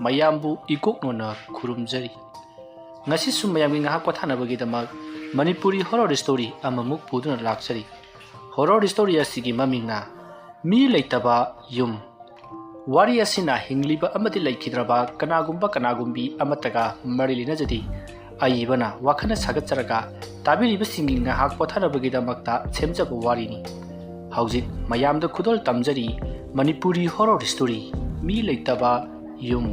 mayambu ikoknona khurumjari ngasi sum mayamgi ngahak pathanabagi damak Manipuri horror story amamuk puduna laksari horror story asigi mamingna mi leitaba yum wari asina hingliba amati laikhidraba kanagumbi amataga marilina jadi aibana wakhana sagatsaraga tabiriba singi ngahak pathanabagi damakta semjaba warini haujit mayamda khudol tamjari Manipuri horror story mi leitaba yum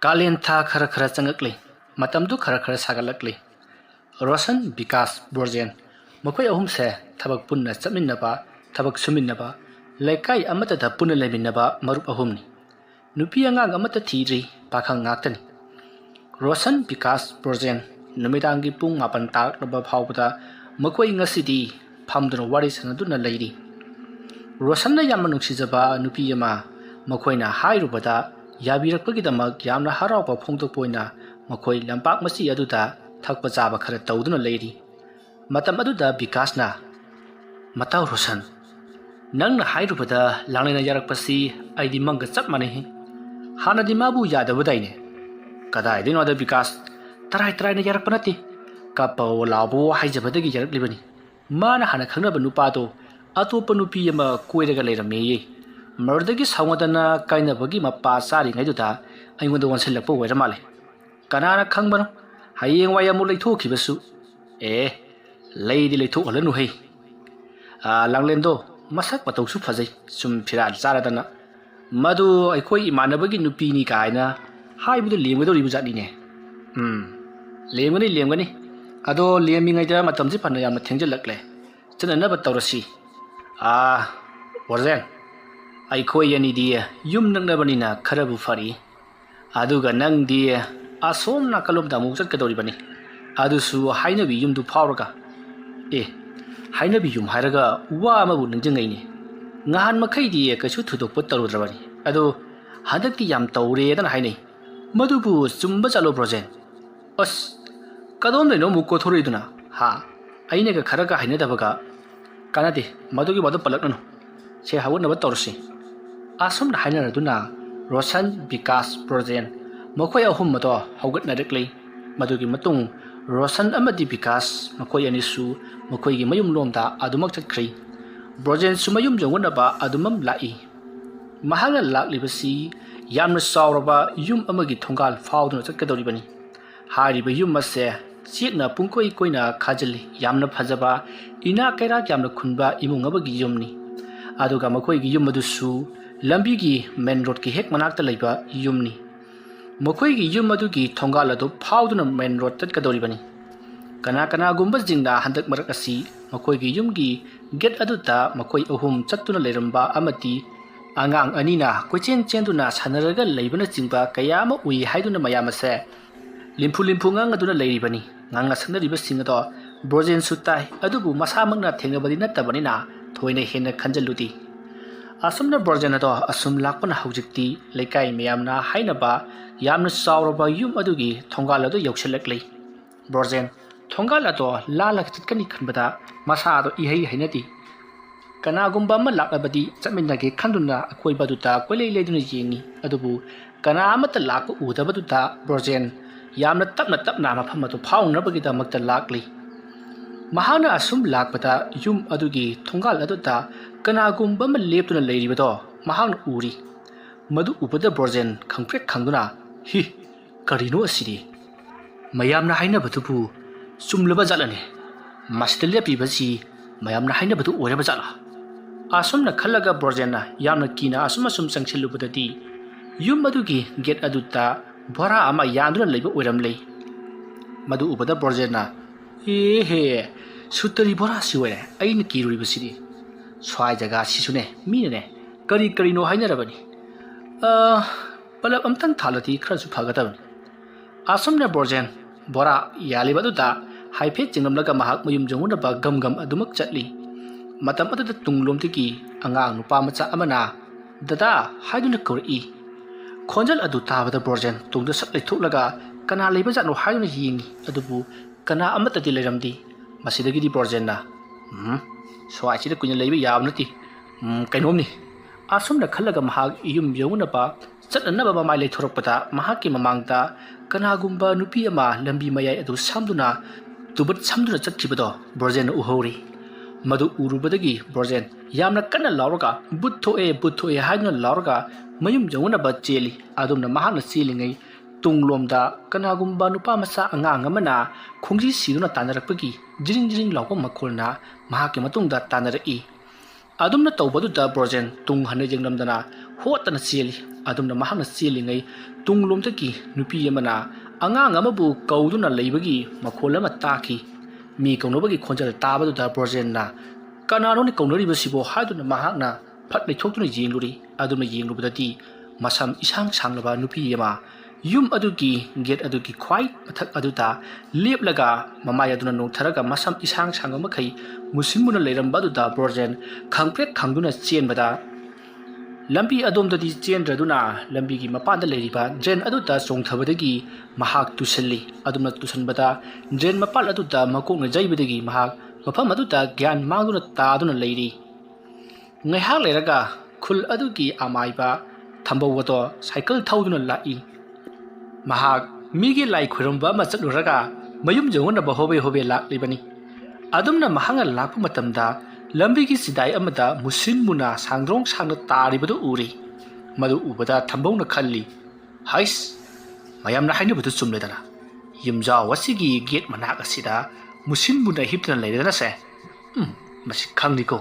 Kalian tha khara changakle matamdu khara sagalakle Roshan Vikas Borjen makoi ahum se thabak punna chaminaba thabak suminnaba laikai amata da punna leminaba marup ahumni nupi angang amata thiri pakhang ngaktani Roshan Vikas Borjen numidangi pung mapan tak naba phawda makoi ngasidi phamduna wari sanaduna leiri Roshan na yamma nuksijaba nupi yama makoina hairubada yabirakpagidamak yamna haraupa phongdokpoina makoi lampak masi aduda thakpa chaba khara tawduna leiri matam aduda Vikasna matau Roshan nangna hairubada langlena yarakpasi aidi mangga chap mane hana di mabu yadabadaine kadai dino da Vikas tarai na yarakpanati kapaw labo haijabadagi yaraklibani mana hana khangnaba nupado atopa nupi yama koiraga leirameye Mardagi sawadana kaina bagi mapa sari ngai duta aingoda wansilakpo wera male kanana khangbano hayeng waya mu leithokibasu leidi leithokalanu hei langlendo masak patausu phajai sum phiral charadana madu aikoi imanabagi nupi ni kaina haibudu lemgado ribujani ne lemgani ado lemi ngai da matamji phanna yamna thengjalakle chanana ba tawrasi Borjen Aikoi yani dia yum nang nabanina kharabu fari aduga nang dia asom na kalom damu chatkadori bani adusu hainabi yumdu phawraga hainabi yum hairaga wa amabu ningjangai ne ngahan makhai di kachu thudokpa tarudrabani adu hadakti yam tawre dan hainai madubu chumba chalo Borjen kadom leno mu kothoroiduna aine ga kharaga hainadabaga kanade madugi madu palaknanu se hawunaba tawrsi asum na hainaraduna Roshan Vikas Borjen makoi ahum mato haugatnarekle madugi matung Roshan amadi Vikas makoi anisu makoi gi mayum lomda adumak chatkri Borjen sumayum jongonaba adumam lai mahanga laklibasi yamna sawraba yum amagi thongal fawduna chatkadori bani hariba yum mase chikna pungkoi koina khajali yamna phajaba ina kaira yamna khunba imung abagi yumni aduga makoi gi yum madusu lambi gi main road ki hek manakta leiba yumni makoi gi yum adugi thongal adu phawduna main road tatkadori bani kana gumba jingda handak marak asi makoi gi yum gi get aduta makoi ahum chattuna leiramba amati angang anina kochen chenduna sanaraga leibana jingba kayama ui haiduna mayamase limpu ngang aduna leiribani nganga sanariba singado Borjen sutai adubu masamangna thengnabadi nattabani na thoine hena khanjaludi asumna Borjen ado asum lakpana haujikti leikai miyamna hainaba yamna sawraba yum adugi thongal ado yaukshalakle Borjen thongal ado lalak chitkani khanbada masa ado ihei hainati kanagumba ma lakabadi chaminage khanduna akoi baduta koilei leiduna yengi adubu kana amata lak udabaduta Borjen yamna tapna mafam ado phawngnabagi damakta lakli mahana asum lakpata yum adugi thongal aduta kanagumba ma leptuna leiribado mahang uri madu ubada Borjen khangprek khangduna karino asiri mayamna hainabatubu sumlaba jalane mastilya pibasi mayamna hainabatu oreba jala asumna khallaga Borjenna yamna kina asum changchilubadati yum adugi get aduta bora ama yanduna leiba oiramlei madu ubada Borjenna sutari bora siwere aina kiruribasidi swai jaga sisune minane kari no hainarabani palap amtang thalati kharasu phagatabani asumna Borjen bora yalibaduta haiphet chingamlaga mahak mayum jonguna ba gam adumak chatli matam aduda tunglomtiki angang nupa macha amana dada haiduna kori khonjal adu tabada Borjen tungda satlai thuklaga kana leiba jatno haiduna yingi adubu kana amata di leramdi masidagi di Borjenna swai chida kunya leiba yabnati kainomni asumna khallaga mahak iyum yonguna ba ꯆꯠꯅꯅꯕ ꯃꯃꯥꯏ ꯂꯩꯊꯣꯔꯛꯄꯗ ꯃꯍꯥꯛꯀꯤ ꯃꯃꯥꯡꯗ ꯀꯅꯥꯒꯨꯝꯕ ꯅꯨꯄꯤ ꯑꯃ ꯂꯝꯕꯤ ꯃꯌꯥꯏ ꯑꯗꯨ ꯁꯝꯗꯨꯅ ꯇꯨꯕꯠ ꯁꯝꯗꯨꯅ ꯆꯠꯈꯤꯕꯗꯣ ꯕ꯭ꯔꯣꯖꯦꯟꯅ ꯎꯍꯧꯔꯤ꯫ ꯃꯗꯨ ꯎꯔꯨꯕꯗꯒꯤ ꯕ꯭ꯔꯣꯖꯦꯟ ꯌꯥꯝꯅ ꯀꯟꯅ ꯂꯥꯎꯔꯒ ꯕꯨꯠ ꯊꯣꯛꯑꯦ ꯍꯥꯏꯗꯨꯅ ꯂꯥꯎꯔꯒ ꯃꯌꯨꯝ ꯌꯧꯅꯅꯕ ꯆꯦꯜꯂꯤ꯫ ꯑꯗꯨꯝꯅ ꯃꯍꯥꯛꯅ ꯆꯦꯜꯂꯤꯉꯩ ꯇꯨꯡꯂꯣꯝꯗ ꯀꯅꯥꯒꯨꯝꯕ ꯅꯨꯄꯥ ꯃꯆꯥ ꯑꯉꯥꯡ ꯑꯃꯅ ꯈꯣꯡꯖꯤ ꯁꯤꯗꯨꯅ ꯇꯥꯟꯅꯔꯛꯄꯒꯤ ꯖꯤꯔꯤꯡ ꯖꯤꯔꯤꯡ ꯂꯥꯎꯕ ꯃꯈꯣꯜꯅ ꯃꯍꯥꯛꯀꯤ ꯃꯇꯨꯡꯗ ꯇꯥꯟꯅꯔꯛꯏ꯫ ꯑꯗꯨꯝꯅ ꯇꯧꯕꯗꯨꯗ ꯕ꯭ꯔꯣꯖꯦꯟ ꯇꯨꯡ ꯍꯟꯅ ꯌꯦꯡꯂꯝꯗꯅ ꯍꯣꯠꯇꯅ ꯆꯦꯜꯂꯤ꯫ ꯑꯗꯨꯝꯅ ꯃꯍꯥꯛꯅ ꯆꯦꯜꯂꯤꯉꯩ ꯇꯨꯡꯂꯣꯝꯗꯒꯤ ꯅꯨꯄꯤ ꯑꯃꯅ ꯑꯉꯥꯡ ꯑꯃꯕꯨ ꯀꯧꯗꯨꯅ ꯂꯩꯕꯒꯤ ꯃꯈꯣꯜ ꯑꯃ ꯇꯥꯈꯤ꯫ ꯃꯤ ꯀꯧꯅꯕꯒꯤ ꯈꯣꯟꯖꯦꯜ ꯇꯥꯕꯗꯨꯗ ꯕ꯭ꯔꯣꯖꯦꯟꯅ ꯀꯅꯥꯅꯣꯅꯤ ꯀꯧꯅꯔꯤꯕꯁꯤꯕꯣ ꯍꯥꯏꯗꯨꯅ ꯃꯍꯥꯛꯅ ꯐꯠ ꯂꯩꯊꯣꯛꯇꯨꯅ ꯌꯦꯡꯂꯨꯔꯤ꯫ ꯑꯗꯨꯅ ꯌꯦꯡꯂꯨꯕꯗꯗꯤ ꯃꯁꯝ ꯏꯁꯥꯡ ꯁꯥꯡꯂꯕ ꯅꯨꯄꯤ ꯑꯃ ꯌꯨꯝ ꯑꯗꯨꯒꯤ ꯒꯦꯠ ꯑꯗꯨꯒꯤ ꯈ꯭ꯋꯥꯏ ꯃꯊꯛ ꯑꯗꯨꯗ ꯂꯦꯞꯂꯒ ꯃꯃꯥꯏ ꯑꯗꯨꯅ ꯅꯣꯡꯊꯔꯒ ꯃꯁꯝ ꯏꯁꯥꯡ ꯁꯥꯡꯕ ꯃꯈꯩ ꯃꯨꯁꯤꯟ ꯃꯨꯅ ꯂꯩꯔꯝꯕ ꯑꯗꯨꯗ ꯕ꯭ꯔꯣꯖꯦꯟ ꯈꯪꯄ꯭ꯔꯦꯛ ꯈꯪꯗꯨꯅ ꯆꯦꯟꯕꯗ ꯂꯝꯕꯤ ꯑꯗꯣꯝꯗꯗꯤ ꯆꯦꯟꯗ꯭ꯔꯗꯨꯅ ꯂꯝꯕꯤꯒꯤ ꯃꯄꯥꯟꯗ ꯂꯩꯔꯤꯕ ꯗ꯭ꯔꯦꯟ ꯑꯗꯨꯗ ꯆꯣꯡꯊꯕꯗꯒꯤ ꯃꯍꯥꯛ ꯇꯨꯁꯤꯜꯂꯤ꯫ ꯑꯗꯨꯝꯅ ꯇꯨꯁꯟꯕꯗ ꯗ꯭ꯔꯦꯟ ꯃꯄꯥꯟ ꯑꯗꯨꯗ ꯃꯀꯣꯛꯅ ꯌꯩꯕꯗꯒꯤ ꯃꯍꯥꯛ ꯃꯐꯝ ꯑꯗꯨꯗ ꯒ꯭ꯌꯥꯟ ꯃꯥꯡꯗꯨꯅ ꯇꯥꯗꯨꯅ ꯂꯩꯔꯤ꯫ ꯉꯥꯏꯍꯥꯛ ꯂꯩꯔꯒ ꯈꯨꯜ ꯑꯗꯨꯒꯤ ꯑꯃꯥꯏꯕ ꯊꯝꯕꯧ ꯑꯗꯣ ꯁꯥꯏꯀꯜ ꯊꯧꯗꯨꯅ ꯂꯥꯛꯏ꯫ ꯃꯍꯥꯛ ꯃꯤꯒꯤ ꯂꯥꯏ ꯈꯣꯏꯔꯝꯕ ꯑꯃ ꯆꯠꯂꯨꯔꯒ ꯃꯌꯨꯝ ꯌꯧꯅꯅꯕ ꯍꯣꯕꯦ ꯍꯣꯕꯦ ꯂꯥꯛꯂꯤꯕꯅꯤ꯫ ꯑꯗꯨꯝꯅ ꯃꯍꯥꯛꯅ ꯂꯥꯛꯄ ꯃꯇꯝꯗ ꯂꯝꯕꯤꯒꯤ ꯆꯤꯗꯥꯏ ꯑꯃꯗ ꯃꯨꯁꯤꯟ ꯃꯨꯅ ꯁꯥꯡꯗ꯭ꯔꯣꯡ ꯁꯥꯡꯅ ꯇꯥꯔꯤꯕꯗꯨ ꯎꯔꯤ꯫ ꯃꯗꯨ ꯎꯕꯗ ꯊꯝꯕꯧꯅ ꯈꯜꯂꯤ, ꯍꯩꯁ, ꯃꯌꯥꯝꯅ ꯍꯥꯏꯅꯕꯗꯨ ꯆꯨꯝꯂꯦꯗꯅ, ꯌꯨꯝꯖꯥꯎ ꯑꯁꯤꯒꯤ ꯒꯦꯠ ꯃꯅꯥꯛ ꯑꯁꯤꯗ ꯃꯨꯁꯤꯟ ꯃꯨꯅ ꯍꯤꯞꯇꯨꯅ ꯂꯩꯔꯗꯅꯁꯦ, ꯃꯁꯤ ꯈꯪꯅꯤꯀꯣ,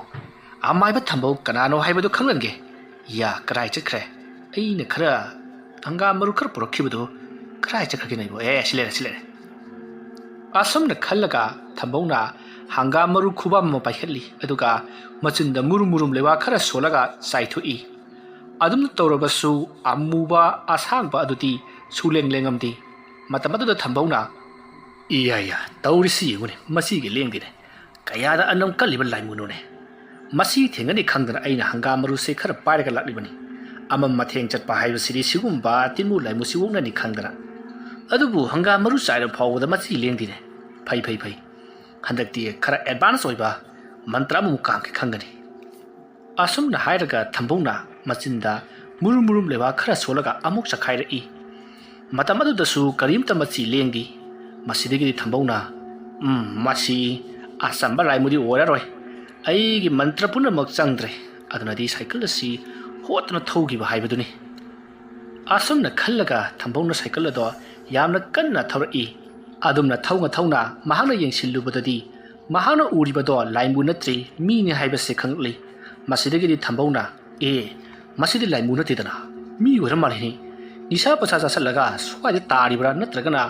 ꯑꯃꯥꯏꯕ ꯊꯝꯕꯧ ꯀꯅꯥꯅꯣ ꯍꯥꯏꯕꯗꯨ ꯈꯪꯂꯟꯒꯦ꯫ ꯌꯥ ꯀꯔꯥꯏ ꯆꯠꯈ꯭ꯔꯦ? ꯑꯩꯅ ꯈꯔ ꯍꯪꯒꯥꯝ ꯃꯔꯨ ꯈꯔ ꯄꯨꯔꯛꯈꯤꯕꯗꯨ ꯀꯔꯥꯏ ꯆꯠꯈ꯭ꯔꯒꯦ ꯅꯩꯕꯣ? ꯁꯤ ꯂꯩꯔꯦ꯫ ꯑꯁꯨꯝꯅ ꯈꯜꯂꯒ ꯊꯝꯕꯧꯅ ꯍꯪꯒꯥꯝ ꯃꯔꯨ ꯈꯨꯕꯥꯝ ꯑꯃ ꯄꯥꯏꯈꯠꯂꯤ꯫ ꯑꯗꯨꯒ ꯃꯆꯤꯟꯗ ꯃꯨꯔꯨꯝ ꯃꯨꯔꯨꯝ ꯂꯩꯕꯥꯛ ꯈꯔ ꯁꯣꯜꯂꯒ ꯆꯥꯏꯊꯣꯛꯏ꯫ ꯑꯗꯨꯝꯅ ꯇꯧꯔꯕꯁꯨ ꯑꯃꯨꯕ ꯑꯁꯥꯡꯕ ꯑꯗꯨꯗꯤ ꯁꯨꯂꯦꯡ ꯂꯦꯡꯉꯝꯗꯦ꯫ ꯃꯇꯝ ꯑꯗꯨꯗ ꯊꯝꯕꯧꯅ ꯏꯌꯥ ꯇꯧꯔꯤꯁꯤ ꯌꯦꯡꯉꯨꯅꯦ, ꯃꯁꯤꯒꯤ ꯂꯦꯡꯗꯦꯅꯦ, ꯀꯌꯥꯗ ꯑꯅꯝ ꯀꯜꯂꯤꯕ ꯂꯥꯏꯃꯨꯅꯣꯅꯦ, ꯃꯁꯤ ꯊꯦꯡꯒꯅꯤ ꯈꯪꯗꯅ ꯑꯩꯅ ꯍꯪꯒꯥꯝ ꯃꯔꯨꯁꯦ ꯈꯔ ꯄꯥꯏꯔꯒ ꯂꯥꯛꯂꯤꯕꯅꯤ꯫ ꯑꯃꯝ ꯃꯊꯦꯡ ꯆꯠꯄ ꯍꯥꯏꯕꯁꯤꯗꯤ ꯁꯤꯒꯨꯝꯕ ꯇꯤꯟꯃꯨ ꯂꯥꯏꯃꯨꯁꯤ ꯑꯣꯛꯅꯅꯤ ꯈꯪꯗꯅ, ꯑꯗꯨꯕꯨ ꯍꯪꯒꯥꯝ ꯃꯔꯨ ꯆꯥꯏꯔ ꯐꯥꯎꯕꯗ ꯃꯁꯤ ꯂꯦꯡꯗꯦꯅꯦ꯫ ꯐꯩ, ꯍꯟꯗꯛꯇꯤ ꯈꯔ ꯑꯦꯗꯚꯥꯟꯁ ꯑꯣꯏꯕ ꯃꯟꯇ꯭ꯔ ꯑꯃꯃꯨꯛ ꯀꯥꯡꯒꯦ ꯈꯪꯒꯅꯤ꯫ ꯑꯁꯨꯝꯅ ꯍꯥꯏꯔꯒ ꯊꯝꯕꯧꯅ ꯃꯆꯤꯟꯗ ꯃꯨꯔꯨꯝ ꯃꯨꯔꯨꯝ ꯂꯩꯕꯥꯛ ꯈꯔ ꯁꯣꯜꯂꯒ ꯑꯃꯨꯛ ꯆꯈꯥꯏꯔꯛꯏ꯫ ꯃꯇꯝ ꯑꯗꯨꯗꯁꯨ ꯀꯔꯤꯝꯇ ꯃꯆꯤ ꯂꯦꯡꯗꯦ꯫ ꯃꯁꯤꯗꯒꯤꯗꯤ ꯊꯝꯕꯧꯅ ꯃꯁꯤ ꯑꯆꯝꯕ ꯂꯥꯏꯃꯨꯗꯤ ꯑꯣꯏꯔꯔꯣꯏ, ꯑꯩꯒꯤ ꯃꯟꯇ꯭ꯔ ꯄꯨꯝꯅꯃꯛ ꯆꯪꯗ꯭ꯔꯦ, ꯑꯗꯨꯅꯗꯤ ꯁꯥꯏꯀꯜ ꯑꯁꯤ ꯍꯣꯠꯇꯨꯅ ꯊꯧꯈꯤꯕ ꯍꯥꯏꯕꯗꯨꯅꯤ꯫ ꯑꯁꯨꯝꯅ ꯈꯜꯂꯒ ꯊꯝꯕꯧꯅ ꯁꯥꯏꯀꯜ ꯑꯗꯣ ꯌꯥꯝꯅ ꯀꯟꯅ ꯊꯧꯔꯛꯏ꯫ ꯑꯗꯨꯝꯅ ꯊꯧꯅ ꯃꯍꯥꯛꯅ ꯌꯦꯡꯁꯤꯜꯂꯨꯕꯗꯗꯤ ꯃꯍꯥꯛꯅ ꯎꯔꯤꯕꯗꯣ ꯂꯥꯏꯃꯨ ꯅꯠꯇ꯭ꯔꯦ, ꯃꯤꯅꯤ ꯍꯥꯏꯕꯁꯦ ꯈꯪꯂꯛꯂꯤ꯫ ꯃꯁꯤꯗꯒꯤꯗꯤ ꯊꯝꯕꯧꯅ ꯃꯁꯤꯗꯤ ꯂꯥꯏꯃꯨ ꯅꯠꯇꯦꯗꯅ, ꯃꯤ ꯑꯣꯏꯔ ꯃꯥꯜꯂꯤꯅꯤ, ꯅꯤꯁꯥ ꯄꯁꯥ ꯆꯥꯁꯤꯜꯂꯒ ꯁ꯭ꯋꯥꯏꯗ ꯇꯥꯔꯤꯕ꯭ꯔꯥ ꯅꯠꯇ꯭ꯔꯒꯅ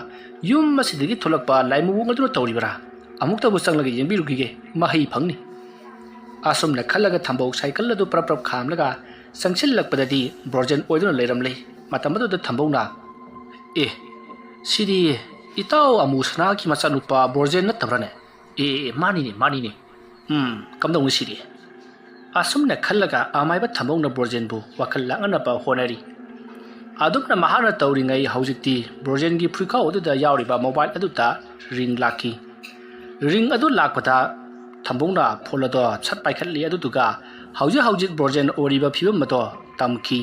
ꯌꯨꯝ ꯑꯁꯤꯗꯒꯤ ꯊꯣꯛꯂꯛꯄ ꯂꯥꯏꯃꯨ ꯑꯗꯨꯅ ꯇꯧꯔꯤꯕ꯭ꯔꯥ, ꯑꯃꯨꯛꯇꯕꯨ ꯆꯪꯂꯒ ꯌꯦꯡꯕꯤꯔꯨꯈꯤꯒꯦ, ꯃꯍꯩ ꯐꯪꯅꯤ꯫ ꯑꯁꯨꯝꯅ ꯈꯜꯂꯒ ꯊꯝꯕꯧ ꯁꯥꯏꯀꯜ ꯑꯗꯨ ꯄ꯭ꯔꯞ ꯈꯥꯝꯂꯒ ꯆꯪꯁꯤꯜꯂꯛꯄꯗꯗꯤ ꯕ꯭ꯔꯣꯖꯦꯟ ꯑꯣꯏꯗꯨꯅ ꯂꯩꯔꯝꯂꯦ꯫ ꯃꯇꯝ ꯑꯗꯨꯗ ꯊꯝꯕꯧꯅ ꯁꯤꯗꯤ ꯏꯇꯥꯎ ꯑꯃꯨ ꯁꯅꯥꯒꯤ ꯃꯆꯥꯅꯨꯄꯥ ꯕ꯭ꯔꯣꯖꯦꯟ ꯅꯠꯇꯕ꯭ꯔꯥꯅꯦ? ꯃꯥꯅꯤꯅꯦ, ꯀꯝꯗꯧꯅꯤ ꯁꯤꯗꯤ? ꯑꯁꯨꯝꯅ ꯈꯜꯂꯒ ꯑꯃꯥꯏꯕ ꯊꯝꯕꯧꯅ ꯕ꯭ꯔꯣꯖꯦꯟꯕꯨ ꯋꯥꯈꯜ ꯂꯥꯛꯅꯅꯕ ꯍꯣꯠꯅꯔꯤ꯫ ꯑꯗꯨꯝꯅ ꯃꯍꯥꯛꯅ ꯇꯧꯔꯤꯉꯩ ꯍꯧꯖꯤꯛꯇꯤ ꯕ꯭ꯔꯣꯖꯦꯟꯒꯤ ꯐꯨꯔꯤꯈꯥꯎ ꯑꯗꯨꯗ ꯌꯥꯎꯔꯤꯕ ꯃꯣꯕꯥꯏꯜ ꯑꯗꯨꯗ ꯔꯤꯡ ꯂꯥꯛꯈꯤ꯫ ꯔꯤꯡ ꯑꯗꯨ ꯂꯥꯛꯄꯗ ꯊꯝꯕꯧꯅ ꯐꯣꯟ ꯑꯗꯣ ꯁꯠ ꯄꯥꯏꯈꯠꯂꯤ꯫ ꯑꯗꯨꯗꯨꯒ ꯍꯧꯖꯤꯛ ꯕ꯭ꯔꯣꯖꯦꯟ ꯑꯣꯏꯔꯤꯕ ꯐꯤꯕꯝ ꯑꯗꯣ ꯇꯝꯈꯤ꯫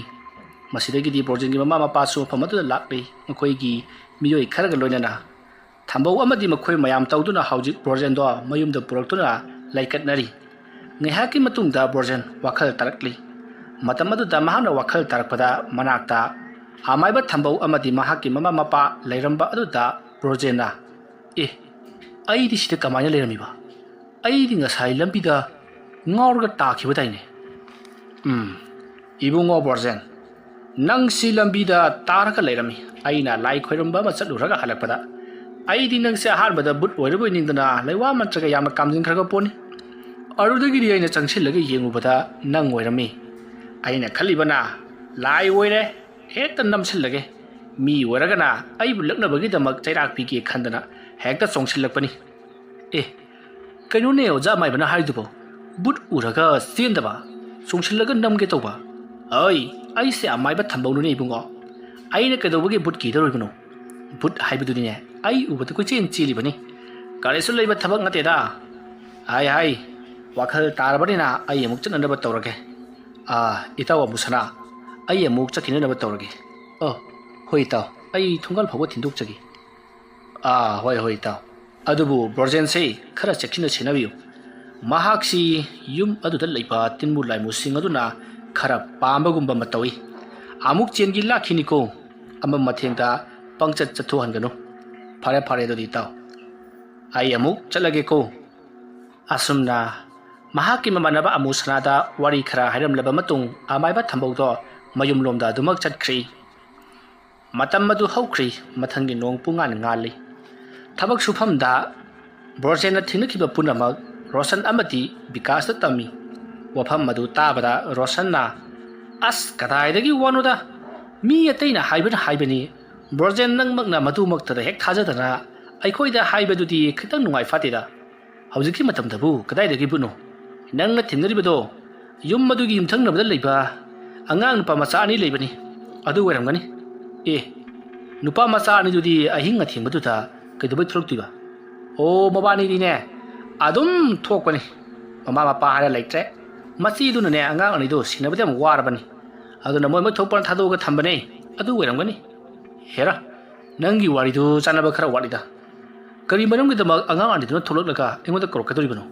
ꯃꯁꯤꯗꯒꯤꯗꯤ ꯕ꯭ꯔꯣꯖꯦꯟꯒꯤ ꯃꯃꯥ ꯃꯄꯥꯁꯨ ꯃꯐꯝ ꯑꯗꯨꯗ ꯂꯥꯛꯂꯤ, ꯃꯈꯣꯏꯒꯤ ꯃꯤꯑꯣꯏ ꯈꯔꯒ ꯂꯣꯏꯅꯅ꯫ ꯊꯝꯕꯧ ꯑꯃꯗꯤ ꯃꯈꯣꯏ ꯃꯌꯥꯝ ꯇꯧꯗꯨꯅ ꯍꯧꯖꯤꯛ ꯕ꯭ꯔꯣꯖꯦꯟꯗꯣ ꯃꯌꯨꯝꯗ ꯄꯨꯔꯛꯇꯨꯅ ꯂꯩꯀꯠꯅꯔꯤ꯫ ꯉꯥꯏꯍꯥꯛꯀꯤ ꯃꯇꯨꯡꯗ ꯕ꯭ꯔꯣꯖꯦꯟ ꯋꯥꯈꯜ ꯇꯥꯔꯛꯂꯤ꯫ ꯃꯇꯝ ꯑꯗꯨꯗ ꯃꯍꯥꯛꯅ ꯋꯥꯈꯜ ꯇꯥꯔꯛꯄꯗ ꯃꯅꯥꯛꯇ ꯑꯃꯥꯏꯕ ꯊꯝꯕꯧ ꯑꯃꯗꯤ ꯃꯍꯥꯛꯀꯤ ꯃꯃꯥ ꯃꯄꯥ ꯂꯩꯔꯝꯕ ꯑꯗꯨꯗ ꯕ꯭ꯔꯣꯖꯦꯟꯅ ꯑꯩꯗꯤ ꯁꯤꯗ ꯀꯃꯥꯏꯅ ꯂꯩꯔꯝꯃꯤꯕ? ꯑꯩꯗꯤ ꯉꯁꯥꯏ ꯂꯝꯕꯤꯗ ꯉꯥꯎꯔꯒ ꯇꯥꯈꯤꯕꯗꯥꯏꯅꯦ? ꯏꯕꯨꯡꯉꯣ ꯕ꯭ꯔꯣꯖꯦꯟ, ꯅꯪꯁꯤ ꯂꯝꯕꯤꯗ ꯇꯥꯔꯒ ꯂꯩꯔꯝꯃꯤ꯫ ꯑꯩꯅ ꯂꯥꯏ ꯈꯣꯏꯔꯝꯕ ꯑꯃ ꯆꯠꯂꯨꯔꯒ ꯍꯜꯂꯛꯄꯗ ꯑꯩꯗꯤ ꯅꯪꯁꯦ ꯑꯍꯥꯟꯕꯗ ꯕꯨꯠ ꯑꯣꯏꯔꯕꯣꯏ ꯅꯤꯡꯗꯅ ꯂꯩꯋꯥ ꯃꯟꯇ꯭ꯔꯒ ꯌꯥꯝꯅ ꯀꯥꯝꯖꯤꯟꯈ꯭ꯔꯒ ꯄꯣꯠꯅꯤ꯫ ꯑꯗꯨꯗꯒꯤꯗꯤ ꯑꯩꯅ ꯆꯪꯁꯤꯜꯂꯒ ꯌꯦꯡꯉꯨꯕꯗ ꯅꯪ ꯑꯣꯏꯔꯝꯃꯤ꯫ ꯑꯩꯅ ꯈꯜꯂꯤꯕꯅ ꯂꯥꯏ ꯑꯣꯏꯔꯦ, ꯍꯦꯛꯇ ꯅꯝꯁꯤꯜꯂꯒꯦ, ꯃꯤ ꯑꯣꯏꯔꯒꯅ ꯑꯩꯕꯨ ꯂꯛꯅꯕꯒꯤꯗꯃꯛ ꯆꯩꯔꯥꯛ ꯄꯤꯒꯦ ꯈꯟꯗꯅ ꯍꯦꯛꯇ ꯆꯣꯡꯁꯤꯜꯂꯛꯄꯅꯤ꯫ ꯀꯩꯅꯣꯅꯦ ꯑꯣꯖꯥ ꯑꯃꯥꯏꯕꯅ ꯍꯥꯏꯗꯨꯕꯣ, ꯕꯨꯠ ꯎꯔꯒ ꯆꯦꯟꯗꯕ, ꯆꯣꯡꯁꯤꯜꯂꯒ ꯅꯝꯒꯦ ꯇꯧꯕ? ꯑꯩꯁꯦ ꯑꯃꯥꯏꯕ ꯊꯝꯕꯧꯅꯨꯅꯦ ꯏꯕꯨꯡꯉꯣ, ꯑꯩꯅ ꯀꯩꯗꯧꯕꯒꯤ ꯕꯨꯠ ꯀꯤꯗꯧꯔꯤꯕꯅꯣ? ꯕꯨꯠ ꯍꯥꯏꯕꯗꯨꯅꯤꯅꯦ ꯑꯩ ꯎꯕꯗ ꯀꯣꯏꯆꯦꯟ ꯆꯦꯜꯂꯤꯕꯅꯤ, ꯀꯔꯤꯁꯨ ꯂꯩꯕ ꯊꯕꯛ ꯅꯠꯇꯦꯗ꯫ ꯋꯥꯈꯜ ꯇꯥꯔꯕꯅꯤꯅ ꯑꯩ ꯑꯃꯨꯛ ꯆꯠꯅꯅꯕ ꯇꯧꯔꯒꯦ꯫ ꯏꯇꯥꯎ ꯑꯃꯨ ꯁꯅꯥ, ꯑꯩ ꯑꯃꯨꯛ ꯆꯠꯈꯤꯅꯅꯕ ꯇꯧꯔꯒꯦ꯫ ꯑꯣ ꯍꯣꯏ ꯏꯇꯥꯎ ꯑꯩ ꯊꯣꯡꯒꯥꯜ ꯐꯥꯎꯕ ꯊꯤꯟꯗꯣꯛꯆꯒꯦ ꯍꯣꯏ ꯏꯇꯥꯎ ꯑꯗꯨꯕꯨ ꯕ꯭ꯔꯣꯖꯦꯟꯁꯦ ꯈꯔ ꯆꯦꯛꯁꯤꯟꯅ ꯁꯦꯟꯅꯕꯤꯌꯨ ꯃꯍꯥꯛꯁꯤ ꯌꯨꯝ ꯑꯗꯨꯗ ꯂꯩꯕ ꯇꯤꯟꯃꯨ ꯂꯥꯏꯃꯨꯁꯤꯡ ꯑꯗꯨꯅ ꯈꯔ ꯄꯥꯝꯕꯒꯨꯝꯕ ꯑꯃ ꯇꯧꯏ ꯑꯃꯨꯛ ꯆꯦꯟꯒꯤ ꯂꯥꯛꯈꯤꯅꯤꯀꯣ ꯑꯃ ꯃꯊꯦꯡꯗ ꯄꯪꯆꯠ ꯆꯠꯊꯣꯛꯍꯟꯒꯅꯨ ꯐꯔꯦ ꯑꯗꯨꯗꯤ ꯏꯇꯥꯎ ꯑꯩ ꯑꯃꯨꯛ ꯆꯠꯂꯒꯦꯀꯣ ꯑꯁꯨꯝꯅ ꯃꯍꯥꯛꯀꯤ ꯃꯃꯥꯟꯅꯕ ꯑꯃꯨꯁꯅꯥꯗ ꯋꯥꯔꯤ ꯈꯔ ꯍꯥꯏꯔꯝꯂꯕ ꯃꯇꯨꯡ ꯑꯃꯥꯏꯕ ꯊꯝꯕꯧꯗꯣ ꯃꯌꯨꯝꯂꯣꯝꯗ ꯑꯗꯨꯃꯛ ꯆꯠꯈ꯭ꯔꯤ ꯃꯇꯝ ꯑꯗꯨ ꯍꯧꯈ꯭ꯔꯤ ꯃꯊꯪꯒꯤ ꯅꯣꯡ ꯄꯨꯡꯉꯥꯟ ꯉꯥꯜꯂꯤ ꯊꯕꯛ ꯁꯨꯐꯝꯗ ꯕ꯭ꯔꯣꯖꯦꯟꯅ ꯊꯦꯡꯅꯈꯤꯕ ꯄꯨꯝꯅꯃꯛ ꯔꯣꯁꯟ ꯑꯃꯗꯤ ꯕꯤꯀꯥꯁꯇ ꯇꯝꯃꯤ ꯋꯥꯐꯝ ꯑꯗꯨ ꯇꯥꯕꯗ ꯔꯣꯁꯟꯅ ꯑꯁ ꯀꯗꯥꯏꯗꯒꯤ ꯋꯥꯅꯣꯗ ꯃꯤ ꯑꯇꯩꯅ ꯍꯥꯏꯕꯅꯤ ꯕ꯭ꯔꯣꯖꯦꯟ ꯅꯪꯃꯛꯅ ꯃꯗꯨꯃꯛꯇꯗ ꯍꯦꯛ ꯊꯥꯖꯗꯅ ꯑꯩꯈꯣꯏꯗ ꯍꯥꯏꯕꯗꯨꯗꯤ ꯈꯤꯇꯪ ꯅꯨꯡꯉꯥꯏ ꯐꯥꯠꯇꯦꯗ ꯍꯧꯖꯤꯛꯀꯤ ꯃꯇꯝꯗꯕꯨ ꯀꯗꯥꯏꯗꯒꯤ ꯕꯨꯠꯅꯣ ꯅꯪꯅ ꯊꯦꯡꯅꯔꯤꯕꯗꯣ ꯌꯨꯝ ꯑꯗꯨꯒꯤ ꯌꯨꯝꯊꯪꯅꯕꯗ ꯂꯩꯕ ꯑꯉꯥꯡ ꯅꯨꯄꯥ ꯃꯆꯥ ꯑꯅꯤ ꯂꯩꯕꯅꯤ ꯑꯗꯨ ꯑꯣꯏꯔꯝꯒꯅꯤ ꯅꯨꯄꯥ ꯃꯆꯥ ꯑꯅꯤꯗꯨꯗꯤ ꯑꯍꯤꯡ ꯑꯊꯦꯡꯕꯗꯨꯗ ꯀꯩꯗꯧꯕꯩ ꯊꯣꯛꯂꯛꯇꯣꯏꯕ ꯃꯕꯥꯅꯤꯗꯤꯅꯦ ꯑꯗꯨꯝ ꯊꯣꯛꯄꯅꯤ ꯃꯃꯥ ꯃꯄꯥ ꯍꯥꯏꯔ ꯂꯩꯇ꯭ꯔꯦ ꯃꯆꯤꯗꯨꯅꯅꯦ ꯑꯉꯥꯡ ꯑꯅꯤꯗꯣ ꯁꯤꯟꯅꯕꯗ ꯌꯥꯝ ꯋꯥꯔꯕꯅꯤ ꯑꯗꯨꯅ ꯃꯣꯏ ꯊꯣꯛꯄꯅ ꯊꯥꯗꯣꯛꯑꯒ ꯊꯝꯕꯅꯦ ꯑꯗꯨ ꯑꯣꯏꯔꯝꯒꯅꯤ ꯍꯦꯔꯥ ꯅꯪꯒꯤ ꯋꯥꯔꯤꯗꯨ ꯆꯥꯟꯅꯕ ꯈꯔ ꯋꯥꯠꯂꯤꯗ ꯀꯔꯤ ꯃꯔꯝꯒꯤꯗꯃꯛ ꯑꯉꯥꯡ ꯑꯅꯤꯗꯨꯅ ꯊꯣꯛꯂꯛꯂꯒ ꯑꯩꯉꯣꯟꯗ ꯀꯧꯔꯛꯀꯗꯧꯔꯤꯕꯅꯣ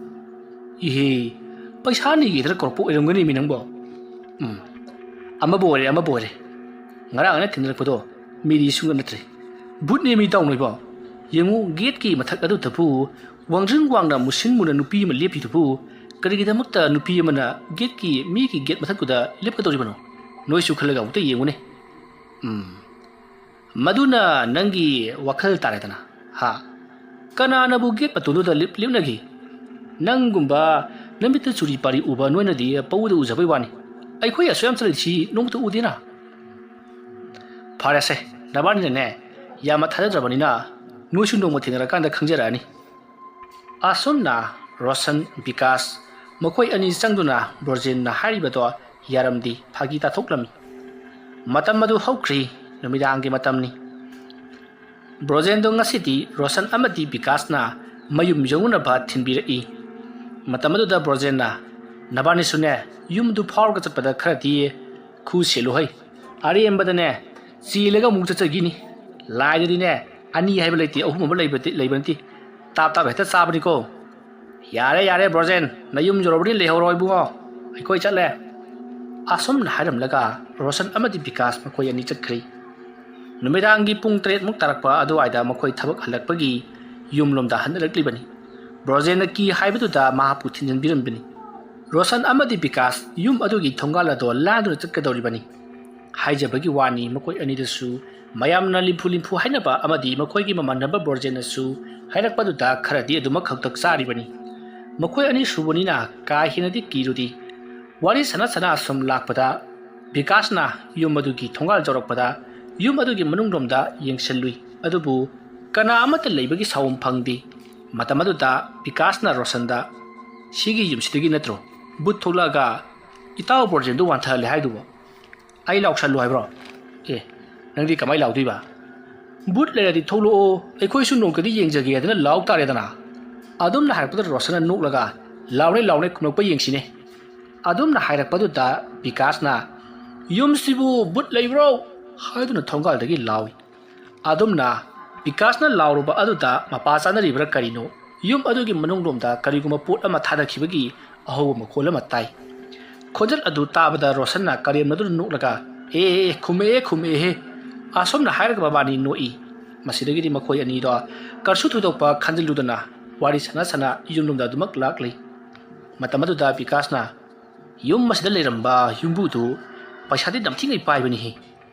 ꯄꯩꯁꯥ ꯅꯤꯒꯦꯗꯅ ꯀꯧꯔꯛꯄ ꯑꯣꯏꯔꯝꯒꯅꯤ ꯃꯤ ꯅꯪꯕꯣ ꯑꯃꯕꯨ ꯑꯣꯏꯔꯦ ꯉꯔꯥꯡ ꯑꯩꯅ ꯊꯦꯡꯅꯔꯛꯄꯗꯣ ꯃꯤꯗꯤ ꯁꯨꯡꯒ ꯅꯠꯇ꯭ꯔꯦ ꯕꯨꯠꯅꯦ ꯃꯤ ꯇꯧꯅꯣꯏꯕꯣ ꯌꯦꯡꯉꯨ ꯒꯦꯠꯀꯤ ꯃꯊꯛ ꯑꯗꯨꯗꯕꯨ ꯋꯥꯡꯖꯤꯡ ꯋꯥꯡꯅ ꯃꯨꯁꯤꯟ ꯃꯨꯅ ꯅꯨꯄꯤ ꯑꯃ ꯂꯦꯞꯄꯤꯗꯨꯕꯨ ꯀꯔꯤꯒꯤꯗꯃꯛꯇ ꯅꯨꯄꯤ ꯑꯃꯅ ꯃꯤꯒꯤ ꯒꯦꯠ ꯃꯊꯛꯇꯨꯗ ꯂꯦꯞꯀꯗꯧꯔꯤꯕꯅꯣ ꯅꯣꯏꯁꯨ ꯈꯜꯂꯒ ꯑꯃꯨꯛꯇ ꯌꯦꯡꯉꯨꯅꯦ ꯃꯗꯨꯅ ꯅꯪꯒꯤ ꯋꯥꯈꯜ ꯇꯥꯔꯦꯗꯅ ꯀꯅꯥꯅꯕꯨ ꯒꯦꯠ ꯃꯇꯣꯟꯗꯨꯗ ꯂꯦꯞꯅꯒꯤ ꯅꯪꯒꯨꯝꯕ ꯅꯨꯃꯤꯠꯇ ꯆꯨꯔꯤ ꯄꯥꯔꯤ ꯎꯕ ꯅꯣꯏꯅꯗꯤ ꯄꯧꯗ ꯎꯖꯕꯩ ꯋꯥꯅꯤ ꯑꯩꯈꯣꯏ ꯑꯁꯨ ꯌꯥꯝ ꯆꯠꯂꯤꯁꯤ ꯅꯣꯡꯃꯇ ꯎꯗꯦꯅ ꯐꯔꯦꯁꯦ ꯅꯕꯥꯅꯤꯅꯅꯦ ꯌꯥꯝꯅ ꯊꯥꯖꯗ꯭ꯔꯕꯅꯤꯅ ꯅꯣꯏꯁꯨ ꯅꯣꯡꯃ ꯊꯦꯡꯅꯔꯀꯥꯟꯗ ꯈꯪꯖꯔꯛꯑꯅꯤ ꯑꯁꯨꯝꯅ ꯔꯣꯁꯟ ꯕꯤꯀꯥꯁ ꯃꯈꯣꯏ ꯑꯅꯤ ꯆꯪꯗꯨꯅ ꯕ꯭ꯔꯣꯖꯦꯟꯅ ꯍꯥꯏꯔꯤꯕꯗꯣ ꯌꯥꯔꯝꯗꯤ ꯐꯥꯒꯤ ꯇꯥꯊꯣꯛꯂꯝꯃꯤ ꯃꯇꯝ ꯑꯗꯨ ꯍꯧꯈ꯭ꯔꯤ ꯅꯨꯃꯤꯗꯥꯡꯒꯤ ꯃꯇꯝꯅꯤ ꯕ꯭ꯔꯣꯖꯦꯟꯗꯣ ꯉꯁꯤꯗꯤ ꯔꯣꯁꯟ ꯑꯃꯗꯤ ꯕꯤꯀꯥꯁꯅ ꯃꯌꯨꯝ ꯌꯧꯅꯅꯕ ꯊꯤꯟꯕꯤꯔꯛꯏ ꯃꯇꯝ ꯑꯗꯨꯗ ꯕ꯭ꯔꯣꯖꯦꯟꯅ ꯅꯕꯥꯅꯤꯁꯨꯅꯦ ꯌꯨꯝꯗꯨ ꯐꯥꯎꯔꯒ ꯆꯠꯄꯗ ꯈꯔꯗꯤ ꯈꯨ ꯁꯦꯜꯂꯨꯍꯩ ꯑꯔꯦꯝꯕꯗꯅꯦ ꯆꯦꯜꯂꯒ ꯑꯃꯨꯛ ꯆꯠꯆꯈꯤꯅꯤ ꯂꯥꯏꯗꯗꯤꯅꯦ ꯑꯅꯤ ꯍꯥꯏꯕ ꯂꯩꯇꯦ ꯑꯍꯨꯝ ꯑꯃ ꯂꯩꯕ ꯅꯠꯇꯦ ꯇꯥꯞ ꯍꯦꯛꯇ ꯆꯥꯕꯅꯤꯀꯣ ꯌꯥꯔꯦ ꯕ꯭ꯔꯣꯖꯦꯟ ꯅꯌꯨꯝ ꯌꯧꯔꯕꯅꯤ ꯂꯩꯍꯧꯔꯣ ꯏꯕꯨꯡꯉꯣ ꯑꯩꯈꯣꯏ ꯆꯠꯂꯦ ꯑꯁꯨꯝꯅ ꯍꯥꯏꯔꯝꯂꯒ ꯔꯣꯁꯟ ꯑꯃꯗꯤ ꯕꯤꯀꯥꯁ ꯃꯈꯣꯏ ꯑꯅꯤ ꯆꯠꯈ꯭ꯔꯤ ꯅꯨꯃꯤꯗꯥꯡꯒꯤ ꯄꯨꯡ 7ꯃꯨꯛ ꯇꯥꯔꯛꯄ ꯑꯗꯨꯋꯥꯏꯗ ꯃꯈꯣꯏ ꯊꯕꯛ ꯍꯜꯂꯛꯄꯒꯤ ꯌꯨꯝꯂꯣꯝꯗ ꯍꯟꯅꯔꯛꯂꯤꯕꯅꯤ ꯕ꯭ꯔꯣꯖꯦꯟꯅ ꯀꯤ ꯍꯥꯏꯕꯗꯨꯗ ꯃꯍꯥꯛꯄꯨ ꯊꯤꯟꯖꯤꯟꯕꯤꯔꯝꯕꯅꯤ ꯔꯣꯁꯟ ꯑꯃꯗꯤ ꯕꯤꯀꯥꯁ ꯌꯨꯝ ꯑꯗꯨꯒꯤ ꯊꯣꯡꯒꯥꯜ ꯑꯗꯣ ꯂꯥꯟꯗꯨꯅ ꯆꯠꯀꯗꯧꯔꯤꯕꯅꯤ ꯍꯥꯏꯖꯕꯒꯤ ꯋꯥꯅꯤ ꯃꯈꯣꯏ ꯑꯅꯤꯗꯁꯨ ꯃꯌꯥꯝꯅ ꯂꯤꯝꯐꯨ ꯍꯥꯏꯅꯕ ꯑꯃꯗꯤ ꯃꯈꯣꯏꯒꯤ ꯃꯃꯥꯟꯅꯕ ꯕ꯭ꯔꯣꯖꯦꯟꯅꯁꯨ ꯍꯥꯏꯔꯛꯄꯗꯨꯗ ꯈꯔꯗꯤ ꯑꯗꯨꯃꯛ ꯈꯛꯇꯛ ꯆꯥꯔꯤꯕꯅꯤ ꯃꯈꯣꯏ ꯑꯅꯤ ꯁꯨꯕꯅꯤꯅ ꯀꯥ ꯍꯦꯟꯅꯗꯤ ꯀꯤꯔꯨꯗꯤ ꯋꯥꯔꯤ ꯁꯅꯥ ꯁꯨꯝ ꯂꯥꯛꯄꯗ ꯕꯤꯀꯥꯁꯅ ꯌꯨꯝ ꯑꯗꯨꯒꯤ ꯊꯣꯡꯒꯥꯜ ꯌꯧꯔꯛꯄꯗ ꯌꯨꯝ ꯑꯗꯨꯒꯤ ꯃꯅꯨꯡꯂꯣꯝꯗ ꯌꯦꯡꯁꯤꯜꯂꯨꯏ ꯑꯗꯨꯕꯨ ꯀꯅꯥ ꯑꯃꯠꯇ ꯂꯩꯕꯒꯤ ꯁꯥꯎꯝ ꯐꯪꯗꯦ ꯃꯇꯝ ꯑꯗꯨꯗ ꯕꯤꯀꯥꯁꯅ ꯔꯣꯁꯟꯗ ꯁꯤꯒꯤ ꯌꯨꯝꯁꯤꯗꯒꯤ ꯅꯠꯇ꯭ꯔꯣ ꯕꯨꯠ ꯊꯣꯛꯂꯛꯑꯒ ꯏꯇꯥꯎ ꯕ꯭ꯔꯣꯖꯦꯟꯗꯨ ꯋꯥꯟꯊꯍꯜꯂꯦ ꯍꯥꯏꯗꯨꯕꯣ ꯑꯩ ꯂꯥꯎꯁꯜꯂꯨ ꯍꯥꯏꯕ꯭ꯔꯣ ꯅꯪꯗꯤ ꯀꯃꯥꯏ ꯂꯥꯎꯗꯣꯏꯕ ꯕꯨꯠ ꯂꯩꯔꯗꯤ ꯊꯣꯛꯂꯛꯑꯣ ꯑꯩꯈꯣꯏꯁꯨ ꯅꯣꯡꯇꯗꯤ ꯌꯦꯡꯖꯒꯦꯗꯅ ꯂꯥꯎ ꯇꯥꯔꯦꯗꯅ ꯑꯗꯨꯝꯅ ꯍꯥꯏꯔꯛꯄꯗ ꯔꯣꯁꯟꯅ ꯅꯣꯛꯂꯒ ꯂꯥꯎꯅꯦ ꯈꯨꯝꯂꯛꯄ ꯌꯦꯡꯁꯤꯅꯦ ꯑꯗꯨꯝꯅ ꯍꯥꯏꯔꯛꯄꯗꯨꯗ ꯕꯤꯀꯥꯁꯅ ꯌꯨꯝꯁꯤꯕꯨ ꯕꯨꯠ ꯂꯩꯕ꯭ꯔꯣ ꯍꯥꯏꯗꯨꯅ ꯊꯣꯡꯒꯥꯜꯗꯒꯤ ꯂꯥꯎꯏ ꯑꯗꯨꯝꯅ ꯕꯤꯀꯥꯁꯅ ꯂꯥꯎꯔꯨꯕ ꯑꯗꯨꯗ ꯃꯄꯥ ꯆꯥꯅꯔꯤꯕ꯭ꯔꯥ ꯀꯔꯤꯅꯣ ꯌꯨꯝ ꯑꯗꯨꯒꯤ ꯃꯅꯨꯡꯂꯣꯝꯗ ꯀꯔꯤꯒꯨꯝꯕ ꯄꯣꯠ ꯑꯃ ꯊꯥꯗꯈꯤꯕꯒꯤ ꯑꯍꯧꯕ ꯃꯈꯣꯜ ꯑꯃ ꯇꯥꯏ ꯈꯣꯟꯖꯦꯜ ꯑꯗꯨ ꯇꯥꯕꯗ ꯔꯣꯁꯟꯅ ꯀꯔꯦꯝꯅꯗꯨꯅ ꯅꯣꯛꯂꯒ ꯈꯨꯝꯃꯛꯑꯦ ꯑꯁꯣꯝꯅ ꯍꯥꯏꯔꯒ ꯃꯕꯥꯅꯤ ꯅꯣꯛꯏ ꯃꯁꯤꯗꯒꯤꯗꯤ ꯃꯈꯣꯏ ꯑꯅꯤꯗꯣ ꯀꯔꯁꯨ ꯊꯣꯏꯗꯣꯛꯄ ꯈꯟꯖꯤꯜꯂꯨꯗꯅ ꯋꯥꯔꯤ ꯁꯅꯥ ꯌꯨꯝꯂꯣꯝꯗ ꯑꯗꯨꯃꯛ ꯂꯥꯛꯂꯤ ꯃꯇꯝ ꯑꯗꯨꯗ ꯕꯤꯀꯥꯁꯅ ꯌꯨꯝ ꯑꯁꯤꯗ ꯂꯩꯔꯝꯕ ꯌꯨꯝꯕꯨꯗꯨ ꯄꯩꯁꯥꯗꯤ ꯅꯝꯊꯤꯉꯩ ꯄꯥꯏꯕꯅꯤꯍꯦ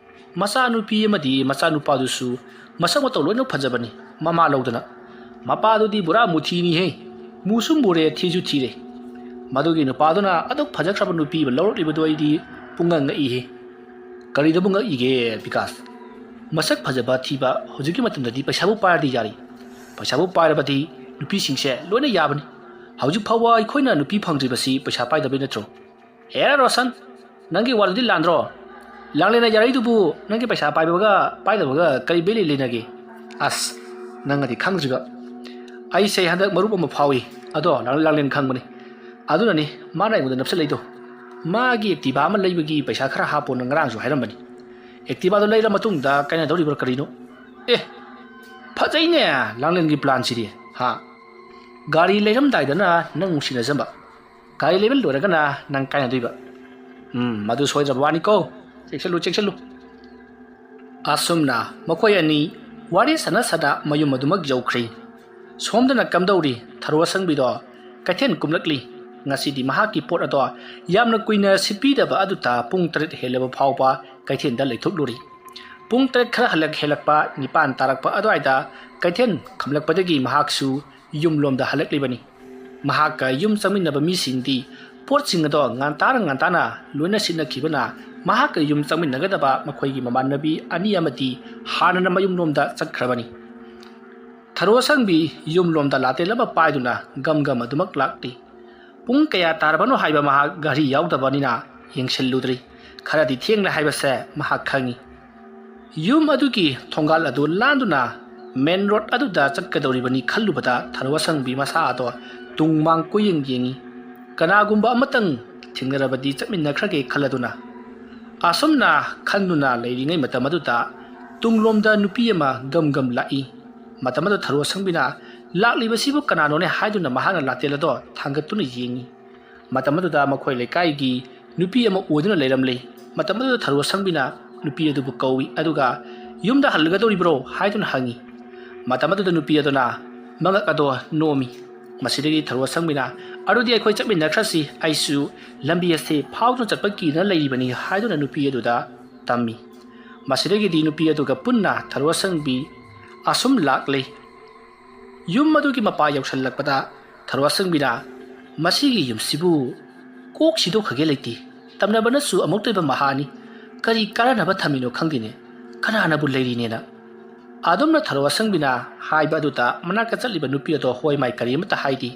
ꯃꯆꯥꯅꯨꯄꯤ ꯑꯃꯗꯤ ꯃꯆꯥꯅꯨꯄꯥꯗꯨꯁꯨ ꯃꯁꯛ ꯃꯇꯧ ꯂꯣꯏꯅ ꯐꯖꯕꯅꯤ ꯃꯃꯥ ꯂꯧꯗꯅ ꯃꯄꯥꯗꯨꯗꯤ ꯄꯨꯔꯥ ꯃꯨꯊꯤꯅꯤꯍꯦ ꯃꯨꯁꯨ ꯃꯨꯔꯦ ꯊꯤꯁꯨ ꯊꯤꯔꯦ ꯃꯗꯨꯒꯤ ꯅꯨꯄꯥꯗꯨꯅ ꯑꯗꯨꯛ ꯐꯖꯈ꯭ꯔꯕ ꯅꯨꯄꯤ ꯑꯃ ꯂꯧꯔꯛꯂꯤꯕꯗꯨ ꯑꯩꯗꯤ ꯄꯨꯡꯉꯛ ꯉꯛꯏꯍꯦ ꯀꯔꯤꯗꯕꯨ ꯉꯛꯏꯒꯦ ꯕꯤꯀꯥꯁ ꯃꯁꯛ ꯐꯖꯕ ꯊꯤꯕ ꯍꯧꯖꯤꯛꯀꯤ ꯃꯇꯝꯗꯗꯤ ꯄꯩꯁꯥꯕꯨ पायꯔꯗꯤ ꯌꯥꯔꯤ ꯄꯩꯁꯥꯕꯨ पायरबꯗꯤ ꯅꯨꯄꯤꯁꯤꯡꯁꯦ ꯂꯣꯏꯅ ꯌꯥꯕꯅꯤ ꯍꯧꯖꯤꯛ ꯐꯥꯎꯕ ꯑꯩꯈꯣꯏꯅ ꯅꯨꯄꯤ ꯐꯪꯗ꯭ꯔꯤꯕꯁꯤ ꯄꯩꯁꯥ ꯄꯥꯏꯗꯕꯩ ꯅꯠꯇ꯭ꯔꯣ ꯔꯣꯁꯟ ꯅꯪꯒꯤ ꯋꯥꯗꯨꯗꯤ ꯂꯥꯟꯗ꯭ꯔꯣ ꯂꯥꯡꯂꯦꯟꯅ ꯌꯥꯔꯩꯗꯨꯕꯨ ꯅꯪꯒꯤ ꯄꯩꯁꯥ ꯄꯥꯏꯕꯒ ꯄꯥꯏꯗꯕꯒ ꯀꯔꯤ ꯕꯦꯂꯤ ꯂꯩꯅꯒꯦ ꯑꯁ ꯅꯪꯒꯗꯤ ꯈꯪꯗ꯭ꯔꯤꯕ ꯑꯩꯁꯦ ꯍꯟꯗꯛ ꯃꯔꯨꯞ ꯑꯃ ꯐꯥꯎꯏ ꯑꯗꯣ ꯂꯥꯡꯂꯦꯟ ꯈꯪꯕꯅꯤ ꯑꯗꯨꯅꯅꯤ ꯃꯥꯅ ꯑꯩꯉꯣꯟꯗ ꯅꯞꯁꯜꯂꯛꯏꯗꯣ ꯃꯥꯒꯤ ꯑꯦꯛꯇꯤꯚꯥ ꯑꯃ ꯂꯩꯕꯒꯤ ꯄꯩꯁꯥ ꯈꯔ ꯍꯥꯞꯄꯣꯅ ꯉꯔꯥꯡꯁꯨ ꯍꯥꯏꯔꯝꯕꯅꯤ ꯑꯦꯛꯇꯤꯚꯥꯗꯣ ꯂꯩꯔ ꯃꯇꯨꯡꯗ ꯀꯥꯏꯅꯗꯧꯔꯤꯕ꯭ꯔꯥ ꯀꯔꯤꯅꯣ ꯑꯦ ꯐꯖꯩꯅꯦ ꯂꯥꯡꯂꯦꯟꯒꯤ ꯄ꯭ꯂꯥꯟꯁꯤꯗꯤ ꯍꯥ ꯒꯥꯔꯤ ꯂꯩꯔꯝꯗꯥꯏꯗꯅ ꯅꯪ ꯅꯨꯡꯁꯤꯅꯖꯕ ꯒꯥꯔꯤ ꯂꯩꯕ ꯂꯣꯏꯔꯒꯅ ꯅꯪ ꯀꯥꯏꯅꯗꯣꯏꯕ ꯃꯗꯨ ꯁꯣꯏꯗ꯭ꯔꯕ ꯋꯥꯅꯤꯀꯣ ꯆꯦꯛꯁꯤꯜꯂꯨ ꯑꯁꯨꯝꯅ ꯃꯈꯣꯏ ꯑꯅꯤ ꯋꯥꯔꯤ ꯁꯥꯟꯅ ꯃꯌꯨꯝ ꯑꯗꯨꯃꯛ ꯌꯧꯈ꯭ꯔꯦ ꯁꯣꯝꯗꯅ ꯀꯝꯗꯧꯔꯤ ꯊꯔꯣ ꯑꯁꯪꯕꯤꯗꯣ ꯀꯩꯊꯦꯜ ꯀꯨꯝꯂꯛꯂꯤ ꯉꯁꯤꯗꯤ ꯃꯍꯥꯛꯀꯤ ꯄꯣꯠ ꯑꯗꯣ ꯌꯥꯝꯅ ꯀꯨꯏꯅ ꯁꯤꯠꯄꯤꯗꯕ ꯑꯗꯨꯗ ꯄꯨꯡ 8 ꯍꯦꯜꯂꯕ ꯐꯥꯎꯕ ꯀꯩꯊꯦꯜꯗ ꯂꯩꯊꯣꯛꯂꯨꯔꯤ ꯄꯨꯡ 8 ꯈꯔ ꯍꯦꯜꯂꯛꯄ 9 ꯇꯥꯔꯛꯄ ꯑꯗꯨꯋꯥꯏꯗ ꯀꯩꯊꯦꯜ ꯈꯝꯂꯛꯄꯗꯒꯤ ꯃꯍꯥꯛꯁꯨ ꯌꯨꯝꯂꯣꯝꯗ ꯍꯜꯂꯛꯂꯤꯕꯅꯤ ꯃꯍꯥꯛꯀ ꯌꯨꯝ ꯆꯪꯃꯤꯟꯅꯕ ꯃꯤꯁꯤꯡꯗꯤ ꯄꯣꯠꯁꯤꯡ ꯑꯗꯣ ꯉꯟꯇꯥꯅ ꯂꯣꯏꯅ ꯁꯤꯠꯅꯈꯤꯕꯅ ꯃꯍꯥꯛꯀ ꯌꯨꯝ ꯆꯪꯃꯤꯟꯅꯒꯗꯕ ꯃꯈꯣꯏꯒꯤ ꯃꯃꯥꯟꯅꯕꯤ ꯑꯅꯤ ꯑꯃꯗꯤ ꯍꯥꯟꯅꯅ ꯃꯌꯨꯝꯂꯣꯝꯗ ꯆꯠꯈ꯭ꯔꯕꯅꯤ ꯊꯔꯣ ꯑꯁꯪꯕꯤ ꯌꯨꯝꯂꯣꯝꯗ ꯂꯥꯇꯦꯜ ꯑꯃ ꯄꯥꯏꯗꯨꯅ ꯒꯝ ꯑꯗꯨꯃꯛ ꯂꯥꯛꯂꯤ ꯄꯨꯡ ꯀꯌꯥ ꯇꯥꯔꯕꯅꯣ ꯍꯥꯏꯕ ꯃꯍꯥꯛ ꯒꯥꯔꯤ ꯌꯥꯎꯗꯕꯅꯤꯅ ꯌꯦꯡꯁꯤꯜꯂꯨꯗ꯭ꯔꯤ ꯈꯔꯗꯤ ꯊꯦꯡꯂꯦ ꯍꯥꯏꯕꯁꯦ ꯃꯍꯥꯛ ꯈꯪꯉꯤ ꯌꯨꯝ ꯑꯗꯨꯒꯤ ꯊꯣꯡꯒꯥꯜ ꯑꯗꯨ ꯂꯥꯟꯗꯨꯅ ꯃꯦꯟ ꯔꯣꯗ ꯑꯗꯨꯗ ꯆꯠꯀꯗꯧꯔꯤꯕꯅꯤ ꯈꯜꯂꯨꯕꯗ ꯊꯔꯣ ꯑꯁꯪꯕꯤ ꯃꯁꯥ ꯑꯗꯣ ꯇꯨꯡ ꯃꯥꯡ ꯀꯣꯏꯌꯦꯡ ꯀꯅꯥꯒꯨꯝꯕ ꯑꯃꯇꯪ ꯊꯦꯡꯅꯔꯕꯗꯤ ꯆꯠꯃꯤꯟꯅꯈ꯭ꯔꯒꯦ ꯈꯜꯂꯗꯨꯅ ꯑꯁꯨꯝꯅ ꯈꯟꯗꯨꯅ ꯂꯩꯔꯤꯉꯩ ꯃꯇꯝ ꯑꯗꯨꯗ ꯇꯨꯡꯂꯣꯝꯗ ꯅꯨꯄꯤ ꯑꯃ ꯒꯝ ꯂꯥꯛꯏ ꯃꯇꯝ ꯑꯗꯨ ꯊꯔꯣ ꯑꯁꯪꯕꯤꯅ ꯂꯥꯛꯂꯤꯕꯁꯤꯕꯨ ꯀꯅꯥꯅꯣꯅꯦ ꯍꯥꯏꯗꯨꯅ ꯃꯍꯥꯛꯅ ꯂꯥꯇꯦꯜ ꯑꯗꯣ ꯊꯥꯡꯒꯠꯇꯨꯅ ꯌꯦꯡꯉꯤ ꯃꯇꯝ ꯑꯗꯨꯗ ꯃꯈꯣꯏ ꯂꯩꯀꯥꯏꯒꯤ ꯅꯨꯄꯤ ꯑꯃ ꯑꯣꯏꯗꯨꯅ ꯂꯩꯔꯝꯂꯤ ꯃꯇꯝ ꯑꯗꯨꯗ ꯊꯔꯣ ꯑꯁꯪꯕꯤꯅ ꯅꯨꯄꯤ ꯑꯗꯨꯕꯨ ꯀꯧꯏ ꯑꯗꯨꯒ ꯌꯨꯝꯗ ꯍꯜꯂꯒꯗꯧꯔꯤꯕ꯭ꯔꯣ ꯍꯥꯏꯗꯨꯅ ꯍꯪꯉꯤ ꯃꯇꯝ ꯑꯗꯨꯗ ꯅꯨꯄꯤ ꯑꯗꯨꯅ ꯃꯉꯛ ꯑꯗꯣ ꯅꯣꯝꯃꯤ ꯃꯁꯤꯗꯒꯤ ꯊꯔꯣ ꯑꯁꯪꯕꯤꯅ ꯑꯗꯨꯗꯤ ꯑꯩꯈꯣꯏ ꯆꯠꯃꯤꯟꯅꯈ꯭ꯔꯁꯤ ꯑꯩꯁꯨ ꯂꯝꯕꯤ ꯑꯁꯤ ꯐꯥꯎꯗꯨꯅ ꯆꯠꯄ ꯀꯤꯗꯨꯅ ꯂꯩꯔꯤꯕꯅꯤ ꯍꯥꯏꯗꯨꯅ ꯅꯨꯄꯤ ꯑꯗꯨꯗ ꯇꯝꯃꯤ ꯃꯁꯤꯗꯒꯤꯗꯤ ꯅꯨꯄꯤ ꯑꯗꯨꯒ ꯄꯨꯟꯅ ꯊꯔꯣ ꯑꯁꯪꯕꯤ ꯑꯁꯨꯝ ꯂꯥꯛꯂꯤ ꯌꯨꯝ ꯑꯗꯨꯒꯤ ꯃꯄꯥ ꯌꯧꯁꯜꯂꯛꯄꯗ ꯊꯔꯣ ꯑꯁꯪꯕꯤꯅ ꯃꯁꯤꯒꯤ ꯌꯨꯝꯁꯤꯕꯨ ꯀꯣꯛ ꯁꯤꯗꯣꯛꯈ꯭ꯔꯒꯦ ꯂꯩꯇꯦ ꯇꯝꯅꯕꯅꯁꯨ ꯑꯃꯨꯛꯇꯣꯏꯕ ꯃꯍꯥꯅꯤ ꯀꯔꯤ ꯀꯥꯟꯅꯅꯕ ꯊꯝꯃꯤꯅꯣ ꯈꯪꯗꯦꯅꯦ ꯀꯅꯥꯅꯕꯨ ꯂꯩꯔꯤꯅꯦꯅ ꯑꯗꯨꯝꯅ ꯊꯔꯣ ꯑꯁꯪꯕꯤꯅ ꯍꯥꯏꯕ ꯑꯗꯨꯗ ꯃꯅꯥꯛꯇ ꯆꯠꯂꯤꯕ ꯅꯨꯄꯤ ꯑꯗꯣ ꯍꯣꯏ ꯃꯥꯏ ꯀꯔꯤ ꯑꯃꯠꯇ ꯍꯥꯏꯗꯦ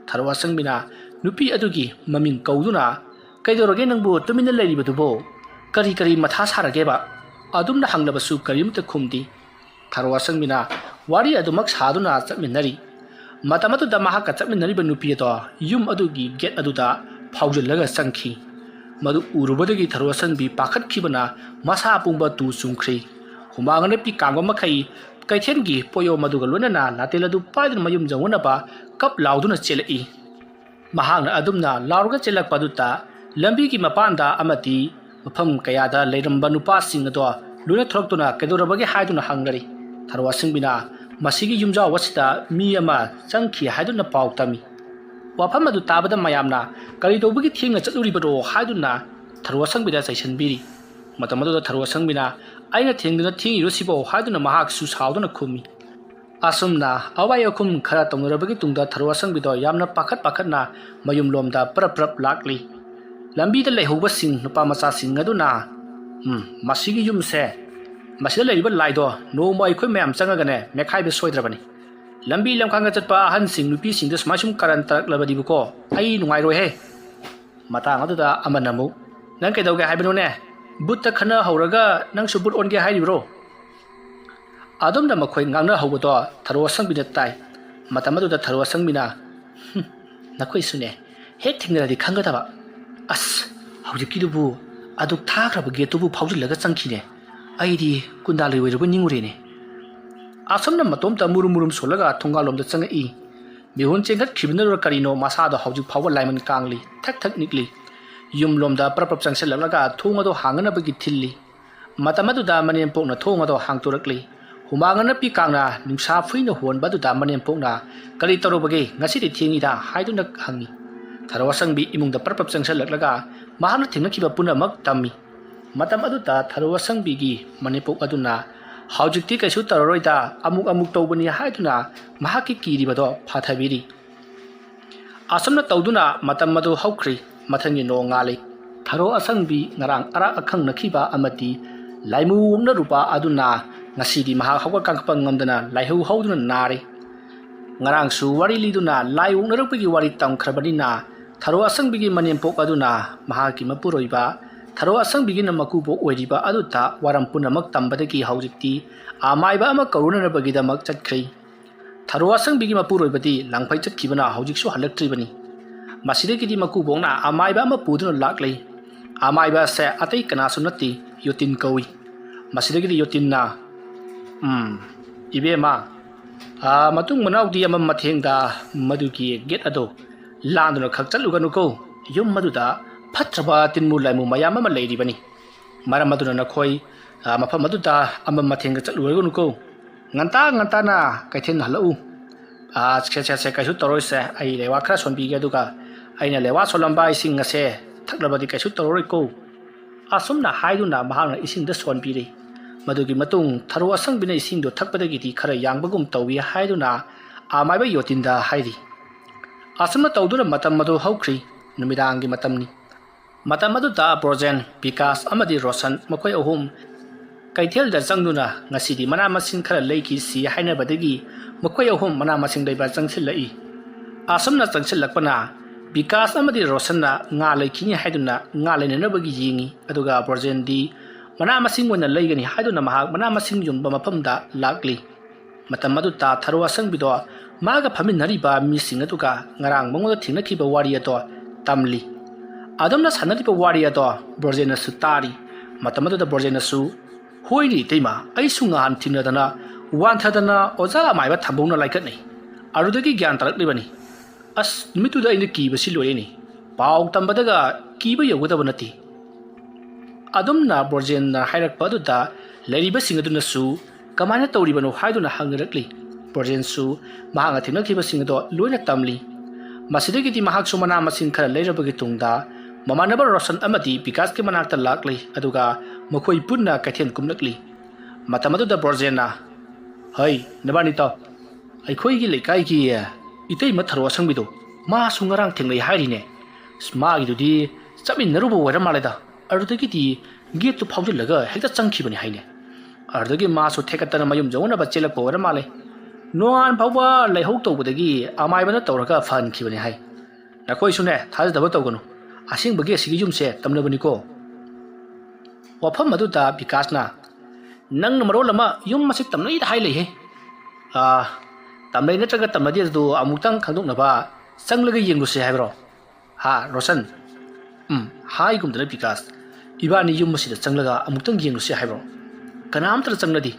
ꯊꯔꯣ ꯑꯁꯪꯕꯤꯅ ꯅꯨꯄꯤ ꯑꯗꯨꯒꯤ ꯃꯃꯤꯡ ꯀꯧꯗꯨꯅ ꯀꯩꯗꯧꯔꯒꯦ ꯅꯪꯕꯨ ꯇꯨꯃꯤꯟꯅ ꯂꯩꯔꯤꯕꯗꯨꯕꯣ ꯀꯔꯤ ꯃꯊꯥ ꯁꯥꯔꯒꯦꯕ ꯑꯗꯨꯝꯅ ꯍꯪꯂꯕꯁꯨ ꯀꯔꯤꯃꯠꯇ ꯈꯨꯝꯗꯦ ꯊꯔꯣ ꯑꯁꯪꯕꯤꯅ ꯋꯥꯔꯤ ꯑꯗꯨꯃꯛ ꯁꯥꯗꯨꯅ ꯆꯠꯃꯤꯟꯅꯔꯤ ꯃꯇꯝ ꯑꯗꯨꯗ ꯃꯍꯥꯛꯀ ꯆꯠꯃꯤꯟꯅꯔꯤꯕ ꯅꯨꯄꯤ ꯑꯗꯣ ꯌꯨꯝ ꯑꯗꯨꯒꯤ ꯒꯦꯠ ꯑꯗꯨꯗ ꯐꯥꯎꯖꯤꯜꯂꯒ ꯆꯪꯈꯤ ꯃꯗꯨ ꯎꯔꯨꯕꯗꯒꯤ ꯊꯔꯣ ꯑꯁꯪꯕꯤ ꯄꯥꯈꯠꯈꯤꯕꯅ ꯃꯁꯥ ꯄꯨꯝꯕ ꯇꯨ ꯆꯨꯡꯈ꯭ꯔꯤ ꯍꯨꯃꯥꯡ ꯅꯞꯄꯤ ꯀꯥꯡꯕ ꯃꯈꯩ ꯀꯩꯊꯦꯜꯒꯤ ꯄꯣꯌꯣꯝ ꯑꯗꯨꯒ ꯂꯣꯏꯅꯅ ꯂꯥꯇꯦꯜ ꯑꯗꯨ ꯄꯥꯏꯗꯨꯅ ꯃꯌꯨꯝ ꯌꯧꯅꯅꯕ ꯀꯞ ꯂꯥꯎꯗꯨꯅ ꯆꯦꯜꯂꯛꯏ ꯃꯍꯥꯛꯅ ꯑꯗꯨꯝꯅ ꯂꯥꯎꯔꯒ ꯆꯦꯜꯂꯛꯄ ꯑꯗꯨꯗ ꯂꯝꯕꯤꯒꯤ ꯃꯄꯥꯟꯗ ꯑꯃꯗꯤ ꯃꯐꯝ ꯀꯌꯥꯗ ꯂꯩꯔꯝꯕ ꯅꯨꯄꯥꯁꯤꯡ ꯑꯗꯣ ꯂꯣꯏꯅ ꯊꯣꯔꯛꯇꯨꯅ ꯀꯩꯗꯧꯔꯕꯒꯦ ꯍꯥꯏꯗꯨꯅ ꯍꯪꯅꯔꯤ ꯊꯔꯣ ꯑꯁꯪꯕꯤꯅ ꯃꯁꯤꯒꯤ ꯌꯨꯝꯖꯥꯎ ꯑꯁꯤꯗ ꯃꯤ ꯑꯃ ꯆꯪꯈꯤ ꯍꯥꯏꯗꯨꯅ ꯄꯥꯎ ꯇꯝꯃꯤ ꯋꯥꯐꯝ ꯑꯗꯨ ꯇꯥꯕꯗ ꯃꯌꯥꯝꯅ ꯀꯔꯤ ꯇꯧꯕꯒꯤ ꯊꯦꯡꯅ ꯆꯠꯂꯨꯔꯤꯕꯅꯣ ꯍꯥꯏꯗꯨꯅ ꯊꯔꯣ ꯑꯁꯪꯕꯤꯗ ꯆꯩꯁꯟꯕꯤꯔꯤ ꯃꯇꯝ ꯑꯗꯨꯗ ꯊꯔꯣ ꯑꯁꯪꯕꯤꯅ ꯑꯩꯅ ꯊꯦꯡꯗꯨꯅ ꯊꯦꯡꯉꯤꯔꯣꯁꯤꯕꯣ ꯍꯥꯏꯗꯨꯅ ꯃꯍꯥꯛꯁꯨ ꯁꯥꯎꯗꯨꯅ ꯈꯨꯝꯃꯤ ꯑꯁꯨꯝꯅ ꯑꯋꯥꯏ ꯑꯈꯨꯝ ꯈꯔ ꯇꯧꯅꯔꯕꯒꯤ ꯇꯨꯡꯗ ꯊꯔꯣ ꯑꯁꯪꯕꯤꯗꯣ ꯌꯥꯝꯅ ꯄꯥꯈꯠꯅ ꯃꯌꯨꯝꯂꯣꯝꯗ ꯄ꯭ꯔꯞ ꯂꯥꯛꯂꯤ ꯂꯝꯕꯤꯗ ꯂꯩꯍꯧꯕꯁꯤꯡ ꯅꯨꯄꯥ ꯃꯆꯥꯁꯤꯡ ꯑꯗꯨꯅ ꯃꯁꯤꯒꯤ ꯌꯨꯝꯁꯦ ꯃꯁꯤꯗ ꯂꯩꯔꯤꯕ ꯂꯥꯏꯗꯣ ꯅꯣꯡꯃ ꯑꯩꯈꯣꯏ ꯃꯌꯥꯝ ꯆꯪꯉꯒꯅꯦ ꯃꯦꯈꯥꯏꯕ ꯁꯣꯏꯗ꯭ꯔꯕꯅꯤ ꯂꯝꯕꯤ ꯂꯝꯈꯥꯡꯗ ꯆꯠꯄ ꯑꯍꯟꯁꯤꯡ ꯅꯨꯄꯤꯁꯤꯡꯗ ꯁꯨꯝ ꯀꯔꯟ ꯇꯥꯔꯛꯂꯕꯗꯤꯕꯀꯣ ꯑꯩ ꯅꯨꯡꯉꯥꯏꯔꯣꯏꯍꯦ ꯃꯇꯥꯡ ꯑꯗꯨꯗ ꯑꯃꯅ ꯑꯃꯨꯛ ꯅꯪ ꯀꯩꯗꯧꯒꯦ ꯍꯥꯏꯕꯅꯣꯅꯦ ꯕꯨꯠꯇ ꯈꯟꯅ ꯍꯧꯔꯒ ꯅꯪꯁꯨ ꯕꯨꯠ ꯑꯣꯟꯒꯦ ꯍꯥꯏꯔꯤꯕ꯭ꯔꯣ ꯑꯗꯨꯝꯅ ꯃꯈꯣꯏ ꯉꯥꯡꯅꯍꯧꯕꯗꯣ ꯊꯔꯣ ꯑꯁꯪꯕꯤꯅ ꯇꯥꯏ ꯃꯇꯝ ꯑꯗꯨꯗ ꯊꯔꯣ ꯑꯁꯪꯕꯤꯅ ꯅꯈꯣꯏꯁꯨꯅꯦ ꯍꯦꯛ ꯊꯦꯡꯅꯔꯗꯤ ꯈꯪꯒꯗꯕ ꯑꯁ ꯍꯧꯖꯤꯛꯀꯤꯗꯨꯕꯨ ꯑꯗꯨꯛ ꯊꯥꯈ꯭ꯔꯕ ꯒꯦꯠꯇꯨꯕꯨ ꯐꯥꯎꯖꯤꯜꯂꯒ ꯆꯪꯈꯤꯅꯦ ꯑꯩꯗꯤ ꯀꯨꯟꯗꯥꯂꯩ ꯑꯣꯏꯔꯕ ꯅꯤꯡꯉꯨꯔꯦꯅꯦ ꯑꯁꯨꯝꯅ ꯃꯇꯣꯝꯇ ꯃꯨꯔꯨꯝ ꯁꯣꯜꯂꯒ ꯊꯣꯡꯒꯥꯜꯂꯣꯝꯗ ꯆꯪꯉꯛꯏ ꯃꯤꯍꯨꯟ ꯆꯦꯟꯈꯠꯈꯤꯕꯅꯔ ꯀꯔꯤꯅꯣ ꯃꯁꯥꯗꯣ ꯍꯧꯖꯤꯛ ꯐꯥꯎꯕ ꯂꯥꯏꯃꯟ ꯀꯥꯡꯂꯤ ꯊꯛ ꯅꯤꯛꯂꯤ ꯌꯨꯝꯂꯣꯝꯗ ꯄ꯭ꯔꯞ ꯆꯪꯁꯤꯜꯂꯛꯂꯒ ꯊꯣꯡ ꯑꯗꯣ ꯍꯥꯡꯅꯅꯕꯒꯤ ꯊꯤꯜꯂꯤ ꯃꯇꯝ ꯑꯗꯨꯗ ꯃꯅꯦꯝꯄꯣꯛꯅ ꯊꯣꯡ ꯑꯗꯣ ꯍꯥꯡꯇꯣꯔꯛꯂꯤ ꯍꯨꯃꯥꯡ ꯅꯞꯄꯤ ꯀꯥꯡꯅ ꯅꯨꯡꯁꯥ ꯐꯨꯏꯅ ꯍꯣꯟꯕ ꯑꯗꯨꯗ ꯃꯅꯦꯝꯄꯣꯛꯅ ꯀꯔꯤ ꯇꯧꯔꯨꯕꯒꯦ ꯉꯁꯤꯗꯤ ꯊꯦꯡꯉꯤꯗ ꯍꯥꯏꯗꯨꯅ ꯍꯪꯉꯤ ꯊꯔꯣ ꯑꯁꯪꯕꯤ ꯏꯃꯨꯡꯗ ꯄ꯭ꯔꯞ ꯆꯪꯁꯤꯜꯂꯛꯂꯒ ꯃꯍꯥꯛꯅ ꯊꯦꯡꯅꯈꯤꯕ ꯄꯨꯝꯅꯃꯛ ꯇꯝꯃꯤ ꯃꯇꯝ ꯑꯗꯨꯗ ꯊꯔꯣ ꯑꯁꯪꯕꯤꯒꯤ ꯃꯅꯦꯝꯄꯣꯛ ꯑꯗꯨꯅ ꯍꯧꯖꯤꯛꯇꯤ ꯀꯩꯁꯨ ꯇꯧꯔꯔꯣꯏꯗ ꯑꯃꯨꯛ ꯇꯧꯕꯅꯤ ꯍꯥꯏꯗꯨꯅ ꯃꯍꯥꯛꯀꯤ ꯀꯤꯔꯤꯕꯗꯣ ꯐꯥꯊꯕꯤꯔꯤ ꯑꯁꯨꯝꯅ ꯇꯧꯗꯨꯅ ꯃꯇꯝ ꯑꯗꯨ ꯍꯧꯈ꯭ꯔꯤ ꯃꯊꯪꯒꯤ ꯅꯣꯡꯉꯥꯜꯂꯤ ꯊꯔꯣ ꯑꯁꯪꯕꯤ ꯉꯔꯥꯡ ꯑꯔꯥꯛ ꯑꯈꯪꯅꯈꯤꯕ ꯑꯃꯗꯤ ꯂꯥꯏꯃꯨ ꯑꯣꯛꯅꯔꯨꯕ ꯑꯗꯨꯅ ꯉꯁꯤꯗꯤ ꯃꯍꯥꯛ ꯍꯧꯒꯠ ꯀꯥꯡꯈꯠꯄ ꯉꯝꯗꯅ ꯂꯥꯏꯍꯧ ꯍꯧꯗꯨꯅ ꯅꯥꯔꯤ ꯉꯔꯥꯡꯁꯨ ꯋꯥꯔꯤ ꯂꯤꯗꯨꯅ ꯂꯥꯏ ꯑꯣꯛꯅꯔꯛꯄꯒꯤ ꯋꯥꯔꯤ ꯇꯝꯈ꯭ꯔꯕꯅꯤꯅ ꯊꯔꯣ ꯑꯁꯪꯕꯤꯒꯤ ꯃꯅꯦꯝꯄꯣꯛ ꯑꯗꯨꯅ ꯃꯍꯥꯛꯀꯤ ꯃꯄꯨꯔꯣꯏꯕ ꯊꯔꯣ ꯑꯁꯪꯕꯤꯒꯤꯅ ꯃꯀꯨꯕꯣꯛ ꯑꯣꯏꯔꯤꯕ ꯑꯗꯨꯗ ꯋꯥꯔꯝ ꯄꯨꯝꯅꯃꯛ ꯇꯝꯕꯗꯒꯤ ꯍꯧꯖꯤꯛꯇꯤ ꯑꯃꯥꯏꯕ ꯑꯃ ꯀꯧꯔꯨꯅꯅꯕꯒꯤꯗꯃꯛ ꯆꯠꯈ꯭ꯔꯤ ꯊꯔꯣ ꯑꯁꯪꯕꯤꯒꯤ ꯃꯄꯨꯔꯣꯏꯕꯗꯤ ꯂꯥꯡꯐꯩ ꯆꯠꯈꯤꯕꯅ ꯍꯧꯖꯤꯛꯁꯨ ꯍꯜꯂꯛꯇ꯭ꯔꯤꯕꯅꯤ ꯃꯁꯤꯗꯒꯤꯗꯤ ꯃꯀꯨꯕꯣꯛꯅ ꯑꯃꯥꯏꯕ ꯑꯃ ꯄꯨꯗꯨꯅ ꯂꯥꯛꯂꯤ ꯑꯃꯥꯏꯕ ꯑꯁꯦ ꯑꯇꯩ ꯀꯅꯥꯁꯨ ꯅꯠꯇꯦ ꯌꯣꯇꯤꯟ ꯀꯧꯏ ꯃꯁꯤꯗꯒꯤꯗꯤ ꯌꯣꯇꯤꯟꯅ ꯏꯕꯦꯝꯃ ꯃꯇꯨꯡ ꯃꯅꯥꯎꯗꯤ ꯑꯃ ꯃꯊꯦꯡꯗ ꯃꯗꯨꯒꯤ ꯒꯦꯠ ꯑꯗꯣ ꯂꯥꯟꯗꯨꯅ ꯈꯛ ꯆꯠꯂꯨꯒꯅꯨꯀꯣ ꯌꯨꯝ ꯃꯗꯨꯗ ꯐꯠꯇ꯭ꯔꯕ ꯇꯤꯟꯃꯨ ꯂꯥꯏꯃꯨ ꯃꯌꯥꯝ ꯑꯃ ꯂꯩꯔꯤꯕꯅꯤ ꯃꯔꯝ ꯑꯗꯨꯅ ꯅꯈꯣꯏ ꯃꯐꯝ ꯑꯗꯨꯗ ꯑꯃ ꯃꯊꯦꯡꯒ ꯆꯠꯂꯨꯔꯒꯅꯨꯀꯣ ꯉꯟꯇꯥꯅ ꯀꯩꯊꯦꯜ ꯍꯜꯂꯛꯎ ꯁꯦ ꯀꯩꯁꯨ ꯇꯧꯔꯣꯏꯁꯦ ꯑꯩ ꯂꯩꯋꯥ ꯈꯔ ꯁꯣꯟꯕꯤꯒꯦ ꯑꯗꯨꯒ ꯑꯩꯅ ꯂꯩꯋꯥ ꯁꯣꯜꯂꯝꯕ ꯏꯁꯤꯡ ꯑꯁꯦ ꯊꯛꯂꯕꯗꯤ ꯀꯩꯁꯨ ꯇꯧꯔꯣꯏꯀꯣ ꯑꯁꯨꯝꯅ ꯍꯥꯏꯗꯨꯅ ꯃꯍꯥꯛꯅ ꯏꯁꯤꯡꯗ ꯁꯣꯟꯕꯤꯔꯤ ꯃꯗꯨꯒꯤ ꯃꯇꯨꯡ ꯊꯔꯣ ꯑꯁꯪꯕꯤꯅ ꯏꯁꯤꯡꯗꯨ ꯊꯛꯄꯗꯒꯤꯗꯤ ꯈꯔ ꯌꯥꯡꯕꯒꯨꯝ ꯇꯧꯏ ꯍꯥꯏꯗꯨꯅ ꯑꯃꯥꯏꯕ ꯌꯣꯇꯤꯟꯗ ꯍꯥꯏꯔꯤ ꯑꯁꯨꯝꯅ ꯇꯧꯗꯨꯅ ꯃꯇꯝ ꯑꯗꯨ ꯍꯧꯈ꯭ꯔꯤ ꯅꯨꯃꯤꯗꯥꯡꯒꯤ ꯃꯇꯝꯅꯤ ꯃꯇꯝ ꯑꯗꯨꯗ ꯕ꯭ꯔꯣꯖꯦꯟ ꯕꯤꯀꯥꯁ ꯑꯃꯗꯤ ꯔꯣꯁꯟ ꯃꯈꯣꯏ ꯑꯍꯨꯝ ꯀꯩꯊꯦꯜꯗ ꯆꯪꯗꯨꯅ ꯉꯁꯤꯗꯤ ꯃꯅꯥ ꯃꯁꯤꯡ ꯈꯔ ꯂꯩꯈꯤꯁꯤ ꯍꯥꯏꯅꯕꯗꯒꯤ ꯃꯈꯣꯏ ꯑꯍꯨꯝ ꯃꯅꯥ ꯃꯁꯤꯡ ꯂꯩꯕ ꯆꯪꯁꯤꯜꯂꯛꯏ ꯑꯁꯨꯝꯅ ꯆꯪꯁꯤꯜꯂꯛꯄꯅ ꯕꯤꯀꯥꯁ ꯑꯃꯗꯤ ꯔꯣꯁꯟꯅ ꯉꯥ ꯂꯩꯈꯤꯅꯤ ꯍꯥꯏꯗꯨꯅ ꯉꯥ ꯂꯩꯅꯅꯕꯒꯤ ꯌꯦꯡꯉꯤ ꯑꯗꯨꯒ ꯕ꯭ꯔꯣꯖꯦꯟꯗꯤ ꯃꯅꯥ ꯃꯁꯤꯡ ꯑꯣꯏꯅ ꯂꯩꯒꯅꯤ ꯍꯥꯏꯗꯨꯅ ꯃꯍꯥꯛ ꯃꯅꯥ ꯃꯁꯤꯡ ꯌꯣꯟꯕ ꯃꯐꯝꯗ ꯂꯥꯛꯂꯤ ꯃꯇꯝ ꯑꯗꯨꯗ ꯊꯔꯣ ꯑꯁꯪꯕꯤꯗꯣ ꯃꯥꯒ ꯐꯝꯃꯤꯟꯅꯔꯤꯕ ꯃꯤꯁꯤꯡ ꯑꯗꯨꯒ ꯉꯔꯥꯡ ꯃꯉꯣꯟꯗ ꯊꯦꯡꯅꯈꯤꯕ ꯋꯥꯔꯤ ꯑꯗꯣ ꯇꯝꯂꯤ ꯑꯗꯨꯝꯅ ꯁꯥꯟꯅꯔꯤꯕ ꯋꯥꯔꯤ ꯑꯗꯣ ꯕ꯭ꯔꯣꯖꯦꯟꯅꯁꯨ ꯇꯥꯔꯤ ꯃꯇꯝ ꯑꯗꯨꯗ ꯕ꯭ꯔꯣꯖꯦꯟꯅꯁꯨ ꯍꯣꯏꯅꯤ ꯏꯇꯩꯃ ꯑꯩꯁꯨ ꯉꯍꯥꯟ ꯊꯦꯡꯅꯗꯅ ꯋꯥꯟꯊꯗꯅ ꯑꯣꯖꯥ ꯑꯃꯥꯏꯕ ꯊꯝꯕꯧꯅ ꯂꯥꯏꯀꯠꯅꯩ ꯑꯗꯨꯗꯒꯤ ꯒ꯭ꯌꯥꯟ ꯇꯥꯔꯛꯂꯤꯕꯅꯤ ꯑꯁ ꯅꯨꯃꯤꯠꯇꯨꯗ ꯑꯩꯅ ꯀꯤꯕꯁꯤ ꯂꯣꯏꯔꯦꯅꯤ ꯄꯥꯎ ꯇꯝꯕꯗꯒ ꯀꯤꯕ ꯌꯧꯒꯗꯕ ꯅꯠꯇꯦ ꯑꯗꯨꯝꯅ ꯕ꯭ꯔꯣꯖꯦꯟꯅ ꯍꯥꯏꯔꯛꯄ ꯑꯗꯨꯗ ꯂꯩꯔꯤꯕꯁꯤꯡ ꯑꯗꯨꯅꯁꯨ ꯀꯃꯥꯏꯅ ꯇꯧꯔꯤꯕꯅꯣ ꯍꯥꯏꯗꯨꯅ ꯍꯪꯅꯔꯛꯂꯤ ꯕ꯭ꯔꯣꯖꯦꯟꯁꯨ ꯃꯍꯥꯛꯅ ꯊꯦꯡꯅꯈꯤꯕꯁꯤꯡ ꯑꯗꯣ ꯂꯣꯏꯅ ꯇꯝꯂꯤ ꯃꯁꯤꯗꯒꯤꯗꯤ ꯃꯍꯥꯛꯁꯨ ꯃꯅꯥ ꯃꯁꯤꯡ ꯈꯔ ꯂꯩꯔꯕꯒꯤ ꯇꯨꯡꯗ ꯃꯃꯥꯟꯅꯕ ꯔꯣꯁꯟ ꯑꯃꯗꯤ ꯕꯤꯀꯥꯁꯀꯤ ꯃꯅꯥꯛꯇ ꯂꯥꯛꯂꯤ ꯑꯗꯨꯒ ꯃꯈꯣꯏ ꯄꯨꯟꯅ ꯀꯩꯊꯦꯜ ꯀꯨꯝꯂꯛꯂꯤ ꯃꯇꯝ ꯑꯗꯨꯗ ꯕ꯭ꯔꯣꯖꯦꯟꯅ ꯍꯩ ꯅꯕꯥꯅꯤꯇꯣ ꯑꯩꯈꯣꯏꯒꯤ ꯂꯩꯀꯥꯏꯒꯤ ꯏꯇꯩꯃ ꯊꯔꯣ ꯑꯁꯪꯕꯤꯗꯣ ꯃꯥꯁꯨ ꯉꯔꯥꯡ ꯊꯦꯡꯅꯩ ꯍꯥꯏꯔꯤꯅꯦ ꯃꯥꯒꯤꯗꯨꯗꯤ ꯆꯠꯃꯤꯟꯅꯔꯨꯕ ꯑꯣꯏꯔ ꯃꯥꯜꯂꯦꯗ ꯑꯗꯨꯗꯒꯤꯗꯤ ꯒꯦꯠꯇꯨ ꯐꯥꯎꯖꯤꯜꯂꯒ ꯍꯦꯛꯇ ꯆꯪꯈꯤꯕꯅꯤ ꯍꯥꯏꯅꯦ ꯑꯗꯨꯗꯒꯤ ꯃꯥꯁꯨ ꯊꯦꯛꯀꯠꯇꯅ ꯃꯌꯨꯝ ꯌꯧꯅꯕ ꯆꯦꯜꯂꯛꯄ ꯑꯣꯏꯔ ꯃꯥꯜꯂꯦ ꯅꯣꯡꯉꯥꯟ ꯐꯥꯎꯕ ꯂꯩꯍꯧ ꯇꯧꯕꯗꯒꯤ ꯑꯃꯥꯏꯕꯅ ꯇꯧꯔꯒ ꯐꯍꯟꯈꯤꯕꯅꯤ ꯍꯥꯏ ꯅꯈꯣꯏꯁꯨꯅꯦ ꯊꯥꯖꯗꯕ ꯇꯧꯒꯅꯨ ꯑꯁꯦꯡꯕꯒꯤ ꯑꯁꯤꯒꯤ ꯌꯨꯝꯁꯦ ꯇꯝꯅꯕꯅꯤꯀꯣ ꯋꯥꯐꯝ ꯑꯗꯨꯗ ꯕꯤꯀꯥꯁꯅ ꯅꯪꯅ ꯃꯔꯣꯜ ꯑꯃ ꯌꯨꯝ ꯑꯁꯤ ꯇꯝꯅꯩꯗ ꯍꯥꯏ ꯂꯩꯍꯦ ꯇꯝꯅꯩ ꯅꯠꯇ꯭ꯔꯒ ꯇꯝꯅꯗꯦ ꯑꯗꯨ ꯑꯃꯨꯛꯇꯪ ꯈꯪꯗꯣꯛꯅꯕ ꯆꯪꯂꯒ ꯌꯦꯡꯂꯨꯁꯦ ꯍꯥꯏꯕ꯭ꯔో ꯔꯣꯁꯟ ꯍꯥꯏꯒꯨꯝꯗꯅ ꯕꯤꯀꯥꯁ ꯏꯕꯥꯅꯤ ꯌꯨꯝ ꯑꯁꯤꯗ ꯆꯪꯂꯒ ꯑꯃꯨꯛꯇꯪ ꯌꯦꯡꯂꯨꯁꯦ ꯍꯥꯏꯕ꯭ꯔꯣ ꯀꯅꯥꯝꯇꯅ ꯆꯪꯅꯗꯦ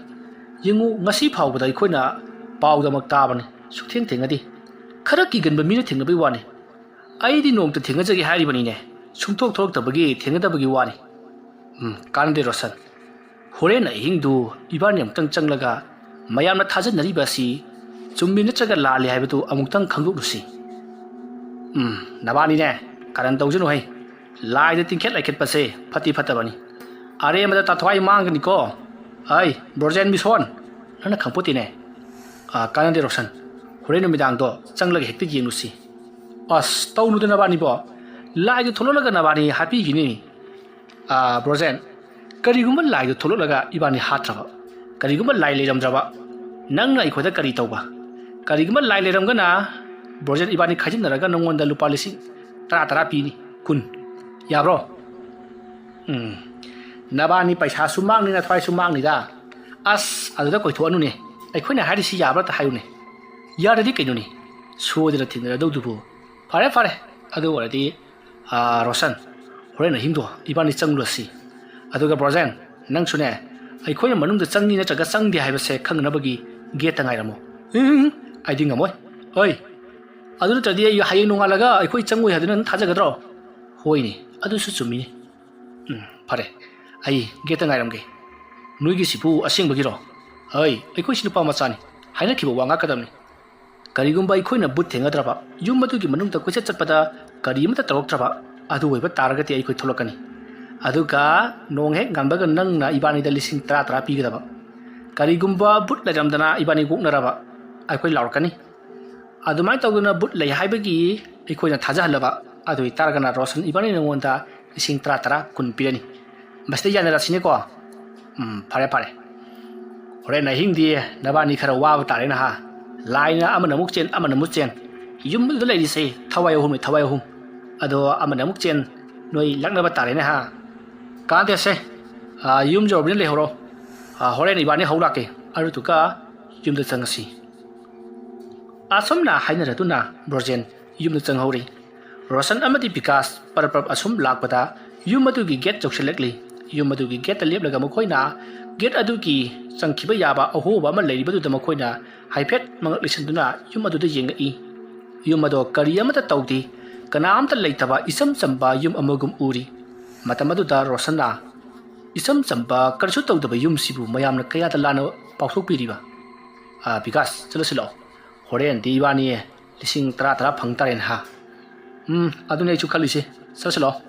ꯌꯦꯡꯉꯨ ꯉꯁꯤ ꯐꯥꯎꯕꯗ ꯑꯩꯈꯣꯏꯅ ꯄꯥꯎꯗꯃꯛ ꯇꯥꯕꯅꯤ ꯁꯨꯛꯊꯦꯡ ꯊꯦꯡꯅꯗꯦ ꯈꯔ ꯀꯤꯒꯟꯕ ꯃꯤꯅ ꯊꯦꯡꯅꯕꯒꯤ ꯋꯥꯅꯤ ꯑꯩꯗꯤ ꯅꯣꯡꯇ ꯊꯦꯡꯅꯖꯒꯦ ꯍꯥꯏꯔꯤꯕꯅꯤꯅꯦ ꯁꯨꯡꯊꯣꯛ ꯊꯣꯛꯂꯛꯇꯕꯒꯤ ꯊꯦꯡꯅꯗꯕꯒꯤ ꯋꯥꯅꯤ ꯀꯥꯟꯅꯗꯦ ꯔꯣꯁꯟ ꯍꯣꯔꯦꯟ ꯑꯍꯤꯡꯗꯨ ꯏꯕꯥꯅꯤ ꯑꯃꯨꯛꯇꯪ ꯆꯪꯂꯒ ꯃꯌꯥꯝꯅ ꯊꯥꯖꯅꯔꯤꯕ ꯑꯁꯤ ꯆꯨꯝꯃꯤ ꯅꯠꯇ꯭ꯔꯒ ꯂꯥꯜꯂꯤ ꯍꯥꯏꯕꯗꯨ ꯑꯃꯨꯛꯇꯪ ꯈꯪꯗꯣꯛꯂꯨꯁꯤ ꯅꯕꯥꯅꯤꯅꯦ ꯀꯔꯟ ꯇꯧꯖꯅꯨ ꯍꯩ ꯂꯥꯏꯗ ꯇꯤꯡꯈꯦꯠ ꯂꯩꯈꯦꯠꯄꯁꯦ ꯐꯠꯇꯤ ꯐꯠꯇꯕꯅꯤ ꯑꯔꯦꯝꯕꯗ ꯇꯥꯊꯋꯥꯏ ꯃꯥꯡꯒꯅꯤꯀꯣ ꯑꯩ ꯕ꯭ꯔꯣꯖꯦꯟ ꯃꯤꯁꯣꯟ ꯅꯪꯅ ꯈꯪꯄꯣꯠꯇꯦꯅꯦ ꯀꯥꯟꯅꯗꯦ ꯔꯣꯁꯟ ꯍꯣꯔꯦꯟ ꯅꯨꯃꯤꯗꯥꯡꯗꯣ ꯆꯪꯂꯒ ꯍꯦꯛꯇ ꯌꯦꯡꯂꯨꯁꯤ ꯑꯁ ꯇꯧꯅꯨꯗ ꯅꯕꯥꯅꯤꯕꯣ ꯂꯥꯏꯗꯨ ꯊꯣꯛꯂꯛꯂꯒ ꯅꯕꯥꯅꯤ ꯍꯥꯠꯄꯤꯈꯤꯅꯤ ꯕ꯭ꯔꯣꯖꯦꯟ ꯀꯔꯤꯒꯨꯝꯕ ꯂꯥꯏꯗꯨ ꯊꯣꯛꯂꯛꯂꯒ ꯏꯕꯥꯅꯤ ꯍꯥꯠꯇ꯭ꯔꯕ ꯀꯔꯤꯒꯨꯝꯕ ꯂꯥꯏ ꯂꯩꯔꯝꯗ꯭ꯔꯕ ꯅꯪꯅ ꯑꯩꯈꯣꯏꯗ ꯀꯔꯤ ꯇꯧꯕ ꯀꯔꯤꯒꯨꯝꯕ ꯂꯥꯏ ꯂꯩꯔꯝꯒꯅ ꯕ꯭ꯔꯣꯖꯦꯟ ꯏꯕꯥꯅꯤ ꯈꯥꯏꯖꯤꯟꯅꯔꯒ ꯅꯉꯣꯟꯗ ꯂꯨꯄꯥ 10,000 ꯄꯤꯅꯤ 10 ꯌꯥꯕ꯭ꯔꯣ ꯅꯕꯥꯅꯤ ꯄꯩꯁꯥꯁꯨ ꯃꯥꯡꯅꯤ ꯅꯊꯋꯥꯏꯁꯨ ꯃꯥꯡꯅꯤꯗ ꯑꯁ ꯑꯗꯨꯗ ꯀꯣꯏꯊꯣꯛꯑꯅꯨꯅꯦ ꯑꯩꯈꯣꯏꯅ ꯍꯥꯏꯔꯤꯁꯤ ꯌꯥꯕ꯭ꯔꯥ ꯍꯥꯏꯌꯨꯅꯦ ꯌꯥꯔꯗꯤ ꯀꯩꯅꯣꯅꯦ ꯁꯣꯏꯗꯅ ꯊꯦꯡꯅꯔꯗꯧꯗꯨꯕꯨ ꯐꯔꯦ ꯑꯗꯨ ꯑꯣꯏꯔꯗꯤ ꯔꯣꯁꯟ ꯍꯣꯔꯦꯟ ꯑꯍꯤꯡꯗꯣ ꯏꯕꯥꯅꯤ ꯆꯪꯂꯨꯔꯁꯤ ꯑꯗꯨꯒ ꯕ꯭ꯔꯣꯖꯦꯟ ꯅꯪꯁꯨꯅꯦ ꯑꯩꯈꯣꯏꯅ ꯃꯅꯨꯡꯗ ꯆꯪꯉꯤ ꯅꯠꯇ꯭ꯔꯒ ꯆꯪꯗꯦ ꯍꯥꯏꯕꯁꯦ ꯈꯪꯅꯕꯒꯤ ꯒꯦꯠꯇ ꯉꯥꯏꯔꯝꯃꯣ ꯑꯩꯗꯤ ꯉꯝꯃꯣꯏ ꯍꯣꯏ ꯑꯗꯨ ꯅꯠꯇ꯭ꯔꯗꯤ ꯑꯩ ꯍꯌꯦꯡ ꯅꯣꯡꯉꯥꯜꯂꯒ ꯑꯩꯈꯣꯏ ꯆꯪꯉꯣꯏ ꯍꯥꯏꯗꯨꯅ ꯅꯪ ꯊꯥꯖꯒꯗ꯭ꯔꯣ ꯍꯣꯏꯅꯦ ꯑꯗꯨꯁꯨ ꯆꯨꯝꯃꯤꯅꯦ ꯐꯔꯦ ꯑꯩ ꯒꯦꯠꯇ ꯉꯥꯏꯔꯝꯒꯦ ꯅꯣꯏꯒꯤꯁꯤꯕꯨ ꯑꯁꯦꯡꯕꯒꯤꯔꯣ ꯑꯩꯈꯣꯏꯁꯤ ꯅꯨꯄꯥ ꯃꯆꯥꯅꯤ ꯍꯥꯏꯅꯈꯤꯕ ꯋꯥ ꯉꯥꯛꯀꯗꯕꯅꯤ ꯀꯔꯤꯒꯨꯝꯕ ꯑꯩꯈꯣꯏꯅ ꯕꯨꯠ ꯊꯦꯡꯅꯗ꯭ꯔꯕ ꯌꯨꯝ ꯑꯗꯨꯒꯤ ꯃꯅꯨꯡꯗ ꯀꯣꯏꯆꯠ ꯆꯠꯄꯗ ꯀꯔꯤ ꯑꯃꯠꯇ ꯇꯧꯔꯛꯇ꯭ꯔꯕ ꯑꯗꯨ ꯑꯣꯏꯕ ꯇꯥꯔꯒꯗꯤ ꯑꯩꯈꯣꯏ ꯊꯣꯛꯂꯛꯀꯅꯤ ꯑꯗꯨꯒ ꯅꯣꯡ ꯍꯦꯛ ꯉꯥꯟꯕꯒ ꯅꯪꯅ ꯏꯕꯥꯅꯤꯗ 10,000 ꯄꯤꯒꯗꯕ ꯀꯔꯤꯒꯨꯝꯕ ꯕꯨꯠ ꯂꯩꯔꯝꯗꯅ ꯏꯕꯥꯅꯤ ꯀꯣꯛꯅꯔꯕ ꯑꯩꯈꯣꯏ ꯂꯥꯎꯔꯛꯀꯅꯤ ꯑꯗꯨꯃꯥꯏꯅ ꯇꯧꯗꯨꯅ ꯕꯨꯠ ꯂꯩ ꯍꯥꯏꯕꯒꯤ ꯑꯩꯈꯣꯏꯅ ꯊꯥꯖꯍꯜꯂꯕ ꯑꯗꯨ ꯑꯣꯏꯇꯥꯔꯒꯅ ꯔꯣꯁꯟ ꯏꯕꯥꯅꯤ ꯅꯉꯣꯟda 10,000 ꯄꯤꯔꯅꯤ ꯃꯁꯤꯗ ꯌꯥꯅꯔꯁꯤꯅꯦꯀꯣ ꯐꯔꯦ ꯍꯣꯔꯦꯟ ꯑꯍꯤꯡꯗꯤ ꯅꯕꯥꯅꯤ ꯈꯔ ꯋꯥꯕ ꯇꯥꯔꯦꯅ ꯂꯥꯏꯅ ꯑꯃꯅ ꯑꯃꯨꯛ ꯆꯦꯟ ꯑꯃꯅ ꯑꯃꯨꯛ ꯆꯦꯟ ꯌꯨꯝꯗ ꯂꯩꯔꯤꯁꯦ ꯊꯋꯥꯏ ꯑꯍꯨꯝ ꯑꯗꯣ ꯑꯃꯅ ꯑꯃꯨꯛ ꯆꯦꯟ ꯅꯣꯏ ꯂꯛꯅꯕ ꯇꯥꯔꯦꯅꯦ ꯀꯥꯟꯗꯦꯁꯦ ꯌꯨꯝ ꯌꯧꯔꯕꯅꯤꯅ ꯂꯩꯍꯧꯔꯣ ꯍꯣꯔꯦꯟ ꯏꯕꯥꯅꯤ ꯍꯧ ꯂꯥꯛꯀꯦ ꯑꯗꯨꯗꯨꯒ ꯌꯨꯝꯗ ꯆꯪꯉꯁꯤ ꯑꯁꯨꯝꯅ ꯍꯥꯏꯅꯔꯗꯨꯅ ꯕ꯭ꯔꯣꯖꯦꯟ ꯌꯨꯝꯗ ꯆꯪꯍꯧꯔꯤ ꯔꯣꯁꯟ ꯑꯃꯗꯤ ꯕꯤꯀꯥꯁ ꯄꯔꯞ ꯑꯁꯨꯝ ꯂꯥꯛꯄꯗ ꯌꯨꯝ ꯑꯗꯨꯒꯤ ꯒꯦꯠ ꯆꯧꯁꯤꯜꯂꯛꯂꯤ ꯌꯨꯝ ꯑꯗꯨꯒꯤ ꯒꯦꯠꯇ ꯂꯦꯞꯂꯒ ꯃꯈꯣꯏꯅ ꯒꯦꯠ ꯑꯗꯨꯒꯤ ꯆꯪꯈꯤꯕ ꯌꯥꯕ ꯑꯍꯣꯕ ꯑꯃ ꯂꯩꯔꯤꯕꯗꯨꯗ ꯃꯈꯣꯏꯅ ꯍꯥꯏꯐꯦꯠ ꯃꯉꯛ ꯂꯤꯁꯤꯟꯗꯨꯅ ꯌꯨꯝ ꯑꯗꯨꯗ ꯌꯦꯡꯉꯛꯏ ꯌꯨꯝ ꯑꯗꯣ ꯀꯔꯤ ꯑꯃꯠꯇ ꯇꯧꯗꯦ ꯀꯅꯥꯝꯇ ꯂꯩꯇꯕ ꯏꯆꯝ ꯆꯝꯕ ꯌꯨꯝ ꯑꯃꯒꯨꯝ ꯎꯔꯤ ꯃꯇꯝ ꯑꯗꯨꯗ ꯔꯣꯁꯟꯅ ꯏꯆꯝ ꯆꯝꯕ ꯀꯔꯤꯁꯨ ꯇꯧꯗꯕ ꯌꯨꯝꯁꯤꯕꯨ ꯃꯌꯥꯝꯅ ꯀꯌꯥꯗ ꯂꯥꯟꯅ ꯄꯥꯎꯊꯣꯛꯄꯤꯔꯤꯕ ꯕꯤꯀꯥꯁ ꯆꯠꯂꯁꯤ ꯂꯥꯛꯑꯣ ꯍꯣꯔꯦꯟꯗꯤ ꯏꯕꯥꯅꯤ ꯂꯤꯁꯤꯡ ꯇꯔꯥ ꯐꯪ ꯇꯥꯔꯦꯅ ꯑꯗꯨꯅꯦ ꯑꯩꯁꯨ ꯈꯜꯂꯤꯁꯦ ꯆꯠꯂꯁꯤ ꯂꯥꯛꯑꯣ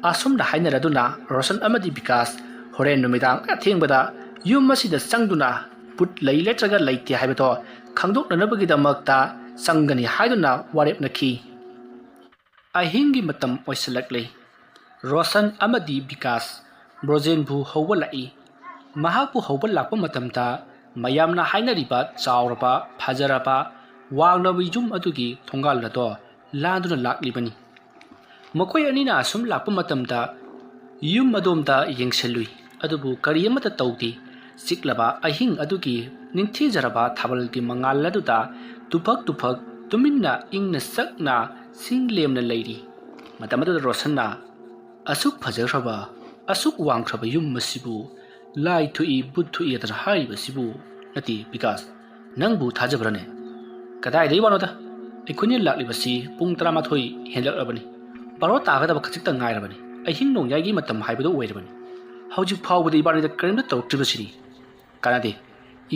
ꯑꯁꯨꯝꯅ ꯍꯥꯏꯅꯔꯗꯨꯅ ꯔꯣꯁꯟ ꯑꯃꯗꯤ ꯕꯤꯀꯥꯁ ꯍꯣꯔꯦꯟ ꯅꯨꯃꯤꯗꯥꯡ ꯑꯊꯦꯡꯕꯗ ꯌꯨꯝ ꯑꯁꯤꯗ ꯆꯪꯗꯨꯅ ꯄꯨꯠ ꯂꯩ ꯅꯠꯇ꯭ꯔꯒ ꯂꯩꯇꯦ ꯍꯥꯏꯕꯗꯣ ꯈꯪꯗꯣꯛꯅꯅꯕꯒꯤꯗꯃꯛꯇ ꯆꯪꯒꯅꯤ ꯍꯥꯏꯗꯨꯅ ꯋꯥꯔꯦꯞꯅꯈꯤ ꯑꯍꯤꯡꯒꯤ ꯃꯇꯝ ꯑꯣꯏꯁꯤꯜꯂꯛꯂꯦ ꯔꯣꯁꯟ ꯑꯃꯗꯤ ꯕꯤꯀꯥꯁ ꯕ꯭ꯔꯣꯖꯦꯟꯕꯨ ꯍꯧꯕ ꯂꯥꯛꯏ ꯃꯍꯥꯛꯄꯨ ꯍꯧꯕ ꯂꯥꯛꯄ ꯃꯇꯝꯗ ꯃꯌꯥꯝꯅ ꯍꯥꯏꯅꯔꯤꯕ ꯆꯥꯎꯔꯕ ꯐꯖꯔꯕ ꯋꯥꯡꯂꯕ ꯌꯨꯝ ꯑꯗꯨꯒꯤ ꯊꯣꯡꯒꯥꯜ ꯑꯗꯣ ꯂꯥꯟꯗꯨꯅ ꯂꯥꯛꯂꯤꯕꯅꯤ ꯃꯈꯣꯏ ꯑꯅꯤꯅ ꯑꯁꯨꯝ ꯂꯥꯛꯄ ꯃꯇꯝꯗ ꯌꯨꯝ ꯑꯗꯣꯝꯗ ꯌꯦꯡꯁꯤꯜꯂꯨꯏ ꯑꯗꯨꯕꯨ ꯀꯔꯤ ꯑꯃꯠꯇ ꯇꯧꯗꯦ ꯆꯤꯛꯂꯕ ꯑꯍꯤꯡ ꯑꯗꯨꯒꯤ ꯅꯤꯡꯊꯤꯖꯔꯕ ꯊꯥꯕꯜꯒꯤ ꯃꯉꯥꯜ ꯑꯗꯨꯗ ꯇꯨꯐꯛ ꯇꯨꯃꯤꯟꯅ ꯏꯪꯅ ꯆꯛꯅ ꯁꯤꯡ ꯂꯦꯝꯅ ꯂꯩꯔꯤ ꯃꯇꯝ ꯑꯗꯨꯗ ꯔꯣꯁꯟꯅ ꯑꯁꯨꯛ ꯐꯖꯈ꯭ꯔꯕ ꯑꯁꯨꯛ ꯋꯥꯡꯈ꯭ꯔꯕ ꯌꯨꯝ ꯑꯁꯤꯕꯨ ꯂꯥꯏ ꯊꯣꯛꯏ ꯕꯨꯠ ꯊꯣꯛꯏ ꯑꯗꯨꯅ ꯍꯥꯏꯔꯤꯕꯁꯤꯕꯨ ꯅꯠꯇꯦ ꯕꯤꯀꯥꯁ ꯅꯪꯕꯨ ꯊꯥꯖꯕ꯭ꯔꯅꯦ ꯀꯗꯥꯏꯗꯒꯤ ꯋꯥꯅꯣꯗ ꯑꯩꯈꯣꯏꯅ ꯂꯥꯛꯂꯤꯕꯁꯤ ꯄꯨꯡ 12 ꯍꯦꯟꯂꯛꯂꯕꯅꯤ ꯕꯥꯔꯣ ꯇꯥꯒꯗꯕ ꯈꯖꯤꯛꯇ ꯉꯥꯏꯔꯕꯅꯤ ꯑꯍꯤꯡ ꯅꯣꯡꯌꯥꯏꯒꯤ ꯃꯇꯝ ꯍꯥꯏꯕꯗꯨ ꯑꯣꯏꯔꯕꯅꯤ ꯍꯧꯖꯤꯛ ꯐꯥꯎꯕꯗ ꯏꯕꯥꯅꯤꯗ ꯀꯔꯤꯝꯇ ꯇꯧꯔꯛꯇ꯭ꯔꯤꯕꯁꯤꯗꯤ ꯀꯥꯟꯅꯗꯦ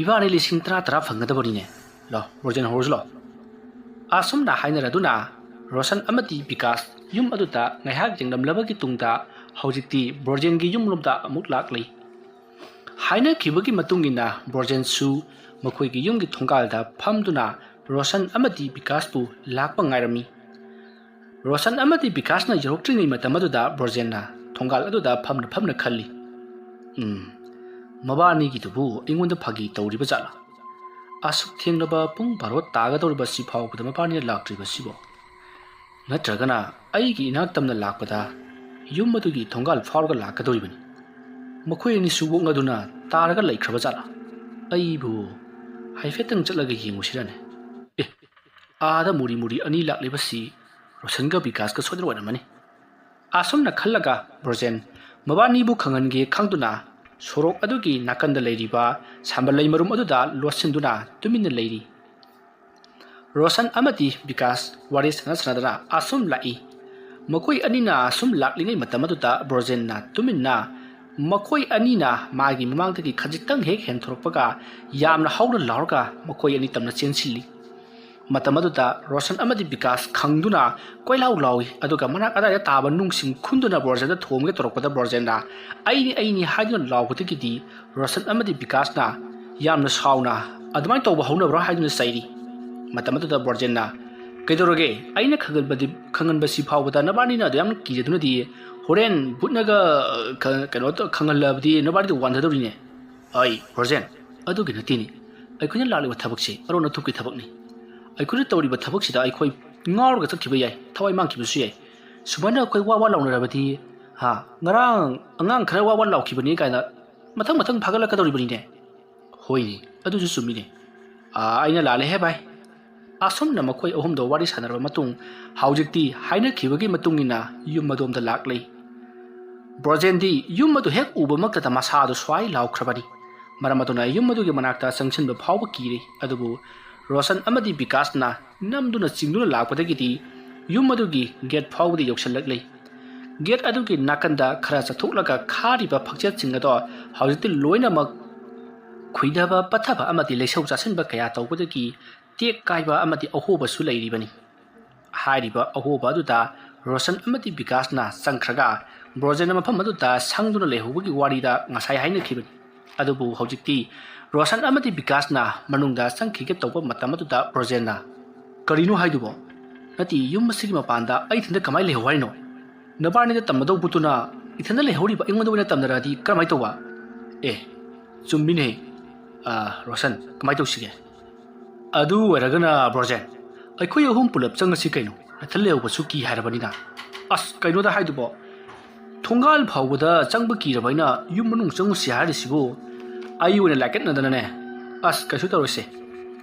ꯏꯕꯥꯅꯤ ꯂꯤꯁꯤꯡ 10 ꯐꯪꯒꯗꯕꯅꯤꯅꯦ ꯂꯥꯛ ꯕ꯭ꯔꯣꯖꯦꯟ ꯍꯧꯔꯁꯨ ꯂꯥꯛ ꯑꯁꯨꯝꯅ ꯍꯥꯏꯅꯔꯗꯨꯅ ꯔꯣꯁꯟ ꯑꯃꯗꯤ ꯕꯤꯀꯥꯁ ꯌꯨꯝ ꯑꯗꯨꯗ ꯉꯥꯏꯍꯥꯛ ꯌꯦꯡꯂꯝꯂꯕꯒꯤ ꯇꯨꯡꯗ ꯍꯧꯖꯤꯛꯇꯤ ꯕ꯭ꯔꯣꯖꯦꯟꯒꯤ ꯌꯨꯝꯂꯣꯝꯗ ꯑꯃꯨꯛ ꯂꯥꯛꯂꯤ ꯍꯥꯏꯅꯈꯤꯕꯒꯤ ꯃꯇꯨꯡꯏꯟꯅ ꯕ꯭ꯔꯣꯖꯦꯟꯁꯨ ꯃꯈꯣꯏꯒꯤ ꯌꯨꯝꯒꯤ ꯊꯣꯡꯒꯥꯜꯗ ꯐꯝꯗꯨꯅ ꯔꯣꯁꯟ ꯑꯃꯗꯤ ꯕꯤꯀꯥꯁꯄꯨ ꯂꯥꯛꯄ ꯉꯥꯏꯔꯝꯃꯤ ꯔꯣꯁꯟ ꯑꯃꯗꯤ ꯕꯤꯀꯥꯁꯅ ꯌꯧꯔꯛꯇ꯭ꯔꯤꯉꯩ ꯃꯇꯝ ꯑꯗꯨꯗ ꯕ꯭ꯔꯣꯖꯦꯟꯅ ꯊꯣꯡꯒꯥꯜ ꯑꯗꯨꯗ ꯐꯝꯅ ꯈꯜꯂꯤ ꯃꯕꯥꯅꯤꯒꯤꯗꯨꯕꯨ ꯑꯩꯉꯣꯟꯗ ꯐꯥꯒꯤ ꯇꯧꯔꯤꯕ ꯖꯥꯠꯂꯥ ꯑꯁꯨꯛ ꯊꯦꯡꯂꯕ ꯄꯨꯡ 12 ꯇꯥꯒꯗꯧꯔꯤꯕꯁꯤ ꯐꯥꯎꯕꯗ ꯃꯕꯥꯅꯤꯅ ꯂꯥꯛꯇ꯭ꯔꯤꯕꯁꯤꯕꯣ ꯅꯠꯇ꯭ꯔꯒꯅ ꯑꯩꯒꯤ ꯏꯅꯥꯛ ꯇꯝꯅ ꯂꯥꯛꯄꯗ ꯌꯨꯝ ꯑꯗꯨꯒꯤ ꯊꯣꯡꯒꯥꯜ ꯐꯥꯎꯔꯒ ꯂꯥꯛꯀꯗꯧꯔꯤꯕꯅꯤ ꯃꯈꯣꯏ ꯑꯅꯤꯁꯨ ꯑꯣꯛꯅꯗꯨꯅ ꯇꯥꯔꯒ ꯂꯩꯈ꯭ꯔꯕ ꯖꯥꯠꯂꯥ ꯑꯩꯕꯨ ꯍꯥꯏꯐꯦꯠꯇꯪ ꯆꯠꯂꯒ ꯌꯦꯡꯉꯨꯁꯤꯔꯅꯦ ꯑꯥꯗ ꯃꯨꯔꯤ ꯑꯅꯤ ꯂꯥꯛꯂꯤꯕꯁꯤ ꯔꯣꯁꯟꯒ ꯕꯤꯀꯥꯁꯀ ꯁꯣꯏꯗꯅ ꯑꯣꯏꯔꯝꯃꯅꯤ ꯑꯁꯨꯝꯅ ꯈꯜꯂꯒ ꯕ꯭ꯔꯣꯖꯦꯟ ꯃꯕꯥꯅꯤꯕꯨ ꯈꯪꯍꯟꯒꯦ ꯈꯪꯗꯨꯅ ꯁꯣꯔꯣꯛ ꯑꯗꯨꯒꯤ ꯅꯥꯀꯟꯗ ꯂꯩꯔꯤꯕ ꯁꯥꯝꯕꯜꯂꯩ ꯃꯔꯨꯝ ꯑꯗꯨꯗ ꯂꯣꯠꯁꯤꯟꯗꯨꯅ ꯇꯨꯃꯤꯟꯅ ꯂꯩꯔꯤ ꯔꯣꯁꯟ ꯑꯃꯗꯤ ꯕꯤꯀꯥꯁ ꯋꯥꯔꯤ ꯁꯥꯟꯅꯗꯅ ꯑꯁꯨꯝ ꯂꯥꯛꯏ ꯃꯈꯣꯏ ꯑꯅꯤꯅ ꯑꯁꯨꯝ ꯂꯥꯛꯂꯤꯉꯩ ꯃꯇꯝ ꯑꯗꯨꯗ ꯕ꯭ꯔꯣꯖꯦꯟꯅ ꯇꯨꯃꯤꯟꯅ ꯃꯈꯣꯏ ꯑꯅꯤꯅ ꯃꯥꯒꯤ ꯃꯃꯥꯡꯗꯒꯤ ꯈꯖꯤꯛꯇꯪ ꯍꯦꯛ ꯍꯦꯟꯊꯣꯔꯛꯄꯒ ꯌꯥꯝꯅ ꯍꯧꯅ ꯂꯥꯎꯔꯒ ꯃꯈꯣꯏ ꯑꯅꯤ ꯇꯝꯅ ꯆꯦꯟꯁꯤꯜꯂꯤ ꯃꯇꯝ ꯑꯗꯨꯗ ꯔꯣꯁꯟ ꯑꯃꯗꯤ ꯕꯤꯀꯥꯁ ꯈꯪꯗꯨꯅ ꯀꯣꯏꯂꯥꯎ ꯂꯥꯎꯏ ꯑꯗꯨꯒ ꯃꯅꯥꯛ ꯑꯗꯥꯏꯗ ꯇꯥꯕ ꯅꯨꯡꯁꯤꯡ ꯈꯨꯟꯗꯨꯅ ꯕ꯭ꯔꯣꯖꯦꯟꯗ ꯊꯣꯝꯒꯦ ꯇꯧꯔꯛꯄꯗ ꯕ꯭ꯔꯣꯖꯦꯟꯅ ꯑꯩꯅꯤ ꯍꯥꯏꯗꯨꯅ ꯂꯥꯎꯕꯗꯒꯤꯗꯤ ꯔꯣꯁꯟ ꯑꯃꯗꯤ ꯕꯤꯀꯥꯁꯅ ꯌꯥꯝꯅ ꯁꯥꯎꯅ ꯑꯗꯨꯃꯥꯏꯅ ꯇꯧꯕ ꯍꯧꯅꯕ꯭ꯔꯣ ꯍꯥꯏꯗꯨꯅ ꯆꯩꯔꯤ ꯃꯇꯝ ꯑꯗꯨꯗ ꯕ꯭ꯔꯣꯖꯦꯟꯅ ꯀꯩꯗꯧꯔꯒꯦ ꯑꯩꯅ ꯈꯪꯍꯟꯕꯁꯤ ꯐꯥꯎꯕꯗ ꯅꯕꯥꯅꯤꯅ ꯑꯗꯨ ꯌꯥꯝꯅ ꯀꯤꯔꯗꯨꯅꯗꯤ ꯍꯣꯔꯦꯟ ꯕꯨꯠꯅꯒ ꯈꯪꯍꯜꯂꯕꯗꯤ ꯅꯕꯥꯅꯤꯗ ꯋꯥꯟꯊꯗꯧꯔꯤꯅꯦ ꯑꯩ ꯕ꯭ꯔꯣꯖꯦꯟ ꯑꯗꯨꯒꯤ ꯅꯠꯇꯦꯅꯤ ꯑꯩꯈꯣꯏꯅ ꯂꯥꯛꯂꯤꯕ ꯊꯕꯛꯁꯤ ꯑꯔꯣꯟ ꯑꯊꯨꯞꯀꯤ ꯊꯕꯛꯅꯤ ꯑꯩꯈꯣꯏꯅ ꯇꯧꯔꯤꯕ ꯊꯕꯛꯁꯤꯗ ꯑꯩꯈꯣꯏ ꯉꯥꯎꯔꯒ ꯆꯠꯈꯤꯕ ꯌꯥꯏ ꯊꯋꯥꯏ ꯃꯥꯡꯈꯤꯕꯁꯨ ꯌꯥꯏ ꯁꯨꯃꯥꯏꯅ ꯑꯩꯈꯣꯏ ꯋꯥ ꯂꯥꯎꯅꯔꯕꯗꯤ ꯉꯔꯥꯡ ꯑꯉꯥꯡ ꯈꯔ ꯋꯥ ꯂꯥꯎꯈꯤꯕꯅꯤ ꯀꯥꯏꯅ ꯃꯊꯪ ꯐꯥꯒꯠꯂꯛꯀꯗꯧꯔꯤꯕꯅꯤꯅꯦ ꯍꯣꯏꯅꯦ ꯑꯗꯨꯁꯨ ꯆꯨꯝꯃꯤꯅꯦ ꯑꯩꯅ ꯂꯥꯜꯂꯦ ꯍꯦ ꯚꯥꯏ ꯑꯁꯨꯝꯅ ꯃꯈꯣꯏ ꯑꯍꯨꯝꯗꯣ ꯋꯥꯔꯤ ꯁꯥꯟꯅꯔꯕ ꯃꯇꯨꯡ ꯍꯧꯖꯤꯛꯇꯤ ꯍꯥꯏꯅꯈꯤꯕꯒꯤ ꯃꯇꯨꯡꯏꯟꯅ ꯌꯨꯝ ꯑꯗꯣꯝꯗ ꯂꯥꯛꯂꯤ ꯕ꯭ꯔꯣꯖꯦꯟꯗꯤ ꯌꯨꯝ ꯑꯗꯨ ꯍꯦꯛ ꯎꯕꯃꯛꯇꯗ ꯃꯁꯥꯗꯨ ꯁ꯭ꯋꯥꯏ ꯂꯥꯎꯈ꯭ꯔꯕꯅꯤ ꯃꯔꯝ ꯑꯗꯨꯅ ꯌꯨꯝ ꯑꯗꯨꯒꯤ ꯃꯅꯥꯛꯇ ꯆꯪꯁꯤꯟꯕ ꯐꯥꯎꯕ ꯀꯤꯔꯤ ꯑꯗꯨꯕꯨ ꯔꯣꯁꯟ ꯑꯃꯗꯤ ꯕꯤꯀꯥꯁꯅ ꯅꯝꯗꯨꯅ ꯆꯤꯡꯗꯨꯅ ꯂꯥꯛꯄꯗꯒꯤꯗꯤ ꯌꯨꯝ ꯑꯗꯨꯒꯤ ꯒꯦꯠ ꯐꯥꯎꯕꯗ ꯌꯧꯁꯤꯜꯂꯛꯂꯤ ꯒꯦꯠ ꯑꯗꯨꯒꯤ ꯅꯥꯀꯟꯗ ꯈꯔ ꯆꯠꯊꯣꯛꯂꯒ ꯈꯥꯔꯤꯕ ꯐꯛꯆꯦꯠꯁꯤꯡ ꯑꯗꯣ ꯍꯧꯖꯤꯛꯇꯤ ꯂꯣꯏꯅꯃꯛ ꯈꯨꯏꯗꯕ ꯄꯠꯊꯕ ꯑꯃꯗꯤ ꯂꯩꯁꯧ ꯆꯥꯁꯤꯟꯕ ꯀꯌꯥ ꯇꯧꯕꯗꯒꯤ ꯇꯦꯛ ꯀꯥꯏꯕ ꯑꯃꯗꯤ ꯑꯍꯣꯕꯁꯨ ꯂꯩꯔꯤꯕꯅꯤ ꯍꯥꯏꯔꯤꯕ ꯑꯍꯣꯕ ꯑꯗꯨꯗ ꯔꯣꯁꯟ ꯑꯃꯗꯤ ꯕꯤꯀꯥꯁꯅ ꯆꯪꯈ꯭ꯔꯒ ꯕ꯭ꯔꯣꯖꯦꯟꯅ ꯃꯐꯝ ꯑꯗꯨꯗ ꯁꯪꯗꯨꯅ ꯂꯩꯍꯧꯕꯒꯤ ꯋꯥꯔꯤꯗ ꯉꯁꯥꯏ ꯍꯥꯏꯅꯈꯤꯕꯅꯤ ꯑꯗꯨꯕꯨ ꯍꯧꯖꯤꯛꯇꯤ ꯔꯣꯁꯟ ꯑꯃꯗꯤ ꯕꯤꯀꯥꯁꯅ ꯃꯅꯨꯡꯗ ꯆꯪꯈꯤꯒꯦ ꯇꯧꯕ ꯃꯇꯝ ꯑꯗꯨꯗ ꯕ꯭ꯔꯣꯖꯦꯟꯅ ꯀꯔꯤꯅꯣ ꯍꯥꯏꯗꯨꯕꯣ ꯅꯠꯇꯦ ꯌꯨꯝ ꯑꯁꯤꯒꯤ ꯃꯄꯥꯟꯗ ꯑꯩ ꯏꯊꯟꯗ ꯀꯃꯥꯏꯅ ꯂꯩꯍꯧ ꯍꯥꯏꯅꯣ ꯅꯕꯥꯅꯤꯗ ꯇꯝꯃꯗꯧꯕꯗꯨꯅ ꯏꯊꯟꯗ ꯂꯩꯍꯧꯔꯤꯕ ꯑꯩꯉꯣꯟꯗ ꯑꯣꯏꯅ ꯇꯝꯅꯔꯗꯤ ꯀꯔꯝꯍꯥꯏꯅ ꯇꯧꯕ ꯆꯨꯝꯃꯤꯅꯦ ꯔꯣꯁꯟ ꯀꯃꯥꯏꯅ ꯇꯧꯁꯤꯒꯦ ꯑꯗꯨ ꯑꯣꯏꯔꯒꯅ ꯕ꯭ꯔꯣꯖꯦꯟ ꯑꯩꯈꯣꯏ ꯑꯍꯨꯝ ꯄꯨꯂꯞ ꯆꯪꯉꯁꯤ ꯀꯩꯅꯣ ꯅꯊꯟ ꯂꯩꯍꯧꯕꯁꯨ ꯀꯤ ꯍꯥꯏꯔꯕꯅꯤꯅ ꯀꯩꯅꯣꯗ ꯍꯥꯏꯗꯨꯕꯣ ꯊꯣꯡꯒꯥꯜ ꯐꯥꯎꯕꯗ ꯆꯪꯕ ꯀꯤꯔꯕ ꯑꯩꯅ ꯌꯨꯝ ꯃꯅꯨꯡ ꯆꯪꯉꯨꯁꯤ ꯍꯥꯏꯔꯤꯁꯤꯕꯨ ꯑꯩ ꯑꯣꯏꯅ ꯂꯥꯏꯀꯠꯅꯗꯅꯅꯦ ꯀꯩꯁꯨ ꯇꯧꯔꯣꯏꯁꯦ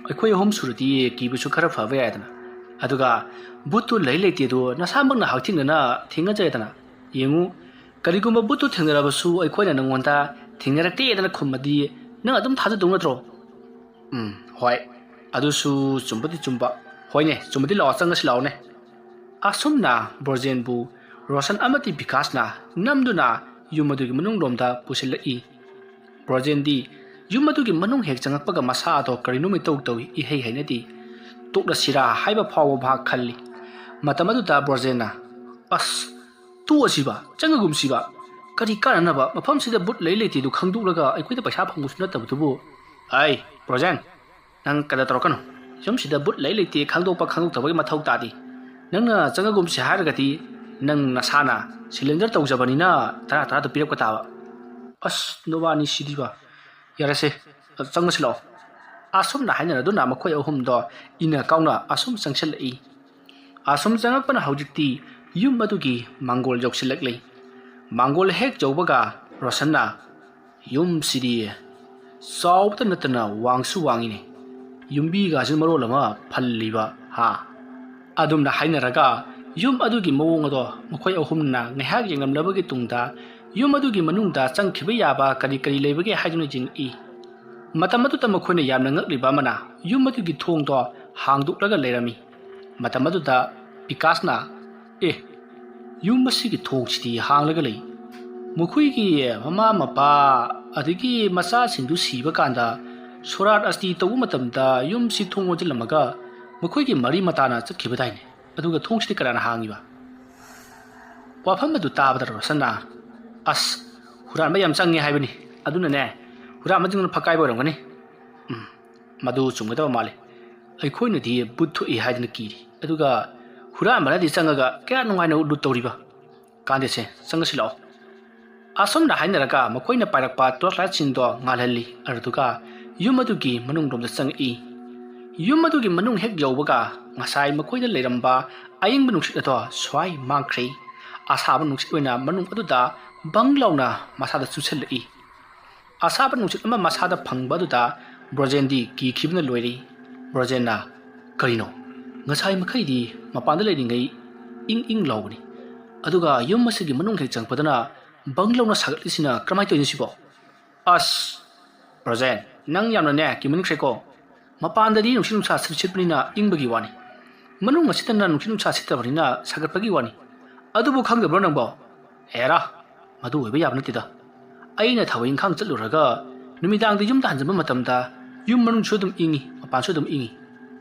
ꯑꯩꯈꯣꯏ ꯑꯍꯨꯝ ꯁꯨꯔꯗꯤ ꯀꯤꯕꯁꯨ ꯈꯔ ꯐꯕ ꯌꯥꯏꯗꯅ ꯑꯗꯨꯒ ꯕꯨꯠꯇꯨ ꯂꯩꯇꯦꯗꯣ ꯅꯁꯥꯃꯛꯅ ꯍꯛꯊꯦꯡꯅꯅ ꯊꯦꯡꯅꯖꯔꯦꯗꯅ ꯌꯦꯡꯉꯨ ꯀꯔꯤꯒꯨꯝꯕ ꯕꯨꯠꯇꯨ ꯊꯦꯡꯅꯔꯕꯁꯨ ꯑꯩꯈꯣꯏꯅ ꯅꯪꯉꯣꯟꯗ ꯊꯦꯡꯅꯔꯛꯇꯦꯗꯅ ꯈꯨꯝꯃꯗꯤ ꯅꯪ ꯑꯗꯨꯝ ꯊꯥꯖꯗꯧ ꯅꯠꯇ꯭ꯔꯣ? ꯍꯣꯏ ꯑꯗꯨꯁꯨ ꯆꯨꯝꯕꯗꯤ ꯆꯨꯝꯕ ꯍꯣꯏꯅꯦ ꯆꯨꯝꯕꯗꯤ ꯂꯥꯛꯑꯣ ꯆꯪꯉꯁꯤ ꯂꯥꯛꯑꯣꯅꯦ ꯑꯁꯨꯝꯅ ꯕ꯭ꯔꯣꯖꯦꯟꯕꯨ ꯔꯣꯁꯟ ꯑꯃꯗꯤ ꯕꯤꯀꯥꯁꯅ ꯅꯝꯗꯨꯅ ꯌꯨꯝ ꯑꯗꯨꯒꯤ ꯃꯅꯨꯡꯂꯣꯝꯗ ꯄꯨꯁꯤꯜꯂꯛꯏ ꯕ꯭ꯔꯣꯖꯦꯟꯗꯤ ꯌꯨꯝ ꯑꯗꯨꯒꯤ ꯃꯅꯨꯡ ꯍꯦꯛ ꯆꯪꯉꯛꯄꯒ ꯃꯁꯥ ꯑꯗꯣ ꯀꯔꯤꯅꯣ ꯏꯇꯧ ꯇꯧꯏ ꯏꯍꯩ ꯍꯩꯅꯗꯦ ꯇꯣꯛꯂꯁꯤꯔꯥ ꯍꯥꯏꯕ ꯐꯥꯎꯕ ꯚꯥꯕ ꯈꯜꯂꯤ ꯃꯇꯝ ꯑꯗꯨꯗ ꯕ꯭ꯔꯣꯖꯦꯟꯅ ꯑꯁ ꯇꯣꯛꯑꯁꯤꯕ ꯆꯪꯉꯒꯨꯝꯁꯤꯕ ꯀꯔꯤ ꯀꯥꯟꯅꯅꯕ ꯃꯐꯝꯁꯤꯗ ꯕꯨꯠ ꯂꯩ ꯂꯩꯇꯦꯗꯨ ꯈꯪꯗꯣꯛꯂꯒ ꯑꯩꯈꯣꯏꯗ ꯄꯩꯁꯥ ꯐꯪꯕꯁꯨ ꯅꯠꯇꯕꯗꯨꯕꯨ ꯑꯩ ꯕ꯭ꯔꯣꯖꯦꯟ ꯅꯪ ꯀꯗ ꯇꯧꯔꯛꯀꯅꯨ ꯌꯨꯝꯁꯤꯗ ꯕꯨꯠ ꯂꯩ ꯂꯩꯇꯦ ꯈꯪꯗꯣꯛꯄ ꯈꯪꯗꯣꯛꯇꯕꯒꯤ ꯃꯊꯧ ꯇꯥꯗꯦ ꯅꯪꯅ ꯆꯪꯉꯒꯨꯝꯁꯤ ꯍꯥꯏꯔꯒꯗꯤ ꯅꯪ ꯅꯁꯥꯅ ꯁꯤꯂꯤꯟꯗꯔ ꯇꯧꯖꯕꯅꯤꯅ ꯇꯔꯥꯗ ꯄꯤꯔꯛꯄ ꯇꯥꯕ ꯑꯁ ꯅꯣꯕꯥꯅꯤ ꯁꯤꯗꯤꯕ ꯌꯥꯔꯁꯦ ꯆꯪꯉꯁꯤ ꯂꯥꯛꯑꯣ ꯑꯁꯨꯝꯅ ꯍꯥꯏꯅꯔꯗꯨꯅ ꯃꯈꯣꯏ ꯑꯍꯨꯝꯗꯣ ꯏꯟꯅ ꯀꯥꯎꯅ ꯑꯁꯨꯝ ꯆꯪꯁꯤꯜꯂꯛꯏ ꯑꯁꯨꯝ ꯆꯪꯉꯛꯄꯅ ꯍꯧꯖꯤꯛꯇꯤ ꯌꯨꯝ ꯑꯗꯨꯒꯤ ꯃꯥꯡꯒꯣꯜ ꯌꯧꯁꯤꯜꯂꯛꯂꯤ ꯃꯥꯡꯒꯣꯜ ꯍꯦꯛ ꯌꯧꯕꯒ ꯔꯣꯁꯟꯅ ꯌꯨꯝꯁꯤꯗꯤ ꯆꯥꯎꯕꯇ ꯅꯠꯇꯅ ꯋꯥꯡꯁꯨ ꯋꯥꯡꯉꯤꯅꯦ ꯌꯨꯝꯕꯤꯒꯥꯁꯤ ꯃꯔꯣꯜ ꯑꯃ ꯐꯜꯂꯤꯕ ꯍꯥ ꯑꯗꯨꯝꯅ ꯍꯥꯏꯅꯔꯒ ꯌꯨꯝ ꯑꯗꯨꯒꯤ ꯃꯑꯣꯡ ꯑꯗꯣ ꯃꯈꯣꯏ ꯑꯍꯨꯝꯅ ꯉꯥꯏꯍꯥꯛ ꯌꯦꯡꯂꯝꯂꯕꯒꯤ ꯇꯨꯡꯗ ꯌꯨꯝ ꯑꯗꯨꯒꯤ ꯃꯅꯨꯡꯗ ꯆꯪꯈꯤꯕ ꯌꯥꯕ ꯀꯔꯤ ꯀꯔꯤ ꯂꯩꯕꯒꯦ ꯍꯥꯏꯗꯨꯅ ꯌꯦꯡꯉꯛꯏ ꯃꯇꯝ ꯑꯗꯨꯗ ꯃꯈꯣꯏꯅ ꯌꯥꯝꯅ ꯉꯛꯂꯤꯕ ꯑꯃꯅ ꯌꯨꯝ ꯑꯗꯨꯒꯤ ꯊꯣꯡꯗꯣ ꯍꯥꯡꯗꯣꯛꯂꯒ ꯂꯩꯔꯝꯃꯤ ꯃꯇꯝ ꯑꯗꯨꯗ ꯕꯤꯀꯥꯁꯅ ꯌꯨꯝ ꯑꯁꯤꯒꯤ ꯊꯣꯡꯁꯤꯗꯤ ꯍꯥꯡꯂꯒ ꯂꯩ ꯃꯈꯣꯏꯒꯤ ꯃꯃꯥ ꯃꯄꯥ ꯑꯗꯒꯤ ꯃꯆꯥꯁꯤꯡꯗꯨ ꯁꯤꯕ ꯀꯥꯟꯗ ꯁꯣꯔꯥꯠ ꯑꯁꯇꯤ ꯇꯧꯕ ꯃꯇꯝꯗ ꯌꯨꯝꯁꯤ ꯊꯣꯡ ꯂꯣꯟꯁꯤꯜꯂꯝꯃꯒ ꯃꯈꯣꯏꯒꯤ ꯃꯔꯤ ꯃꯇꯥꯅ ꯆꯠꯈꯤꯕꯗꯥꯏꯅꯦ ꯑꯗꯨꯒ ꯊꯣꯡꯁꯤꯗꯤ ꯀꯅꯥꯅ ꯍꯥꯡꯉꯤꯕ ꯋꯥꯐꯝ ꯑꯗꯨ ꯇꯥꯕꯗ ꯔꯣꯁꯟꯅ ꯑꯁ ꯍꯨꯔꯥꯟꯕ ꯌꯥꯝ ꯆꯪꯉꯦ ꯍꯥꯏꯕꯅꯤ ꯑꯗꯨꯅꯅꯦ ꯍꯨꯔꯥꯟꯕꯁꯤꯡꯅ ꯐꯛꯀꯥꯏꯕ ꯑꯣꯏꯔꯝꯒꯅꯤ ꯃꯗꯨ ꯆꯨꯝꯒꯗꯕ ꯃꯥꯜꯂꯤ ꯑꯩꯈꯣꯏꯅꯗꯤ ꯕꯨꯠ ꯊꯣꯛꯏ ꯍꯥꯏꯗꯅ ꯀꯤꯔꯤ ꯑꯗꯨꯒ ꯍꯨꯔꯥꯟꯕꯅꯗꯤ ꯆꯪꯉꯒ ꯀꯌꯥ ꯅꯨꯡꯉꯥꯏꯅ ꯂꯨꯠ ꯇꯧꯔꯤꯕ ꯀꯥꯟꯗꯦꯁꯦ ꯆꯪꯉꯁꯤ ꯂꯥꯛꯑꯣ ꯑꯁꯨꯝꯅ ꯍꯥꯏꯅꯔꯒ ꯃꯈꯣꯏꯅ ꯄꯥꯏꯔꯛꯄ ꯇꯣꯔꯆ ꯂꯥꯏꯠꯁꯤꯡꯗꯣ ꯉꯥꯜꯍꯜꯂꯤ ꯑꯗꯨꯒ ꯌꯨꯝ ꯑꯗꯨꯒꯤ ꯃꯅꯨꯡꯂꯣꯝꯗ ꯆꯪꯉꯛꯏ ꯌꯨꯝ ꯑꯗꯨꯒꯤ ꯃꯅꯨꯡ ꯍꯦꯛ ꯌꯧꯕꯒ ꯉꯁꯥꯏ ꯃꯈꯣꯏꯗ ꯂꯩꯔꯝꯕ ꯑꯏꯪꯕ ꯅꯨꯡꯁꯤꯠ ꯑꯗꯣ ꯁ꯭ꯋꯥꯏ ꯃꯥꯡꯈ꯭ꯔꯦ ꯑꯁꯥꯕ ꯅꯨꯡꯁꯤꯠ ꯑꯣꯏꯅ ꯃꯅꯨꯡ ꯑꯗꯨꯗ ꯕꯪ ꯂꯥꯎꯅ ꯃꯁꯥꯗ ꯆꯨꯁꯜꯂꯛꯏ ꯑꯁꯥꯕ ꯅꯨꯡꯁꯤꯠ ꯑꯃ ꯃꯁꯥꯗ ꯐꯪꯕ ꯑꯗꯨꯗ ꯕ꯭ꯔꯣꯖꯦꯟꯗꯤ ꯀꯤꯈꯤꯕꯅ ꯂꯣꯏꯔꯤ ꯕ꯭ꯔꯣꯖꯦꯟꯅ ꯀꯔꯤꯅꯣ ꯉꯁꯥꯏ ꯃꯈꯩꯗꯤ ꯃꯄꯥꯟꯗ ꯂꯩꯔꯤꯉꯩ ꯏꯪ ꯏꯪ ꯂꯥꯎꯕꯅꯤ ꯑꯗꯨꯒ ꯌꯨꯝ ꯑꯁꯤꯒꯤ ꯃꯅꯨꯡ ꯍꯦꯛ ꯆꯪꯉꯛꯄꯗꯅ ꯕꯪ ꯂꯥꯎꯅ ꯁꯥꯒꯠꯂꯤꯁꯤꯅ ꯀꯔꯝꯍꯥꯏꯅ ꯇꯧꯔꯤꯅꯣ ꯁꯤꯕꯣ ꯑꯁ ꯕ꯭ꯔꯣꯖꯦꯟ ꯅꯪ ꯌꯥꯝꯅꯅꯦ ꯀꯤꯃꯟꯈ꯭ꯔꯦꯀꯣ ꯃꯄꯥꯟꯗꯗꯤ ꯅꯨꯡꯁꯤꯠ ꯅꯨꯡꯁꯥ ꯁꯤꯠꯄꯅꯤꯅ ꯏꯪꯕꯒꯤ ꯋꯥꯅꯤ ꯃꯅꯨꯡ ꯑꯁꯤꯗꯅ ꯅꯨꯡꯁꯤꯠ ꯅꯨꯡꯁꯥ ꯁꯤꯠꯇꯕꯅꯤ나 ꯁꯥꯒꯠꯄꯒꯤ ꯋꯥꯅꯤ ꯑꯗꯨꯕꯨ ꯈꯪꯗꯕ꯭ꯔꯣ ꯅꯪꯕꯣ ꯍꯦꯔꯥ ꯃꯗꯨ ꯑꯣꯏꯕ ꯌꯥꯕ ꯅꯠꯇꯦꯗ ꯑꯩꯅ ꯊꯕꯛ ꯏꯪꯈꯥꯡ ꯆꯠꯂꯨꯔꯒ ꯅꯨꯃꯤꯗꯥꯡꯗ ꯌꯨꯝꯗ ꯍꯟꯖꯟꯕ ꯃꯇꯝꯗ ꯌꯨꯝ ꯃꯅꯨꯡꯁꯨ ꯑꯗꯨꯝ ꯏꯪꯉꯤ ꯃꯄꯥꯟꯁꯨ ꯑꯗꯨꯝ ꯏꯪꯉꯤ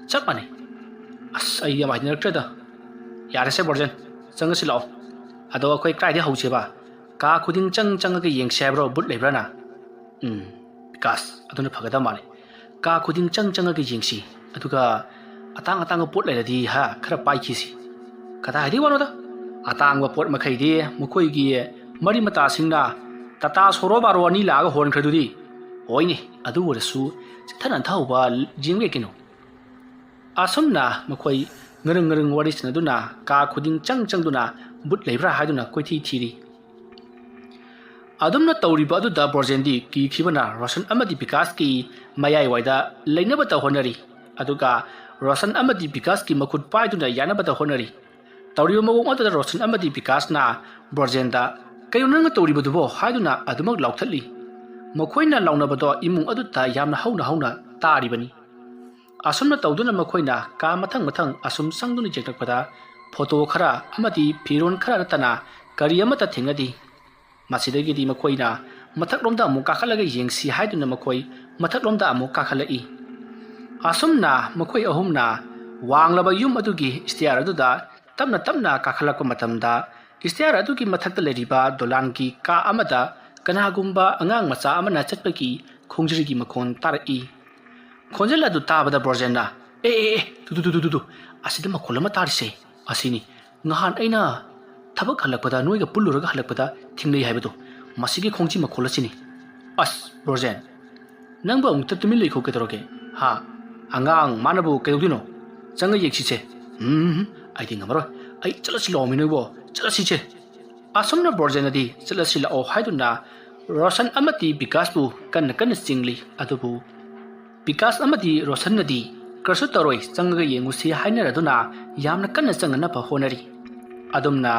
ꯆꯞ ꯃꯥꯟꯅꯩ ꯑꯁ ꯑꯩ ꯌꯥꯝ ꯍꯩꯅꯔꯛꯇ꯭ꯔꯦꯗ ꯌꯥꯔꯦꯁꯦ ꯕ꯭ꯔꯣꯖꯦꯟ ꯆꯪꯉꯁꯤ ꯂꯥꯛꯑꯣ ꯑꯗꯣ ꯑꯩꯈꯣꯏ ꯀꯥꯏꯗꯩ ꯍꯧꯁꯦꯕ ꯀꯥ ꯈꯨꯗꯤꯡ ꯆꯪꯉꯒ ꯌꯦꯡꯁꯦ ꯍꯥꯏꯕ꯭ꯔꯣ ꯕꯨꯠ ꯂꯩꯕ꯭ꯔꯥꯅ ꯕꯤꯀꯥꯁ ꯑꯗꯨꯅ ꯐꯒꯗꯕ ꯃꯥꯜꯂꯤ ꯀꯥ ꯈꯨꯗꯤꯡ ꯆꯪꯉꯒ ꯌꯦꯡꯁꯤ ꯑꯗꯨꯒ ꯑꯇꯥꯡ ꯑꯇꯥꯡꯕ ꯄꯣꯠ ꯂꯩꯔꯗꯤ ꯈꯔ ꯄꯥꯏꯈꯤꯁꯤ ꯀꯗꯥꯏꯗꯒꯤ ꯋꯥꯅꯣꯗ ꯑꯇꯥꯡꯕ ꯄꯣꯠ ꯃꯈꯩꯗꯤ ꯃꯈꯣꯏꯒꯤ ꯃꯔꯤ ꯃꯇꯥꯁꯤꯡꯅ ꯇꯥꯇꯥ ꯁꯣꯔꯣ ꯕꯥꯔꯣ ꯑꯅꯤ ꯂꯥꯛꯑꯒ ꯍꯣꯟꯈ꯭ꯔꯗꯨꯗꯤ ꯍꯣꯏꯅꯦ ꯑꯗꯨ ꯑꯣꯏꯔꯁꯨ ꯆꯤꯊ ꯅꯟꯊꯍꯧꯕ ꯌꯦꯡꯒꯦ ꯀꯩꯅꯣ ꯑꯁꯨꯝꯅ ꯃꯈꯣꯏ ꯉꯔꯪ ꯋꯥꯔꯤ ꯁꯥꯟꯅꯗꯨꯅ ꯀꯥ ꯈꯨꯗꯤꯡ ꯆꯪꯗꯨꯅ ꯕꯨꯠ ꯂꯩꯕ꯭ꯔꯥ ꯍꯥꯏꯗꯨꯅ ꯀꯣꯏꯊꯤ ꯊꯤꯔꯤ ꯑꯗꯨꯝꯅ ꯇꯧꯔꯤꯕ ꯑꯗꯨꯗ ꯕ꯭ꯔꯣꯖꯦꯟꯗꯤ ꯀꯤꯈꯤꯕꯅ ꯔꯣꯁꯟ ꯑꯃꯗꯤ ꯕꯤꯀꯥꯁꯀꯤ ꯃꯌꯥꯏꯋꯥꯏꯗ ꯂꯩꯅꯕꯇ ꯍꯣꯠꯅꯔꯤ ꯑꯗꯨꯒ ꯔꯣꯁꯟ ꯑꯃꯗꯤ ꯕꯤꯀꯥꯁꯀꯤ ꯃꯈꯨꯠ ꯄꯥꯏꯗꯨꯅ ꯌꯥꯅꯕꯇ ꯍꯣꯠꯅꯔꯤ ꯇꯧꯔꯤꯕ ꯃꯑꯣꯡ ꯑꯗꯨꯗ ꯔꯣꯁꯟ ꯑꯃꯗꯤ ꯕꯤꯀꯥꯁꯅ ꯕ꯭ꯔꯣꯖꯦꯟꯗ ꯀꯩꯅꯣ ꯅꯪꯅ ꯇꯧꯔꯤꯕꯗꯨꯕꯣ ꯍꯥꯏꯗꯨꯅ ꯑꯗꯨꯃꯛ ꯂꯥꯎꯊꯠꯂꯤ ꯃꯈꯣꯏꯅ ꯂꯥꯎꯅꯕꯗꯣ ꯏꯃꯨꯡ ꯑꯗꯨꯗ ꯌꯥꯝꯅ ꯍꯧꯅ ꯇꯥꯔꯤꯕꯅꯤ ꯑꯁꯨꯝꯅ ꯇꯧꯗꯨꯅ ꯃꯈꯣꯏꯅ ꯀꯥ ꯃꯊꯪ ꯑꯁꯨꯝ ꯆꯪꯗꯨꯅ ꯌꯦꯡꯂꯛꯄꯗ ꯐꯣꯇꯣ ꯈꯔ ꯑꯃꯗꯤ ꯐꯤꯔꯣꯜ ꯈꯔ ꯅꯠꯇꯅ ꯀꯔꯤ ꯑꯃꯠꯇ ꯊꯦꯡꯅꯗꯦ ꯃꯁꯤꯗꯒꯤꯗꯤ ꯃꯈꯣꯏꯅ ꯃꯊꯛꯂꯣꯝꯗ ꯑꯃꯨꯛ ꯀꯥꯈꯠꯂꯒ ꯌꯦꯡꯁꯤ ꯍꯥꯏꯗꯨꯅ ꯃꯈꯣꯏ ꯃꯊꯛꯂꯣꯝꯗ ꯑꯃꯨꯛ ꯀꯥꯈꯠꯂꯛꯏ ꯑꯁꯨꯝꯅ ꯃꯈꯣꯏ ꯑꯍꯨꯝꯅ ꯋꯥꯡꯂꯕ ꯌꯨꯝ ꯑꯗꯨꯒꯤ ꯁ꯭ꯇꯦꯌꯔ ꯑꯗꯨꯗ ꯇꯞꯅ ꯀꯥꯈꯠꯂꯛꯄ ꯃꯇꯝꯗ ꯁ꯭ꯇꯦꯌꯔ ꯑꯗꯨꯒꯤ ꯃꯊꯛꯇ ꯂꯩꯔꯤꯕ ꯗꯣꯂꯥꯟꯒꯤ ꯀꯥ ꯑꯃꯗ ꯀꯅꯥꯒꯨꯝꯕ ꯑꯉꯥꯡ ꯃꯆꯥ ꯑꯃꯅ ꯆꯠꯄꯒꯤ ꯈꯣꯡꯖꯔꯤꯒꯤ ꯃꯈꯣꯟ ꯇꯥꯔꯛꯏ ꯈꯣꯟꯖꯦꯜ ꯑꯗꯨ ꯇꯥꯕꯗ ꯕ꯭ꯔꯣꯖꯦꯟꯅ ꯇꯨ ꯑꯁꯤꯗ ꯃꯈꯣꯜ ꯑꯃ ꯇꯥꯔꯤꯁꯦ ꯑꯁꯤꯅꯤ ꯅꯍꯥꯟ ꯑꯩꯅ ꯊꯕꯛ ꯍꯜꯂꯛꯄꯗ ꯅꯣꯏꯒ ꯄꯨꯜꯂꯨꯔꯒ ꯍꯜꯂꯛꯄꯗ ꯊꯦꯡꯅꯩ ꯍꯥꯏꯕꯗꯣ ꯃꯁꯤꯒꯤ ꯈꯣꯡꯖꯤ ꯃꯈꯣꯜ ꯑꯁꯤꯅꯤ ꯑꯁ ꯕ꯭ꯔꯣꯖꯦꯟ ꯅꯪꯕꯨ ꯑꯃꯨꯛꯇ ꯇꯨꯃꯤꯟ ꯂꯩꯈꯣ ꯀꯩꯗꯧꯔꯒꯦ ꯑꯉꯥꯡ ꯃꯥꯅꯕꯨ ꯀꯩꯗꯧꯗꯣꯏꯅꯣ ꯆꯪꯉ ꯌꯦꯡꯁꯤꯁꯦ ꯑꯩꯗꯤ ꯉꯝꯃꯔꯣꯏ ꯑꯩ ꯆꯠꯂꯁꯤ ꯂꯥꯛꯑꯣ ꯃꯤꯅꯣꯏꯕꯣ ꯆꯠꯂꯁꯤꯁꯦ ꯑꯁꯨꯝꯅ ꯕ꯭ꯔꯣꯖꯦꯟꯅꯗꯤ ꯆꯠꯂꯁꯤ ꯂꯥꯛꯑꯣ ꯍꯥꯏꯗꯨꯅ ꯔꯣꯁꯟ ꯑꯃꯗꯤ ꯕꯤꯀꯥꯁꯄꯨ ꯀꯟꯅ ꯆꯤꯡꯂꯤ ꯑꯗꯨꯕꯨ ꯕꯤꯀꯥꯁ ꯑꯃꯗꯤ ꯔꯣꯁꯟꯅꯗꯤ ꯀꯔꯤꯁꯨ ꯇꯧꯔꯣꯏ ꯆꯪꯉꯒ ꯌꯦꯡꯉꯨꯁꯤ ꯍꯥꯏꯅꯔꯗꯨꯅ ꯌꯥꯝꯅ ꯀꯟꯅ ꯆꯪꯅꯅꯕ ꯍꯣꯠꯅꯔꯤ ꯑꯗꯨꯝꯅ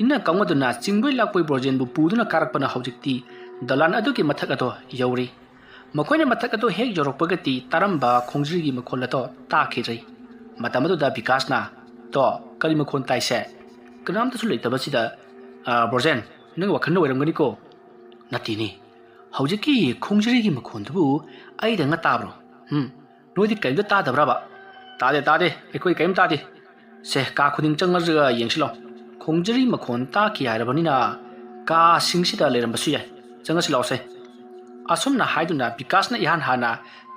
ꯏꯟꯅ ꯀꯥꯎꯅꯗꯨꯅ ꯆꯤꯡꯕꯣꯏ ꯂꯥꯛꯄꯣꯏ ꯕ꯭ꯔꯣꯖꯦꯟꯕꯨ ꯄꯨꯗꯨꯅ ꯀꯥꯔꯛꯄꯅ ꯍꯧꯖꯤꯛꯇꯤ ꯗꯂꯥꯟ ꯑꯗꯨꯒꯤ ꯃꯊꯛ ꯑꯗꯣ ꯌꯧꯔꯤ ꯃꯈꯣꯏꯅ ꯃꯊꯛ ꯑꯗꯣ ꯍꯦꯛ ꯌꯧꯔꯛꯄꯒꯗꯤ ꯇꯥꯔꯝꯕ ꯈꯣꯡꯖ꯭ꯔꯤꯒꯤ ꯃꯈꯣꯜ ꯑꯗꯣ ꯇꯥꯈꯤꯗ꯭ꯔꯤ ꯃꯇꯝ ꯑꯗꯨꯗ ꯕꯤꯀꯥꯁꯅ ꯇꯣ ꯀꯔꯤ ꯃꯈꯣꯟ ꯇꯥꯏꯁꯦ ꯀꯅꯥꯝꯇꯁꯨ ꯂꯩꯇꯕꯁꯤꯗ ꯕ꯭ꯔꯣꯖꯦꯟ ꯅꯪ ꯋꯥꯈꯜꯅ ꯑꯣꯏꯔꯝꯒꯅꯤꯀꯣ ꯅꯠꯇꯦꯅꯦ ꯍꯧꯖꯤꯛꯀꯤ ꯈꯣꯡꯖ꯭ꯔꯤꯒꯤ ꯃꯈꯣꯟꯗꯨꯕꯨ ꯑꯩꯗꯪꯅ ꯇꯥꯕ꯭ꯔꯣ ꯅꯣꯏꯗꯤ ꯀꯔꯤꯝꯇ ꯇꯥꯗꯕ꯭ꯔꯕ ꯇꯥꯗꯦ ꯑꯩꯈꯣꯏ ꯀꯔꯤꯝ ꯇꯥꯗꯦ ꯁꯦ ꯀꯥ ꯈꯨꯗꯤꯡ ꯆꯪꯉꯒ ꯌꯦꯡꯁꯤꯜꯂꯣ ꯈꯣꯡꯖ꯭ꯔꯤ ꯃꯈꯣꯟ ꯇꯥꯈꯤ ꯍꯥꯏꯔꯕꯅꯤꯅ ꯀꯥꯁꯤꯡꯁꯤꯗ ꯂꯩꯔꯝꯕꯁꯨ ꯌꯥꯏ ꯆꯪꯉꯁꯤ ꯂꯥꯛꯑꯣꯁꯦ ꯑꯁꯨꯝꯅ ꯍꯥꯏꯗꯨꯅ ꯕꯤꯀꯥꯁꯅ ꯏꯍꯥꯟ ꯍꯥꯟꯅ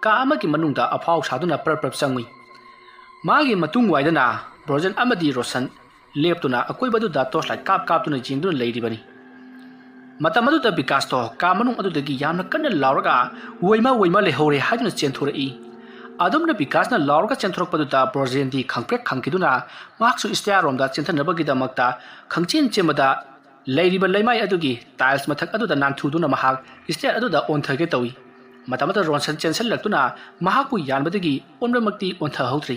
ꯀꯥ ꯑꯃꯒꯤ ꯃꯅꯨꯡꯗ ꯑꯐꯥꯎ ꯁꯥꯗꯨꯅ ꯄ꯭ꯔꯞ ꯆꯪꯉꯨꯏ ꯃꯥꯒꯤ ꯃꯇꯨꯡ ꯋꯥꯏꯗꯅ ꯕ꯭ꯔꯣꯖꯦꯟ ꯑꯃꯗꯤ ꯔꯣꯁꯟ ꯂꯦꯞꯇꯨꯅ ꯑꯀꯣꯏꯕꯗꯨꯗ ꯇꯣꯔꯆꯂꯥꯏꯠ ꯀꯥꯞꯇꯨꯅ ꯌꯦꯡꯗꯨꯅ ꯂꯩꯔꯤꯕꯅꯤ ꯃꯇꯝ ꯑꯗꯨꯗ ꯕꯤꯀꯥꯁꯇꯣ ꯀꯥ ꯃꯅꯨꯡ ꯑꯗꯨꯗꯒꯤ ꯌꯥꯝꯅ ꯀꯟꯅ ಲಾꯎꯔꯒ ꯋꯣꯏꯃ ꯂꯩꯍꯧꯔꯦ ꯍꯥꯏꯗꯨꯅ ꯆꯦꯟꯊꯣꯔꯛꯏ ꯑꯗꯨꯝꯅ ꯕꯤꯀꯥꯁꯅ ಲಾꯎꯔꯒ ꯆꯦꯟꯊꯣꯔꯛꯄꯗꯨꯗ ꯕ꯭ꯔꯣꯖꯦꯟꯗꯤ ꯈꯪꯄ꯭ꯔꯦꯛ ꯈꯪꯈꯤꯗꯨꯅ ꯃꯍꯥꯛꯁꯨ ꯁ꯭ꯇꯦꯌꯔꯔꯣꯝꯗ ꯆꯦꯟꯊꯅꯕꯒꯤꯗꯃꯛꯇ ꯈꯪꯆꯦꯟ ꯆꯦꯟꯕꯗ ꯂꯩꯔꯤꯕ ꯂꯩꯃꯥꯏ ꯑꯗꯨꯒꯤ ꯇꯥꯏꯜꯁ ꯃꯊꯛ ꯑꯗꯨꯗ ꯅꯥꯟꯊꯨꯗꯨꯅ ꯃꯍꯥꯛ ꯁ꯭ꯇꯦꯌꯔ ꯑꯗꯨꯗ ꯑꯣꯟꯊꯒꯦ ꯇꯧꯏ ꯃꯇꯝ ꯑꯗꯨꯗ ꯔꯣꯁꯟ ꯆꯦꯟꯁꯤꯜꯂꯛꯇꯨꯅ ꯃꯍꯥꯛꯄꯨ ꯌꯥꯟꯕꯗꯒꯤ ꯑꯣꯟꯕꯃꯛꯇꯤ ꯑꯣꯟꯊꯍꯧꯗ꯭ꯔꯤ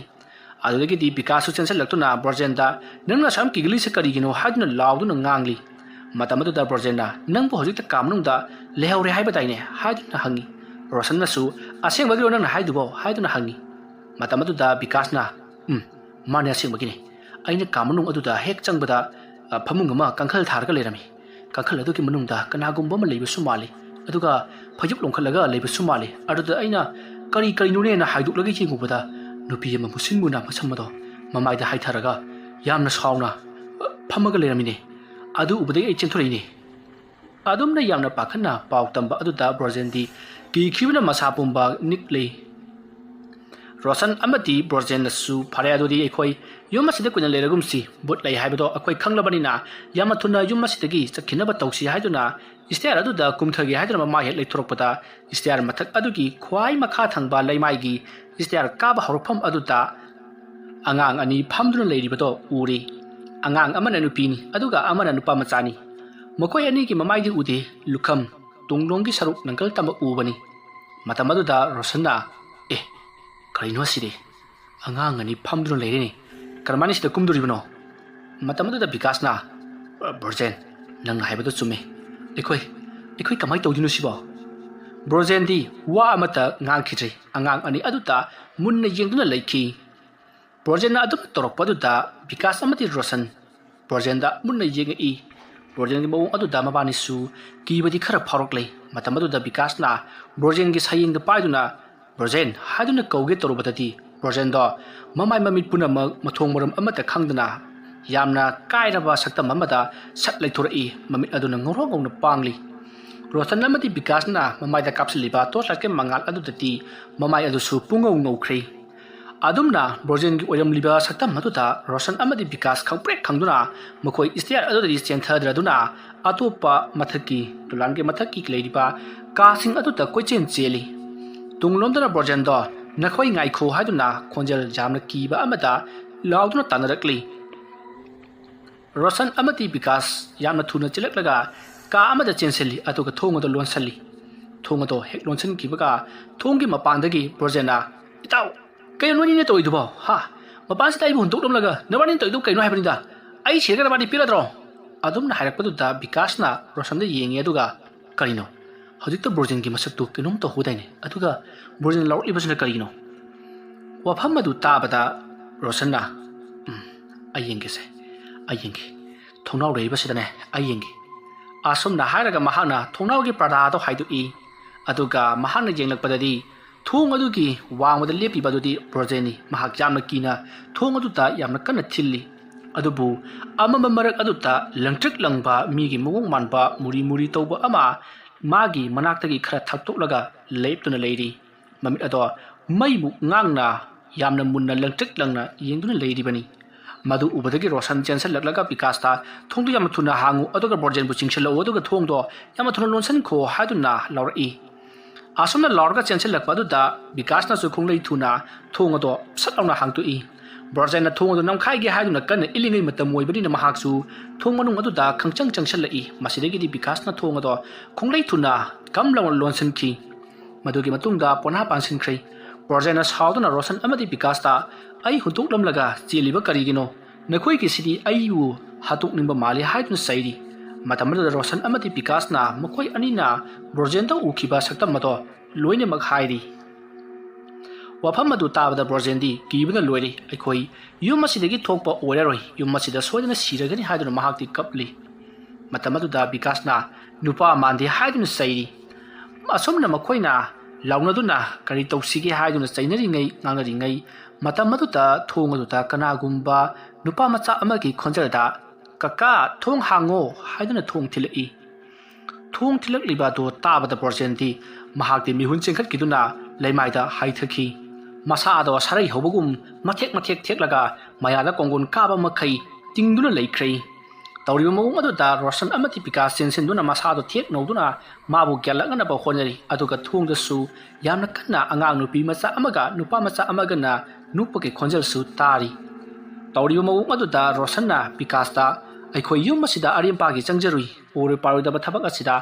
ꯑꯗꯨꯗꯒꯤꯗꯤ ꯕꯤꯀꯥꯁꯁꯨ ꯆꯦꯟꯁꯤꯜꯂꯛꯇꯨꯅ ꯕ꯭ꯔꯣꯖꯦꯟꯗ ꯅꯪꯅ ꯑꯁꯨꯛ ꯌꯥꯝ ꯀꯤꯒꯜꯂꯤꯁꯦ ꯀꯔꯤꯒꯤꯅꯣ ꯍꯥꯏꯗꯨꯅ ꯂꯥꯎꯗꯨꯅ ꯉꯥꯡꯂꯤ ꯃꯇꯝ ꯑꯗꯨꯗ ꯕ꯭ꯔꯣꯖꯦꯟꯅ ꯅꯪꯕꯨ ꯍꯧꯖꯤꯛꯇ ꯀꯥ ꯃꯅꯨꯡꯗ ꯂꯩꯍꯧꯔꯦ ꯍꯥꯏꯕꯗꯥꯏꯅꯦ ꯍꯥꯏꯗꯨꯅ ꯍꯪꯉꯤ ꯔꯣꯁꯟꯅꯁꯨ ꯑꯁꯦꯡꯕꯒꯤꯔꯣ ꯅꯪꯅ ꯍꯥꯏꯗꯨꯕꯣ ꯍꯥꯏꯗꯨꯅ ꯍꯪꯉꯤ ꯃꯇꯝ ꯑꯗꯨꯗ ꯕꯤꯀꯥꯁꯅ ꯃꯥꯅꯦ ꯑꯁꯦꯡꯕꯒꯤꯅꯤ ꯑꯩꯅ ꯀꯥ ꯃꯅꯨꯡ ꯑꯗꯨꯗ ꯍꯦꯛ ꯆꯪꯕꯗ ꯐꯃꯨꯡ ꯑꯃ ꯀꯥꯡꯈꯜ ꯊꯥꯔꯒ ꯂꯩꯔꯝꯃꯤ ꯀꯥꯡꯈꯜ ꯑꯗꯨꯒꯤ ꯃꯅꯨꯡꯗ ꯀꯅꯥꯒꯨꯝꯕ ꯑꯃ ꯂꯩꯕꯁꯨ ꯃꯥꯜꯂꯤ ꯑꯗꯨꯒ ꯐꯩꯖꯨꯞ ꯂꯣꯡꯈꯠꯂꯒ ꯂꯩꯕꯁꯨ ꯃꯥꯜꯂꯤ ꯑꯗꯨꯗ ꯑꯩꯅ ꯀꯔꯤꯅꯣꯅꯦꯅ ꯍꯥꯏꯗꯣꯛꯂꯒ ꯌꯦꯡꯉꯨꯕꯗ ꯅꯨꯄꯤ ꯑꯃ ꯃꯨꯁꯤꯟ ꯃꯨꯅ ꯃꯁꯝ ꯑꯗꯣ ꯃꯃꯥꯏꯗ ꯍꯥꯏꯊꯔꯒ ꯌꯥꯝꯅ ꯁꯥꯎꯅ ꯐꯝꯃꯒ ꯂꯩꯔꯝꯃꯤꯅꯦ ꯑꯗꯨ ꯎꯕꯗꯒꯤ ꯑꯩ ꯆꯦꯟꯊꯣꯔꯛꯏꯅꯦ ꯑꯗꯨꯝꯅ ꯌꯥꯝꯅ ꯄꯥꯈꯠꯅ ꯄꯥꯎ ꯇꯝꯕ ꯑꯗꯨꯗ ꯕ꯭ꯔꯣꯖꯦꯟꯗꯤ ꯀꯤꯈꯤꯕꯅ ꯃꯁꯥ ꯄꯨꯝꯕ ꯅꯤꯛꯂꯤ ꯔꯣꯁꯟ ꯑꯃꯗꯤ ꯕ꯭ꯔꯣꯖꯦꯟꯅꯁꯨ ꯐꯔꯦ ꯑꯗꯨꯗꯤ ꯑꯩꯈꯣꯏ ꯌꯨꯝ ꯑꯁꯤꯗ ꯀꯨꯏꯅ ꯂꯩꯔꯒꯨꯝꯁꯤ ꯕꯨꯠ ꯂꯩ ꯍꯥꯏꯕꯗꯣ ꯑꯩꯈꯣꯏ ꯈꯪꯂꯕꯅꯤꯅ ꯌꯥꯝꯅ ꯊꯨꯅ ꯌꯨꯝ ꯑꯁꯤꯗꯒꯤ ꯆꯠꯈꯤꯅꯕ ꯇꯧꯁꯤ ꯍꯥꯏꯗꯨꯅ ꯁ꯭ꯇꯦꯌꯔ ꯑꯗꯨꯗ ꯀꯨꯝꯊꯒꯦ ꯍꯥꯏꯗꯨꯅ ꯃꯃꯥ ꯍꯦꯛ ꯂꯩꯊꯣꯔꯛꯄꯗ ꯁ꯭ꯇꯦꯌꯔ ꯃꯊꯛ ꯑꯗꯨꯒꯤ ꯈ꯭ꯋꯥꯏ ꯃꯈꯥ ꯊꯪꯕ ꯂꯩꯃꯥꯏꯒꯤ ꯁ꯭ꯇꯦꯌꯔ ꯀꯥꯕ ꯍꯧꯔꯛꯐꯝ ꯑꯗꯨꯗ ꯑꯉꯥꯡ ꯑꯅꯤ ꯐꯝꯗꯨꯅ ꯂꯩꯔꯤꯕꯗꯣ ꯎꯔꯤ ꯑꯉꯥꯡ ꯑꯃꯅ ꯅꯨꯄꯤꯅꯤ ꯑꯗꯨꯒ ꯑꯃꯅ ꯅꯨꯄꯥ ꯃꯆꯥꯅꯤ ꯃꯈꯣꯏ ꯑꯅꯤꯒꯤ ꯃꯃꯥꯏꯗꯤ ꯎꯗꯦ ꯂꯨꯈꯝ ꯇꯨꯡꯂꯣꯝꯒꯤ ꯁꯔꯨꯛ ꯅꯪꯀꯜ ꯇꯝꯕ ꯎꯕꯅꯤ ꯃꯇꯝ ꯑꯗꯨꯗ ꯔꯣꯁꯟꯅ ꯀꯔꯤꯅꯣ ꯑꯁꯤꯗꯤ ꯑꯉꯥꯡ ꯑꯅꯤ ꯐꯝꯗꯨꯅ ꯂꯩꯔꯦꯅꯦ ꯀꯔꯝꯍꯥꯏꯅ ꯁꯤꯗ ꯀꯨꯝꯗꯣꯔꯤꯕꯅꯣ ꯃꯇꯝ ꯑꯗꯨꯗ ꯕꯤꯀꯥꯁꯅ ꯕ꯭ꯔꯣꯖꯦꯟ ꯅꯪꯅ ꯍꯥꯏꯕꯗꯣ ꯆꯨꯝꯃꯦ ꯑꯩꯈꯣꯏ ꯀꯃꯥꯏꯅ ꯇꯧꯗꯣꯏꯅꯣ ꯁꯤꯕꯣ ꯕ꯭ꯔꯣꯖꯦꯟꯗꯤ ꯋꯥ ꯑꯃꯠꯇ ꯉꯥꯡꯈꯤꯗ꯭ꯔꯤ ꯑꯉꯥꯡ ꯑꯅꯤ ꯑꯗꯨꯗ ꯃꯨꯟꯅ ꯌꯦꯡꯗꯨꯅ ꯂꯩꯈꯤ ꯕ꯭ꯔꯣꯖꯦꯟꯅ ꯑꯗꯨꯝ ꯇꯧꯔꯛꯄꯗꯨꯗ ꯕꯤꯀꯥꯁ ꯑꯃꯗꯤ ꯔꯣꯁꯟ ꯕ꯭ꯔꯣꯖꯦꯟꯗ ꯃꯨꯟꯅ ꯌꯦꯡꯉꯛꯏ ꯕ꯭ꯔꯣꯖꯦꯟꯒꯤ ꯃꯑꯣꯡ ꯑꯗꯨꯗ ꯃꯕꯥꯅꯤꯁꯨ ꯀꯤꯕꯗꯤ ꯈꯔ ꯐꯥꯎꯔꯛꯂꯤ ꯃꯇꯝ ꯑꯗꯨꯗ ꯕꯤꯀꯥꯁꯅ ꯕ꯭ꯔꯣꯖꯦꯟꯒꯤ ꯁꯌꯦꯡꯗ ꯄꯥꯏꯗꯨꯅ ꯕ꯭ꯔꯣꯖꯦꯟ ꯍꯥꯏꯗꯨꯅ ꯀꯧꯒꯦ ꯇꯧꯔꯨꯕꯗꯗꯤ ꯕ꯭ꯔꯣꯖꯦꯟꯗꯣ ꯃꯃꯥꯏ ꯃꯃꯤꯠ ꯄꯨꯝꯅꯃꯛ ꯃꯊꯣꯡ ꯃꯔꯝ ꯑꯃꯠꯇ ꯈꯪꯗꯅ ꯌꯥꯝꯅ ꯀꯥꯏꯔꯕ ꯁꯛꯇꯝ ꯑꯃꯗ ꯁꯠ ꯂꯩꯊꯣꯔꯛꯏ ꯃꯃꯤꯠ ꯑꯗꯨꯅ ꯉꯧꯔꯣꯛ ꯉꯧꯅ ꯄꯥꯡꯂꯤ ꯔꯣꯁꯟ ꯑꯃꯗꯤ ꯕꯤꯀꯥꯁꯅ ꯃꯃꯥꯏꯗ ꯀꯥꯞꯁꯤꯜꯂꯤꯕ ꯇꯣꯔꯆꯂꯥꯏꯠꯀꯤ ꯃꯉꯥꯜ ꯑꯗꯨꯗꯗꯤ ꯃꯃꯥꯏ ꯑꯗꯨꯁꯨ ꯄꯨꯡꯉꯧ ꯉꯧꯈ꯭ꯔꯦ ꯑꯗꯨꯝꯅ ꯕ꯭ꯔꯣꯖꯦꯟꯒꯤ ꯑꯣꯏꯔꯝꯂꯤꯕ ꯁꯛꯇꯝ ꯑꯗꯨꯗ ꯔꯣꯁꯟ ꯑꯃꯗꯤ ꯕꯤꯀꯥꯁ ꯈꯪꯄ꯭ꯔꯦꯛ ꯈꯪꯗꯨꯅ ꯃꯈꯣꯏ ꯁ꯭ꯇꯦꯌꯔ ꯑꯗꯨꯗꯒꯤ ꯆꯦꯟꯊꯗ꯭ꯔꯗꯨꯅ ꯑꯇꯣꯞꯄ ꯃꯊꯛꯀꯤ ꯗꯣꯂꯥꯟꯒꯤ ꯃꯊꯛꯀꯤ ꯂꯩꯔꯤꯕ ꯀꯥꯁꯤꯡ ꯑꯗꯨꯗ ꯀꯣꯏꯆꯦꯟ ꯆꯦꯜꯂꯤ ꯇꯨꯡꯂꯣꯝꯗꯅ ꯕ꯭ꯔꯣꯖꯦꯟꯗꯣ ꯅꯈꯣꯏ ꯉꯥꯏꯈꯣ ꯍꯥꯏꯗꯨꯅ ꯈꯣꯟꯖꯦꯜ ꯌꯥꯝꯅ ꯀꯤꯕ ꯑꯃꯗ ꯂꯥꯎꯗꯨꯅ ꯇꯥꯟꯅꯔꯛꯂꯤ ꯔꯣꯁꯟ ꯑꯃꯗꯤ ꯕꯤꯀꯥꯁ ꯌꯥꯝꯅ ꯊꯨꯅ ꯆꯦꯜꯂꯛꯂꯒ ꯀꯥ ꯑꯃꯗ ꯆꯦꯟꯁꯤꯜꯂꯤ ꯑꯗꯨꯒ ꯊꯣꯡ ꯑꯗꯨ ꯂꯣꯟꯁꯤꯜꯂꯤ ꯊꯣꯡ ꯑꯗꯨ ꯍꯦꯛ ꯂꯣꯟꯁꯤꯟꯈꯤꯕꯒ ꯊꯣꯡꯒꯤ ꯃꯄꯥꯟꯗꯒꯤ ꯕ꯭ꯔꯣꯖꯦꯟꯅ ꯏꯇꯥꯎ ꯀꯩꯅꯣ ꯅꯣꯏꯅꯤꯅ ꯇꯧꯔꯤꯗꯨꯕꯣ ꯃꯄꯥꯟꯁꯤꯗ ꯑꯩꯕꯨ ꯍꯨꯟꯗꯣꯛꯂꯝꯂꯒ ꯅꯕꯥꯅꯤꯅ ꯇꯧꯔꯤꯗꯨ ꯀꯩꯅꯣ ꯍꯥꯏꯕꯅꯤꯗ ꯑꯩ ꯁꯤꯔꯒ ꯅꯕꯥꯅꯤ ꯄꯤꯔꯗ꯭ꯔꯣ ꯑꯗꯨꯝꯅ ꯍꯥꯏꯔꯛꯄꯗꯨꯗ ꯕꯤꯀꯥꯁꯅ ꯔꯣꯁꯟꯗ ꯌꯦꯡꯉꯤ ꯑꯗꯨꯒ ꯀꯔꯤꯅꯣ ꯍꯧꯖꯤꯛꯇ ꯕ꯭ꯔꯣꯖꯦꯟꯒꯤ ꯃꯁꯛꯇꯨ ꯀꯩꯅꯣꯝ ꯇꯧꯍꯧꯗꯥꯏꯅꯦ ꯑꯗꯨꯒ ꯕ꯭ꯔꯣꯖꯦꯟ ꯂꯥꯎꯔꯛꯂꯤꯕꯁꯤꯅ ꯀꯔꯤꯅꯣ ꯋꯥꯐꯝ ꯑꯗꯨ ꯇꯥꯕꯗ ꯔꯣꯁꯟꯅ ꯑꯩ ꯌꯦꯡꯒꯦ ꯊꯣꯡꯅꯥꯎ ꯂꯩꯔꯤꯕꯁꯤꯗꯅꯦ ꯑꯩ ꯌꯦꯡꯒꯦ ꯑꯁꯨꯝꯅ ꯍꯥꯏꯔꯒ ꯃꯍꯥꯛꯅ ꯊꯣꯡꯅꯥꯎꯒꯤ ꯄꯔꯗꯥꯗꯣ ꯍꯥꯏꯗꯣꯛꯏ ꯑꯗꯨꯒ ꯃꯍꯥꯛꯅ ꯌꯦꯡꯂꯛꯄꯗꯗꯤ ꯊꯣꯡ ꯑꯗꯨꯒꯤ ꯋꯥꯡꯃꯗ ꯂꯦꯞꯄꯤꯕ ꯑꯗꯨꯗꯤ ꯕ꯭ꯔꯣꯖꯦꯟꯅꯤ ꯃꯍꯥꯛ ꯌꯥꯝꯅ ꯀꯤꯅ ꯊꯣꯡ ꯑꯗꯨꯗ ꯌꯥꯝꯅ ꯀꯟꯅ ꯊꯤꯜꯂꯤ ꯑꯗꯨꯕꯨ ꯑꯃꯝꯕ ꯃꯔꯛ ꯑꯗꯨꯗ ꯂꯪꯇ꯭ꯔꯤꯛ ꯂꯪꯕ ꯃꯤꯒꯤ ꯃꯑꯣꯡ ꯃꯥꯟꯕ ꯃꯨꯔꯤ ꯇꯧꯕ ꯑꯃ ꯃꯥꯒꯤ ꯃꯅꯥꯛꯇꯒꯤ ꯈꯔ ꯊꯛꯇꯣꯛꯂꯒ ꯂꯦꯞꯇꯨꯅ ꯂꯩꯔꯤ ꯃꯃꯤꯠ ꯑꯗꯣ ꯃꯩꯃꯨꯛ ꯉꯥꯡꯅ ꯌꯥꯝꯅ ꯃꯨꯟꯅ ꯂꯪꯇ꯭ꯔꯤꯛ ꯂꯪꯅ ꯌꯦꯡꯗꯨꯅ ꯂꯩꯔꯤꯕꯅꯤ ꯃꯗꯨ ꯎꯕꯗꯒꯤ ꯔꯣꯁꯟ ꯆꯦꯟꯁꯤꯜꯂꯛꯂꯒ ꯕꯤꯀꯥꯁꯇ ꯊꯣꯡꯗꯨ ꯌꯥꯝꯅ ꯊꯨꯅ ꯍꯥꯡꯉꯨ ꯑꯗꯨꯒ ꯕ꯭ꯔꯣꯖꯦꯟꯕꯨ ꯆꯤꯡꯁꯤꯜꯂꯛꯎ ꯑꯗꯨꯒ ꯊꯣꯡꯗꯣ ꯌꯥꯝꯅ ꯊꯨꯅ ꯂꯣꯟꯁꯤꯟꯈꯣ ꯍꯥꯏꯗꯨꯅ ꯂꯥꯎꯔꯛꯏ ꯑꯁꯨꯝꯅ ꯂꯥꯎꯔꯒ ꯆꯦꯟꯁꯤꯜꯂꯛꯄ ꯑꯗꯨꯗ ꯕꯤꯀꯥꯁꯅꯁꯨ ꯈꯣꯡꯂꯩ ꯊꯨꯅ ꯊꯣꯡ ꯑꯗꯣ ꯁꯠ ꯂꯥꯎꯅ ꯍꯥꯡꯇꯣꯛꯏ ꯕ꯭ꯔꯣꯖꯦꯟꯅ ꯊꯣꯡ ꯑꯗꯨ ꯅꯝꯈꯥꯏꯒꯦ ꯍꯥꯏꯗꯨꯅ ꯀꯟꯅ ꯏꯜꯂꯤꯉꯩ ꯃꯇꯝ ꯑꯣꯏꯕꯅꯤꯅ ꯃꯍꯥꯛꯁꯨ ꯊꯣꯡ ꯃꯅꯨꯡ ꯑꯗꯨꯗ ꯈꯪꯆꯪ ꯆꯪꯁꯤꯜꯂꯛꯏ ꯃꯁꯤꯗꯒꯤꯗꯤ ꯕꯤꯀꯥꯁꯅ ꯊꯣꯡ ꯑꯗꯣ ꯈꯣꯡꯂꯩ ꯊꯨꯅ ꯀꯝ ꯂꯥꯎꯅ ꯂꯣꯟꯁꯤꯟꯈꯤ ꯃꯗꯨꯒꯤ ꯃꯇꯨꯡꯗ ꯄꯣꯅꯥ ꯄꯥꯟꯁꯤꯟꯈ꯭ꯔꯦ ꯕ꯭ꯔꯣꯖꯦꯟꯅ ꯁꯥꯎꯗꯨꯅ ꯔꯣꯁꯟ ꯑꯃꯗꯤ ꯕꯤꯀꯥꯁꯇ ꯑꯩ ꯍꯨꯟꯇꯣꯛꯂꯝꯂꯒ ꯆꯦꯜꯂꯤꯕ ꯀꯔꯤꯒꯤꯅꯣ ꯅꯈꯣꯏꯒꯤꯁꯤꯗꯤ ꯑꯩꯕꯨ ꯍꯥꯠꯇꯣꯛꯅꯤꯡꯕ ꯃꯥꯜꯂꯤ ꯍꯥꯏꯗꯨꯅ ꯆꯩꯔꯤ ꯃꯇꯝ ꯑꯗꯨꯗ ꯔꯣꯁꯟ ꯑꯃꯗꯤ ꯕꯤꯀꯥꯁꯅ ꯃꯈꯣꯏ ꯑꯅꯤꯅ ꯕ꯭ꯔꯣꯖꯦꯟꯗ ꯎꯈꯤꯕ ꯁꯛꯇꯝ ꯑꯗꯣ ꯂꯣꯏꯅꯃꯛ ꯍꯥꯏꯔꯤ꯫ ꯋꯥꯐꯝ ꯑꯗꯨ ꯇꯥꯕꯗ ꯕ꯭ꯔꯣꯖꯦꯟꯗꯤ ꯀꯤꯕꯅ ꯂꯣꯏꯔꯤ꯫ ꯑꯩꯈꯣꯏ ꯌꯨꯝ ꯑꯁꯤꯗꯒꯤ ꯊꯣꯛꯄ ꯑꯣꯏꯔꯔꯣꯏ, ꯌꯨꯝ ꯑꯁꯤꯗ ꯁꯣꯏꯗꯅ ꯁꯤꯔꯒꯅꯤ ꯍꯥꯏꯗꯨꯅ ꯃꯍꯥꯛꯇꯤ ꯀꯞꯂꯤ꯫ ꯃꯇꯝ ꯑꯗꯨꯗ ꯕꯤꯀꯥꯁꯅ ꯅꯨꯄꯥ ꯃꯥꯟꯗꯦ ꯍꯥꯏꯗꯨꯅ ꯆꯩꯔꯤ꯫ ꯑꯁꯨꯝꯅ ꯃꯈꯣꯏꯅ ꯂꯥꯎꯅꯗꯨꯅ ꯀꯔꯤ ꯇꯧꯁꯤꯒꯦ ꯍꯥꯏꯗꯨꯅ ꯆꯩꯅꯔꯤꯉꯩ ꯉꯥꯡꯅꯔꯤꯉꯩ ꯃꯇꯝ ꯑꯗꯨꯗ ꯊꯣꯡ ꯑꯗꯨꯗ ꯀꯅꯥꯒꯨꯝꯕ ꯅꯨꯄꯥ ꯃꯆꯥ ꯑꯃꯒꯤ ꯈꯣꯟꯖꯦꯜꯗ "ꯀꯀꯥ ꯊꯣꯡ ꯍꯥꯡꯉꯣ" ꯍꯥꯏꯗꯨꯅ ꯊꯣꯡ ꯊꯤꯜꯂꯛꯏ꯫ ꯊꯣꯡ ꯊꯤꯜꯂꯛꯂꯤꯕ ꯑꯗꯨ ꯇꯥꯕꯗ ꯕ꯭ꯔꯣꯖꯦꯟꯗꯤ ꯃꯍꯥꯛꯇꯤ ꯃꯤꯍꯨꯟ ꯆꯦꯟꯈꯠꯈꯤꯗꯨꯅ ꯂꯩꯃꯥꯏꯗ ꯍꯥꯏꯊꯈꯤ꯫ ꯃꯁꯥꯗꯣ ꯁꯥꯔꯩ ꯍꯧꯕꯒꯨꯝ ꯃꯊꯦꯛ ꯃꯊꯦꯛ ꯊꯦꯛꯂꯒ ꯃꯌꯥꯗ ꯀꯣꯡꯒꯣꯟ ꯀꯥꯕ ꯃꯈꯩ ꯇꯤꯡꯗꯨꯅ ꯂꯩꯈ꯭ꯔꯦ꯫ ꯇꯧꯔꯤꯕ ꯃꯑꯣꯡ ꯑꯗꯨꯗ ꯔꯣꯁꯟ ꯑꯃꯗꯤ ꯕꯤꯀꯥꯁ ꯆꯦꯟꯁꯤꯟꯗꯨꯅ ꯃꯁꯥꯗꯣ ꯊꯦꯛ ꯅꯧꯗꯨꯅ ꯃꯥꯕꯨ ꯒ꯭ꯌꯥꯟꯂꯛꯅꯅꯕ ꯍꯣꯠꯅꯔꯤ꯫ ꯑꯗꯨꯒ ꯊꯣꯡꯗꯁꯨ ꯌꯥꯝꯅ ꯀꯟꯅ ꯑꯉꯥꯡ ꯅꯨꯄꯤ ꯃꯆꯥ ꯑꯃꯒ ꯅꯨꯄꯥ ꯃꯆꯥ ꯑꯃꯒꯅ ꯅꯨꯞꯄꯒꯤ ꯈꯣꯟꯖꯦꯜꯁꯨ ꯇꯥꯔꯤ꯫ ꯇꯧꯔꯤꯕ ꯃꯑꯣꯡ ꯑꯗꯨꯗ ꯔꯣꯁꯟꯅ ꯕꯤꯀꯥꯁꯇ "ꯑꯩꯈꯣꯏ ꯌꯨꯝ ꯑꯁꯤꯗ ꯑꯔꯦꯝꯄꯥꯒꯤ ꯆꯪꯖꯔꯨꯏ, ꯑꯣꯏꯔꯣꯏ ꯄꯥꯔꯣꯏꯗꯕ ꯊꯕꯛ ꯑꯁꯤꯗ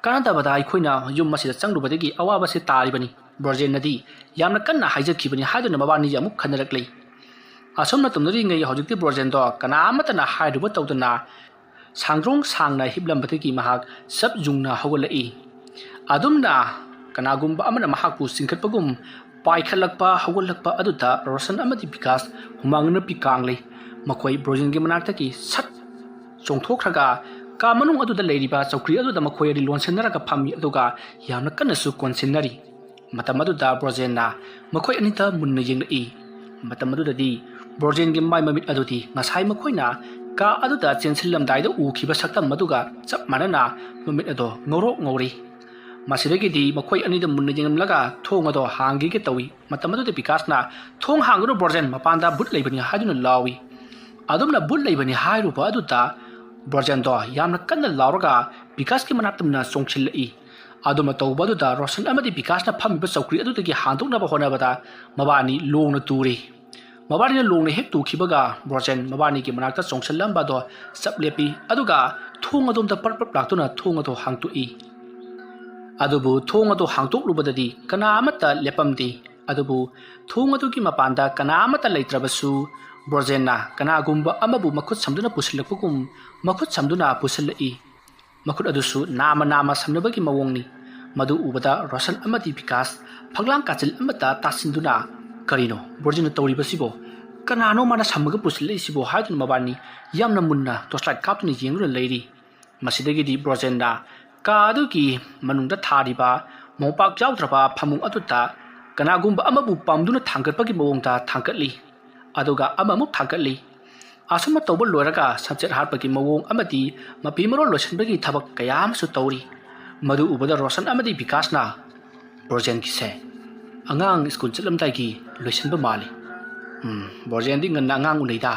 ꯀꯥꯟꯅꯗꯕꯗ ꯑꯩꯈꯣꯏꯅ ꯌꯨꯝ ꯑꯁꯤꯗ ꯆꯪꯂꯨꯕꯗꯒꯤ ꯑꯋꯥꯕꯁꯤ ꯇꯥꯔꯤꯕꯅꯤ꯫ ꯕ꯭ꯔꯣꯖꯦꯟꯅꯗꯤ ꯌꯥꯝꯅ ꯀꯟꯅ ꯍꯥꯏꯖꯈꯤꯕꯅꯤ" ꯍꯥꯏꯗꯨꯅ ꯃꯕꯥꯅꯤ ꯑꯃꯨꯛ ꯈꯟꯅꯔꯛꯂꯤ꯫ ꯑꯁꯨꯝꯅ ꯇꯨꯝꯅꯔꯤꯉꯩ ꯍꯧꯖꯤꯛꯇꯤ ꯕ꯭ꯔꯣꯖꯦꯟꯗꯣ ꯀꯅꯥ ꯑꯃꯠꯇꯅ ꯍꯥꯏꯔꯨꯕ ꯇꯧꯗꯅ ꯁꯥꯡꯗ꯭ꯔꯣꯡ ꯁꯥꯡꯅ ꯍꯤꯞꯂꯝꯕꯗꯒꯤ ꯃꯍꯥꯛ ꯆꯞ ꯌꯨꯡꯅ ꯍꯧꯒꯠꯂꯛꯏ꯫ ꯑꯗꯨꯝꯅ ꯀꯅꯥꯒꯨꯝꯕ ꯑꯃꯅ ꯃꯍꯥꯛꯄꯨ ꯆꯤꯡꯈꯠꯄꯒꯨꯝ ꯄꯥꯏꯈꯠꯂꯛꯄ ꯍꯧꯒꯠꯂꯛꯄ ꯑꯗꯨꯗ ꯔꯣꯁꯟ ꯑꯃꯗꯤ ꯕꯤꯀꯥꯁ ꯍꯨꯃꯥꯡ ꯅꯞꯄꯤ ꯀꯥꯡꯂꯤ꯫ ꯃꯈꯣꯏ ꯕ꯭ꯔꯣꯖꯦꯟꯒꯤ ꯃꯅꯥꯛꯇꯒꯤ ꯁꯠ ꯆꯣꯡꯊꯣꯛꯈ꯭ꯔꯒ ꯀꯥ ꯃꯅꯨꯡ ꯑꯗꯨꯗ ꯂꯩꯔꯤꯕ ꯆꯧꯀ꯭ꯔꯤ ꯑꯗꯨꯗ ꯃꯈꯣꯏ ꯑꯅꯤ ꯂꯣꯟꯁꯤꯟꯅꯔꯒ ꯐꯝꯃꯤ, ꯑꯗꯨꯒ ꯌꯥꯝꯅ ꯀꯟꯅꯁꯨ ꯀꯣꯟꯁꯤꯟꯅꯔꯤ꯫ ꯃꯇꯝ ꯑꯗꯨꯗ ꯕ꯭ꯔꯣꯖꯦꯟꯅ ꯃꯈꯣꯏ ꯑꯅꯤꯗ ꯃꯨꯟꯅ ꯌꯦꯡꯂꯛꯏ꯫ ꯃꯇꯝ ꯑꯗꯨꯗꯗꯤ ꯕ꯭ꯔꯣꯖꯦꯟꯒꯤ ꯃꯥꯏ ꯃꯃꯤꯠ ꯑꯗꯨꯗꯤ ꯉꯁꯥꯏ ꯃꯈꯣꯏꯅ ꯀꯥ ꯑꯗꯨꯗ ꯆꯦꯟꯁꯤꯜꯂꯝꯗꯥꯏꯗ ꯎꯈꯤꯕ ꯁꯛꯇꯝ ꯑꯗꯨꯒ ꯆꯞ ꯃꯥꯟꯅꯅ ꯃꯃꯤꯠ ꯑꯗꯣ ꯉꯧꯔꯣꯛ ꯉꯧꯔꯤ꯫ ꯃꯁꯤꯗꯒꯤꯗꯤ ꯃꯈꯣꯏ ꯑꯅꯤꯗ ꯃꯨꯟꯅ ꯌꯦꯡꯂꯝꯂꯒ ꯊꯣꯡ ꯑꯗꯣ ꯍꯥꯡꯒꯦ ꯇꯧꯏ꯫ ꯃꯇꯝ ꯑꯗꯨꯗ ꯕꯤꯀꯥꯁꯅ "ꯊꯣꯡ ꯍꯥꯡꯒꯅꯨ ꯕ꯭ꯔꯣꯖꯦꯟ, ꯃꯄꯥꯟꯗ ꯕꯨꯠ ꯂꯩꯕꯅꯤ" ꯍꯥꯏꯗꯨꯅ ꯂꯥꯎꯏ꯫ ꯑꯗꯨꯝꯅ ꯕꯨꯠ ꯂꯩꯕꯅꯤ ꯍꯥꯏꯔꯨꯕ ꯑꯗꯨꯗ ꯕ꯭ꯔꯣꯖꯦꯟꯗꯣ ꯌꯥꯝꯅ ꯀꯟꯅ ꯂꯥꯎꯔꯒ ꯕꯤꯀꯥꯁꯀꯤ ꯃꯅꯥꯛꯇ ꯆꯣꯡꯁꯤꯜꯂꯛꯏ꯫ ꯑꯗꯨꯝꯅ ꯇꯧꯕ ꯑꯗꯨꯗ ꯔꯣꯁꯟ ꯑꯃꯗꯤ ꯕꯤꯀꯥꯁꯅ ꯐꯝꯃꯤꯕ ꯆꯧꯀ꯭ꯔꯤ ꯑꯗꯨꯗꯒꯤ ꯍꯥꯡꯗꯣꯛꯅꯕ ꯍꯣꯠꯅꯕꯗ ꯃꯕꯥꯅꯤ ꯂꯣꯡꯅ ꯇꯨꯔꯤ꯫ ꯃꯕꯥꯅꯤꯅ ꯂꯣꯡꯅ ꯍꯦꯛ ꯇꯨꯈꯤꯕꯒ ꯕ꯭ꯔꯣꯖꯦꯟ ꯃꯕꯥꯅꯤꯒꯤ ꯃꯅꯥꯛꯇ ꯆꯣꯡꯁꯤꯜꯂꯝꯕ ꯑꯗꯣ ꯆꯞ ꯂꯦꯞꯄꯤ, ꯑꯗꯨꯒ ꯊꯣꯡ ꯑꯗꯣꯝꯗ ꯄꯔꯞ ꯄꯔꯞ ꯂꯥꯛꯇꯨꯅ ꯊꯣꯡ ꯑꯗꯣ ꯍꯥꯡꯇꯣꯛꯏ꯫ ꯑꯗꯨꯕꯨ ꯊꯣꯡ ꯑꯗꯣ ꯍꯥꯡꯇꯣꯛꯂꯨꯕꯗꯗꯤ ꯀꯅꯥ ꯑꯃꯠꯇ ꯂꯦꯞꯄꯝꯗꯦ꯫ ꯑꯗꯨꯕꯨ ꯊꯣꯡ ꯑꯗꯨꯒꯤ ꯃꯄꯥꯟꯗ ꯀꯅꯥ ꯑꯃꯠꯇ ꯂꯩꯇ꯭ꯔꯕꯁꯨ ꯕ꯭ꯔꯣꯖꯦꯟꯅ ꯀꯅꯥꯒꯨꯝꯕ ꯑꯃꯕꯨ ꯃꯈꯨꯠ ꯁꯝꯗꯨꯅ ꯄꯨꯁꯤꯜꯂꯛꯄꯒꯨꯝ ꯃꯈꯨꯠ ꯁꯝꯗꯨꯅ ꯄꯨꯁꯤꯜꯂꯛꯏ꯫ ꯃꯈꯨꯠ ꯑꯗꯨꯁꯨ ꯅꯥꯝꯃ ꯅꯥꯝꯃ ꯁꯝꯅꯕꯒꯤ ꯃꯑꯣꯡꯅꯤ꯫ ꯃꯗꯨ ꯎꯕꯗ ꯔꯣꯁꯟ ꯑꯃꯗꯤ ꯕꯤꯀꯥꯁ ꯐꯛꯂꯥꯡ ꯀꯥꯆꯤꯜ ꯑꯃꯗ ꯇꯥꯁꯤꯟꯗꯨꯅ "ꯀꯔꯤꯅꯣ ꯕ꯭ꯔꯣꯖꯦꯟꯅ ꯇꯧꯔꯤꯕꯁꯤꯕꯣ? ꯀꯅꯥꯅꯣ ꯃꯥꯅ ꯁꯝꯃꯒ ꯄꯨꯁꯤꯜꯂꯛꯏꯁꯤꯕꯣ?" ꯍꯥꯏꯗꯨꯅ ꯃꯕꯥꯅꯤ ꯌꯥꯝꯅ ꯃꯨꯟꯅ ꯇꯣꯔꯆꯂꯥꯏꯠ ꯀꯥꯞꯇꯨꯅ ꯌꯦꯡꯗꯨꯅ ꯂꯩꯔꯤ꯫ ꯃꯁꯤꯗꯒꯤꯗꯤ ꯕ꯭ꯔꯣꯖꯦꯟꯅ ꯀꯥ ꯑꯗꯨꯒꯤ ꯃꯅꯨꯡꯗ ꯊꯥꯔꯤꯕ ꯃꯣꯝꯄꯥꯛ ꯌꯥꯎꯗ꯭ꯔꯕ ꯐꯃꯨꯡ ꯑꯗꯨꯗ ꯀꯅꯥꯒꯨꯝꯕ ꯑꯃꯕꯨ ꯄꯥꯝꯗꯨꯅ ꯊꯥꯡꯒꯠꯄꯒꯤ ꯃꯑꯣꯡꯗ ꯊꯥꯡꯒꯠꯂꯤ, ꯑꯗꯨꯒ ꯑꯃꯃꯨꯛ ꯊꯥꯡꯒꯠꯂꯤ꯫ ꯑꯁꯨꯝꯅ ꯇꯧꯕ ꯂꯣꯏꯔꯒ ꯁꯝꯆꯦꯠ ꯍꯥꯠꯄꯒꯤ ꯃꯑꯣꯡ ꯑꯃꯗꯤ ꯃꯄꯤ ꯃꯔꯣꯜ ꯂꯣꯏꯁꯤꯟꯕꯒꯤ ꯊꯕꯛ ꯀꯌా ꯑꯃꯁꯨ ꯇꯧꯔꯤ꯫ ꯃꯗꯨ ꯎꯕꯗ ꯔꯣꯁꯟ ꯑꯃꯗꯤ ꯕꯤꯀꯥꯁꯅ "ꯕ꯭ꯔꯣꯖꯦꯟꯒꯤꯁꯦ ꯑꯉꯥꯡ ꯁ꯭ꯀꯨꯜ ꯆꯠꯂꯝꯗꯥꯏꯒꯤ ꯂꯣꯏꯁꯤꯟꯕ ꯃꯥꯜꯂꯤ. ꯕ꯭ꯔꯣꯖꯦꯟꯗꯤ ꯉꯟꯅ ꯑꯉꯥꯡ ꯎꯅꯩꯗ."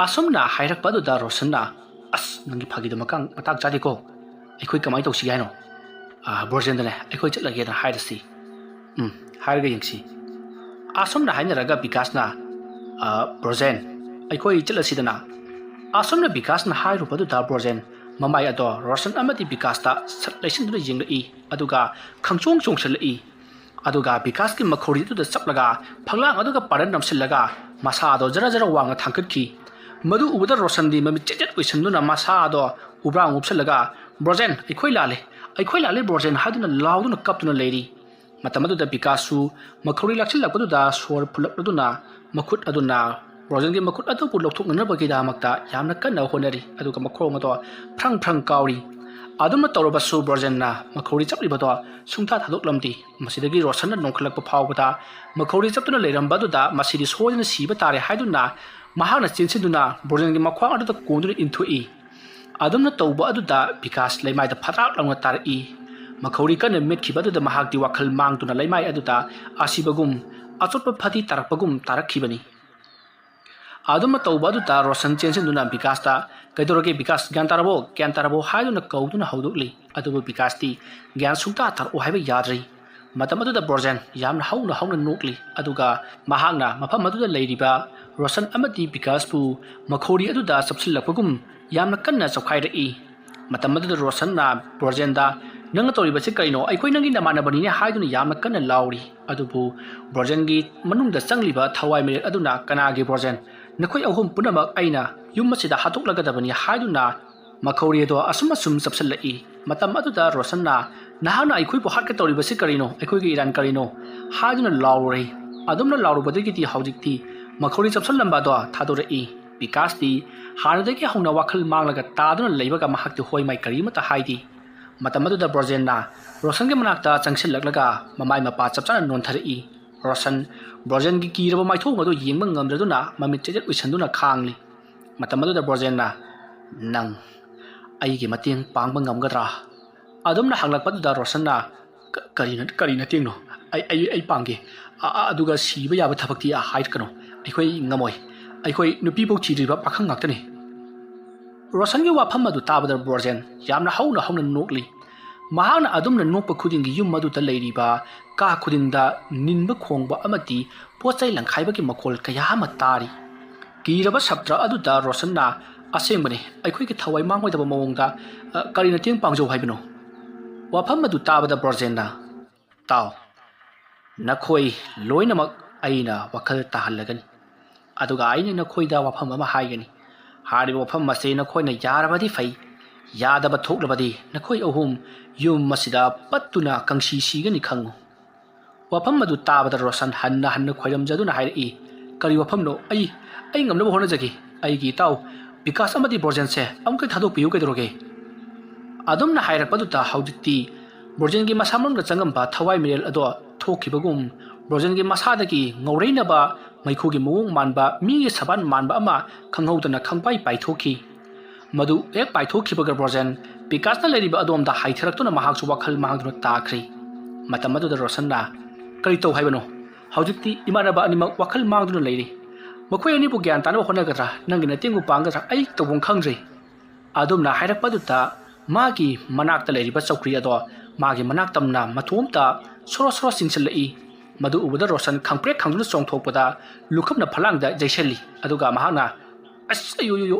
ꯑꯁꯨꯝꯅ ꯍꯥꯏꯔꯛꯄ ꯑꯗꯨꯗ ꯔꯣꯁꯟꯅ "ꯑꯁ ꯅꯪꯒꯤ ꯐꯥꯒꯤꯗꯣ ꯃꯇꯥꯡ ꯆꯥꯗꯦꯀꯣ. ꯑꯩꯈꯣꯏ ꯀꯃꯥꯏꯅ ꯇꯧꯁꯤꯒꯦ ꯍꯥꯏꯅꯣ? ꯕ꯭ꯔꯣꯖꯦꯟꯗꯅꯦ ꯑꯩꯈꯣꯏ ꯆꯠꯂꯒꯦꯅ ꯍꯥꯏꯔꯁꯤ. ꯍꯥꯏꯔꯒ ꯌꯦꯡꯁꯤ." ꯑꯁꯨꯝꯅ ꯍꯥꯏꯅꯔꯒ ꯕꯤꯀꯥꯁꯅ "ꯕ꯭ꯔꯣꯖꯦꯟ ꯑꯩꯈꯣꯏ ꯆꯠꯂꯁꯤꯗꯅ." ꯑꯁꯨꯝꯅ ꯕꯤꯀꯥꯁꯅ ꯍꯥꯏꯔꯨꯕ ꯑꯗꯨꯗ ꯕ꯭ꯔꯣꯖꯦꯟ ꯃꯃꯥꯏ ꯑꯗꯣ ꯔꯣꯁꯟ ꯑꯃꯗꯤ ꯕꯤꯀꯥꯁꯇ ꯁꯠ ꯂꯩꯁꯤꯟꯗꯨꯅ ꯌꯦꯡꯂꯛꯏ, ꯑꯗꯨꯒ ꯈꯪꯆꯣꯡ ꯆꯣꯡꯁꯤꯜꯂꯛꯏ꯫ ꯑꯗꯨꯒ ꯕꯤꯀꯥꯁꯀꯤ ꯃꯈꯧꯔꯤ ꯑꯗꯨꯗ ꯆꯞꯂꯒ ꯐꯛꯂꯥꯡ ꯑꯗꯨꯒ ꯄꯥꯔꯟ ꯅꯝꯁꯤꯜꯂꯒ ꯃꯁꯥꯗꯣ ꯖꯔ ꯖꯔ ꯋꯥꯡꯅ ꯊꯥꯡꯒꯠꯈꯤ꯫ ꯃꯗꯨ ꯎꯕꯗ ꯔꯣꯁꯟꯗꯤ ꯃꯃꯤꯠ ꯆꯦꯠ ꯆꯦꯠ ꯑꯣꯏꯁꯤꯟꯗꯨꯅ ꯃꯁꯥꯗꯣ ꯎꯕ꯭ꯔꯥꯡ ꯎꯞꯁꯜꯂꯒ "ꯕ꯭ꯔꯣꯖꯦꯟ ꯑꯩꯈꯣꯏ ꯂꯥꯜꯂꯦ ꯕ꯭ꯔꯣꯖꯦꯟ" ꯍꯥꯏꯗꯨꯅ ꯂꯥꯎꯗꯨꯅ ꯀꯞꯇꯨꯅ ꯂꯩꯔꯤ꯫ ꯃꯇꯝ ꯑꯗꯨꯗ ꯕꯤꯀꯥꯁꯁꯨ ꯃꯈꯧꯔꯤ ꯂꯥꯛꯁꯤꯜꯂꯛꯄꯗꯨꯗ ꯁꯣꯔ ꯐꯨꯜꯂꯛꯂꯗꯨꯅ ꯃꯈꯨꯠ ꯑꯗꯨꯅ ꯕ꯭ꯔꯣꯖꯦꯟꯒꯤ ꯃꯈꯨꯠ ꯑꯗꯨꯕꯨ ꯂꯧꯊꯣꯛꯅꯅꯕꯒꯤꯗꯃꯛꯇ ꯌꯥꯝꯅ ꯀꯟꯅ ꯍꯣꯠꯅꯔꯤ, ꯑꯗꯨꯒ ꯃꯈꯣꯡ ꯑꯗꯣ ꯐ꯭ꯔꯪ ꯐ꯭ꯔꯪ ꯀꯥꯎꯔꯤ꯫ ꯑꯗꯨꯝꯅ ꯇꯧꯔꯕꯁꯨ ꯕ꯭ꯔꯣꯖꯦꯟꯅ ꯃꯈꯧꯔꯤ ꯆꯞꯂꯤꯕꯗꯣ ꯁꯨꯡꯊꯥ ꯊꯥꯗꯣꯛꯂꯝꯗꯦ꯫ ꯃꯁꯤꯗꯒꯤ ꯔꯣꯁꯟꯅ ꯅꯣꯡꯈꯠꯂꯛꯄ ꯐꯥꯎꯕꯗ ꯃꯈꯧꯔꯤ ꯆꯞꯇꯨꯅ ꯂꯩꯔꯝꯕ ꯑꯗꯨꯗ ꯃꯁꯤꯗꯤ ꯁꯣꯏꯗꯅ ꯁꯤꯕ ꯇꯥꯔꯦ ꯍꯥꯏꯗꯨꯅ ꯃꯍꯥꯛꯅ ꯆꯦꯟꯁꯤꯟꯗꯨꯅ ꯕ꯭ꯔꯣꯖꯦꯟꯒꯤ ꯃꯈ꯭ꯋꯥꯡ ꯑꯗꯨꯗ ꯀꯣꯟꯗꯨꯅ ꯏꯟꯊꯣꯛꯏ꯫ ꯑꯗꯨꯝꯅ ꯇꯧꯕ ꯑꯗꯨꯗ ꯕꯤꯀꯥꯁ ꯂꯩꯃꯥꯏꯗ ꯐꯗ꯭ꯔꯥꯛ ꯂꯥꯎꯅ ꯇꯥꯔꯛꯏ꯫ ꯃꯈꯧꯔꯤ ꯀꯟꯅ ꯃꯦꯠꯈꯤꯕ ꯑꯗꯨꯗ ꯃꯍꯥꯛꯇꯤ ꯋꯥꯈꯜ ꯃꯥꯡꯗꯨꯅ ꯂꯩꯃꯥꯏ ꯑꯗꯨꯗ ꯑꯁꯤꯕꯒꯨꯝ ꯑꯆꯣꯠꯄ ꯐꯗꯤ ꯇꯥꯔꯛꯄꯒꯨꯝ ꯇꯥꯔꯛꯈꯤꯕꯅꯤ꯫ ꯑꯗꯨꯝꯅ ꯇꯧꯕ ꯑꯗꯨꯗ ꯔꯣꯁꯟ ꯆꯦꯟꯁꯤꯟꯗꯨꯅ ꯕꯤꯀꯥꯁꯇ "ꯀꯩꯗꯧꯔꯒꯦ ꯕꯤꯀꯥꯁ, ꯒ꯭ꯌꯥꯟ ꯇꯥꯔꯕꯣ" ꯍꯥꯏꯗꯨꯅ ꯀꯧꯗꯨꯅ ꯍꯧꯗꯣꯛꯂꯤ꯫ ꯑꯗꯨꯕꯨ ꯕꯤꯀꯥꯁꯇꯤ ꯒ꯭ꯌꯥꯟ ꯁꯨꯡꯇꯥ ꯇꯥꯔꯛꯑꯣ ꯍꯥꯏꯕ ꯌꯥꯗ꯭ꯔꯤ꯫ ꯃꯇꯝ ꯑꯗꯨꯗ ꯕ꯭ꯔꯣꯖꯦꯟ ꯌꯥꯝꯅ ꯍꯧꯅ ꯅꯣꯛꯂꯤ, ꯑꯗꯨꯒ ꯃꯍꯥꯛꯅ ꯃꯐꯝ ꯑꯗꯨꯗ ꯂꯩꯔꯤꯕ ꯔꯣꯁꯟ ꯑꯃꯗꯤ ꯕꯤꯀꯥꯁꯄꯨ ꯃꯈꯧꯔꯤ ꯑꯗꯨꯗ ꯆꯞꯁꯤꯜꯂꯛꯄꯒꯨꯝ ꯌꯥꯝꯅ ꯀꯟꯅ ꯆꯧꯈꯥꯏꯔꯛꯏ꯫ ꯃꯇꯝ ꯑꯗꯨꯗ ꯔꯣꯁꯟꯅ ꯕ꯭ꯔꯣꯖꯦꯟꯗ "ꯅꯪꯅ ꯇꯧꯔꯤꯕꯁꯤ ꯀꯔꯤꯅꯣ? ꯑꯩꯈꯣꯏ ꯅꯪꯒꯤ ꯅꯃꯥꯟꯅꯕꯅꯤꯅꯦ" ꯍꯥꯏꯗꯨꯅ ꯌꯥꯝꯅ ꯀꯟꯅ ꯂꯥꯎꯔꯤ꯫ ꯑꯗꯨꯕꯨ ꯕ꯭ꯔꯣꯖꯦꯟꯒꯤ ꯃꯅꯨꯡꯗ ꯆꯪꯂꯤꯕ ꯊꯋꯥꯏ ꯃꯤꯔꯦꯠ ꯑꯗꯨꯅ "ꯀꯅꯥꯒꯤ ꯕ꯭ꯔꯣꯖꯦꯟ? ꯅꯈꯣꯏ ꯑꯍꯨꯝ ꯄꯨꯝꯅꯃꯛ ꯑꯩꯅ ꯌꯨꯝ ꯑꯁꯤꯗ ꯍꯥꯠꯇꯣꯛꯂꯒꯗꯕꯅꯤ" ꯍꯥꯏꯗꯨꯅ ꯃꯈꯧꯔꯤ ꯑꯗꯣ ꯑꯁꯨꯝ ꯆꯞꯁꯤꯜꯂꯛꯏ ꯃꯇꯝ ꯑꯗꯨꯗ ꯔꯣꯁꯟꯅ ꯅꯍꯥꯛꯅ ꯑꯩꯈꯣꯏꯕꯨ ꯍꯥꯠꯀꯦ ꯇꯧꯔꯤꯕꯁꯤ ꯀꯔꯤꯅꯣ ꯑꯩꯈꯣꯏꯒꯤ ꯏꯔꯥꯟ ꯀꯔꯤꯅꯣ ꯍꯥꯏꯗꯨꯅ ꯂꯥꯎꯔꯨꯔꯦ ꯑꯗꯨꯝꯅ ꯂꯥꯎꯔꯨꯕꯗꯒꯤꯗꯤ ꯍꯧꯖꯤꯛꯇꯤ ꯃꯈꯧꯔꯤ ꯆꯞꯁꯤꯜꯂꯝꯕ ꯑꯗꯣ ꯊꯥꯗꯣꯔꯛꯏ ꯕꯤꯀꯥꯁꯇꯤ ꯍꯥꯟꯅꯗꯒꯤ ꯍꯧꯅ ꯋꯥꯈꯜ ꯃꯥꯡꯂꯒ ꯇꯥꯗꯨꯅ ꯂꯩꯕꯒ ꯃꯍꯥꯛꯇꯤ ꯍꯣꯏ ꯃꯥꯏ ꯀꯔꯤꯃꯠꯇ ꯍꯥꯏꯗꯦ ꯃꯇꯝ ꯑꯗꯨꯗ ꯕ꯭ꯔꯣꯖꯦꯟꯅ ꯔꯣꯁꯟꯒꯤ ꯃꯅꯥꯛꯇ ꯆꯪꯁꯤꯜꯂꯛꯂꯒ ꯃꯃꯥꯏ ꯃꯄꯥ ꯆꯞ ꯆꯥꯅ ꯅꯣꯟꯊꯔꯛꯏ ꯔꯣꯁꯟ ꯕ꯭ꯔꯣꯖꯦꯟꯒꯤ ꯀꯤꯔꯕ ꯃꯥꯏꯊꯣꯡ ꯑꯗꯨ ꯌꯦꯡꯕ ꯉꯝꯗ꯭ꯔꯗꯨꯅ ꯃꯃꯤꯠ ꯆꯦꯖꯦꯠ ꯎꯏꯁꯟꯗꯨꯅ ꯈꯥꯡꯂꯤ ꯃꯇꯝ ꯑꯗꯨꯗ ꯕ꯭ꯔꯣꯖꯦꯟꯅ ꯅꯪ ꯑꯩꯒꯤ ꯃꯇꯦꯡ ꯄꯥꯡꯕ ꯉꯝꯒꯗ꯭ꯔꯥ ꯑꯗꯨꯝꯅ ꯍꯪꯂꯛꯄꯗꯨꯗ ꯔꯣꯁꯟꯅ ꯀꯔꯤ ꯃꯇꯦꯡꯅꯣ ꯑꯩ ꯄꯥꯡꯒꯦ ꯑꯗꯨꯒ ꯁꯤꯕ ꯌꯥꯕ ꯊꯕꯛꯇꯤ ꯍꯥꯏꯔꯛꯀꯅꯣ ꯑꯩꯈꯣꯏ ꯉꯝꯃꯣꯏ ꯑꯩꯈꯣꯏ ꯅꯨꯄꯤꯐꯥꯎ ꯊꯤꯗ꯭ꯔꯤꯕ ꯄꯥꯈꯪ ꯉꯥꯛꯇꯅꯤ ꯔꯣꯁꯟꯒꯤ ꯋꯥꯐꯝ ꯑꯗꯨ ꯇꯥꯕꯗ ꯕ꯭ꯔꯣꯖꯦꯟ ꯌꯥꯝꯅ ꯍꯧꯅ ꯅꯣꯛꯂꯤ ꯃꯍꯥꯛꯅ ꯑꯗꯨꯝꯅ ꯅꯣꯛꯄ ꯈꯨꯗꯤꯡꯒꯤ ꯌꯨꯝ ꯑꯗꯨꯗ ꯂꯩꯔꯤꯕ ꯀꯥ ꯈꯨꯗꯤꯡꯗ ꯅꯤꯟꯕ ꯈꯣꯡꯕ ꯑꯃꯗꯤ ꯄꯣꯠ ꯆꯩ ꯂꯪꯈꯥꯏꯕꯒꯤ ꯃꯈꯣꯜ ꯀꯌꯥ ꯑꯃ ꯇꯥꯔꯤ ꯀꯤꯔꯕ ꯁꯞꯇ꯭ꯔ ꯑꯗꯨꯗ ꯔꯣꯁꯟꯅ ꯑꯁꯦꯡꯕꯅꯤ ꯑꯩꯈꯣꯏꯒꯤ ꯊꯋꯥꯏ ꯃꯥꯡꯉꯣꯏꯗꯕ ꯃꯑꯣꯡꯗ ꯀꯔꯤ ꯃꯇꯦꯡ ꯄꯥꯡꯖꯧ ꯍꯥꯏꯕꯅꯣ ꯋꯥꯐꯝ ꯑꯗꯨ ꯇꯥꯕꯗ ꯕ꯭ꯔꯣꯖꯦꯟꯅ ꯇꯥꯎ ꯅꯈꯣꯏ ꯂꯣꯏꯅꯃꯛ ꯑꯩꯅ ꯋꯥꯈꯜ ꯇꯥꯍꯜꯂꯒꯅꯤ ꯑꯗꯨꯒ ꯑꯩꯅ ꯅꯈꯣꯏꯗ ꯋꯥꯐꯝ ꯑꯃ ꯍꯥꯏꯒꯅꯤ ꯍꯥꯏꯔꯤꯕ ꯋꯥꯐꯝ ꯑꯁꯤ ꯅꯈꯣꯏꯅ ꯌꯥꯔꯕꯗꯤ ꯐꯩ ꯌꯥꯗꯕ ꯊꯣꯛꯂꯕꯗꯤ ꯅꯈꯣꯏ ꯑꯍꯨꯝ ꯌꯨꯝ ꯑꯁꯤꯗ ꯄꯠꯇꯨꯅ ꯀꯪꯁꯤ ꯁꯤꯒꯅꯤ ꯈꯪꯉꯨ ꯋꯥꯐꯝ ꯑꯗꯨ ꯇꯥꯕꯗ ꯔꯣꯁꯟ ꯍꯟꯅ ꯈꯣꯏꯔꯝꯖꯗꯨꯅ ꯍꯥꯏꯔꯛꯏ ꯀꯔꯤ ꯋꯥꯐꯝꯅꯣ ꯑꯩ ꯉꯝꯅꯕ ꯍꯣꯠꯅꯖꯒꯦ ꯑꯩꯒꯤ ꯏꯇꯥꯎ ꯕꯤꯀꯥꯁ ꯑꯃꯗꯤ ꯕ꯭ꯔꯣꯖꯦꯟꯁꯦ ꯑꯃꯨꯛꯀ ꯊꯥꯗꯣꯛꯄꯤꯌꯨ ꯀꯩꯗꯧꯔꯒꯦ ꯑꯗꯨꯝꯅ ꯍꯥꯏꯔꯛꯄꯗꯨꯗ ꯍꯧꯖꯤꯛꯇꯤ ꯕ꯭ꯔꯣꯖꯦꯟꯒꯤ ꯃꯁꯥ ꯃꯅꯨꯡꯗ ꯆꯪꯉꯝꯕ ꯊꯋꯥꯏ ꯃꯤꯔꯦꯜ ꯑꯗꯣ ꯊꯣꯛꯈꯤꯕꯒꯨꯝ ꯕ꯭ꯔꯣꯖꯦꯟꯒꯤ ꯃꯁꯥꯗꯒꯤ ꯉꯧꯔꯩꯅꯕ ꯃꯩꯈꯨꯒꯤ ꯃꯑꯣꯡ ꯃꯥꯟꯕ ꯃꯤꯒꯤ ꯁꯕꯥꯟ ꯃꯥꯟꯕ ꯑꯃ ꯈꯪꯍꯧꯗꯅ ꯈꯪꯄꯥꯏ ꯄꯥꯏꯊꯣꯛꯈꯤ ꯃꯗꯨ ꯍꯦꯛ ꯄꯥꯏꯊꯣꯛꯈꯤꯕꯒ ꯕ꯭ꯔꯣꯖꯦꯟ ꯕꯤꯀꯥꯁꯅ ꯂꯩꯔꯤꯕ ꯑꯗꯣꯝꯗ ꯍꯥꯏꯊꯔꯛꯇꯨꯅ ꯃꯍꯥꯛꯁꯨ ꯋꯥꯈꯜ ꯃꯥꯡꯗꯨꯅ ꯇꯥꯈ꯭ꯔꯤ ꯃꯇꯝ ꯑꯗꯨꯗ ꯔꯣꯁꯟꯅ ꯀꯔꯤ ꯇꯧ ꯍꯥꯏꯕꯅꯣ ꯍꯧꯖꯤꯛꯇꯤ ꯏꯃꯥꯟꯅꯕ ꯑꯅꯤꯃꯛ ꯋꯥꯈꯜ ꯃꯥꯡꯗꯨꯅ ꯂꯩꯔꯤ ꯃꯈꯣꯏ ꯑꯅꯤꯕꯨ ꯒ꯭ꯌꯥꯟ ꯇꯥꯅꯕ ꯍꯣꯠꯅꯒꯗ꯭ꯔꯥ ꯅꯪꯒꯤ ꯅꯇꯦꯡꯕꯨ ꯄꯥꯡꯒꯗ꯭ꯔꯥ ꯑꯩ ꯇꯧꯐꯝ ꯈꯪꯗ꯭ꯔꯤ ꯑꯗꯨꯝꯅ ꯍꯥꯏꯔꯛꯄꯗꯨꯗ ꯃꯥꯒꯤ ꯃꯅꯥꯛꯇ ꯂꯩꯔꯤꯕ ꯆꯧꯀ꯭ꯔꯤ ꯑꯗꯣ ꯃꯥꯒꯤ ꯃꯅꯥꯛ ꯇꯝꯅ ꯃꯇꯣꯝꯇ ꯁꯣꯔꯣ ꯆꯤꯡꯁꯤꯜꯂꯛꯏ ꯃꯗꯨ ꯎꯕꯗ ꯔꯣꯁꯟ ꯈꯪꯄ꯭ꯔꯦꯛ ꯈꯪꯗꯨꯅ ꯆꯣꯡꯊꯣꯛꯄꯗ ꯂꯨꯈꯞꯅ ꯐꯂꯥꯡꯗ ꯌꯩꯁꯜꯂꯤ ꯑꯗꯨꯒ ꯃꯍꯥꯛꯅ ꯑꯁ ꯑꯌꯣ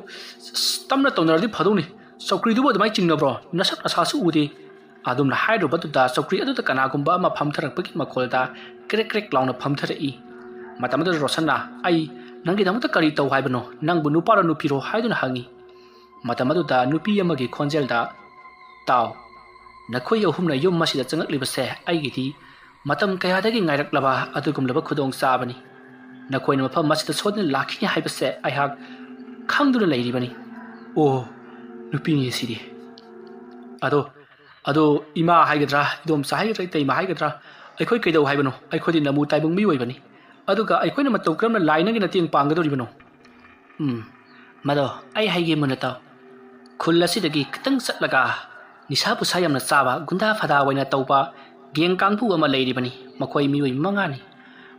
ꯇꯝꯅ ꯇꯧꯅꯔꯗꯤ ꯐꯗꯧꯅꯤ ꯆꯧꯀ꯭ꯔꯤꯗꯨꯕꯨ ꯑꯗꯨꯃꯥꯏꯅ ꯆꯤꯡꯅꯕ꯭ꯔꯣ ꯅꯁꯛ ꯅꯁꯥꯁꯨ ꯎꯗꯦ ꯑꯗꯨꯝꯅ ꯍꯥꯏꯔꯨꯕꯗꯨꯗ ꯆꯧꯀ꯭ꯔꯤ ꯑꯗꯨꯗ ꯀꯅꯥꯒꯨꯝꯕ ꯑꯃ ꯐꯝꯊꯔꯛꯄꯒꯤ ꯃꯈꯣꯜꯗ ꯀ꯭ꯔꯦꯛ ꯂꯥꯎꯅ ꯐꯝꯊꯔꯛꯏ ꯃꯇꯝ ꯑꯗꯨꯗ ꯔꯣꯁꯟꯅ ꯑꯩ ꯅꯪꯒꯤꯗꯃꯛꯇ ꯀꯔꯤ ꯇꯧ ꯍꯥꯏꯕꯅꯣ ꯅꯪꯕꯨ ꯅꯨꯄꯥꯔꯣ ꯅꯨꯄꯤꯔꯣ ꯍꯥꯏꯗꯨꯅ ꯍꯪꯉꯤ ꯃꯇꯝ ꯑꯗꯨꯗ ꯅꯨꯄꯤ ꯑꯃꯒꯤ ꯈꯣꯟꯖꯦꯜꯗ ꯇꯥꯎ ꯅꯈꯣꯏ ꯑꯍꯨꯝꯅ ꯌꯨꯝ ꯑꯁꯤꯗ ꯆꯪꯉꯛꯂꯤꯕꯁꯦ ꯑꯩꯒꯤꯗꯤ ꯃꯇꯝ ꯀꯌꯥꯗꯒꯤ ꯉꯥꯏꯔꯛꯂꯕ ꯑꯗꯨꯒꯨꯝꯂꯕ ꯈꯨꯗꯣꯡꯆꯥꯕꯅꯤ ꯅꯈꯣꯏꯅ ꯃꯐꯝ ꯑꯁꯤꯗ ꯁꯣꯏꯗꯅ ꯂꯥꯛꯈꯤꯅꯤ ꯍꯥꯏꯕꯁꯦ ꯑꯩꯍꯥꯛ ꯈꯪꯗꯨꯅ ꯂꯩꯔꯤꯕꯅꯤ ꯑꯣ ꯅꯨꯄꯤꯅꯤ ꯁꯤꯗꯤ ꯑꯗꯣ ꯏꯃꯥ ꯍꯥꯏꯒꯗ꯭ꯔꯥ ꯏꯗꯣꯝꯆꯥ ꯍꯥꯏꯒꯗ꯭ꯔꯥ ꯏꯇꯩꯃ ꯍꯥꯏꯒꯗ꯭ꯔꯥ ꯑꯩꯈꯣꯏ ꯀꯩꯗꯧ ꯍꯥꯏꯕꯅꯣ ꯑꯩꯈꯣꯏꯗꯤ ꯅꯃꯨ ꯇꯥꯏꯕꯪ ꯃꯤꯑꯣꯏꯕꯅꯤ ꯑꯗꯨꯒ ꯑꯩꯈꯣꯏꯅ ꯃꯇꯧ ꯀꯔꯝꯅ ꯂꯥꯏꯅꯒꯤ ꯃꯇꯦꯡ ꯄꯥꯡꯒꯗꯧꯔꯤꯕꯅꯣ ꯃꯗꯣ ꯑꯩ ꯍꯥꯏꯒꯦ ꯃꯨꯟꯅ ꯇꯥꯎ ꯈꯨꯜ ꯑꯁꯤꯗꯒꯤ ꯈꯤꯇꯪ ꯆꯠꯂꯒ ꯅꯤꯁꯥ ꯄꯨꯁꯥ ꯌꯥꯝꯅ ꯆꯥꯕ ꯒꯨꯟꯗꯥ ꯐꯗꯥ ꯑꯣꯏꯅ ꯇꯧꯕ ꯒꯦꯡ ꯀꯥꯡꯕꯨ ꯑꯃ ꯂꯩꯔꯤꯕꯅꯤ ꯃꯈꯣꯏ ꯃꯤꯑꯣꯏ 5ꯅꯤ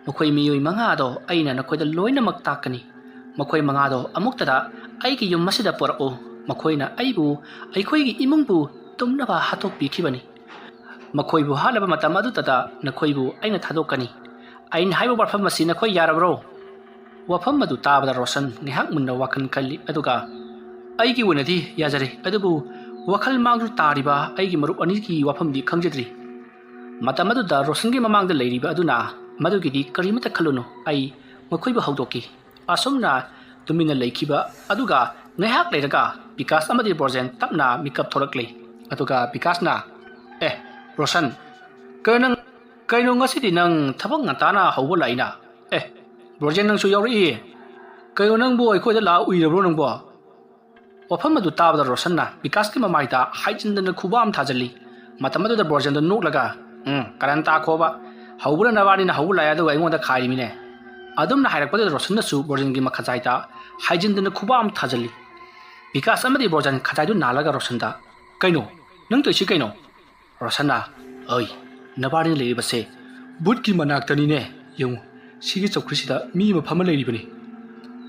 ꯃꯈꯣꯏ ꯃꯤꯑꯣꯏ 5 ꯑꯩꯅ ꯅꯈꯣꯏꯗ ꯂꯣꯏꯅꯃꯛ ꯇꯥꯛꯀꯅꯤ ꯃꯈꯣꯏ 5 ꯑꯃꯨꯛꯇꯗ ꯑꯩꯒꯤ ꯌꯨꯝ ꯑꯁꯤꯗ ꯄꯨꯔꯛꯎ ꯃꯈꯣꯏꯅ ꯑꯩꯕꯨ ꯑꯩꯈꯣꯏꯒꯤ ꯏꯃꯨꯡꯕꯨ ꯇꯨꯝꯅꯕ ꯍꯥꯠꯇꯣꯛꯄꯤꯈꯤꯕꯅꯤ ꯃꯈꯣꯏꯕꯨ ꯍꯥꯠꯂꯕ ꯃꯇꯝ ꯑꯗꯨꯗ ꯅꯈꯣꯏꯕꯨ ꯑꯩꯅ ꯊꯥꯗꯣꯛꯀꯅꯤ ꯑꯩꯅ ꯍꯥꯏꯕ ꯋꯥꯐꯝ ꯑꯁꯤ ꯅꯈꯣꯏ ꯌꯥꯔꯕ꯭ꯔꯣ ꯋꯥꯐꯝ ꯑꯗꯨ ꯇꯥꯕꯗ ꯔꯣꯁꯟ ꯉꯥꯏꯍꯥꯛ ꯃꯨꯟꯅ ꯋꯥꯈꯜ ꯈꯜꯂꯤ ꯑꯗꯨꯒ ꯑꯩꯒꯤ ꯑꯣꯏꯅꯗꯤ ꯌꯥꯖꯔꯦ ꯑꯗꯨꯕꯨ ꯋꯥꯈꯜ ꯃꯥꯡꯗꯨꯅ ꯇꯥꯔꯤꯕ ꯑꯩꯒꯤ ꯃꯔꯨꯞ ꯑꯅꯤꯒꯤ ꯋꯥꯐꯝꯗꯤ ꯈꯪꯖꯗ꯭ꯔꯤ ꯃꯇꯝ ꯑꯗꯨꯗ ꯔꯣꯁꯟꯒꯤ ꯃꯃꯥꯡꯗ ꯂꯩꯔꯤꯕ ꯑꯗꯨꯅ ꯃꯗꯨꯒꯤꯗꯤ ꯀꯔꯤꯃꯠꯇ ꯈꯜꯂꯨꯅꯨ ꯑꯩ ꯃꯈꯣꯏꯕꯨ ꯍꯧꯗꯣꯛꯈꯤ ꯑꯁꯨꯝꯅ ꯇꯨꯃꯤꯟꯅ ꯂꯩꯈꯤꯕ ꯑꯗꯨꯒ ꯉꯥꯏꯍꯥꯛ ꯂꯩꯔꯒ ꯕꯤꯀꯥꯁ ꯑꯃꯗꯤ ꯕ꯭ꯔꯣꯖꯦꯟ ꯇꯞꯅ ꯃꯤꯀꯞ ꯊꯣꯔꯛꯂꯤ ꯑꯗꯨꯒ ꯕꯤꯀꯥꯁꯅ ꯔꯣꯁꯟ ꯀꯩꯅꯣ ꯉꯁꯤꯗꯤ ꯅꯪ ꯊꯕꯛ ꯉꯟꯇꯥꯅ ꯍꯧꯕ ꯂꯥꯛꯏꯅ ꯕ꯭ꯔꯣꯖꯦꯟ ꯅꯪꯁꯨ ꯌꯥꯎꯔꯛꯏ ꯀꯩꯅꯣ ꯅꯪꯕꯨ ꯑꯩꯈꯣꯏꯗ ꯂꯥꯛꯑ ꯎꯏꯔꯕ꯭ꯔꯣ ꯅꯪꯕꯨ ꯋꯥꯐꯝ ꯑꯗꯨ ꯇꯥꯕꯗ ꯔꯣꯁꯟꯅ ꯕꯤꯀꯥꯁꯀꯤ ꯃꯃꯥꯏꯗ ꯍꯥꯏꯖꯤꯟꯗꯅ ꯈꯨꯕꯥꯝ ꯊꯥꯖꯤꯜꯂꯤ ꯃꯇꯝ ꯑꯗꯨꯗ ꯕ꯭ꯔꯣꯖꯦꯟꯗ ꯅꯣꯛꯂꯒ ꯀꯔꯟ ꯇꯥꯈꯣꯕ ꯍꯧꯕꯅ ꯅꯕꯥꯅꯤꯅ ꯍꯧꯕ ꯂꯥꯛꯑꯦ ꯑꯗꯨꯒ ꯑꯩꯉꯣꯟꯗ ꯈꯥꯏꯔꯤꯃꯤꯅꯦ ꯑꯗꯨꯝꯅ ꯍꯥꯏꯔꯛꯄꯗꯨꯗ ꯔꯣꯁꯟꯅꯁꯨ ꯕ꯭ꯔꯣꯖꯦꯟꯒꯤ ꯃꯈꯖꯥꯏꯗ ꯍꯥꯏꯖꯤꯟꯗꯅ ꯈꯨꯕꯥꯝ ꯊꯥꯖꯤꯜꯂꯤ ꯕꯤꯀꯥꯁ ꯑꯃꯗꯤ ꯕ꯭ꯔꯣꯖꯦꯟ ꯈꯖꯥꯏꯗꯨ ꯅꯥꯜꯂꯒ ꯔꯣꯁꯟꯗ ꯀꯩꯅꯣ ꯅꯪ ꯇꯧꯏꯁꯤ ꯀꯩꯅꯣ ꯔꯣꯁꯟꯅ ꯑꯩ ꯅꯕꯥꯅꯤꯅ ꯂꯩꯔꯤꯕꯁꯦ ꯕꯨꯠꯀꯤ ꯃꯅꯥꯛꯇꯅꯤꯅꯦ ꯌꯦꯡꯉꯨ ꯁꯤꯒꯤ ꯆꯧꯀ꯭ꯔꯤꯁꯤꯗ ꯃꯤ ꯑꯃ ꯐꯝꯃ ꯂꯩꯔꯤꯕꯅꯤ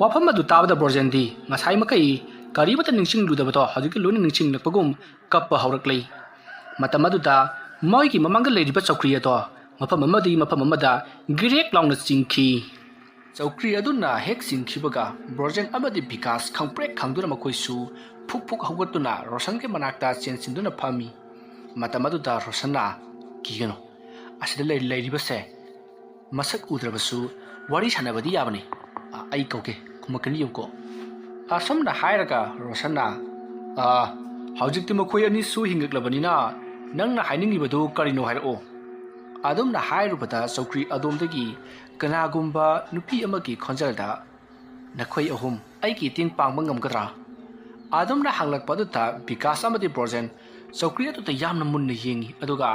ꯋꯥꯐꯝ ꯑꯗꯨ ꯇꯥꯕꯗ ꯕ꯭ꯔꯣꯖꯦꯟꯗꯤ ꯉꯁꯥꯏ ꯃꯈꯩ ꯀꯔꯤꯃꯠꯇ ꯅꯤꯡꯁꯤꯡꯂꯨꯗꯕꯗꯣ ꯍꯧꯖꯤꯛꯇꯤ ꯂꯣꯏꯅ ꯅꯤꯡꯁꯤꯡꯂꯛꯄꯒꯨꯝ ꯀꯞꯄ ꯍꯧꯔꯛꯂꯤ ꯃꯇꯝ ꯑꯗꯨꯗ ꯃꯣꯏꯒꯤ ꯃꯃꯥꯡꯗ ꯂꯩꯔꯤꯕ ꯆꯧꯀ꯭ꯔꯤ ꯑꯗꯣ ꯃꯐꯝ ꯑꯃꯗꯒꯤ ꯃꯐꯝ ꯑꯃꯗ ꯒꯤꯔꯦꯛ ꯂꯥꯎꯅ ꯆꯤꯡꯈꯤ ꯆꯧꯀ꯭ꯔꯤ ꯑꯗꯨꯅ ꯍꯦꯛ ꯆꯤꯡꯈꯤꯕꯒ ꯕ꯭ꯔꯣꯖꯦꯟ ꯑꯃꯗꯤ ꯕꯤꯀꯥꯁ ꯈꯪꯄ꯭ꯔꯦꯛ ꯈꯪꯗꯨꯅ ꯃꯈꯣꯏꯁꯨ ꯐꯨꯛ ꯍꯧꯒꯠꯇꯨꯅ ꯔꯣꯁꯟꯒꯤ ꯃꯅꯥꯛꯇ ꯆꯦꯟꯁꯤꯟꯗꯨꯅ ꯐꯝꯃꯤ ꯃꯇꯝ ꯑꯗꯨꯗ ꯔꯣꯁꯟꯅ ꯀꯤꯒꯅꯨ ꯑꯁꯤꯗ ꯂꯩꯔꯤꯕꯁꯦ ꯃꯁꯛ ꯎꯗ꯭ꯔꯕꯁꯨ ꯋꯥꯔꯤ ꯁꯥꯟꯅꯕꯗꯤ ꯌꯥꯕꯅꯤ ꯑꯩ ꯀꯧꯒꯦ ꯈꯨꯝꯃꯛꯀꯅꯤ ꯌꯦꯡꯀꯣ ꯑꯁꯨꯝꯅ ꯍꯥꯏꯔꯒ ꯔꯣꯁꯟꯅ ꯍꯧꯖꯤꯛꯇꯤ ꯃꯈꯣꯏ ꯑꯅꯤꯁꯨ ꯍꯤꯡꯒꯠꯂꯕꯅꯤꯅ ꯅꯪꯅ ꯍꯥꯏꯅꯤꯡꯂꯤꯕꯗꯨ ꯀꯔꯤꯅꯣ ꯍꯥꯏꯔꯛꯑꯣ ꯑꯗꯨꯝꯅ ꯍꯥꯏꯔꯨꯕꯗ ꯆꯧꯀ꯭ꯔꯤ ꯑꯗꯣꯝꯗꯒꯤ ꯀꯅꯥꯒꯨꯝꯕ ꯅꯨꯄꯤ ꯑꯃꯒꯤ ꯈꯣꯟꯖꯦꯜꯗ ꯅꯈꯣꯏ ꯑꯍꯨꯝ ꯑꯩꯒꯤ ꯃꯇꯦꯡ ꯄꯥꯡꯕ ꯉꯝꯒꯗ꯭ꯔꯥ ꯑꯗꯨꯝꯅ ꯍꯪꯂꯛꯄ ꯑꯗꯨꯗ ꯕꯤꯀꯥꯁ ꯑꯃꯗꯤ ꯕ꯭ꯔꯣꯖꯦꯟ ꯆꯧꯀ꯭ꯔꯤ ꯑꯗꯨꯗ ꯌꯥꯝꯅ ꯃꯨꯟꯅ ꯌꯦꯡꯉꯤ ꯑꯗꯨꯒ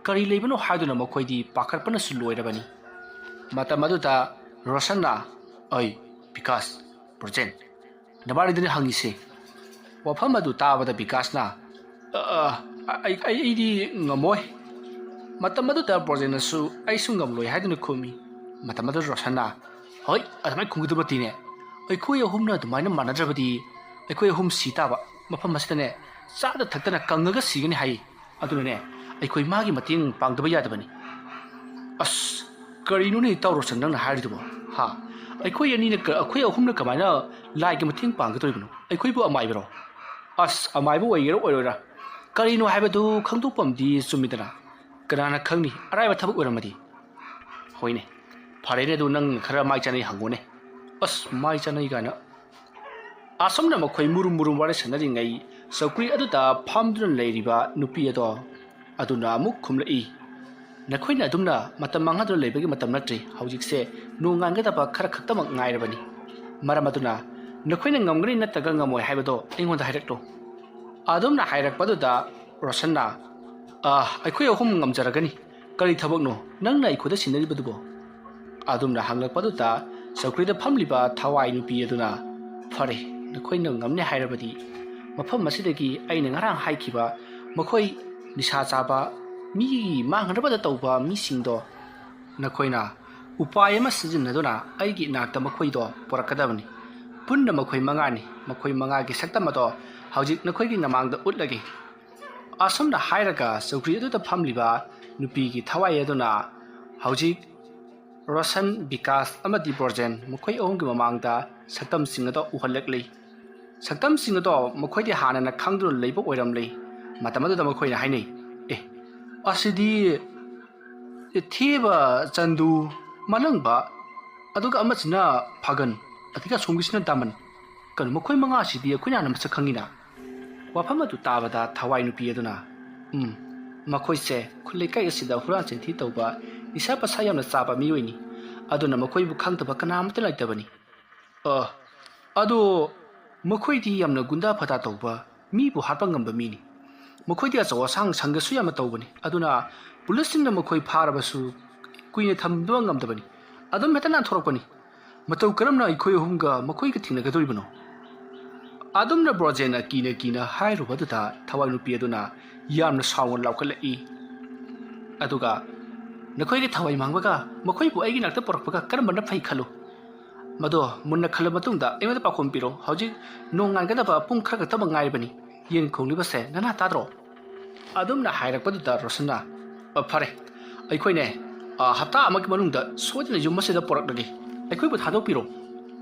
ꯀꯔꯤ ꯂꯩꯕꯅꯣ ꯍꯥꯏꯗꯨꯅ ꯃꯈꯣꯏꯗꯤ ꯄꯥꯈꯠꯄꯅꯁꯨ ꯂꯣꯏꯔꯕꯅꯤ ꯃꯇꯝ ꯑꯗꯨꯗ ꯔꯣꯁꯟꯅ ꯑꯩ ꯕꯤꯀꯥꯁ ꯕ꯭ꯔꯣꯖꯦꯟ ꯅꯕꯥꯅꯤꯗꯅ ꯍꯪꯉꯤꯁꯦ ꯋꯥꯐꯝ ꯑꯗꯨ ꯇꯥꯕꯗ ꯕꯤꯀꯥꯁꯅ ꯑꯩꯗꯤ ꯉꯝꯃꯣꯏ ꯃꯇꯝ ꯑꯗꯨꯗ ꯕ꯭ꯔꯣꯖꯦꯟꯅꯁꯨ ꯑꯩꯁꯨ ꯉꯝꯂꯣꯏ ꯍꯥꯏꯗꯨꯅ ꯈꯨꯝꯃꯤ ꯃꯇꯝ ꯑꯗꯨꯗ ꯔꯣꯁꯟꯅ ꯍꯣꯏ ꯑꯗꯨꯃꯥꯏꯅ ꯈꯨꯝꯒꯗꯕ ꯅꯠꯇꯦꯅꯦ ꯑꯩꯈꯣꯏ ꯑꯍꯨꯝꯅ ꯑꯗꯨꯃꯥꯏꯅ ꯃꯥꯟꯅꯗ꯭ꯔꯕꯗꯤ ꯑꯩꯈꯣꯏ ꯑꯍꯨꯝ ꯁꯤ ꯇꯥꯕ ꯃꯐꯝ ꯑꯁꯤꯗꯅꯦ ꯆꯥꯗ ꯊꯛꯇꯅ ꯀꯪꯉꯒ ꯁꯤꯒꯅꯤ ꯍꯥꯏ ꯑꯗꯨꯅꯅꯦ ꯑꯩꯈꯣꯏ ꯃꯥꯒꯤ ꯃꯇꯦꯡ ꯄꯥꯡꯗꯕ ꯌꯥꯗꯕꯅꯤ ꯑꯁ ꯀꯔꯤꯅꯣꯅꯦ ꯏꯇꯥꯎ ꯔꯣꯁꯟ ꯅꯪꯅ ꯍꯥꯏꯔꯤꯗꯨꯕꯣ ꯍꯥ ꯑꯩꯈꯣꯏ ꯑꯍꯨꯝꯅ ꯀꯃꯥꯏꯅ ꯂꯥꯏꯒꯤ ꯃꯇꯦꯡ ꯄꯥꯡꯒꯗꯧꯔꯤꯕꯅꯣ ꯑꯩꯈꯣꯏꯕꯨ ꯑꯃꯥꯏꯕꯔꯣ ꯑꯁ ꯑꯃꯥꯏꯕ ꯑꯣꯏꯒꯦꯔꯥ ꯑꯣꯏꯔꯣꯏꯔꯥ ꯀꯔꯤꯅꯣ ꯍꯥꯏꯕꯗꯨ ꯈꯪꯗꯣꯛꯄ ꯑꯃꯗꯤ ꯆꯨꯝꯃꯤꯗꯅ ꯀꯅꯥꯅ ꯈꯪꯅꯤ ꯑꯔꯥꯏꯕ ꯊꯕꯛ ꯑꯣꯏꯔꯝꯃꯗꯤ ꯍꯣꯏꯅꯦ ꯐꯔꯦꯅꯦ ꯑꯗꯨ ꯅꯪ ꯈꯔ ꯃꯥꯏ ꯆꯥꯅꯩ ꯍꯪꯉꯣꯅꯦ ꯑꯁ ꯃꯥꯏ ꯆꯥꯅꯩ ꯀꯥꯏꯅ ꯑꯁꯨꯝꯅ ꯃꯈꯣꯏ ꯃꯨꯔꯨꯝ ꯃꯨꯔꯨꯝ ꯋꯥꯔꯤ ꯁꯥꯟꯅꯔꯤꯉꯩ ꯆꯧꯀ꯭ꯔꯤ ꯑꯗꯨꯗ ꯐꯝꯗꯨꯅ ꯂꯩꯔꯤꯕ ꯅꯨꯄꯤ ꯑꯗꯣ ꯑꯗꯨꯅ ꯑꯃꯨꯛ ꯈꯨꯝꯂꯛꯏ ꯅꯈꯣꯏꯅ ꯑꯗꯨꯝꯅ ꯃꯇꯝ ꯃꯥꯡꯍꯟꯗꯨꯅ ꯂꯩꯕꯒꯤ ꯃꯇꯝ ꯅꯠꯇ꯭ꯔꯤ ꯍꯧꯖꯤꯛꯁꯦ ꯅꯣꯡ ꯉꯥꯟꯒꯗꯕ ꯈꯔ ꯈꯛꯇꯃꯛ ꯉꯥꯏꯔꯕꯅꯤ ꯃꯔꯝ ꯑꯗꯨꯅ ꯅꯈꯣꯏꯅ ꯉꯝꯒꯅꯤ ꯅꯠꯇ꯭ꯔꯒ ꯉꯝꯃꯣꯏ ꯍꯥꯏꯕꯗꯣ ꯑꯩꯉꯣꯟꯗ ꯍꯥꯏꯔꯛꯂꯣ ꯑꯗꯨꯝꯅ ꯍꯥꯏꯔꯛꯄꯗꯨꯗ ꯔꯣꯁꯟꯅ ꯑꯩꯈꯣই ꯑꯍꯨꯝ ꯉꯝꯖꯔꯒꯅꯤ ꯀꯔꯤ ꯊꯕꯛꯅꯣ ꯅꯪꯅ ꯑꯩꯈꯣꯏꯗ ꯁꯤꯟꯅꯔꯤꯕꯗꯨꯕꯣ ꯑꯗꯨꯝꯅ ꯍꯪꯂꯛꯄꯗꯨꯗ ꯆꯧꯀ꯭ꯔꯤꯗ ꯐꯝꯂꯤꯕ ꯊꯋꯥꯏ ꯅꯨꯄꯤ ꯑꯗꯨꯅ ꯐꯔꯦ ꯅꯈꯣꯏꯅ ꯉꯝꯅꯤ ꯍꯥꯏꯔꯕꯗꯤ ꯃꯐꯝ ꯑꯁꯤꯗꯒꯤ ꯑꯩꯅ ꯉꯔꯥꯡ ꯍꯥꯏꯈꯤꯕ ꯃꯈꯣꯏ ꯅꯤꯁꯥ ꯆꯥꯕ ꯃꯤꯒꯤ ꯃꯥꯡꯍꯟꯅꯕꯗ ꯇꯧꯕ ꯃꯤꯁꯤꯡꯗꯣ ꯅꯈꯣꯏꯅ ꯎꯄꯥꯏ ꯑꯃ ꯁꯤꯖꯤꯟꯅꯗꯨꯅ ꯑꯩꯒꯤ ꯏꯅꯥꯛꯇ ꯃꯈꯣꯏꯗꯣ ꯄꯨꯔꯛꯀꯗꯕꯅꯤ ꯄꯨꯟꯅ ꯃꯈꯣꯏ ꯃꯉꯥꯅꯤ ꯃꯈꯣꯏ ꯃꯉꯥꯒꯤ ꯁꯛꯇꯝ ꯑꯗꯣ ꯍꯧꯖꯤꯛ ꯅꯈꯣꯏꯒꯤ ꯅꯃꯥꯡꯗ ꯎꯠꯂꯒꯦ ꯑꯁꯨꯝꯅ ꯍꯥꯏꯔꯒ ꯆꯧꯀ꯭ꯔꯤ ꯑꯗꯨꯗ ꯐꯝꯂꯤꯕ ꯅꯨꯄꯤꯒꯤ ꯊꯋꯥꯏ ꯑꯗꯨꯅ ꯍꯧꯖꯤꯛ ꯔꯣꯁꯟ ꯕꯤꯀꯥꯁ ꯑꯃꯗꯤ ꯕ꯭ꯔꯣꯖꯦꯟ ꯃꯈꯣꯏ ꯑꯍꯨꯝꯒꯤ ꯃꯃꯥꯡꯗ ꯁꯛꯇꯝꯁꯤꯡ ꯑꯗꯣ ꯎꯍꯜꯂꯛꯂꯤ ꯁꯛꯇꯝꯁꯤꯡ ꯑꯗꯣ ꯃꯈꯣꯏꯗꯤ ꯍꯥꯟꯅꯅ ꯈꯪꯗꯨꯅ ꯂꯩꯕ ꯑꯣꯏꯔꯝꯂꯤ ꯃꯇꯝ ꯑꯗꯨꯗ ꯃꯈꯣꯏꯅ ꯍꯥꯏꯅꯩ ꯑꯁꯤꯗꯤ ꯊꯦꯕ ꯆꯟꯗꯨ ꯃꯂꯪꯕ ꯑꯗꯨꯒ ꯑꯃꯁꯤꯅ ꯐꯥꯒꯟ ꯑꯗꯨꯒ ꯑꯁꯣꯝꯒꯤꯁꯤꯅ ꯗꯥꯃꯟ ꯀꯩꯅꯣ ꯃꯈꯣꯏ ꯃꯉꯥꯁꯤꯗꯤ ꯑꯩꯈꯣꯏꯅ ꯍꯥꯟꯅ ꯃꯁꯛ ꯈꯪꯉꯤꯅ ꯋꯥꯐꯝ ꯑꯗꯨ ꯇꯥꯕꯗ ꯊꯋꯥꯏ ꯅꯨꯄꯤ ꯑꯗꯨꯅ ꯃꯈꯣꯏꯁꯦ ꯈꯨꯜꯂꯩꯀꯥꯏ ꯑꯁꯤꯗ ꯍꯨꯔꯥꯟ ꯆꯤꯟꯊꯤ ꯇꯧꯕ ꯅꯤꯁꯥ ꯄꯁꯥ ꯌꯥꯝꯅ ꯆꯥꯕ ꯃꯤꯑꯣꯏꯅꯤ ꯑꯗꯨꯅ ꯃꯈꯣꯏꯕꯨ ꯈꯪꯗꯕ ꯀꯅꯥꯃꯠꯇ ꯂꯩꯇꯕꯅꯤ ꯑꯗꯣ ꯃꯈꯣꯏꯗꯤ ꯌꯥꯝꯅ ꯒꯨꯟꯗꯥ ꯐꯗꯥ ꯇꯧꯕ ꯃꯤꯕꯨ ꯍꯥꯠꯄ ꯉꯝꯕ ꯃꯤꯅꯤ ꯃꯈꯣꯏꯗꯤ ꯑꯆꯧ ꯑꯁꯥꯡ ꯁꯪꯒꯁꯨ ꯌꯥꯝꯅ ꯇꯧꯕꯅꯤ ꯑꯗꯨꯅ ꯄꯨꯂꯤꯁꯁꯤꯡꯅ ꯃꯈꯣꯏ ꯐꯥꯔꯕꯁꯨ ꯀꯨꯏꯅ ꯊꯝꯕ ꯉꯝꯗꯕꯅꯤ ꯑꯗꯨꯝ ꯍꯦꯛꯇ ꯅꯥꯟꯊꯣꯔꯛꯄꯅꯤ ꯃꯇꯧ ꯀꯔꯝꯅ ꯑꯩꯈꯣꯏ ꯑꯍꯨꯝꯒ ꯃꯈꯣꯏꯒ ꯊꯦꯡꯅꯒꯗꯧꯔꯤꯕꯅꯣ ꯑꯗꯨꯝꯅ ꯕ꯭ꯔꯣꯖꯦꯟꯅ ꯀꯤꯅ ꯀꯤꯅ ꯍꯥꯏꯔꯨꯕꯗꯨꯗ ꯊꯋꯥꯏ ꯅꯨꯄꯤ ꯑꯗꯨꯅ ꯌꯥꯝꯅ ꯁꯥꯎꯅ ꯂꯥꯎꯈꯠꯂꯛꯏ ꯑꯗꯨꯒ ꯅꯈꯣꯏꯒꯤ ꯊꯋꯥꯏ ꯃꯥꯡꯕꯒ ꯃꯈꯣꯏꯕꯨ ꯑꯩꯒꯤ ꯅꯥꯛꯇ ꯄꯨꯔꯛꯄꯒ ꯀꯔꯝꯕꯅ ꯐꯩ ꯈꯜꯂꯨ ꯃꯗꯣ ꯃꯨꯟꯅ ꯈꯜꯂꯕ ꯃꯇꯨꯡꯗ ꯑꯩꯉꯣꯟꯗ ꯄꯥꯎꯈꯨꯝ ꯄꯤꯔꯣ ꯍꯧꯖꯤꯛ ꯅꯣꯡ ꯉꯥꯟꯒꯗꯕ ꯄꯨꯡ ꯈꯔ ꯈꯛꯇꯃꯛ ꯉꯥꯏꯔꯕꯅꯤ ꯌꯦꯟ ꯈꯣꯡꯂꯤꯕꯁꯦ ꯅꯅꯥ ꯇꯥꯗ꯭ꯔꯣ ꯑꯗꯨꯝꯅ ꯍꯥꯏꯔꯛꯄꯗꯨꯗ ꯔꯣꯁꯟꯅ ꯐꯔꯦ ꯑꯩꯈꯣꯏꯅꯦ ꯍꯞꯇꯥ ꯑꯃꯒꯤ ꯃꯅꯨꯡꯗ ꯁꯣꯏꯗꯅ ꯌꯨꯝ ꯑꯁꯤꯗ ꯄꯨꯔꯛꯂꯒꯦ ꯑꯩꯈꯣꯏꯕꯨ ꯊꯥꯗꯣꯛꯄꯤꯔꯣ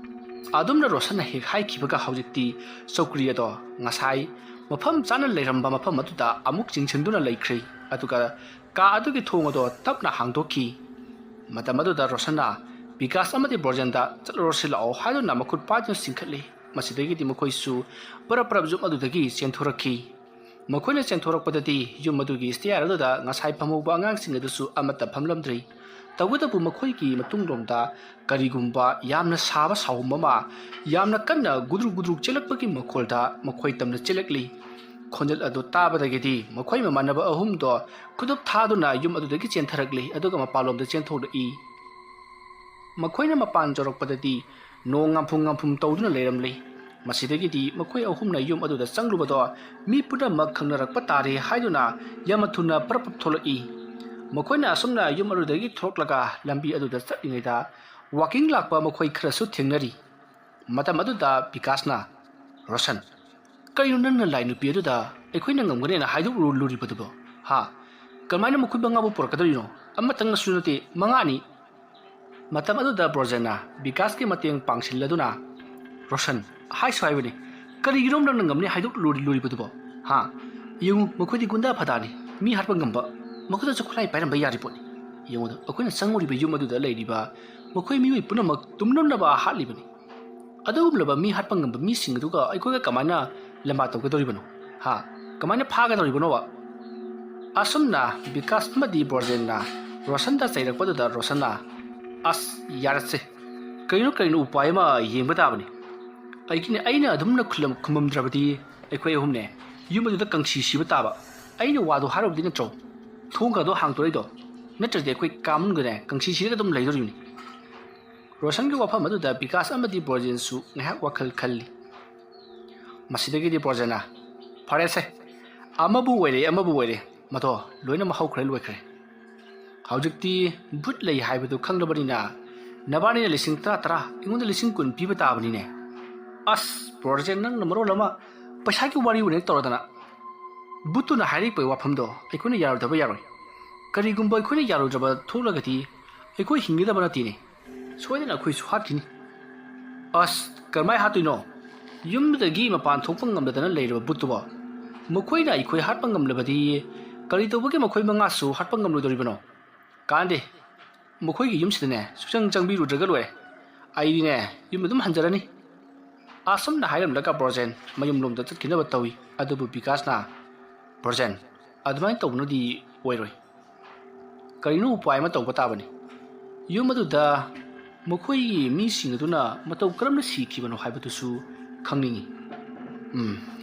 ꯑꯗꯨꯝꯅ ꯔꯣꯁꯟꯅ ꯍꯦꯛ ꯍꯥꯏꯈꯤꯕꯒ ꯍꯧꯖꯤꯛꯇꯤ ꯆꯧꯀ꯭ꯔꯤ ꯑꯗꯣ ꯉꯁꯥꯏ ꯃꯐꯝ ꯆꯥꯅ ꯂꯩꯔꯝꯕ ꯃꯐꯝ ꯑꯗꯨꯗ ꯑꯃꯨꯛ ꯆꯤꯡꯁꯤꯟꯗꯨꯅ ꯂꯩꯈ꯭ꯔꯦ ꯑꯗꯨꯒ ꯀꯥ ꯑꯗꯨꯒꯤ ꯊꯣꯡ ꯑꯗꯣ ꯇꯞꯅ ꯍꯥꯡꯗꯣꯛꯈꯤ ꯃꯇꯝ ꯑꯗꯨꯗ ꯔꯣꯁꯟꯅ ꯕꯤꯀꯥꯁ ꯑꯃꯗꯤ ꯕ꯭ꯔꯣꯖꯦꯟꯗ ꯆꯠꯂꯨꯔꯁꯤ ꯂꯥꯛꯑꯣ ꯍꯥꯏꯗꯨꯅ ꯃꯈꯨꯠ ꯄꯥꯏꯗꯨꯅ ꯆꯤꯡꯈꯠꯂꯤ ꯃꯁꯤꯗꯒꯤꯗꯤ ꯃꯈꯣꯏꯁꯨ ꯄꯔꯞ ꯌꯨꯝ ꯑꯗꯨꯗꯒꯤ ꯆꯦꯟꯊꯣꯔꯛꯈꯤ ꯃꯈꯣꯏꯅ ꯆꯦꯟꯊꯣꯔꯛꯄꯗꯗꯤ ꯌꯨꯝ ꯑꯗꯨꯒꯤ ꯁ꯭ꯇꯦꯌꯥꯔ ꯑꯗꯨꯗ ꯉꯁꯥꯏ ꯐꯝꯍꯧꯕ ꯑꯉꯥꯡꯁꯤꯡ ꯑꯗꯨꯁꯨ ꯑꯃꯠꯇ ꯐꯝꯂꯝꯗ꯭ꯔꯤ ꯇꯧꯕꯇꯕꯨ ꯃꯈꯣꯏꯒꯤ ꯃꯇꯨꯡꯂꯣꯝꯗ ꯀꯔꯤꯒꯨꯝꯕ ꯌꯥꯝꯅ ꯁꯥꯕ ꯁꯥꯎꯝ ꯑꯃ ꯌꯥꯝꯅ ꯀꯟꯅ ꯒꯨꯗ꯭ꯔꯨꯛ ꯒꯨꯗ꯭ꯔꯨꯛ ꯆꯦꯜꯂꯛꯄꯒꯤ ꯃꯈꯣꯜꯗ ꯃꯈꯣꯏ ꯇꯝꯅ ꯆꯦꯜꯂꯛꯂꯤ ꯈꯣꯟꯖꯦꯜ ꯑꯗꯨ ꯇꯥꯕꯗꯒꯤꯗꯤ ꯃꯈꯣꯏ ꯃꯃꯥꯟꯅꯕ ꯑꯍꯨꯝꯗꯣ ꯈꯨꯗꯨꯞ ꯊꯥꯗꯨꯅ ꯌꯨꯝ ꯑꯗꯨꯗꯒꯤ ꯆꯦꯟꯊꯔꯛꯂꯤ ꯑꯗꯨꯒ ꯃꯄꯥꯟꯂꯣꯝꯗ ꯆꯦꯟꯊꯣꯛꯂꯛꯏ ꯃꯈꯣꯏꯅ ꯃꯄꯥꯟ ꯌꯧꯔꯛꯄꯗꯗꯤ ꯅꯣꯡ ꯉꯥꯝꯐꯨꯝ ꯇꯧꯗꯨꯅ ꯂꯩꯔꯝꯂꯤ ꯃꯁꯤꯗꯒꯤꯗꯤ ꯃꯈꯣꯏ ꯑꯍꯨꯝꯅ ꯌꯨꯝ ꯑꯗꯨꯗ ꯆꯪꯂꯨꯕꯗꯣ ꯃꯤ ꯄꯨꯝꯅꯃꯛ ꯈꯪꯅꯔꯛꯄ ꯇꯥꯔꯦ ꯍꯥꯏꯗꯨꯅ ꯌꯥꯝꯅ ꯊꯨꯅ ꯄꯔꯞ ꯊꯣꯛꯂꯛꯏ ꯃꯈꯣꯏꯅ ꯑꯁꯨꯝꯅ ꯌꯨꯝ ꯑꯗꯨꯗꯒꯤ ꯊꯣꯛꯂꯒ ꯂꯝꯕꯤ ꯑꯗꯨꯗ ꯆꯠꯂꯤꯉꯩꯗ ꯋꯥꯀꯤꯡ ꯂꯥꯛꯄ ꯃꯈꯣꯏ ꯈꯔꯁꯨ ꯊꯦꯡꯅꯔꯤ ꯃꯇꯝ ꯑꯗꯨꯗ ꯕꯤꯀꯥꯁꯅ ꯔꯣꯁꯟ ꯀꯔꯤꯅꯣ ꯅꯪꯅ ꯂꯥꯏ ꯅꯨꯄꯤ ꯑꯗꯨꯗ ꯑꯩꯈꯣꯏꯅ ꯉꯝꯒꯅꯦꯅ ꯍꯥꯏꯗꯣꯛꯂꯨꯔꯤꯕꯗꯨꯕꯣ ꯀꯃꯥꯏꯅ ꯃꯈꯣꯏ ꯃꯉꯥꯕꯨ ꯄꯨꯔꯛꯀꯗꯧꯔꯤꯅꯣ ꯑꯃꯇꯪꯅꯁꯨ ꯅꯠꯇꯦ ꯃꯉꯥꯅꯤ ꯃꯇꯝ ꯑꯗꯨꯗ ꯕ꯭ꯔꯣꯖꯦꯟꯅ ꯕꯤꯀꯥꯁꯀꯤ ꯃꯇꯦꯡ ꯄꯥꯡꯁꯤꯜꯂꯗꯨꯅ ꯔꯣꯁꯟ ꯍꯥꯏꯁꯨ ꯍꯥꯏꯕꯅꯤ ꯀꯔꯤꯒꯤꯅꯣ ꯅꯪꯅ ꯉꯝꯅꯤ ꯍꯥꯏꯗꯣꯛꯂꯨꯔꯤꯕꯗꯨꯕꯣ ꯌꯦꯡꯉꯨ ꯃꯈꯣꯏꯗꯤ ꯒꯨꯟꯗꯥ ꯐꯗꯥꯅꯤ ꯃꯤ ꯍꯥꯠꯄ ꯉꯝꯕ ꯃꯈꯣꯏꯗꯁꯨ ꯈꯨꯠꯂꯥꯏ ꯄꯥꯏꯔꯝꯕ ꯌꯥꯔꯤ ꯄꯣꯠꯅꯤ ꯌꯦꯡꯉꯨꯗ ꯑꯩꯈꯣꯏꯅ ꯆꯪꯉꯨꯔꯤꯕ ꯌꯨꯝ ꯑꯗꯨꯗ ꯂꯩꯔꯤꯕ ꯃꯈꯣꯏ ꯃꯤꯑꯣꯏ ꯄꯨꯝꯅꯃꯛ ꯇꯨꯝꯅꯝꯅꯕ ꯍꯥꯠꯂꯤꯕꯅꯤ ꯑꯗꯨꯒꯨꯝꯂꯕ ꯃꯤ ꯍꯥꯠꯄ ꯉꯝꯕ ꯃꯤꯁꯤꯡ ꯑꯗꯨꯒ ꯑꯩꯈꯣꯏꯒ ꯀꯃꯥꯏꯅ ꯂꯝꯕꯥ ꯇꯧꯒꯗꯧꯔꯤꯕꯅꯣ ꯍꯥ ꯀꯃꯥꯏꯅ ꯐꯥꯒꯗꯧꯔꯤꯕꯅꯣꯕ ꯑꯁꯨꯝꯅ ꯕꯤꯀꯥꯁ ꯑꯃꯗꯤ ꯕ꯭ꯔꯣꯖꯦꯟꯅ ꯔꯣꯁꯟꯗ ꯆꯩꯔꯛꯄꯗꯨꯗ ꯔꯣꯁꯟꯅ ꯑꯁ ꯌꯥꯔꯁꯦ ꯀꯩꯅꯣ ꯎꯄꯥꯏ ꯑꯃ ꯌꯦꯡꯕ ꯇꯥꯕꯅꯤ ꯑꯩꯅ ꯑꯗꯨꯝꯅ ꯈꯨꯝꯃꯝꯗ꯭ꯔꯕꯗꯤ ꯑꯩꯈꯣꯏ ꯑꯍꯨꯝꯅꯦ ꯌꯨꯝ ꯑꯗꯨꯗ ꯀꯪꯁꯤ ꯁꯤꯕ ꯇꯥꯕ ꯑꯩꯅ ꯋꯥꯗꯣ ꯍꯥꯏꯔꯨꯕꯗꯤ ꯅꯠꯇ꯭ꯔꯣ ꯊꯣꯡꯒꯗꯣ ꯍꯥꯡꯇꯣꯔꯛꯏꯗꯣ ꯅꯠꯇ꯭ꯔꯗꯤ ꯑꯩꯈꯣꯏ ꯀꯥꯃꯟꯒꯅꯦ ꯀꯪꯁꯤ ꯁꯤꯔꯒ ꯑꯗꯨꯝ ꯂꯩꯗꯣꯔꯤꯕꯅꯤ ꯔꯣꯁꯟꯒꯤ ꯋꯥꯐꯝ ꯑꯗꯨꯗ ꯕꯤꯀꯥꯁ ꯑꯃꯗꯤ ꯕ꯭ꯔꯣꯖꯦꯟꯁꯨ ꯉꯥꯏꯍꯥꯛ ꯋꯥꯈꯜ ꯈꯜꯂꯤ ꯃꯁꯤꯗꯒꯤꯗꯤ ꯕ꯭ꯔꯣꯖꯦꯟꯅ ꯐꯔꯦꯁꯦ ꯑꯃꯕꯨ ꯑꯣꯏꯔꯦ ꯃꯗꯣ ꯂꯣꯏꯅꯃꯛ ꯍꯧꯈ꯭ꯔꯦ ꯂꯣꯏꯈ꯭ꯔꯦ ꯍꯧꯖꯤꯛꯇꯤ ꯚꯨꯠ ꯂꯩ ꯍꯥꯏꯕꯗꯨ ꯈꯪꯂꯕꯅꯤꯅ ꯅꯕꯥꯅꯤꯅ ꯂꯤꯁꯤꯡ 10 ꯑꯩꯉꯣꯟꯗ ꯂꯤꯁꯤꯡ 10 ꯄꯤꯕ ꯇꯥꯕꯅꯤꯅꯦ ꯑꯁ ꯕ꯭ꯔꯣꯖꯦꯟ ꯅꯪꯅ ꯃꯔꯣꯜ ꯑꯃ ꯄꯩꯁꯥꯒꯤ ꯋꯥꯔꯤ ꯑꯣꯏꯅ ꯇꯧꯔꯗꯅ ꯕꯨꯠꯇꯨꯅ ꯍꯥꯏꯔꯛꯄ ꯋꯥꯐꯝꯗꯣ ꯑꯩꯈꯣꯏꯅ ꯌꯥꯔꯣꯏꯗꯕ ꯌꯥꯔꯣꯏ ꯀꯔꯤꯒꯨꯝꯕ ꯑꯩꯈꯣꯏꯅ ꯌꯥꯔꯣꯏꯗꯕ ꯊꯣꯛꯂꯒꯗꯤ ꯑꯩꯈꯣꯏ ꯍꯤꯡꯒꯗꯕ ꯅꯠꯇꯦꯅꯦ ꯁꯣꯏꯗꯅ ꯑꯩꯈꯣꯏꯁꯨ ꯍꯥꯠꯈꯤꯅꯤ ꯑꯁ ꯀꯔꯝꯃꯥꯏ ꯍꯥꯠꯇꯣꯏꯅꯣ ꯌꯨꯝꯗꯒꯤ ꯃꯄꯥꯟ ꯊꯣꯛꯄ ꯉꯝꯗꯗꯅ ꯂꯩꯔꯕ ꯕꯨꯠꯇꯨꯕꯣ ꯃꯈꯣꯏꯅ ꯑꯩꯈꯣꯏ ꯍꯥꯠꯄ ꯉꯝꯂꯕꯗꯤ ꯀꯔꯤ ꯇꯧꯕꯒꯤ ꯃꯈꯣꯏ ꯃꯉꯥꯁꯨ ꯍꯥꯠꯄ ꯉꯝꯂꯣꯏꯗꯧꯔꯤꯕꯅꯣ ꯀꯥꯟꯗꯦ ꯃꯈꯣꯏꯒꯤ ꯌꯨꯝꯁꯤꯗꯅꯦ ꯁꯨꯡꯆꯪ ꯆꯪꯕꯤꯔꯨꯗ꯭ꯔꯒ ꯂꯣꯏꯔꯦ ꯑꯩꯗꯤꯅꯦ ꯌꯨꯝ ꯑꯗꯨꯝ ꯍꯟꯖꯔꯅꯤ ꯑꯁꯨꯝꯅ ꯍꯥꯏꯔꯝꯂꯒ ꯕ꯭ꯔꯣꯖꯦꯟ ꯃꯌꯨꯝꯂꯣꯝꯗ ꯆꯠꯈꯤꯅꯕ ꯇꯧꯏ ꯑꯗꯨꯕꯨ ꯕꯤꯀꯥꯁꯅ ꯕ꯭ꯔꯣꯖꯦꯟ ꯑꯗꯨꯃꯥꯏꯅ ꯇꯧꯕꯅꯗꯤ ꯑꯣꯏꯔꯣꯏ ꯀꯔꯤꯅꯣ ꯎꯄꯥꯏ ꯑꯃ ꯇꯧꯕ ꯇꯥꯕꯅꯤ ꯌꯨꯝ ꯑꯗꯨꯗ ꯃꯈꯣꯏꯒꯤ ꯃꯤꯁꯤꯡ ꯑꯗꯨꯅ ꯃꯇꯧ ꯀꯔꯝꯅ ꯁꯤꯈꯤꯕꯅꯣ ꯍꯥꯏꯕꯗꯨꯁꯨ ꯈꯪꯅꯤꯡꯉꯤ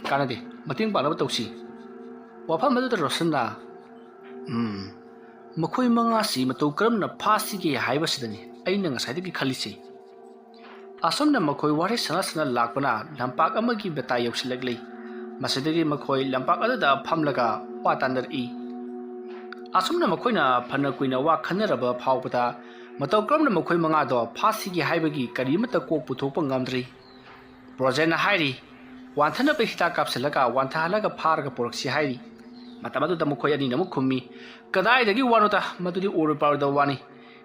ꯀꯥꯟꯅꯗꯦ ꯃꯇꯦꯡ ꯄꯥꯡꯅꯕ ꯇꯧꯁꯤ ꯋꯥꯐꯝ ꯑꯗꯨꯗ ꯔꯣꯁꯟꯅ ꯃꯈꯣꯏ ꯃꯉꯥꯁꯤ ꯃꯇꯧ ꯀꯔꯝꯅ ꯐꯥꯁꯤꯒꯦ ꯍꯥꯏꯕꯁꯤꯗꯅꯤ ꯑꯩꯅ ꯉꯁꯥꯏꯗꯒꯤ ꯈꯜꯂꯤꯁꯤ ꯑꯁꯨꯝꯅ ꯃꯈꯣꯏ ꯋꯥꯔꯤ ꯁꯥꯟꯅ ꯂꯥꯛꯄꯅ ꯂꯝꯄꯥꯛ ꯑꯃꯒꯤ ꯃꯇꯥꯏ ꯌꯧꯁꯤꯜꯂꯛꯂꯤ ꯃꯁꯤꯗꯒꯤ ꯃꯈꯣꯏ ꯂꯝꯄꯥꯛ ꯑꯗꯨꯗ ꯐꯝꯂꯒ ꯋꯥ ꯇꯥꯟꯅꯔꯛꯏ ꯑꯁꯨꯝꯅ ꯃꯈꯣꯏꯅ ꯐꯅ ꯀꯨꯏꯅ ꯋꯥ ꯈꯟꯅꯔꯕ ꯐꯥꯎꯕꯗ ꯃꯇꯧ ꯀꯔꯝꯅ ꯃꯈꯣꯏ ꯃꯉꯥꯗꯣ ꯐꯥꯁꯤꯒꯦ ꯍꯥꯏꯕꯒꯤ ꯀꯔꯤꯃꯠꯇ ꯀꯣꯛ ꯄꯨꯊꯣꯛꯄ ꯉꯝꯗ꯭ꯔꯤ ꯕ꯭ꯔꯣꯖꯦꯟꯅ ꯍꯥꯏꯔꯤ ꯋꯥꯟꯊꯅꯕ ꯍꯤꯗꯥꯛ ꯀꯥꯞꯁꯤꯜꯂꯒ ꯋꯥꯟꯊꯍꯜꯂꯒ ꯐꯥꯔꯒ ꯄꯨꯔꯛꯁꯤ ꯍꯥꯏꯔꯤ ꯃꯇꯝ ꯑꯗꯨꯗ ꯃꯈꯣꯏ ꯑꯅꯤꯅ ꯑꯃꯨꯛ ꯈꯨꯝꯃꯤ ꯀꯗꯥꯏꯗꯒꯤ ꯋꯥꯅꯣꯗ ꯃꯗꯨꯗꯤ ꯑꯣꯏꯔꯣꯏ ꯄꯥꯔꯣꯏꯗꯕ ꯋꯥꯅꯤ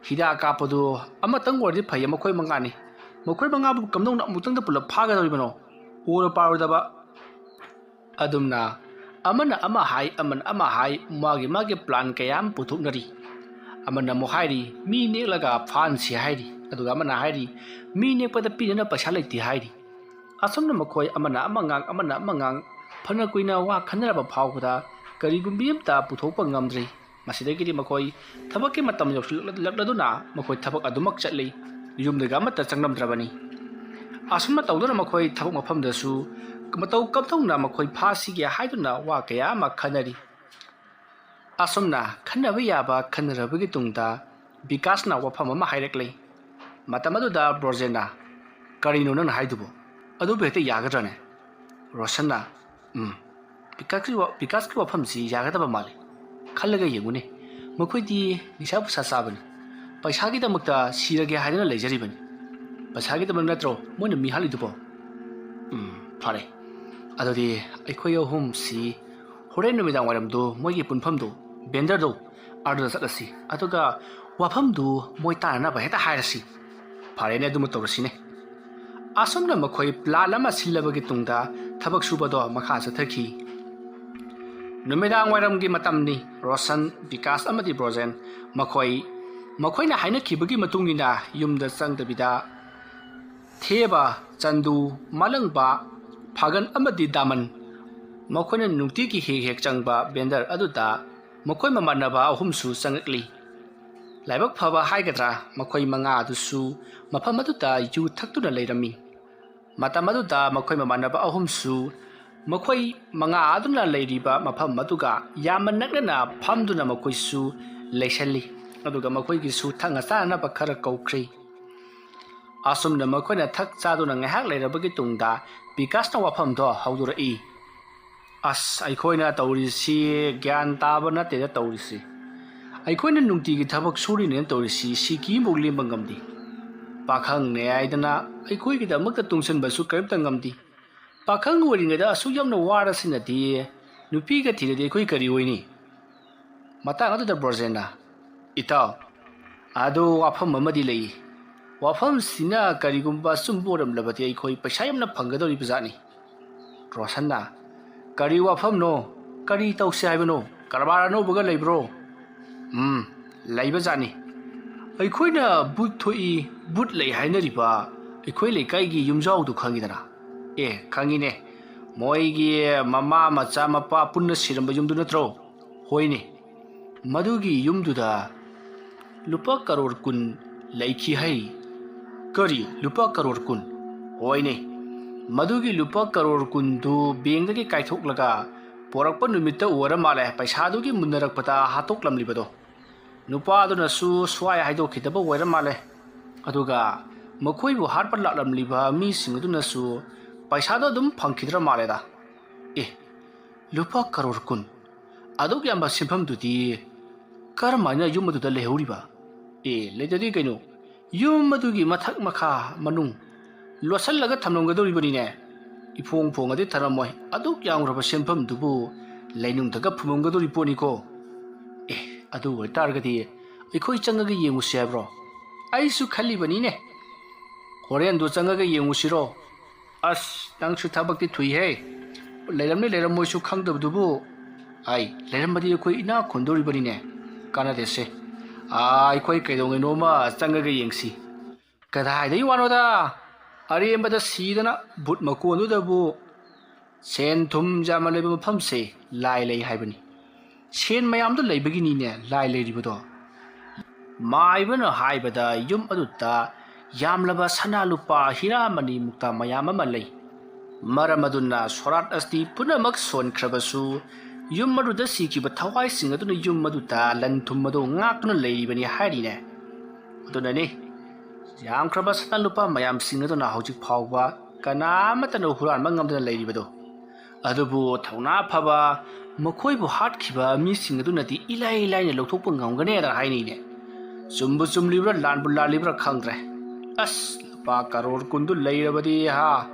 ꯍꯤꯗꯥꯛ ꯀꯥꯞꯄꯗꯨ ꯑꯃꯇꯪ ꯑꯣꯏꯔꯗꯤ ꯐꯩ ꯃꯈꯣꯏ ꯃꯉꯥꯅꯤ ꯃꯈꯣꯏ ꯃꯉꯥꯕꯨ ꯀꯝꯗꯧꯅ ꯑꯃꯨꯛꯇꯪꯗ ꯄꯨꯂꯞ ꯐꯥꯒꯗꯧꯔꯤꯕꯅꯣ ꯑꯣꯏꯔꯣꯏ ꯄꯥꯔꯣꯏꯗꯕ ꯑꯗꯨꯝꯅ ꯑꯃꯅ ꯑꯃ ꯍꯥꯏ ꯃꯥꯒꯤ ꯄ꯭ꯂꯥꯟ ꯀꯌꯥ ꯑꯃ ꯄꯨꯊꯣꯛꯅꯔꯤ ꯑꯃꯅ ꯑꯃꯨꯛ ꯍꯥꯏꯔꯤ ꯃꯤ ꯅꯦꯛꯂꯒ ꯐꯥꯍꯟꯁꯤ ꯍꯥꯏꯔꯤ ꯑꯗꯨꯒ ꯑꯃꯅ ꯍꯥꯏꯔꯤ ꯃꯤ ꯅꯦꯛꯄꯗ ꯄꯤꯅꯅ ꯄꯩꯁా ꯂꯩꯇꯦ ꯍꯥꯏꯔꯤ ꯑꯁꯨꯝꯅ ꯃꯈꯣꯏ ꯑꯃꯅ ꯑꯃ ꯉꯥꯡ ꯐꯅ ꯀꯨꯏꯅ ꯋꯥ ꯈꯟꯅꯔꯕ ꯐꯥꯎꯕꯗ ꯀꯔꯤꯒꯨꯝꯕꯤ ꯑꯃꯇ ꯄꯨꯊꯣꯛꯄ ꯉꯝꯗ꯭ꯔꯤ ꯃꯁꯤꯗꯒꯤꯗꯤ ꯃꯈꯣꯏ ꯊꯕꯛꯀꯤ ꯃꯇꯝ ꯌꯧꯁꯤꯜꯂꯛꯂꯗꯨꯅ ꯃꯈꯣꯏ ꯊꯕꯛ ꯑꯗꯨꯃꯛ ꯆꯠꯂꯤ ꯌꯨꯝꯗꯒ ꯑꯃꯠꯇ ꯆꯪꯂꯝꯗ꯭ꯔꯕꯅꯤ ꯑꯁꯨꯝꯅ ꯇꯧꯗꯨꯅꯃꯈꯣꯏ ꯊꯕꯛ ꯃꯐꯝꯗꯁꯨ ꯃꯇꯧ ꯀꯝꯗꯧꯅ ꯃꯈꯣꯏ ꯐꯥꯁꯤꯒꯦ ꯍꯥꯏꯗꯨꯅ ꯋꯥ ꯀꯌా ꯑꯃ ꯈꯟꯅꯔꯤ ꯑꯁꯨꯝꯅ ꯈꯟꯅꯕ ꯌꯥꯕ ꯈꯟꯅꯔꯕꯒꯤ ꯇꯨꯡꯗ ꯕꯤꯀꯥꯁꯅ ꯋꯥꯐꯝ ꯑꯃ ꯍꯥꯏꯔꯛꯂꯤ ꯃꯇꯝ ꯑꯗꯨꯗ ꯕ꯭ꯔꯣꯖꯦꯟꯅ ꯀꯔꯤꯅꯣ ꯅꯪꯅ ꯍꯥꯏꯗꯨꯕꯣ ꯑꯗꯨꯕꯨ ꯍꯦꯛꯇ ꯌꯥꯒꯗ꯭ꯔꯅꯦ ꯔꯣꯁꯟꯅ ꯕꯤꯀꯥꯁꯀꯤ ꯋꯥꯐꯝꯁꯤ ꯌꯥꯒꯗꯕ ꯃꯥꯜꯂꯤ ꯈꯜꯂꯒ ꯌꯦꯡꯉꯨꯅꯦ ꯃꯈꯣꯏꯗꯤ ꯅꯤꯁꯥ ꯄꯨꯁꯥ ꯆꯥꯕꯅꯤ ꯄꯩꯁꯥꯒꯤꯗꯃꯛꯇ ꯁꯤꯔꯒꯦ ꯍꯥꯏꯗꯨꯅ ꯂꯩꯖꯔꯤꯕꯅꯤ ꯄꯩꯁꯥꯒꯤꯗꯃꯛ ꯅꯠꯇ꯭ꯔꯣ ꯃꯣꯏꯅ ꯃꯤ ꯍꯥꯠꯂꯤꯗꯨꯕꯣ ꯐꯔꯦ ꯑꯗꯨꯗꯤ ꯑꯩꯈꯣꯏ ꯑꯍꯨꯝꯁꯤ ꯍꯣꯔꯦꯟ ꯅꯨꯃꯤꯗꯥꯡ ꯋꯥꯏꯔꯝꯗꯨ ꯃꯣꯏꯒꯤ ꯄꯨꯟꯐꯝꯗꯨ ꯕꯦꯟꯗꯔꯗꯨ ꯑꯗꯨꯗ ꯆꯠꯂꯁꯤ ꯑꯗꯨꯒ ꯋꯥꯐꯝꯗꯨ ꯃꯣꯏ ꯇꯥꯅꯅꯕ ꯍꯦꯛꯇ ꯍꯥꯏꯔꯁꯤ ꯐꯔꯦꯅꯦ ꯑꯗꯨꯃ ꯇꯧꯔꯁꯤꯅꯦ ꯑꯁꯨꯝꯅ ꯃꯈꯣꯏ ꯄ꯭ꯂꯥꯟ ꯑꯃ ꯁꯤꯜꯂꯕꯒꯤ ꯇꯨꯡꯗ ꯊꯕꯛ ꯁꯨꯕꯗꯣ ꯃꯈꯥ ꯆꯠꯊꯈꯤ ꯅꯨꯃꯤꯗꯥꯡ ꯋꯥꯏꯔꯝꯒꯤ ꯃꯇꯝꯅꯤ ꯔꯣꯁꯟ ꯕꯤꯀꯥꯁ ꯑꯃꯗꯤ ꯕ꯭ꯔꯣꯖꯦꯟ ꯃꯈꯣꯏꯅ ꯍꯥꯏꯅꯈꯤꯕꯒꯤ ꯃꯇꯨꯡꯏꯟꯅ ꯌꯨꯝꯗ ꯆꯪꯗꯕꯤꯗ ꯊꯦꯕ ꯆꯟꯗꯨ ꯃꯥꯂꯪꯕ ꯐꯥꯒꯟ ꯑꯃꯗꯤ ꯗꯥꯃꯟ ꯃꯈꯣꯏꯅ ꯅꯨꯡꯇꯤꯒꯤ ꯍꯦꯛ ꯆꯪꯕ ꯕꯦꯟꯗꯔ ꯑꯗꯨꯗ ꯃꯈꯣꯏ ꯃꯃꯥꯟꯅꯕ ꯑꯍꯨꯝꯁꯨ ꯆꯪꯉꯛꯂꯤ ꯂꯥꯏꯕꯛ ꯐꯕ ꯍꯥꯏꯒꯗ꯭ꯔꯥ ꯃꯈꯣꯏ ꯃꯉꯥ ꯑꯗꯨꯁꯨ ꯃꯐꯝ ꯑꯗꯨꯗ ꯌꯨ ꯊꯛꯇꯨꯅ ꯂꯩꯔꯝꯃꯤ ꯃꯇꯝ ꯑꯗꯨꯗ ꯃꯈꯣꯏ ꯃꯃꯥꯟꯅꯕ ꯑꯍꯨꯝꯁꯨ ꯃꯈꯣꯏ ꯃꯉꯥ ꯑꯗꯨꯅ ꯂꯩꯔꯤꯕ ꯃꯐꯝ ꯑꯗꯨꯒ ꯌꯥꯝꯅ ꯅꯛꯅꯅ ꯐꯝꯗꯨꯅ ꯃꯈꯣꯏꯁꯨ ꯂꯩꯁꯜꯂꯤ ꯑꯗꯨꯒ ꯃꯈꯣꯏꯒꯤꯁꯨ ꯊꯛꯅ ꯆꯥꯅꯅꯕ ꯈꯔ ꯀꯧꯈ꯭ꯔꯤ ꯑꯁꯨꯝꯅ ꯃꯈꯣꯏꯅ ꯊꯛ ꯆꯥꯗꯨꯅ ꯉꯥꯏꯍꯥꯛ ꯂꯩꯔꯕꯒꯤ ꯇꯨꯡꯗ ꯕꯤꯀꯥꯁꯅ ꯋꯥꯐꯝꯗꯣ ꯍꯧꯗꯣꯔꯛꯏ ꯑꯁ ꯑꯩꯈꯣꯏꯅ ꯇꯧꯔꯤꯁꯤ ꯒ꯭ꯌꯥꯟ ꯇꯥꯕ ꯅꯠꯇꯦꯗ ꯇꯧꯔꯤꯁꯤ ꯑꯩꯈꯣꯏꯅ ꯅꯨꯡꯇꯤꯒꯤ ꯊꯕꯛ ꯁꯨꯔꯤꯅꯦꯅ ꯇꯧꯔꯤꯁꯤ ꯁꯤꯀꯤꯃꯨꯛ ꯂꯦꯝꯕ ꯉꯝꯗꯦ ꯄꯥꯈꯪꯅꯦ ꯍꯥꯏꯗꯅ ꯑꯩꯈꯣꯏꯒꯤꯗꯃꯛꯇ ꯇꯨꯡꯁꯤꯟꯕꯁꯨ ꯀꯔꯤꯝꯇ ꯉꯝꯗꯦ ꯄꯥꯈꯪ ꯑꯣꯏꯔꯤꯉꯩꯗ ꯑꯁꯨꯛ ꯌꯥꯝꯅ ꯋꯥꯔꯁꯤꯅꯗꯤ ꯅꯨꯄꯤꯒ ꯊꯤꯔꯗꯤ ꯑꯩꯈꯣꯏ ꯀꯔꯤ ꯑꯣꯏꯅꯤ ꯃꯇꯥꯡ ꯑꯗꯨꯗ ꯕ꯭ꯔꯣꯖꯦꯟꯅ ꯏꯇꯥꯎ ꯑꯗꯨ ꯋꯥꯐꯝ ꯑꯃꯗꯤ ꯂꯩ ꯋꯥꯐꯝꯁꯤꯅ ꯀꯔꯤꯒꯨꯝꯕ ꯑꯆꯨꯝꯕ ꯑꯣꯏꯔꯝꯂꯕꯗꯤ ꯑꯩꯈꯣꯏ ꯄꯩꯁꯥ ꯌꯥꯝꯅ ꯐꯪꯒꯗꯧꯔꯤꯕ ꯖꯥꯠꯅꯤ ꯔꯣꯁꯟꯅ ꯀꯔꯤ ꯋꯥꯐꯝꯅꯣ ꯀꯔꯤ ꯇꯧꯁꯤ ꯍꯥꯏꯕꯅꯣ ꯀꯔꯕꯥꯔ ꯑꯅꯧꯕꯒ ꯂꯩꯕ꯭ꯔꯣ ꯂꯩꯕ ꯖꯥꯠꯅꯤ ꯑꯩꯈꯣꯏꯅ ꯕꯨꯠ ꯊꯣꯛꯏ ꯕꯨꯠ ꯂꯩ ꯍꯥꯏꯅꯔꯤꯕ ꯑꯩꯈꯣꯏ ꯂꯩꯀꯥꯏꯒꯤ ꯌꯨꯝꯖꯥꯎꯗꯨ ꯈꯪꯉꯤꯗꯅ ꯈꯪꯉꯤꯅꯦ ꯃꯣꯏꯒꯤ ꯃꯃꯥ ꯃꯆꯥ ꯃꯄꯥ ꯄꯨꯟꯅ ꯁꯤꯔꯝꯕ ꯌꯨꯝꯗꯨ ꯅꯠꯇ꯭ꯔꯣ? ꯍꯣꯏꯅꯦ, ꯃꯗꯨꯒꯤ ꯌꯨꯝꯗꯨꯗ ꯂꯨꯄꯥ ꯀꯔꯣꯔ 10 ꯂꯩꯈꯤ ꯍꯥꯏ꯫ ꯀꯔꯤ ꯂꯨꯄꯥ ꯀꯔꯣꯔ 10? ꯍꯣꯏꯅꯦ, ꯃꯗꯨꯒꯤ ꯂꯨꯄꯥ ꯀꯔꯣꯔ 10ꯗꯨ ꯕꯦꯡꯛꯗꯒꯤ ꯀꯥꯏꯊꯣꯛꯂꯒ ꯄꯣꯔꯛꯄ ꯅꯨꯃꯤꯠꯇ ꯑꯣꯏꯔ ꯃꯥꯜꯂꯦ ꯄꯩꯁꯥꯗꯨꯒꯤ ꯃꯨꯟꯅꯔꯛꯄꯗ ꯍꯥꯠꯇꯣꯛꯂꯝꯂꯤꯕꯗꯣ꯫ ꯅꯨꯄꯥꯗꯨꯅꯁꯨ ꯁ꯭ꯋꯥꯏ ꯍꯥꯏꯗꯣꯛꯈꯤꯗꯕ ꯑꯣꯏꯔ ꯃꯥꯜꯂꯦ꯫ ꯑꯗꯨꯒ ꯃꯈꯣꯏꯕꯨ ꯍꯥꯠꯄ ꯂꯥꯛꯂꯝꯂꯤꯕ ꯃꯤꯁꯤꯡ ꯑꯗꯨꯅꯁꯨ ꯄꯩꯁꯥꯗꯣ ꯑꯗꯨꯝ ꯐꯪꯈꯤꯗ꯭ꯔ ꯃꯥꯜꯂꯦꯗ꯫ ꯑꯦ, ꯂꯨꯄꯥ ꯀꯔꯣꯔ 10 ꯑꯗꯨꯛ ꯌꯥꯝꯕ ꯁꯦꯟꯐꯝꯗꯨꯗꯤ ꯀꯔꯝꯍꯥꯏꯅ ꯌꯨꯝ ꯑꯗꯨꯗ ꯂꯩꯍꯧꯔꯤꯕ? ꯑꯦ, ꯂꯩꯇꯗꯤ ꯀꯩꯅꯣ, ꯌꯨꯝ ꯑꯗꯨꯒꯤ ꯃꯊꯛ ꯃꯈꯥ ꯃꯅꯨꯡ ꯂꯣꯠꯁꯤꯜꯂꯒ ꯊꯝꯂꯝꯒꯗꯧꯔꯤꯕꯅꯤꯅꯦ꯫ ꯏꯐꯣꯡ ꯐꯣꯡꯉꯗꯤ ꯊꯔꯝꯃꯣꯏ, ꯑꯗꯨꯛ ꯌꯥꯝꯈ꯭ꯔꯕ ꯁꯦꯟꯐꯝꯗꯨꯕꯨ ꯂꯩꯅꯨꯡꯗꯒ ꯐꯨꯝꯃꯝꯒꯗꯧꯔꯤ ꯄꯣꯠꯅꯤꯀꯣ꯫ ꯑꯦ, ꯑꯗꯨ ꯑꯣꯏꯇꯥꯔꯒꯗꯤ ꯑꯩꯈꯣꯏ ꯆꯪꯉꯒ ꯌꯦꯡꯉꯨꯁꯤ ꯍꯥꯏꯕ꯭ꯔꯣ? ꯑꯩꯁꯨ ꯈꯜꯂꯤꯕꯅꯤꯅꯦ, ꯍꯣꯔꯦꯟꯗꯨ ꯆꯪꯉꯒ ꯌꯦꯡꯉꯨꯁꯤꯔꯣ? ꯑꯁ, ꯅꯪꯁꯨ ꯊꯕꯛꯇꯤ ꯊꯨꯏꯍꯦ, ꯂꯩꯔꯝꯅꯤ ꯂꯩꯔꯝꯃꯣꯏꯁꯨ ꯈꯪꯗꯕꯗꯨꯕꯨ꯫ ꯑꯩ ꯂꯩꯔꯝꯕꯗꯤ ꯑꯩꯈꯣꯏ ꯏꯅꯥꯛ ꯈꯨꯟꯗꯧꯔꯤꯕꯅꯤꯅꯦ, ꯀꯥꯟꯅꯗꯦꯁꯦ꯫ ꯑꯩꯈꯣꯏ ꯀꯩꯗꯧꯉꯩꯅꯣꯃ ꯆꯪꯉꯒ ꯌꯦꯡꯁꯤ꯫ ꯀꯗꯥꯏꯗꯒꯤ ꯋꯥꯅꯣꯗ, ꯑꯔꯦꯝꯕꯗ ꯁꯤꯗꯅ ꯕꯨꯠ ꯃꯀꯣꯟꯗꯨꯗꯕꯨ꯫ ꯁꯦꯟ ꯊꯨꯝ ꯌꯥꯝꯅ ꯂꯩꯕ ꯃꯐꯝꯁꯦ ꯂꯥꯏ ꯂꯩ ꯍꯥꯏꯕꯅꯤ꯫ ꯁꯦꯟ ꯃꯌꯥꯝꯗꯨ ꯂꯩꯕꯒꯤꯅꯤꯅꯦ ꯂꯥꯏ ꯂꯩꯔꯤꯕꯗꯣ꯫ ꯃꯥꯏꯕꯅ ꯍꯥꯏꯕꯗ ꯌꯨꯝ ꯑꯗꯨꯗ ꯌꯥꯝꯂꯕ ꯁꯅꯥ ꯂꯨꯄꯥ ꯍꯤꯔꯥ ꯃꯅꯤ ꯃꯨꯛꯇꯥ ꯃꯌꯥꯝ ꯑꯃ ꯂꯩ꯫ ꯃꯔꯝ ꯑꯗꯨꯅ ꯁꯣꯔꯥꯠ ꯑꯁꯤ ꯄꯨꯝꯅꯃꯛ ꯁꯣꯟꯈ꯭ꯔꯕꯁꯨ ꯌꯨꯝ ꯑꯗꯨꯗ ꯁꯤꯈꯤꯕ ꯊꯋꯥꯏꯁꯤꯡ ꯑꯗꯨꯅ ꯌꯨꯝ ꯑꯗꯨꯗ ꯂꯟ ꯊꯨꯝ ꯑꯗꯨ ꯉꯥꯛꯇꯨꯅ ꯂꯩꯔꯤꯕꯅꯤ ꯍꯥꯏꯔꯤꯅꯦ꯫ ꯑꯗꯨꯅꯅꯤ ꯌꯥꯝꯈ꯭ꯔꯕ ꯁꯅꯥ ꯂꯨꯄꯥ ꯃꯌꯥꯝꯁꯤꯡ ꯑꯗꯨꯅ ꯍꯧꯖꯤꯛ ꯐꯥꯎꯕ ꯀꯅꯥꯃꯠꯇꯅ ꯍꯨꯔꯥꯟꯕ ꯉꯝꯗꯅ ꯂꯩꯔꯤꯕꯗꯣ꯫ ꯑꯗꯨꯕꯨ ꯊꯧꯅꯥ ꯐꯕ ꯃꯈꯣꯏꯕꯨ ꯍꯥꯠꯈꯤꯕ ꯃꯤꯁꯤꯡ ꯑꯗꯨꯅꯗꯤ ꯏꯂꯥꯏ ꯂꯥꯏꯅ ꯂꯧꯊꯣꯛꯄ ꯉꯝꯒꯅꯦꯅ ꯍꯥꯏꯅꯩꯅꯦ꯫ ꯆꯨꯝꯕꯨ ꯆꯨꯝꯂꯤꯕ꯭ꯔꯥ ꯂꯥꯟꯕꯨ ꯂꯥꯜꯂꯤꯕ꯭ꯔꯥ ꯈꯪꯗ꯭ꯔꯦ꯫ ꯑꯁ, ꯂꯨꯄꯥ ꯀꯔꯣꯔ 10ꯗꯨ ꯂꯩꯔꯕꯗꯤ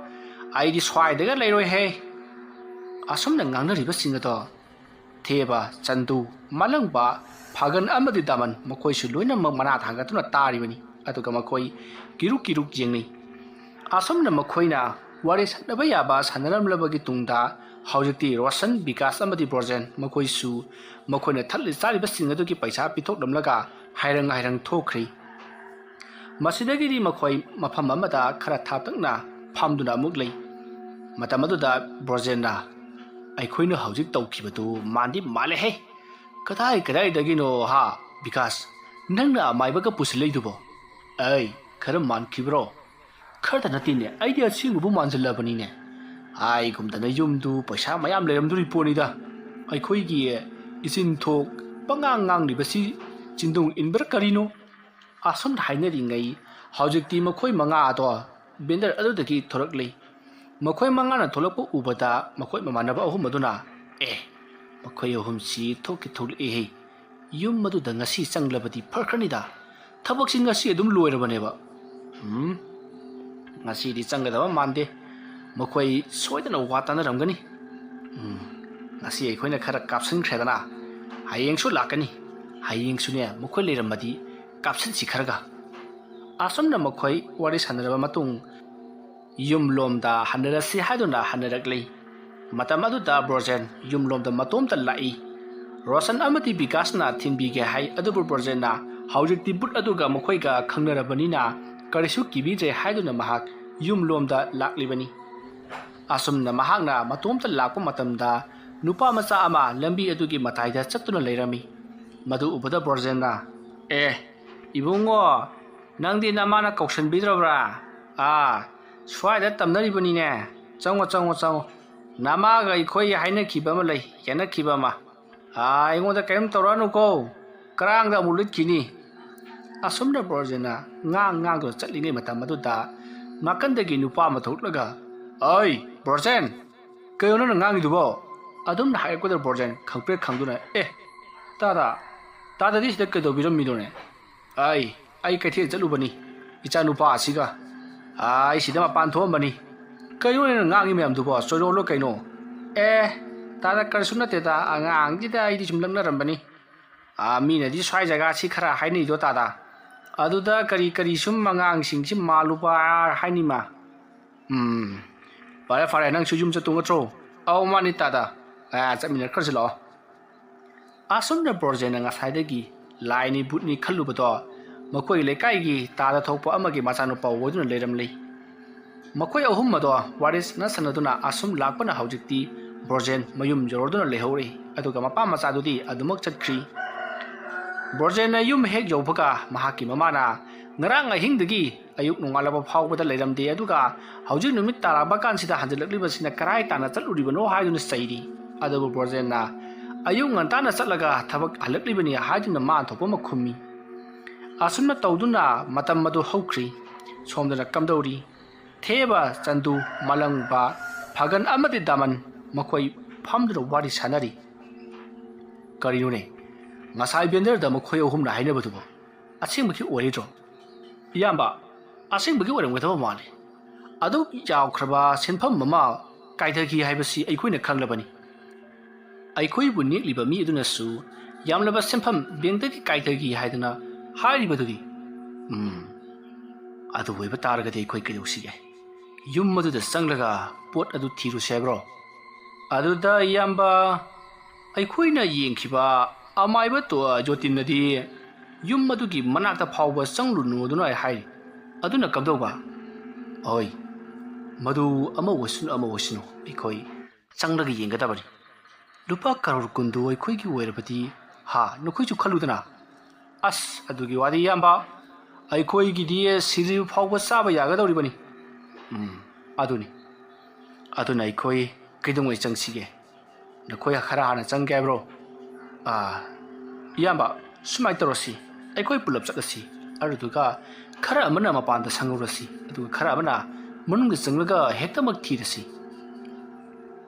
ꯑꯩꯗꯤ ꯁ꯭ꯋꯥꯏꯗꯒ ꯂꯩꯔꯣꯏꯍꯦ꯫ ꯑꯁꯨꯝꯅ ꯉꯥꯡꯅꯔꯤꯕꯁꯤꯡ ꯑꯗꯣ ꯊꯦꯕ, ꯆꯟꯗꯨ, ꯃꯥꯂꯪꯕ, ꯐꯥꯒꯟ ꯑꯃꯗꯤ ꯗꯥꯃꯟ ꯃꯈꯣꯏꯁꯨ ꯂꯣꯏꯅꯃꯛ ꯃꯅꯥ ꯊꯥꯡꯒꯠꯇꯨꯅ ꯇꯥꯔꯤꯕꯅꯤ꯫ ꯑꯗꯨꯒ ꯃꯈꯣꯏ ꯀꯤꯔꯨꯛ ꯀꯤꯔꯨꯛ ꯌꯦꯡꯅꯩ꯫ ꯑꯁꯨꯝꯅ ꯃꯈꯣꯏꯅ ꯋꯥꯔꯤ ꯁꯥꯟꯅꯕ ꯌꯥꯕ ꯁꯥꯟꯅꯔꯝꯂꯕꯒꯤ ꯇꯨꯡꯗ ꯍꯧꯖꯤꯛꯇꯤ ꯔꯣꯁꯟ, ꯕꯤꯀꯥꯁ ꯑꯃꯗꯤ ꯕ꯭ꯔꯣꯖꯦꯟ ꯃꯈꯣꯏꯁꯨ ꯃꯈꯣꯏꯅ ꯊꯛꯂꯤ ꯆꯥꯔꯤꯕꯁꯤꯡ ꯑꯗꯨꯒꯤ ꯄꯩꯁꯥ ꯄꯤꯊꯣꯛꯂꯝꯂꯒ ꯍꯥꯏꯔꯪ ꯍꯥꯏꯔꯪ ꯊꯣꯛꯈ꯭ꯔꯤ꯫ ꯃꯁꯤꯗꯒꯤꯗꯤ ꯃꯈꯣꯏ ꯃꯐꯝ ꯑꯃꯗ ꯈꯔ ꯊꯥꯞꯇꯛꯅ ꯐꯝꯗꯨꯅ ꯑꯃꯨꯛ ꯂꯩ꯫ ꯃꯇꯝ ꯑꯗꯨꯗ ꯕ꯭ꯔꯣꯖꯦꯟꯅ, ꯑꯩꯈꯣꯏꯅ ꯍꯧꯖꯤꯛ ꯇꯧꯈꯤꯕꯗꯨ ꯃꯥꯟꯗꯤ ꯃꯥꯜꯂꯦꯍꯦ꯫ ꯀꯗꯥꯏꯗꯒꯤꯅꯣ ꯕꯤꯀꯥꯁ, ꯅꯪꯅ ꯑꯃꯥꯏꯕꯒ ꯄꯨꯁꯤꯜꯂꯛꯏꯗꯨꯕꯣ? ꯑꯩ ꯈꯔ ꯃꯥꯟꯈꯤꯕ꯭ꯔꯣ? ꯈꯔꯇ ꯅꯠꯇꯦꯅꯦ, ꯑꯩꯗꯤ ꯑꯁꯦꯡꯕꯕꯨ ꯃꯥꯟꯁꯤꯜꯂꯕꯅꯤꯅꯦ꯫ ꯍꯥꯏꯒꯨꯝꯗꯅ ꯌꯨꯝꯗꯨ ꯄꯩꯁꯥ ꯃꯌꯥꯝ ꯂꯩꯔꯝꯗꯣꯔꯤ ꯄꯣꯠꯅꯤꯗ꯫ ꯑꯩꯈꯣꯏꯒꯤ ꯏꯆꯤꯟꯊꯣꯛ ꯄꯉꯥꯡ ꯉꯥꯡꯂꯤꯕꯁꯤ ꯆꯤꯟꯗꯨꯡ ꯏꯟꯕ꯭ꯔꯥ ꯀꯔꯤꯅꯣ? ꯑꯁꯨꯝꯅ ꯍꯥꯏꯅꯔꯤꯉꯩ ꯍꯧꯖꯤꯛꯇꯤ ꯃꯈꯣꯏ ꯃꯉꯥ ꯑꯗꯣ ꯕꯦꯟꯗꯔ ꯑꯗꯨꯗꯒꯤ ꯊꯣꯔꯛꯂꯤ꯫ ꯃꯈꯣꯏ ꯃꯉꯥꯅ ꯊꯣꯛꯂꯛꯄ ꯎꯕꯗ ꯃꯈꯣꯏ ꯃꯃꯥꯟꯅꯕ ꯑꯍꯨꯝ ꯑꯗꯨꯅ, ꯃꯈꯣꯏ ꯑꯍꯨꯝꯁꯤ ꯊꯣꯛꯂꯛꯑꯦꯍꯦ꯫ ꯌꯨꯝ ꯑꯗꯨꯗ ꯉꯁꯤ ꯆꯪꯂꯕꯗꯤ ꯐꯈ꯭ꯔꯅꯤꯗ꯫ ꯊꯕꯛꯁꯤ ꯉꯁꯤ ꯑꯗꯨꯝ ꯂꯣꯏꯔꯕꯅꯦꯕ꯫ ꯉꯁꯤꯗꯤ ꯆꯪꯒꯗꯕ ꯃꯥꯟꯗꯦ꯫ ꯃꯈꯣꯏ ꯁꯣꯏꯗꯅ ꯋꯥ ꯇꯥꯅꯔꯝꯒꯅꯤ꯫ ꯉꯁꯤ ꯑꯩꯈꯣꯏꯅ ꯈꯔ ꯀꯥꯞꯁꯤꯟꯈ꯭ꯔꯦꯗꯅ, ꯍꯌꯦꯡꯁꯨ ꯂꯥꯛꯀꯅꯤ꯫ ꯍꯌꯦꯡꯁꯨꯅꯦ ꯃꯈꯣꯏ ꯂꯩꯔꯝꯃꯗꯤ ꯀꯥꯞꯁꯤꯟꯁꯤ ꯈꯔꯒ꯫ ꯑꯁꯨꯝꯅ ꯃꯈꯣꯏ ꯋꯥꯔꯤ ꯁꯥꯟꯅꯔꯕ ꯃꯇꯨꯡ ꯌꯨꯝꯂꯣꯝꯗ ꯍꯟꯅꯔꯁꯤ ꯍꯥꯏꯗꯨꯅ ꯍꯟꯅꯔꯛꯂꯤ꯫ ꯃꯇꯝ ꯑꯗꯨꯗ ꯕ꯭ꯔꯣꯖꯦꯟ ꯌꯨꯝꯂꯣꯝꯗ ꯃꯇꯣꯝꯇ ꯂꯥꯛꯏ꯫ ꯔꯣꯁꯟ ꯑꯃꯗꯤ ꯕꯤꯀꯥꯁꯅ ꯊꯤꯟꯕꯤꯒꯦ ꯍꯥꯏ, ꯑꯗꯨꯕꯨ ꯕ꯭ꯔꯣꯖꯦꯟꯅ ꯍꯧꯖꯤꯛꯇꯤ ꯕꯨꯠ ꯑꯗꯨꯒ ꯃꯈꯣꯏꯒ ꯈꯪꯅꯔꯕꯅꯤꯅ ꯀꯔꯤꯁꯨ ꯀꯤꯕꯤꯗ꯭ꯔꯦ ꯍꯥꯏꯗꯨꯅ ꯃꯍꯥꯛ ꯌꯨꯝꯂꯣꯝꯗ ꯂꯥꯛꯂꯤꯕꯅꯤ꯫ ꯑꯁꯨꯝꯅ ꯃꯍꯥꯛꯅ ꯃꯇꯣꯝꯇ ꯂꯥꯛꯄ ꯃꯇꯝꯗ ꯅꯨꯄꯥ ꯃꯆꯥ ꯑꯃ ꯂꯝꯕꯤ ꯑꯗꯨꯒꯤ ꯃꯇꯥꯏꯗ ꯆꯠꯇꯨꯅ ꯂꯩꯔꯝꯃꯤ꯫ ꯃꯗꯨ ꯎꯕꯗ ꯕ꯭ꯔꯣꯖꯦꯟꯅ, ꯏꯕꯨꯡꯉꯣ, ꯅꯪꯗꯤ ꯅꯃꯥꯅ ꯀꯧꯁꯟꯕꯤꯗ꯭ꯔꯕ꯭ꯔꯥ? ꯁ꯭ꯋꯥꯏꯗ ꯇꯝꯅꯔꯤꯕꯅꯤꯅꯦ꯫ ꯆꯪꯉꯣ꯫ ꯅꯃꯥꯒ ꯑꯩꯈꯣꯏ ꯍꯥꯏꯅꯈꯤꯕ ꯑꯃ ꯂꯩ, ꯌꯥꯅꯈꯤꯕ ꯑꯃ꯫ ꯑꯩꯉꯣꯟꯗ ꯀꯔꯤꯝ ꯇꯧꯔꯛꯑꯅꯨꯀꯣ, ꯀꯔꯥꯡꯗ ꯑꯃꯨꯛ ꯂꯤꯠꯈꯤꯅꯤ꯫ ꯑꯁꯨꯝꯅ ꯕ꯭ꯔꯣꯖꯦꯟꯅ ꯉꯥꯡꯗꯨꯅ ꯆꯠꯂꯤꯉꯩ ꯃꯇꯝ ꯑꯗꯨꯗ ꯅꯥꯀꯟꯗꯒꯤ ꯅꯨꯄꯥ ꯑꯃ ꯊꯣꯛꯂꯒ, ꯕ꯭ꯔꯣꯖꯦꯟ, ꯀꯩꯅꯣ ꯅꯪꯅ ꯉꯥꯡꯉꯤꯗꯨꯕꯣ? ꯑꯗꯨꯝꯅ ꯍꯥꯏꯔꯛꯄꯗ ꯕ꯭ꯔꯣꯖꯦꯟ ꯈꯪꯄ꯭ꯔꯦꯛ ꯈꯪꯗꯨꯅ, ꯇꯥꯗꯗꯤ ꯁꯤꯗ ꯀꯩꯗꯧꯕꯤꯔꯝꯃꯤꯅꯣꯅꯦ? ꯑꯩ ꯀꯩꯊꯦꯜ ꯆꯠꯂꯨꯕꯅꯤ ꯏꯆꯥ ꯅꯨꯄꯥ ꯑꯁꯤꯒ꯫ ꯑꯩ ꯁꯤꯗ ꯃꯄꯥꯟ ꯊꯣꯛꯑꯝꯕꯅꯤ꯫ ꯀꯩꯅꯣ ꯅꯪꯅ ꯉꯥꯡꯉꯤ ꯃꯌꯥꯝꯗꯨꯕꯣ? ꯆꯣꯏꯔꯣꯜꯂꯣ ꯀꯩꯅꯣ? ꯇꯥꯗ ꯀꯔꯤꯁꯨ ꯅꯠꯇꯦꯗ, ꯑꯉꯥꯡꯁꯤꯗ ꯑꯩꯗꯤ ꯁꯨꯝ ꯂꯛꯅꯔꯝꯕꯅꯤ꯫ ꯃꯤꯅꯗꯤ ꯁ꯭ꯋꯥꯏ ꯖꯒꯥꯁꯤ ꯈꯔ ꯍꯥꯏꯅꯩꯗꯣ ꯇꯥꯗ, ꯑꯗꯨꯗ ꯀꯔꯤ ꯁꯨꯝ ꯑꯉꯥꯡꯁꯤꯡꯁꯤ ꯃꯥꯜꯂꯨꯕ ꯍꯥꯏꯅꯤꯃ꯫ ꯐꯔꯦ, ꯅꯪꯁꯨ ꯌꯨꯝ ꯆꯠꯇꯧ ꯅꯠꯇ꯭ꯔꯣ? ꯃꯥꯅꯤ ꯇꯥꯗ, ꯆꯠꯃꯤꯟꯅꯈ꯭ꯔꯁꯤ ꯂꯥꯛꯑꯣ꯫ ꯑꯁꯨꯝꯅ ꯕ꯭ꯔꯣꯖꯦꯟꯅ ꯉꯁꯥꯏꯗꯒꯤ ꯂꯥꯏꯅꯤ ꯕꯨꯠꯅꯤ ꯈꯜꯂꯨꯕꯗꯣ ꯃꯈꯣꯏ ꯂꯩꯀꯥꯏꯒꯤ ꯇꯥꯗ ꯊꯣꯛꯄ ꯑꯃꯒꯤ ꯃꯆꯥꯅꯨꯄꯥ ꯑꯣꯏꯗꯨꯅ ꯂꯩꯔꯝꯂꯤ꯫ ꯃꯈꯣꯏ ꯑꯍꯨꯝ ꯑꯗꯣ ꯋꯥꯔꯤꯁꯅ ꯁꯥꯟꯅꯗꯨꯅ ꯑꯁꯨꯝ ꯂꯥꯛꯄꯅ ꯍꯧꯖꯤꯛꯇꯤ ꯕ꯭ꯔꯣꯖꯦꯟ ꯃꯌꯨꯝ ꯌꯧꯔꯗꯨꯅ ꯂꯩꯍꯧꯔꯤ ꯑꯗꯨꯒ ꯃꯄꯥ ꯃꯆꯥꯗꯨꯗꯤ ꯑꯗꯨꯃꯛ ꯆꯠꯈ꯭ꯔꯤ ꯕ꯭ꯔꯣꯖꯦꯟꯅ ꯌꯨꯝ ꯍꯦꯛ ꯌꯧꯕꯒ ꯃꯍꯥꯛꯀꯤ ꯃꯃꯥꯅ ꯉꯔꯥꯡ ꯑꯍꯤꯡꯗꯒꯤ ꯑꯌꯨꯛ ꯅꯣꯡꯉꯥꯜꯂꯕ ꯐꯥꯎꯕꯗ ꯂꯩꯔꯝꯗꯦ ꯑꯗꯨꯒ ꯍꯧꯖꯤꯛ ꯅꯨꯃꯤꯠ ꯇꯥꯔꯛꯄ ꯀꯥꯟꯁꯤꯗ ꯍꯟꯖꯤꯜꯂꯛꯂꯤꯕꯁꯤꯅ ꯀꯔꯥꯏ ꯇꯥꯟꯅ ꯆꯠꯂꯨꯔꯤꯕꯅꯣ ꯍꯥꯏꯗꯨꯅ ꯆꯩꯔꯤ ꯑꯗꯨꯕꯨ ꯕ꯭ꯔꯣꯖꯦꯟꯅ ꯑꯌꯨꯛ ꯉꯟꯇꯥꯅ ꯆꯠꯂꯒ ꯊꯕꯛ ꯍꯜꯂꯛꯂꯤꯕꯅꯤ ꯍꯥꯏꯗꯨꯅ ꯃꯥ ꯊꯣꯛꯄ ꯑꯃ ꯈꯨꯝꯃꯤ ꯑꯁꯨꯝꯅ ꯇꯧꯗꯨꯅ ꯃꯇꯝ ꯑꯗꯨ ꯍꯧꯈ꯭ꯔꯤ ꯁꯣꯝꯗꯅ ꯀꯝꯗꯧꯔꯤ ꯊꯦꯕ ꯆꯟꯗꯨ ꯃꯂꯪꯕ ꯐꯒꯟ ꯑꯃꯗꯤ ꯗꯃꯟ ꯃꯈꯣꯏ ꯐꯝꯗꯨꯅ ꯋꯥꯔꯤ ꯁꯥꯟꯅꯔꯤ ꯀꯔꯤꯅꯣꯅꯦ ꯉꯁꯥꯏ ꯕꯦꯟꯗꯔꯗ ꯃꯈꯣꯏ ꯑꯍꯨꯝꯅ ꯍꯥꯏꯅꯕꯗꯨꯕꯨ ꯑꯁꯦꯡꯕꯒꯤ ꯑꯣꯏꯔꯤꯗ꯭ꯔꯣ ꯏꯌꯥꯝꯕ ꯑꯁꯦꯡꯕꯒꯤ ꯑꯣꯏꯔꯝꯒꯗꯕ ꯃꯥꯜꯂꯤ ꯑꯗꯨ ꯌꯥꯎꯈ꯭ꯔꯕ ꯁꯦꯟꯐꯝ ꯑꯃ ꯀꯥꯏꯊꯈꯤ ꯍꯥꯏꯕꯁꯤ ꯑꯩꯈꯣꯏꯅ ꯈꯪꯂꯕꯅꯤ ꯑꯩꯈꯣꯏꯕꯨ ꯅꯦꯛꯂꯤꯕ ꯃꯤ ꯑꯗꯨꯅꯁꯨ ꯌꯥꯝꯂꯕ ꯁꯦꯟꯐꯝ ꯕꯦꯡꯛꯇꯒꯤ ꯀꯥꯏꯊꯈꯤ ꯍꯥꯏꯗꯅ ꯍꯥꯏꯔꯤꯕꯗꯨꯗꯤ ꯑꯗꯨ ꯑꯣꯏꯕ ꯇꯥꯔꯒꯗꯤ ꯑꯩꯈꯣꯏ ꯀꯩꯗꯧꯁꯤꯒꯦ ꯌꯨꯝ ꯑꯗꯨꯗ ꯆꯪꯂꯒ ꯄꯣꯠ ꯑꯗꯨ ꯊꯤꯔꯨꯁꯦ ꯍꯥꯏꯕ꯭ꯔꯣ ꯑꯗꯨꯗ ꯏꯌꯥꯝꯕ ꯑꯩꯈꯣꯏꯅ ꯌꯦꯡꯈꯤꯕ ꯑꯃꯥꯏꯕ ꯖꯣꯇꯤꯟꯅꯗꯤ ꯌꯨꯝ ꯑꯗꯨꯒꯤ ꯃꯅꯥꯛꯇ ꯐꯥꯎꯕ ꯆꯪꯂꯨꯅꯨꯗꯨꯅ ꯍꯥꯏꯔꯤ ꯑꯗꯨꯅ ꯀꯝꯗꯧꯕ ꯍꯣꯏ ꯃꯗꯨ ꯑꯃ ꯑꯣꯏꯁꯅꯨ ꯑꯩꯈꯣꯏ ꯆꯪꯂꯒ ꯌꯦꯡꯒꯗꯕꯅꯤ ꯂꯨꯄꯥ ꯀꯔꯣꯔ ꯀꯨꯟꯗꯨ ꯑꯩꯈꯣꯏꯒꯤ ꯑꯣꯏꯔꯕꯗꯤ ꯅꯈꯣꯏꯁꯨ ꯈꯜꯂꯨꯗꯅ ꯑꯁ ꯑꯗꯨꯒꯤ ꯋꯥꯗꯤ ꯏꯌꯥꯝꯕ ꯑꯩꯈꯣꯏꯒꯤꯗꯤ ꯁꯤꯔꯤꯕ ꯐꯥꯎꯕ ꯆꯥꯕ ꯌꯥꯒꯗꯧꯔꯤꯕꯅꯤ ꯑꯗꯨꯅ ꯑꯩꯈꯣꯏ ꯀꯩꯗꯧꯉꯩ ꯆꯪꯁꯤꯒꯦ ꯅꯈꯣꯏ ꯈꯔ ꯍꯥꯟꯅ ꯆꯪꯒꯦ ꯍꯥꯏꯕ꯭ꯔꯣ ꯏꯌꯥꯝꯕ ꯁꯨꯃꯥꯏꯅ ꯇꯧꯔꯁꯤ ꯑꯩꯈꯣꯏ ꯄꯨꯂꯞ ꯆꯠꯂꯁꯤ ꯑꯗꯨꯗꯨꯒ ꯈꯔ ꯑꯃꯅ ꯃꯄꯥꯟꯗ ꯁꯪꯉꯨꯔꯁꯤ ꯑꯗꯨꯒ ꯈꯔ ꯑꯃꯅ ꯃꯅꯨꯡꯗ ꯆꯪꯂꯒ ꯍꯦꯛꯇꯃꯛ ꯊꯤꯔꯁꯤ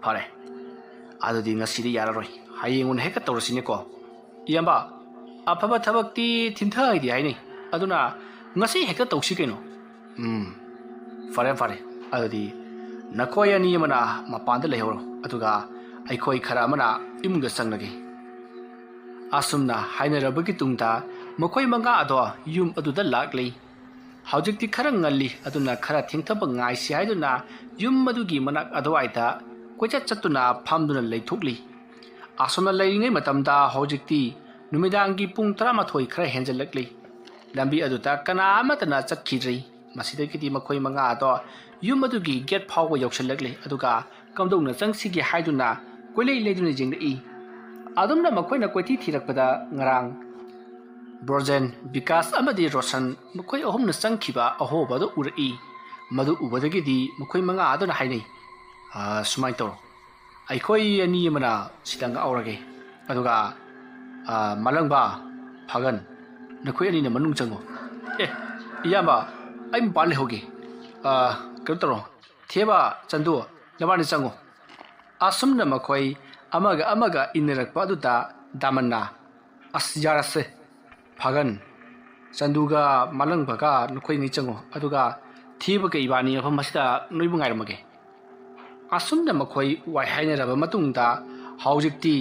ꯐꯔꯦ ꯑꯗꯨꯗꯤ ꯉꯁꯤꯗꯤ ꯌꯥꯔꯔꯣꯏ ꯍꯌꯦꯡ ꯑꯣꯏꯅ ꯍꯦꯛꯇ ꯇꯧꯔꯁꯤꯅꯦꯀꯣ ꯏꯌꯥꯝꯕ ꯑꯐꯕ ꯊꯕꯛꯇꯤ ꯊꯤꯟꯊꯍꯩꯗꯦ ꯍꯥꯏꯅꯩ ꯑꯗꯨꯅ ꯉꯁꯤ ꯍꯦꯛꯇ ꯇꯧꯁꯤ ꯀꯩꯅꯣ ꯐꯔꯦ ꯑꯗꯨꯗꯤ ꯅꯈꯣꯏ ꯑꯅꯤ ꯑꯃꯅ ꯃꯄꯥꯟꯗ ꯂꯩꯍꯧꯔꯣ ꯑꯗꯨꯒ ꯑꯩꯈꯣꯏ ꯈꯔ ꯑꯃꯅ ꯏꯃꯨꯡꯗ ꯆꯪꯂꯒꯦ ꯑꯁꯨꯝꯅ ꯍꯥꯏꯅꯔꯕꯒꯤ ꯇꯨꯡꯗ ꯃꯈꯣꯏ ꯃꯉꯥ ꯑꯗꯣ ꯌꯨꯝ ꯑꯗꯨꯗ ꯂꯥꯛꯂꯤ ꯍꯧꯖꯤꯛꯇꯤ ꯈꯔ ꯉꯜꯂꯤ ꯑꯗꯨꯅ ꯈꯔ ꯊꯦꯡꯊꯕ ꯉꯥꯏꯁꯤ ꯍꯥꯏꯗꯨꯅ ꯌꯨꯝ ꯑꯗꯨꯒꯤ ꯃꯅꯥꯛ ꯑꯗꯨꯋꯥꯏꯗ ꯀꯣꯏꯆꯠ ꯆꯠꯇꯨꯅ ꯐꯝꯗꯨꯅ ꯂꯩꯊꯣꯛꯂꯤ ꯑꯁꯨꯝꯅ ꯂꯩꯔꯤꯉꯩ ꯃꯇꯝꯗ ꯍꯧꯖꯤꯛꯇꯤ ꯅꯨꯃꯤꯗꯥꯡꯒꯤ ꯄꯨꯡ 12 ꯈꯔ ꯍꯦꯟꯖꯜꯂꯛꯂꯤ ꯂꯝꯕꯤ ꯑꯗꯨꯗ ꯀꯅꯥ ꯑꯃꯠꯇꯅ ꯆꯠꯈꯤꯗ꯭ꯔꯤ ꯃꯁꯤꯗꯒꯤꯗꯤ ꯃꯈꯣꯏ ꯃꯉꯥ ꯑꯗꯣ ꯌꯨꯝ ꯑꯗꯨꯒꯤ ꯒꯦꯠ ꯐꯥꯎꯕ ꯌꯧꯁꯤꯜꯂꯛꯂꯤ ꯑꯗꯨꯒ ꯀꯝꯗꯧꯅ ꯆꯪꯁꯤꯒꯦ ꯍꯥꯏꯗꯨꯅ ꯀꯣꯏꯂꯩ ꯂꯩꯗꯨꯅ ꯌꯦꯡꯂꯛꯏ ꯑꯗꯨꯝꯅ ꯃꯈꯣꯏꯅ ꯀꯣꯏꯊꯤ ꯊꯤꯔꯛꯄꯗ ꯉꯔꯥꯡ ꯕ꯭ꯔꯣꯖꯦꯟ ꯕꯤꯀꯥꯁ ꯑꯃꯗꯤ ꯔꯣꯁꯟ ꯃꯈꯣꯏ ꯑꯍꯨꯝꯅ ꯆꯪꯈꯤꯕ ꯑꯍꯣꯕ ꯑꯗꯨ ꯎꯔꯛꯏ ꯃꯗꯨ ꯎꯕꯗꯒꯤꯗꯤ ꯃꯈꯣꯏ ꯃꯉꯥ ꯑꯗꯨꯅ ꯍꯥꯏꯅꯩ ꯁꯨꯃꯥꯏꯅ ꯇꯧꯔꯣ ꯑꯩꯈꯣꯏ ꯑꯅꯤ ꯑꯃꯅ ꯁꯤꯗ ꯉꯥꯎꯔꯒꯦ ꯑꯗꯨꯒ ꯃꯂꯪꯕ ꯐꯒꯟ ꯅꯈꯣꯏ ꯑꯅꯤꯅ ꯃꯅꯨꯡ ꯆꯪꯉꯣ ꯏꯌꯥꯝꯕ ꯑꯩ ꯃꯄꯥꯟ ꯂꯩꯍꯧꯒꯦ ꯀꯩꯅꯣ ꯇꯧꯔꯣ ꯊꯦꯕ ꯆꯟꯗꯨ ꯅꯕꯥꯅꯤ ꯆꯪꯉꯣ ꯑꯁꯨꯝꯅ ꯃꯈꯣꯏ ꯑꯃꯒ ꯏꯟꯅꯔꯛꯄ ꯑꯗꯨꯗ ꯗꯥꯃꯟꯅ ꯑꯁ ꯌꯥꯔꯁꯦ ꯐꯒꯟ ꯆꯟꯗꯨꯒ ꯃꯂꯪꯕꯒ ꯅꯈꯣꯏꯅꯤ ꯆꯪꯉꯣ ꯑꯗꯨꯒ ꯊꯦꯕꯒ ꯏꯕꯥꯅꯤ ꯃꯐꯝ ꯑꯁꯤꯗ ꯅꯣꯏꯕꯨ ꯉꯥꯏꯔꯝꯃꯒꯦ ꯑꯁꯨꯝꯅ ꯃꯈꯣꯏ ꯋꯥꯏ ꯍꯥꯏꯅꯔꯕ ꯃꯇꯨꯡꯗ ꯍꯧꯖꯤꯛꯇꯤ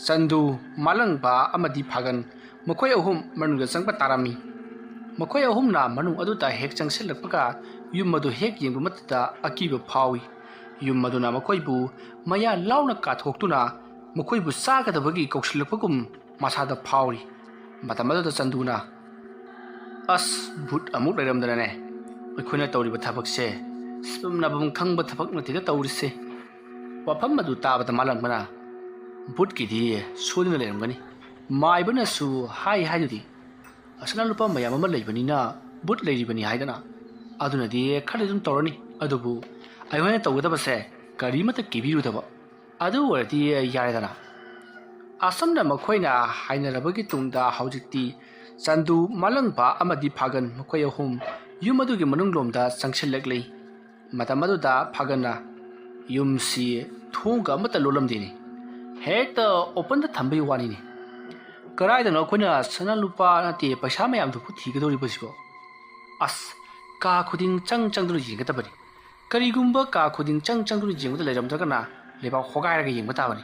ꯆꯟꯗꯨ ꯃꯂꯪꯕ ꯑꯃꯗꯤ ꯐꯒꯟ ꯃꯈꯣꯏ ꯑꯍꯨꯝ ꯃꯅꯨꯡꯗ ꯆꯪꯕ ꯇꯥꯔꯝꯃꯤ ꯃꯈꯣꯏ ꯑꯍꯨꯝꯅ ꯃꯅꯨꯡ ꯑꯗꯨꯗ ꯍꯦꯛ ꯆꯪꯁꯤꯜꯂꯛꯄꯒ ꯌꯨꯝ ꯑꯗꯨ ꯍꯦꯛ ꯌꯦꯡꯕ ꯃꯇꯝꯗ ꯑꯀꯤꯕ ꯐꯥꯎꯏ ꯌꯨꯝ ꯑꯗꯨꯅ ꯃꯈꯣꯏꯕꯨ ꯃꯌꯥ ꯂꯥꯎꯅ ꯀꯥꯊꯣꯛꯇꯨꯅ ꯃꯈꯣꯏꯕꯨ ꯆꯥꯒꯗꯕꯒꯤ ꯀꯧꯁꯤꯜꯂꯛꯄꯒꯨꯝ ꯃꯁꯥꯗ ꯐꯥꯎꯔꯤ ꯃꯇꯝ ꯑꯗꯨꯗ ꯆꯟꯗꯨꯅ ꯑꯁ ꯚꯨꯠ ꯑꯃꯨꯛ ꯂꯩꯔꯝꯗꯅꯅꯦ ꯑꯩꯈꯣꯏꯅ ꯇꯧꯔꯤꯕ ꯊꯕꯛꯁꯦ ꯁꯨꯝꯅꯕꯝ ꯈꯪꯕ ꯊꯕꯛ ꯅꯠꯇꯦꯗ ꯇꯧꯔꯤꯁꯦ ꯋꯥꯐꯝ ꯑꯗꯨ ꯇꯥꯕꯗ ꯃꯥꯂꯪꯕꯅ ꯚꯨꯠꯀꯤꯗꯤ ꯁꯣꯏꯗꯅ ꯂꯩꯔꯝꯒꯅꯤ ꯃꯥꯏꯕꯅꯁꯨ ꯍꯥꯏꯗꯨꯗꯤ ꯑꯁꯅꯥ ꯂꯨꯄꯥ ꯃꯌꯥꯝ ꯑꯃ ꯂꯩꯕꯅꯤꯅ ꯚꯨꯠ ꯂꯩꯔꯤꯕꯅꯤ ꯍꯥꯏꯗꯅ ꯑꯗꯨꯅꯗꯤ ꯈꯔ ꯑꯗꯨꯝ ꯇꯧꯔꯅꯤ ꯑꯗꯨꯕꯨ ꯑꯩꯈꯣꯏꯅ ꯇꯧꯒꯗꯕꯁꯦ ꯀꯔꯤꯃꯠꯇ ꯀꯤꯕꯤꯔꯨꯗꯕ ꯑꯗꯨ ꯑꯣꯏꯔꯗꯤ ꯌꯥꯔꯦꯗꯅ ꯑꯁꯨꯝꯅ ꯃꯈꯣꯏꯅ ꯍꯥꯏꯅꯔꯕꯒꯤ ꯇꯨꯡꯗ ꯍꯧꯖꯤꯛꯇꯤ ꯆꯟꯗꯨ ꯃꯂꯪꯕ ꯑꯃꯗꯤ ꯐꯒꯟ ꯃꯈꯣꯏ ꯑꯍꯨꯝ ꯌꯨꯝ ꯑꯗꯨꯒꯤ ꯃꯅꯨꯡꯂꯣꯝꯗ ꯆꯪꯁꯤꯜꯂꯛꯂꯤ ꯃꯇꯝ ꯑꯗꯨꯗ ꯐꯒꯟꯅ ꯌꯨꯝꯁꯤ ꯊꯣꯡꯒ ꯑꯃꯠꯇ ꯂꯣꯜꯂꯝꯗꯦꯅꯤ ꯍꯦꯛꯇ ꯑꯣꯄꯟꯗ ꯊꯝꯕꯒꯤ ꯋꯥꯅꯤꯅꯤ ꯀꯗꯥꯏꯗꯅꯣ ꯑꯩꯈꯣꯏꯅ ꯁꯅꯥ ꯂꯨꯄꯥ ꯅꯠꯇꯦ ꯄꯩꯁꯥ ꯃꯌꯥꯝꯗꯨꯕꯨ ꯊꯤꯒꯗꯧꯔꯤꯕꯁꯤꯕꯣ ꯑꯁ ꯀꯥ ꯈꯨꯗꯤꯡ ꯆꯪꯗꯨꯅ ꯌꯦꯡꯒꯗꯕꯅꯤ ꯀꯔꯤꯒꯨꯝꯕ ꯀꯥ ꯈꯨꯗꯤꯡ ꯆꯪꯗꯨꯅ ꯌꯦꯡꯕꯗ ꯂꯩꯔꯝꯗ꯭ꯔꯒꯅ ꯂꯩꯕꯥꯛ ꯍꯣꯒꯥꯏꯔꯒ ꯌꯦꯡꯕ ꯇꯥꯕꯅꯤ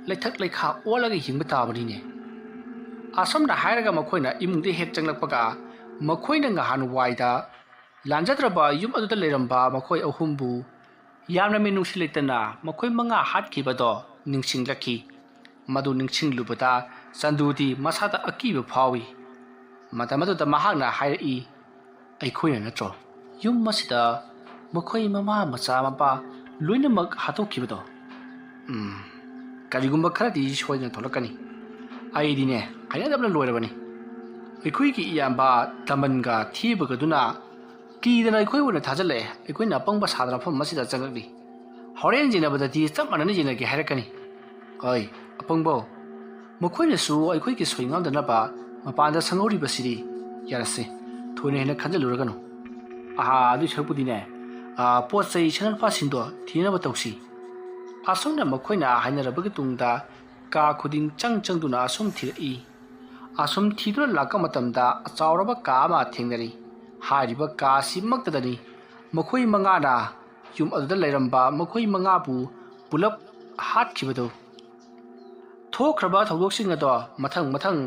ꯂꯩꯊꯛ ꯂꯩꯈꯥ ꯑꯣꯜꯂꯒ ꯌꯦꯡꯕ ꯇꯥꯕꯅꯤꯅꯦ ꯑꯁꯨꯝꯅ ꯍꯥꯏꯔꯒ ꯃꯈꯣꯏꯅ ꯏꯃꯨꯡꯗ ꯍꯦꯛ ꯆꯪꯂꯛꯄꯒ ꯃꯈꯣꯏꯅ ꯉꯍꯥꯟ ꯋꯥꯏꯗ ꯂꯥꯟꯖꯗ꯭ꯔꯕ ꯌꯨꯝ ꯑꯗꯨꯗ ꯂꯩꯔꯝꯕ ꯃꯈꯣꯏ ꯑꯍꯨꯝꯕꯨ ꯌꯥꯝꯅ ꯃꯤꯅꯨꯡꯁꯤ ꯂꯩꯇꯅ ꯃꯈꯣꯏ ꯃꯉꯥ ꯍꯥꯠꯈꯤꯕꯗꯣ ꯅꯤꯡꯁꯤꯡꯂꯛꯈꯤ ꯃꯗꯨ ꯅꯤꯡꯁꯤꯡꯂꯨꯕꯗ ꯆꯟꯗꯨꯗꯤ ꯃꯁꯥꯗ ꯑꯀꯤꯕ ꯐꯥꯎꯏ ꯃꯇꯝ ꯑꯗꯨꯗ ꯃꯍꯥꯛꯅ ꯍꯥꯏꯔꯛꯏ ꯑꯩꯈꯣꯏꯅ ꯅꯠꯇ꯭ꯔꯣ ꯌꯨꯝ ꯑꯁꯤꯗ ꯃꯈꯣꯏ ꯃꯃꯥ ꯃꯆꯥ ꯃꯄꯥ ꯂꯣꯏꯅꯃꯛ ꯍꯥꯠꯇꯣꯛꯈꯤꯕꯗꯣ ꯀꯔꯤꯒꯨꯝꯕ ꯈꯔꯗꯤ ꯁꯣꯏꯗꯅ ꯊꯣꯛꯂꯛꯀꯅꯤ ꯑꯩꯗꯤꯅꯦ ꯍꯩꯅꯗꯕꯅ ꯂꯣꯏꯔꯕꯅꯤ ꯑꯩꯈꯣꯏꯒꯤ ꯏꯌꯥꯝꯕ ꯗꯃꯟꯒ ꯊꯤꯕꯒꯗꯨꯅ ꯀꯤꯗꯅ ꯑꯩꯈꯣꯏ ꯑꯣꯏꯅ ꯊꯥꯖꯤꯜꯂꯛꯑꯦ ꯑꯩꯈꯣꯏꯅ ꯑꯄꯪꯕ ꯁꯥꯗꯅ ꯃꯐꯝ ꯑꯁꯤꯗ ꯆꯪꯂꯛꯂꯤ ꯍꯣꯔꯦꯟ ꯌꯦꯡꯅꯕꯗꯗꯤ ꯆꯞ ꯃꯥꯟꯅꯅ ꯌꯦꯡꯅꯒꯦ ꯍꯥꯏꯔꯛꯀꯅꯤ ꯍꯣꯏ ꯑꯄꯪꯕ ꯃꯈꯣꯏꯅꯁꯨ ꯑꯩꯈꯣꯏꯒꯤ ꯁꯣꯏ ꯉꯥꯝꯗꯅꯕ ꯃꯄꯥꯟꯗ ꯁꯪꯍꯧꯔꯤꯕꯁꯤꯗꯤ ꯌꯥꯔꯁꯤ ꯊꯣꯏꯅ ꯍꯦꯟꯅ ꯈꯟꯖꯤꯜꯂꯨꯔꯒꯅꯨ ꯑꯗꯨꯏ ꯁꯔꯨꯛꯄꯨꯗꯤꯅꯦ ꯄꯣꯠ ꯆꯩ ꯁꯅꯥꯄꯥꯁꯤꯡꯗꯣ ꯊꯤꯅꯕ ꯇꯧꯁꯤ ꯑꯁꯨꯝꯅ ꯃꯈꯣꯏꯅ ꯍꯥꯏꯅꯔꯕꯒꯤ ꯇꯨꯡꯗ ꯀꯥ ꯈꯨꯗꯤꯡ ꯆꯪꯗꯨꯅ ꯑꯁꯨꯝ ꯊꯤꯔꯛꯏ ꯑꯁꯨꯝ ꯊꯤꯗꯨꯅ ꯂꯥꯛꯄ ꯃꯇꯝꯗ ꯑꯆꯥꯎꯔꯕ ꯀꯥ ꯑꯃ ꯊꯦꯡꯅꯔꯤ ꯍꯥꯏꯔꯤꯕ ꯀꯥ ꯑꯁꯤꯃꯛꯇꯗꯅꯤ ꯃꯈꯣꯏ ꯃꯉꯥꯅ ꯌꯨꯝ ꯑꯗꯨꯗ ꯂꯩꯔꯝꯕ ꯃꯈꯣꯏ ꯃꯉꯥꯕꯨ ꯄꯨꯂꯞ ꯍꯥꯠꯈꯤꯕꯗꯨ ꯊꯣꯛꯈ꯭ꯔꯕ ꯊꯧꯗꯣꯛꯁꯤꯡ ꯑꯗꯣ ꯃꯊꯪ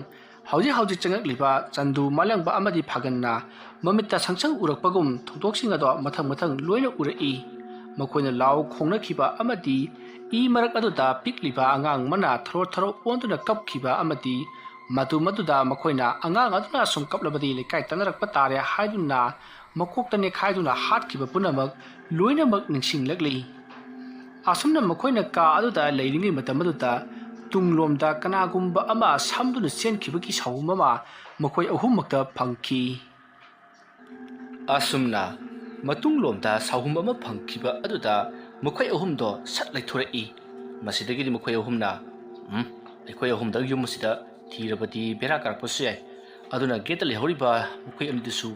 ꯍꯧꯖꯤꯛ ꯆꯪꯂꯛꯂꯤꯕ ꯆꯟꯗꯨ ꯃꯥꯂꯪꯕ ꯑꯃꯗꯤ ꯐꯥꯒꯟꯅ ꯃꯃꯤꯠꯇ ꯁꯪꯁꯪ ꯎꯔꯛꯄꯒꯨꯝ ꯊꯧꯗꯣꯛꯁꯤꯡ ꯑꯗꯣ ꯃꯊꯪ ꯂꯣꯏꯅ ꯎꯔꯛꯏ ꯃꯈꯣꯏꯅ ꯂꯥꯎ ꯈꯣꯡꯅꯈꯤꯕ ꯑꯃꯗꯤ ꯏ ꯃꯔꯛ ꯑꯗꯨꯗ ꯄꯤꯛꯂꯤꯕ ꯑꯉꯥꯡ ꯑꯃꯅ ꯊꯔꯣ ꯑꯣꯟꯗꯨꯅ ꯀꯞꯈꯤꯕ ꯑꯃꯗꯤ ꯃꯗꯨꯗ ꯃꯈꯣꯏꯅ ꯑꯉꯥꯡ ꯑꯗꯨꯅ ꯁꯨꯝ ꯀꯞꯂꯕꯗꯤ ꯂꯩꯀꯥꯏ ꯇꯠꯅꯔꯛꯄ ꯇꯥꯔꯦ ꯍꯥꯏꯗꯨꯅ ꯃꯀꯣꯛꯇ ꯅꯦꯠꯈꯥꯏꯗꯨꯅ ꯍꯥꯠꯈꯤꯕ ꯄꯨꯝꯅꯃꯛ ꯂꯣꯏꯅꯃꯛ ꯅꯤꯡꯁꯤꯡꯂꯛꯂꯤ ꯑꯁꯨꯝꯅ ꯃꯈꯣꯏꯅ ꯀꯥ ꯑꯗꯨꯗ ꯂꯩꯔꯤꯉꯩ ꯃꯇꯝ ꯑꯗꯨꯗ ꯇꯨꯡꯂꯣꯝꯗ ꯀꯅꯥꯒꯨꯝꯕ ꯑꯃ ꯁꯝꯗꯨꯅ ꯆꯦꯟꯈꯤꯕꯒꯤ ꯁꯥꯎꯝ ꯑꯃ ꯃꯈꯣꯏ ꯑꯍꯨꯝꯃꯛꯇ ꯐꯪꯈꯤ ꯑꯁꯨꯝꯅ ꯃꯇꯨꯡꯂꯣꯝꯗ ꯁꯥꯎꯍꯨꯝ ꯑꯃ ꯐꯪꯈꯤꯕ ꯑꯗꯨꯗ ꯃꯈꯣꯏ ꯑꯍꯨꯝꯗꯣ ꯁꯠ ꯂꯩꯊꯣꯔꯛꯏ ꯃꯁꯤꯗꯒꯤꯗꯤ ꯃꯈꯣꯏ ꯑꯍꯨꯝꯅ ꯑꯩꯈꯣꯏ ꯑꯍꯨꯝꯗ ꯌꯨꯝ ꯑꯁꯤꯗ ꯊꯤꯔꯕꯗꯤ ꯕꯦꯔꯥ ꯀꯥꯔꯛꯄꯁꯨ ꯌꯥꯏ ꯑꯗꯨꯅ ꯒꯦꯠꯇ ꯂꯩꯍꯧꯔꯤꯕ ꯃꯈꯣꯏ ꯑꯅꯤꯗꯨꯁꯨ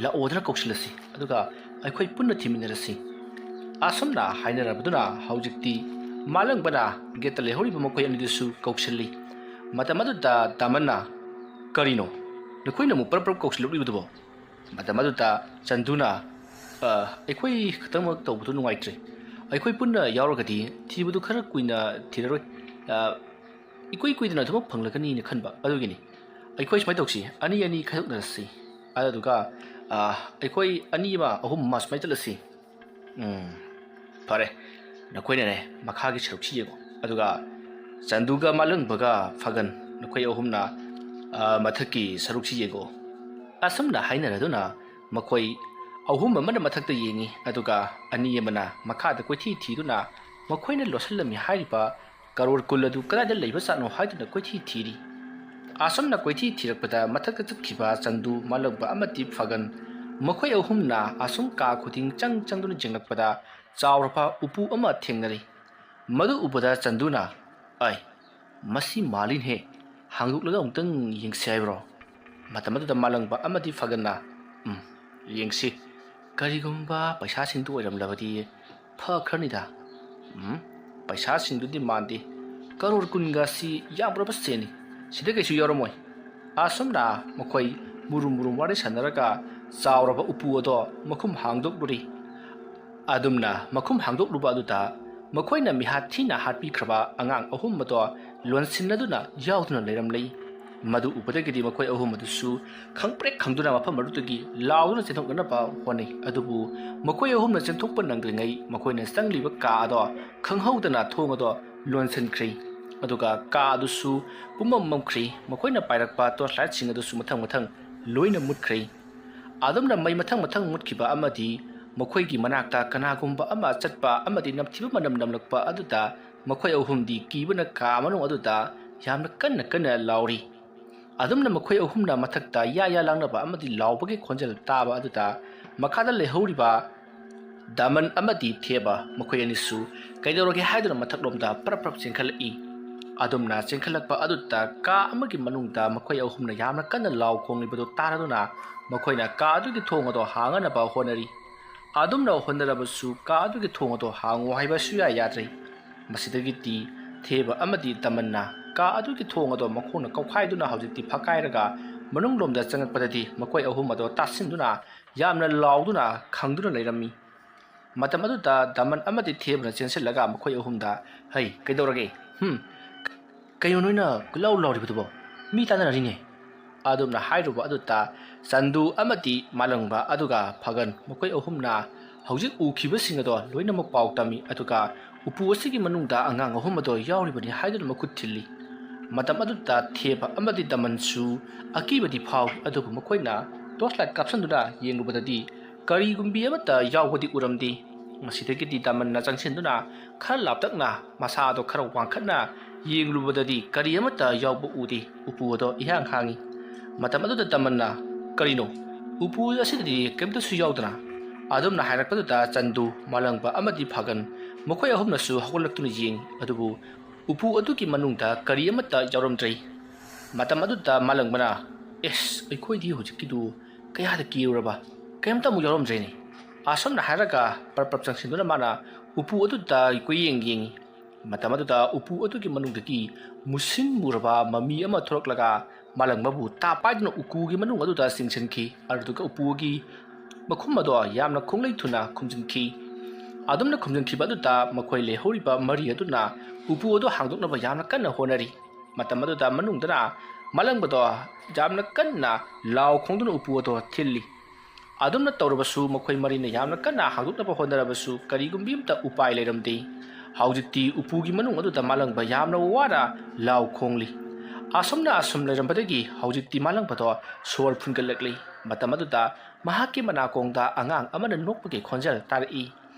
ꯂꯥꯛꯑꯣꯗꯅ ꯀꯧꯁꯤꯜꯂꯁꯤ ꯑꯗꯨꯒ ꯑꯩꯈꯣꯏ ꯄꯨꯟꯅ ꯊꯤꯃꯤꯟꯅꯔꯁꯤ ꯑꯁꯨꯝꯅ ꯍꯥꯏꯅꯔꯕꯗꯨꯅ ꯍꯧꯖꯤꯛꯇꯤ ꯃꯥꯂꯪꯕꯅ ꯒꯦꯠꯇ ꯂꯩꯍꯧꯔꯤꯕ ꯃꯈꯣꯏ ꯑꯅꯤꯗꯨꯁꯨ ꯀꯧꯁꯤꯜꯂꯤ ꯃꯇꯝ ꯑꯗꯨꯗ ꯗꯃꯟꯅ ꯀꯔꯤꯅꯣ ꯅꯈꯣꯏꯅ ꯑꯃꯨꯛ ꯄꯔꯞ ꯀꯧꯁꯤꯜꯂꯛꯂꯤꯕꯗꯨꯕꯣ ꯃꯇꯝ ꯑꯗꯨꯗ ꯆꯟꯗꯨꯅ ꯑꯩꯈꯣꯏ ꯈꯛꯇꯃꯛ ꯇꯧꯕꯗꯨ ꯅꯨꯡꯉꯥꯏꯇ꯭ꯔꯦ ꯑꯩꯈꯣꯏ ꯄꯨꯟꯅ ꯌꯥꯎꯔꯒꯗꯤ ꯊꯤꯕꯗꯨ ꯈꯔ ꯀꯨꯏꯅ ꯊꯤꯔꯔꯣꯏ ꯏꯀꯨꯏ ꯀꯨꯏꯗꯅ ꯑꯗꯨꯃꯛ ꯐꯪꯂꯒꯅꯤꯅ ꯈꯟꯕ ꯑꯗꯨꯒꯤꯅꯤ ꯑꯩꯈꯣꯏ ꯁꯨꯃꯥꯏꯅ ꯇꯧꯁꯤ ꯑꯅꯤ ꯈꯥꯏꯗꯣꯛꯅꯔꯁꯤ ꯑꯗꯨꯒ ꯑꯩꯈꯣꯏ ꯑꯍꯨꯝ ꯑꯃ ꯁꯨꯃꯥꯏꯅ ꯆꯠꯂꯁꯤ ꯐꯔꯦ ꯅꯈꯣꯏꯅꯅꯦ ꯃꯈꯥꯒꯤ ꯁꯔꯨꯛꯁꯤ ꯌꯦꯡꯉꯣ ꯑꯗꯨꯒ ꯆꯟꯗꯨꯒ ꯃꯥꯂꯪꯕꯒ ꯐꯥꯒꯟ ꯅꯈꯣꯏ ꯑꯍꯨꯝꯅ ꯃꯊꯛꯀꯤ ꯁꯔꯨꯛꯁꯤ ꯌꯦꯡꯉꯣ ꯑꯁꯨꯝꯅ ꯍꯥꯏꯅꯔꯗꯨꯅ ꯃꯈꯣꯏ ꯑꯍꯨꯝ ꯑꯃꯅ ꯃꯊꯛꯇ ꯌꯦꯡꯉꯤ ꯑꯗꯨꯒ ꯑꯅꯤ ꯑꯃꯅ ꯃꯈꯥꯗ ꯀꯣꯏꯊꯤ ꯊꯤꯗꯨꯅ ꯃꯈꯣꯏꯅ ꯂꯣꯠꯁꯤꯜꯂꯝꯃꯤ ꯍꯥꯏꯔꯤꯕ ꯀꯔꯣꯔ ꯀꯨꯜ ꯑꯗꯨ ꯀꯗꯥꯏꯗ ꯂꯩꯕ ꯆꯥꯠꯅꯣ ꯍꯥꯏꯗꯨꯅ ꯀꯣꯏꯊꯤ ꯊꯤꯔꯤ ꯑꯁꯨꯝꯅ ꯀꯣꯏꯊꯤ ꯊꯤꯔꯛꯄꯗ ꯃꯊꯛꯇ ꯆꯠꯈꯤꯕ ꯆꯟꯗꯨ ꯃꯥꯂꯪꯕ ꯑꯃꯗꯤ ꯐꯥꯒꯟ ꯃꯈꯣꯏ ꯑꯍꯨꯝꯅ ꯑꯁꯨꯝ ꯀꯥ ꯈꯨꯗꯤꯡ ꯆꯪꯗꯨꯅ ꯌꯦꯡꯂꯛꯄꯗ ꯆꯥꯎꯔꯕ ꯎꯄꯨ ꯑꯃ ꯊꯦꯡꯅꯔꯤ ꯃꯗꯨ ꯎꯕꯗ ꯆꯟꯗꯨꯅ ꯃꯁꯤ ꯃꯥꯜꯂꯤꯅꯦ ꯍꯥꯡꯗꯣꯛꯂꯒ ꯑꯃꯨꯛꯇꯪ ꯌꯦꯡꯁꯤ ꯍꯥꯏꯕ꯭ꯔꯣ ꯃꯇꯝ ꯑꯗꯨꯗ ꯃꯥꯂꯪꯕ ꯑꯃꯗꯤ ꯐꯥꯒꯟꯅ ꯌꯦꯡꯁꯤ ꯀꯔꯤꯒꯨꯝꯕ ꯄꯩꯁꯥꯁꯤꯡꯗꯨ ꯑꯣꯏꯔꯝꯂꯕꯗꯤ ꯐꯈ꯭ꯔꯅꯤꯗ ꯄꯩꯁꯥꯁꯤꯡꯗꯨꯗꯤ ꯃꯥꯟꯗꯦ ꯀꯔꯣꯔ ꯀꯨꯟꯒꯁꯤ ꯌꯥꯝꯕ꯭ꯔꯕ ꯁꯦꯟꯅꯤ ꯁꯤꯗ ꯀꯩꯁꯨ ꯌꯥꯎꯔꯝꯃꯣꯏ ꯑꯁꯨꯝꯅ ꯃꯈꯣꯏ ꯃꯨꯔꯨꯝ ꯋꯥꯔꯤ ꯁꯥꯟꯅꯔꯒ ꯆꯥꯎꯔꯕ ꯎꯄꯨ ꯑꯗꯣ ꯃꯈꯨꯝ ꯍꯥꯡꯗꯣꯛꯂꯨꯔꯤ ꯑꯗꯨꯝꯅ ꯃꯈꯨꯝ ꯍꯥꯡꯗꯣꯛꯂꯨꯕ ꯑꯗꯨꯗ ꯃꯈꯣꯏꯅ ꯃꯤꯍꯥꯠ ꯊꯤꯅ ꯍꯥꯠꯄꯤꯈ꯭ꯔꯕ ꯑꯉꯥꯡ ꯑꯍꯨꯝ ꯑꯗꯣ ꯂꯣꯟꯁꯤꯟꯅꯗꯨꯅ ꯌꯥꯎꯗꯨꯅ ꯂꯩꯔꯝꯂꯤ ꯃꯗꯨ ꯎꯕꯗꯒꯤꯗꯤ ꯃꯈꯣꯏ ꯑꯍꯨꯝ ꯑꯗꯨꯁꯨ ꯈꯪꯄ꯭ꯔꯦꯛ ꯈꯪꯗꯨꯅ ꯃꯐꯝ ꯑꯗꯨꯗꯒꯤ ꯂꯥꯎꯗꯨꯅ ꯆꯦꯟꯊꯣꯛꯅꯅꯕ ꯍꯣꯠꯅꯩ ꯑꯗꯨꯕꯨ ꯃꯈꯣꯏ ꯑꯍꯨꯝꯅ ꯆꯦꯟꯊꯣꯛꯄ ꯅꯪꯗ꯭ꯔꯤꯉꯩ ꯃꯈꯣꯏꯅ ꯆꯪꯂꯤꯕ ꯀꯥ ꯑꯗꯣ ꯈꯪꯍꯧꯗꯅ ꯊꯣꯡ ꯑꯗꯣ ꯂꯣꯟꯁꯤꯟꯈ꯭ꯔꯤ ꯑꯗꯨꯒ ꯀꯥ ꯑꯗꯨꯁꯨ ꯄꯨꯝꯃꯝ ꯃꯝꯈ꯭ꯔꯤ ꯃꯈꯣꯏꯅ ꯄꯥꯏꯔꯛꯄ ꯇꯣꯔꯆ ꯂꯥꯏꯠꯁꯤꯡ ꯑꯗꯨꯁꯨ ꯃꯊꯪ ꯂꯣꯏꯅ ꯃꯨꯠꯈ꯭ꯔꯤ ꯑꯗꯨꯝꯅ ꯃꯩ ꯃꯊꯪ ꯃꯨꯠꯈꯤꯕ ꯑꯃꯗꯤ ꯃꯈꯣꯏꯒꯤ ꯃꯅꯥꯛꯇ ꯀꯅꯥꯒꯨꯝꯕ ꯑꯃ ꯆꯠꯄ ꯑꯃꯗꯤ ꯅꯝꯊꯤꯕ ꯃꯅꯝ ꯅꯝꯂꯛꯄ ꯑꯗꯨꯗ ꯃꯈꯣꯏ ꯑꯍꯨꯝꯗꯤ ꯀꯤꯕꯅ ꯀꯥ ꯃꯅꯨꯡ ꯑꯗꯨꯗ ꯌꯥꯝꯅ ꯀꯟꯅ ꯂꯥꯎꯔꯤ ꯑꯗꯨꯝꯅ ꯃꯈꯣꯏ ꯑꯍꯨꯝꯅ ꯃꯊꯛꯇ ꯌꯥ ꯂꯥꯡꯅꯕ ꯑꯃꯗꯤ ꯂꯥꯎꯕꯒꯤ ꯈꯣꯟꯖꯦꯜ ꯇꯥꯕ ꯑꯗꯨꯗ ꯃꯈꯥꯗ ꯂꯩꯍꯧꯔꯤꯕ ꯗꯃꯟ ꯑꯃꯗꯤ ꯊꯦꯕ ꯃꯈꯣꯏ ꯑꯅꯤꯁꯨ ꯀꯩꯗꯧꯔꯒꯦ ꯍꯥꯏꯗꯨꯅ ꯃꯊꯛꯂꯣꯝꯗ ꯄꯔꯞ ꯆꯦꯟꯈꯠꯂꯛꯏ ꯑꯗꯨꯝꯅ ꯆꯦꯟꯈꯠꯂꯛꯄ ꯑꯗꯨꯗ ꯀꯥ ꯑꯃꯒꯤ ꯃꯅꯨꯡꯗ ꯃꯈꯣꯏ ꯑꯍꯨꯝꯅ ꯌꯥꯝꯅ ꯀꯟꯅ ꯂꯥꯎ ꯈꯣꯡꯂꯤꯕꯗꯨ ꯇꯥꯔꯗꯨꯅ ꯃꯈꯣꯏꯅ ꯀꯥ ꯑꯗꯨꯒꯤ ꯊꯣꯡ ꯑꯗꯣ ꯍꯥꯡꯅꯕ ꯍꯣꯠꯅꯔꯤ ꯑꯗꯨꯝꯅ ꯍꯣꯠꯅꯔꯕꯁꯨ ꯀꯥ ꯑꯗꯨꯒꯤ ꯊꯣꯡ ꯑꯗꯣ ꯍꯥꯡꯉꯨ ꯍꯥꯏꯕ ꯁꯨꯌꯥ ꯌꯥꯗ꯭ꯔꯦ ꯃꯁꯤꯗꯒꯤꯗꯤ ꯊꯦꯕ ꯑꯃꯗꯤ ꯗꯃꯟꯅ ꯀꯥ ꯑꯗꯨꯒꯤ ꯊꯣꯡ ꯑꯗꯣ ꯃꯈꯣꯡꯅ ꯀꯧꯈꯥꯏꯗꯨꯅ ꯍꯧꯖꯤꯛꯇꯤ ꯐꯛꯀꯥꯏꯔꯒ ꯃꯅꯨꯡꯂꯣꯝꯗ ꯆꯪꯉꯛꯄꯗꯗꯤ ꯃꯈꯣꯏ ꯑꯍꯨꯝ ꯑꯗꯣ ꯇꯥꯁꯤꯟꯗꯨꯅ ꯌꯥꯝꯅ ꯂꯥꯎꯗꯨꯅ ꯈꯪꯗꯨꯅ ꯂꯩꯔꯝꯃꯤ ꯃꯇꯝ ꯑꯗꯨꯗ ꯗꯃꯟ ꯑꯃꯗꯤ ꯊꯦꯕꯅ ꯆꯦꯟꯁꯤꯜꯂꯒ ꯃꯈꯣꯏ ꯑꯍꯨꯝꯗ ꯀꯩꯗꯧꯔꯒꯦ ꯀꯩꯅꯣ ꯅꯣꯏꯅ ꯀꯣꯏꯂꯥꯎ ꯂꯥꯎꯔꯤꯕꯗꯨꯕꯣ ꯃꯤ ꯇꯥꯟꯅꯔꯤꯅꯦ ꯑꯗꯨꯝꯅ ꯍꯥꯏꯔꯨꯕ ꯑꯗꯨꯗ ꯆꯟꯗꯨ ꯑꯃꯗꯤ ꯃꯥꯂꯪꯕ ꯑꯗꯨꯒ ꯐꯥꯒꯟ ꯃꯈꯣꯏ ꯑꯍꯨꯝꯅ ꯍꯧꯖꯤꯛ ꯎꯈꯤꯕꯁꯤꯡ ꯑꯗꯣ ꯂꯣꯏꯅꯃꯛ ꯄꯥꯎ ꯇꯝꯃꯤ ꯑꯗꯨꯒ ꯎꯄꯨ ꯑꯁꯤꯒꯤ ꯃꯅꯨꯡꯗ ꯑꯉꯥꯡ ꯑꯍꯨꯝ ꯑꯗꯣ ꯌꯥꯎꯔꯤꯕꯅꯤ ꯍꯥꯏꯗꯨꯅ ꯃꯈꯨꯠ ꯊꯤꯜꯂꯤ ꯃꯇꯝ ꯑꯗꯨꯗ ꯊꯦꯕ ꯑꯃꯗꯤ ꯗꯃꯟꯁꯨ ꯑꯀꯤꯕꯗꯤ ꯐꯥꯎꯏ ꯑꯗꯨꯕꯨ ꯃꯈꯣꯏꯅ ꯇꯣꯔꯆ ꯂꯥꯏꯠ ꯀꯥꯞꯁꯤꯟꯗꯨꯅ ꯌꯦꯡꯂꯨꯕꯗꯗꯤ ꯀꯔꯤꯒꯨꯝꯕꯤ ꯑꯃꯠꯇ ꯌꯥꯎꯕꯗꯤ ꯎꯔꯝꯗꯦ꯫ ꯃꯁꯤꯗꯒꯤꯗꯤ ꯗꯃꯟꯅ ꯆꯪꯁꯤꯟꯗꯨꯅ ꯈꯔ ꯂꯥꯞꯇꯛꯅ ꯃꯁꯥꯗꯣ ꯈꯔ ꯋꯥꯡꯈꯠꯅ ꯌꯦꯡꯂꯨꯕꯗꯗꯤ ꯀꯔꯤ ꯑꯃꯠꯇ ꯌꯥꯎꯕ ꯎꯗꯦ꯫ ꯎꯄꯨ ꯑꯗꯣ ꯏꯍꯥꯡ ꯍꯥꯡꯏ꯫ ꯃꯇꯝ ꯑꯗꯨꯗ ꯗꯃꯟꯅ "ꯀꯔꯤꯅꯣ? ꯎꯄꯨ ꯑꯁꯤꯗꯗꯤ ꯀꯩꯝꯇꯁꯨ ꯌꯥꯎꯗꯅ?" ꯑꯗꯨꯝꯅ ꯍꯥꯏꯔꯛꯄꯗꯨꯗ ꯆꯟꯗꯨ, ꯃꯥꯂꯪꯕ ꯑꯃꯗꯤ ꯐꯒꯟ ꯃꯈꯣꯏ ꯑꯍꯨꯝꯅꯁꯨ ꯍꯧꯒꯠꯂꯛꯇꯨꯅ ꯌꯦꯡꯏ꯫ ꯑꯗꯨꯕꯨ ꯎꯄꯨ ꯑꯗꯨꯒꯤ ꯃꯅꯨꯡꯗ ꯀꯔꯤ ꯑꯃꯠꯇ ꯌꯥꯎꯔꯝꯗ꯭ꯔꯦ꯫ ꯃꯇꯝ ꯑꯗꯨꯗ ꯃꯥꯂꯪꯕꯅ "ꯑꯦꯁ, ꯑꯩꯈꯣꯏꯗꯤ ꯍꯧꯖꯤꯛꯀꯤꯗꯨ ꯀꯌꯥꯗ ꯀꯤꯔꯨꯔꯕ! ꯀꯩꯝꯇ ꯑꯃꯨꯛ ꯌꯥꯎꯔꯝꯗ꯭ꯔꯦꯅꯦ." ꯑꯁꯨꯝꯅ ꯍꯥꯏꯔꯒ ꯄꯔꯞ ꯆꯪꯁꯤꯟꯗꯨꯅ ꯃꯥꯅ ꯎꯄꯨ ꯑꯗꯨꯗ ꯀꯣꯏꯌꯦꯡ ꯌꯦꯡꯏ꯫ ꯃꯇꯝ ꯑꯗꯨꯗ ꯎꯄꯨ ꯑꯗꯨꯒꯤ ꯃꯅꯨꯡꯗꯒꯤ ꯃꯨꯁꯤꯟ ꯃꯨꯔꯕ ꯃꯃꯤ ꯑꯃ ꯊꯣꯔꯛꯂꯒ ꯃꯥꯂꯪꯕꯕꯨ ꯇꯥꯞ ꯄꯥꯏꯗꯨꯅ ꯎꯄꯨꯒꯤ ꯃꯅꯨꯡ ꯑꯗꯨꯗ ꯆꯤꯡꯁꯤꯟꯈꯤ꯫ ꯑꯗꯨꯒ ꯎꯄꯨꯒꯤ ꯃꯈꯨꯝ ꯑꯗꯣ ꯌꯥꯝꯅ ꯈꯣꯡꯂꯩ ꯊꯨꯅ ꯈꯨꯝꯖꯤꯟꯈꯤ꯫ ꯑꯗꯨꯝꯅ ꯈꯨꯝꯖꯤꯟꯈꯤꯕ ꯑꯗꯨꯗ ꯃꯈꯣꯏ ꯂꯩꯍꯧꯔꯤꯕ ꯃꯔꯤ ꯑꯗꯨꯅ ꯎꯄꯨ ꯑꯗꯨ ꯍꯥꯡꯗꯣꯛꯅꯕ ꯌꯥꯝꯅ ꯀꯟꯅ ꯍꯣꯠꯅꯔꯤ꯫ ꯃꯇꯝ ꯑꯗꯨꯗ ꯃꯅꯨꯡꯗꯅ ꯃꯥꯂꯪꯕꯗꯣ ꯌꯥꯝꯅ ꯀꯟꯅ ꯂꯥꯎ ꯈꯣꯡꯗꯨꯅ ꯎꯄꯨ ꯑꯗꯣ ꯊꯤꯜꯂꯤ꯫ ꯑꯗꯨꯝꯅ ꯇꯧꯔꯕꯁꯨ ꯃꯈꯣꯏ ꯃꯔꯤꯅ ꯌꯥꯝꯅ ꯀꯟꯅ ꯍꯥꯡꯗꯣꯛꯅꯕ ꯍꯣꯠꯅꯔꯕꯁꯨ ꯀꯔꯤꯒꯨꯝꯕꯤ ꯑꯃꯠꯇ ꯎꯄꯥꯏ ꯂꯩꯔꯝꯗꯦ꯫ ꯍꯧꯖꯤꯛꯇꯤ ꯎꯄꯨꯒꯤ ꯃꯅꯨꯡ ꯑꯗꯨꯗ ꯃꯥꯂꯪꯕ ꯌꯥꯝꯅ ꯋꯥꯅ ꯂꯥꯎ ꯈꯣꯡꯂꯤ꯫ ꯑꯁꯨꯝꯅ ꯑꯁꯨꯝ ꯂꯩꯔꯝꯕꯗꯒꯤ ꯍꯧꯖꯤꯛꯇꯤ ꯃꯥꯂꯪꯕꯗꯣ ꯁꯣꯔ ꯐꯨꯟꯒꯠꯂꯛꯂꯤ꯫ ꯃꯇꯝ ꯑꯗꯨꯗ ꯃꯍꯥꯛꯀꯤ ꯃꯅꯥꯀꯣꯡꯗ ꯑꯉꯥꯡ ꯑꯃꯅ ꯅꯣꯛꯄꯒꯤ ꯈꯣꯟꯖꯦꯜ ꯇꯥꯔꯛꯏ꯫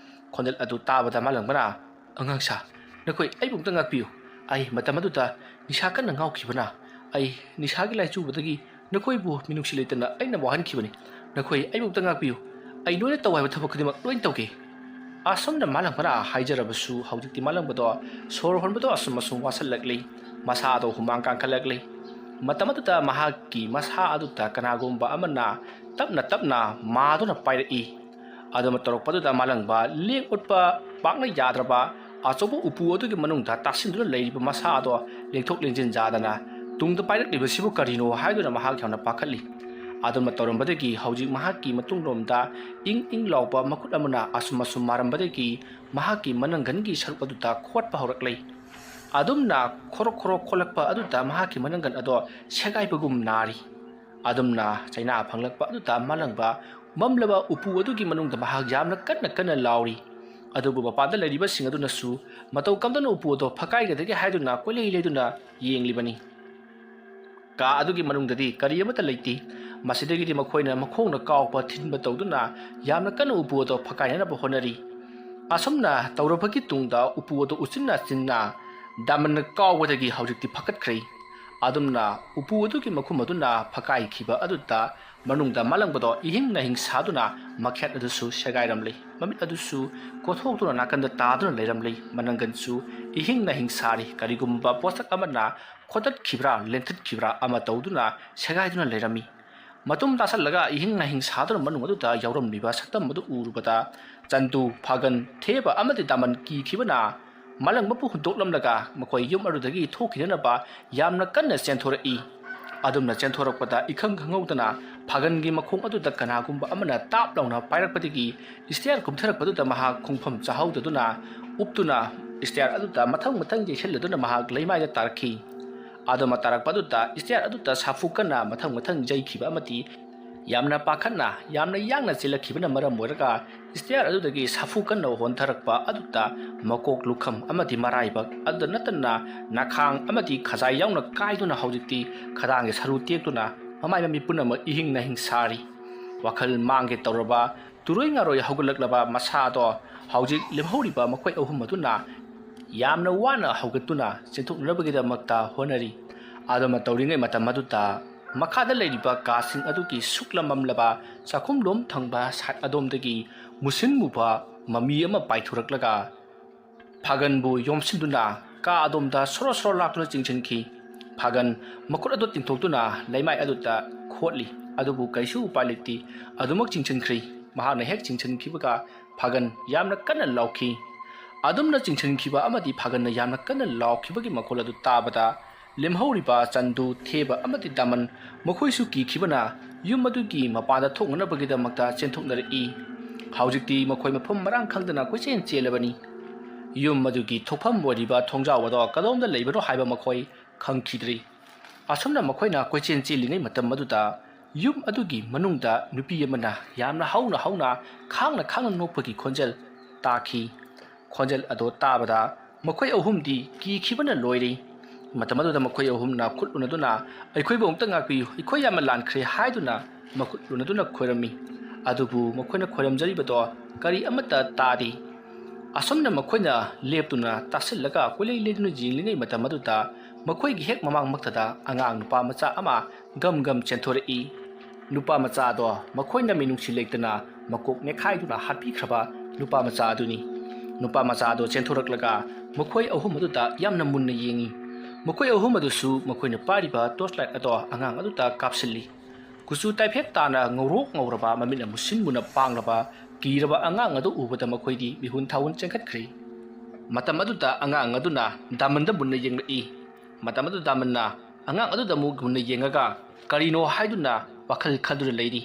ꯈꯣꯟꯖꯦꯜ ꯑꯗꯨ ꯇꯥꯕꯗ ꯃꯥꯂꯪꯕꯅ "ꯑꯉꯥꯡꯁꯥ, ꯅꯈꯣꯏ ꯑꯩꯕꯨ ꯑꯃꯨꯛꯇ ꯉꯥꯛꯄꯤꯌꯨ꯫ ꯑꯩ ꯃꯇꯝ ꯑꯗꯨꯗ ꯅꯤꯁꯥ ꯀꯟꯅ ꯉꯥꯎꯈꯤꯕꯅ ꯑꯩ ꯅꯤꯁꯥꯒꯤ ꯂꯥꯏꯆꯨꯕꯗꯒꯤ ꯅꯈꯣꯏꯕꯨ ꯃꯤꯅꯨꯡꯁꯤ ꯂꯩꯇꯅ ꯑꯩꯅ ꯋꯥꯍꯟꯈꯤꯕꯅꯤ꯫ ꯅꯈꯣꯏ ꯑꯩꯕꯨ ꯑꯃꯨꯛꯇ ꯉꯥꯛꯄꯤꯌꯨ꯫ ꯑꯩ ꯂꯣꯏꯅ ꯇꯧ ꯍꯥꯏꯕ ꯊꯕꯛ ꯈꯨꯗꯤꯡꯃꯛ ꯂꯣꯏꯅ ꯇꯧꯒꯦ." ꯑꯁꯨꯝꯅ ꯃꯥꯂꯪꯕꯅ ꯍꯥꯏꯖꯔꯕꯁꯨ ꯍꯧꯖꯤꯛꯇꯤ ꯃꯥꯂꯪꯕꯗꯣ ꯁꯣꯔ ꯍꯣꯟꯕꯗꯣ ꯑꯁꯨꯝ ꯑꯁꯨꯝ ꯋꯥꯁꯜꯂꯛꯂꯤ꯫ ꯃꯁꯥꯗꯣ ꯍꯨꯃꯥꯡ ꯀꯥꯡꯈꯠꯂꯛꯂꯤ꯫ ꯃꯇꯝ ꯑꯗꯨꯗ ꯃꯍꯥꯛꯀꯤ ꯃꯁꯥ ꯑꯗꯨꯗ ꯀꯅꯥꯒꯨꯝꯕ ꯑꯃꯅ ꯇꯞꯅ ꯇꯞꯅ ꯃꯥꯗꯨꯅ ꯄꯥꯏꯔꯛꯏ꯫ ꯑꯗꯨꯝꯅ ꯇꯧꯔꯛꯄꯗꯨꯗ ꯃꯥꯂꯪꯕ ꯂꯦꯡ ꯑꯣꯠꯄ ꯄꯥꯛꯅ ꯌꯥꯗ꯭ꯔꯕ ꯑꯆꯧꯕ ꯎꯄꯨ ꯑꯗꯨꯒꯤ ꯃꯅꯨꯡꯗ ꯇꯥꯁꯤꯟꯗꯨꯅ ꯂꯩꯔꯤꯕ ꯃꯁꯥ ꯑꯗꯣ ꯂꯦꯡꯊꯣꯛ ꯂꯦꯡꯖꯤꯟ ꯌꯥꯗꯅ ꯇꯨꯡꯗ ꯄꯥꯏꯔꯛꯂꯤꯕꯁꯤꯕꯨ ꯀꯔꯤꯅꯣ ꯍꯥꯏꯗꯨꯅ ꯃꯍꯥꯛ ꯌꯥꯝꯅ ꯄꯥꯈꯠꯂꯤ꯫ ꯑꯗꯨꯝꯅ ꯇꯧꯔꯝꯕꯗꯒꯤ ꯍꯧꯖꯤꯛ ꯃꯍꯥꯛꯀꯤ ꯃꯇꯨꯡꯂꯣꯝꯗ ꯏꯪ ꯏꯪ लाउबा मखुट अमना असुम असुम मारंबदगी महाकी मनंगनगी सरुक अदुदा खोटपा हौरक्लै। अदुमना खोरक खोरक खोलकपा अदुदा महाकी मनंगन अदो सेगाइबगुम नारी। अदुमना चाइना फंगलकपा अदुदा मालंगबा ममलबा उपु अदुगी मनुंगदा महाक यामना कन्ना कन्ना लाउरी। अदुबु मपादा लैरिबा सिंग अदुनसु मतौ कमदना उपु अदो फकाइगदगी हाइदुना कोइलै लेदुना येंग्लिबनी। का अदुगी मनुंगददी करी अमता लैति। मसिदगिदि मखोइना मखोंना कावपा थिनबा तौदुना यामना कन्ना उपु अदो फकाइनबा होनरी। असमना तौरबगी तुंगदा उपु अदो उचिन्ना चिन्ना दामन्ना कावबदगी हौजिक्ति फकटख्रै। अदुमना उपु अदुगी मखुम अदुना फकाइखिबा अदुदा मनुंगदा मालंगबदो इहिंग नहिंग सादुना मखेट अदुसु सेगाइरमलै। ममित अदुसु कोथोक्तुना नाकंदा तादुना लैरमलै। मनंगनसु इहिंग नहिंग सारी करिगुम्बा पोसक अमना खोटत खिब्रा लेंथत खिब्रा अमा तौदुना सेगाइदुना लैरमी। मतुम तासलगा इहिंग नहिंग सादुना मनुंग अदुदा यावरमलिबा सक्तम अदु उरुबदा चंदू फागन थेबा अमदि दामन किखिबना मालंगबपु हुंदोकलमलगा मखोय युम अरुदगी थोखिनबा यामना कन्ना चेंथोरई। अदुमना चेंथोरकपदा इखंग खंगौदना फागनगी मखोंग अदुदा कनागुम्बा अमना ताप लाउना पाइरकपदगी स्टेयर कुमथरकपदुदा महाक खुंगफम चाहौदुना उपतुना स्टेयर अदुदा मथंग मथंग जेसलदुना महाक लैमाइदा तारखी। अदुमा तारकपदुदा स्टेयर अदुदा साफुकना मथंग मथंग जैखिबा अमति यामना पाखना यामना यांगना चेलखिबना मरम ओइरगा स्टेयर अदुदगी साफुकना होनथरकपा अदुदा मकोक लुखम अमति मराइबक अदुदा नतना नाखांग अमति खजाय यावना काइदुना हौजिक्ति खदांगे सरु तेक्तुना ममाइ ममि पुनम इहिंग नहिंग सारी। वखल मांगे तौरबा तुरोइ ngaरोय हौगलकलबा मसादो हौजिक लेमहौरिबा मखोय अहुम अदुना यामना वाना हौगतुना चेंथोकनबगिदमक्ता होनरी। अदुमा तौरिङै मतम अदुदा मखादा लैरिबा कासिंग अदुगी सुक्लममलबा चाखुमलोम थंबा साइड अदोमदगी मुसिन मुबा ममी अमा पाइथुरकलगा फागनबु योमसिंदुना का अदोमदा सोरो सोरो लाक्तुना चिंचिनखी। फागन मकुट अदो तिंथोक्तुना लैमाइ अदुदा खोटली अदुबु कैसु उपाय लेति अदुमक चिंचिनख्री। महाना हेक चिंचिनखिबगा फागन यामना कन्ना लाउखी। अदुमना चिंचिनखिबा अमदि फागनना यामना कन्ना लाउखिबगी मखोल अदु ताबदा लेमहौरिबा चंदू थेबा अमदि दामन मखोइसु किखिबना युम अदुगी मपादा थोंगनबगिदमक्ता चेंथोकनरई। हौजिक्ति मखोइ मफम मरांग खंगदना कोइचेन चेलबनी। युम अदुगी थोफम ओइरिबा थोंजाव अदो कदोमदा लैबनो हाइबा मखोइ खंखिद्री। असुमना मखोइना कोइचेन चेलिङै मतम अदुदा युम अदुगी मनुंगदा नुपी अमना यामना हौना हौना खांगना खांगना नोकपगी खोंजेल ताखी। खोंजेल अदो ताबदा मखोइ अहुमदी किखिबना लोइरी। मतम अदुदा मखोइ अहुमना खुटलुनदुना अइखोइबु अमुक्ता ngaकपियु अइखोइ यामना लानख्रे हाइदुना मखुटलुनदुना खोइरमी। ꯑꯗꯨꯕꯨ ꯃꯈꯣꯏꯅ ꯈꯣꯏꯔꯝꯖꯔꯤꯕꯗꯣ ꯀꯔꯤ ꯑꯃꯠꯇ ꯇꯥꯗꯦ꯫ ꯑꯁꯨꯝꯅ ꯃꯈꯣꯏꯅ ꯂꯦꯞꯇꯨꯅ ꯇꯥꯁꯤꯜꯂꯒ ꯀꯣꯏꯂꯩ ꯂꯩꯗꯨꯅ ꯌꯦꯡꯂꯤꯉꯩ ꯃꯇꯝ ꯑꯗꯨꯗ ꯃꯈꯣꯏꯒꯤ ꯍꯦꯛ ꯃꯃꯥꯡꯃꯛꯇꯗ ꯑꯉꯥꯡ ꯅꯨꯄꯥ ꯃꯆꯥ ꯑꯃ ꯒꯝ ꯒꯝ ꯆꯦꯟꯊꯣꯔꯛꯏ꯫ ꯅꯨꯄꯥ ꯃꯆꯥꯗꯣ ꯃꯈꯣꯏꯅ ꯃꯤꯅꯨꯡꯁꯤ ꯂꯩꯇꯅ ꯃꯀꯣꯛ ꯅꯦꯠꯈꯥꯏꯗꯨꯅ ꯍꯥꯠꯄꯤꯈ꯭ꯔꯕ ꯅꯨꯄꯥ ꯃꯆꯥ ꯑꯗꯨꯅꯤ꯫ ꯅꯨꯄꯥ ꯃꯆꯥꯗꯣ ꯆꯦꯟꯊꯣꯔꯛꯂꯒ ꯃꯈꯣꯏ ꯑꯍꯨꯝ ꯑꯗꯨꯗ ꯌꯥꯝꯅ ꯃꯨꯟꯅ ꯌꯦꯡꯏ꯫ ꯃꯈꯣꯏ ꯑꯍꯨꯝ ꯑꯗꯨꯁꯨ ꯃꯈꯣꯏꯅ ꯄꯥꯏꯔꯤꯕ ꯇꯣꯔꯆ ꯂꯥꯏꯠ ꯑꯗꯣ ꯑꯉꯥꯡ ꯑꯗꯨꯗ ꯀꯥꯞꯁꯤꯜꯂꯤ꯫ ꯀꯨꯆꯨ ꯇꯥꯏꯐꯦꯠ ꯇꯥꯅ ꯉꯧꯔꯣꯛ ꯉꯧꯔꯕ ꯃꯃꯤꯠꯅ ꯃꯨꯁꯤꯟ ꯃꯨꯟꯅ ꯄꯥꯡꯂꯕ ꯀꯤꯔꯕ ꯑꯉꯥꯡ ꯑꯗꯨ ꯎꯕꯗ ꯃꯈꯣꯏꯗꯤ ꯃꯤꯍꯨꯟ ꯊꯥꯍꯨꯟ ꯆꯦꯟꯈꯠꯈ꯭ꯔꯦ꯫ ꯃꯇꯝ ꯑꯗꯨꯗ ꯑꯉꯥꯡ ꯑꯗꯨꯅ ꯗꯥꯃꯟꯗ ꯃꯨꯟꯅ ꯌꯦꯡꯂꯛꯏ꯫ ꯃꯇꯝ ꯑꯗꯨꯗ ꯗꯥꯃꯟꯅ ꯑꯉꯥꯡ ꯑꯗꯨꯗ ꯑꯃꯨꯛ ꯃꯨꯟꯅ ꯌꯦꯡꯉꯒ ꯀꯔꯤꯅꯣ ꯍꯥꯏꯗꯨꯅ ꯋꯥꯈꯜ ꯈꯟꯗꯨꯅ ꯂꯩꯔꯤ꯫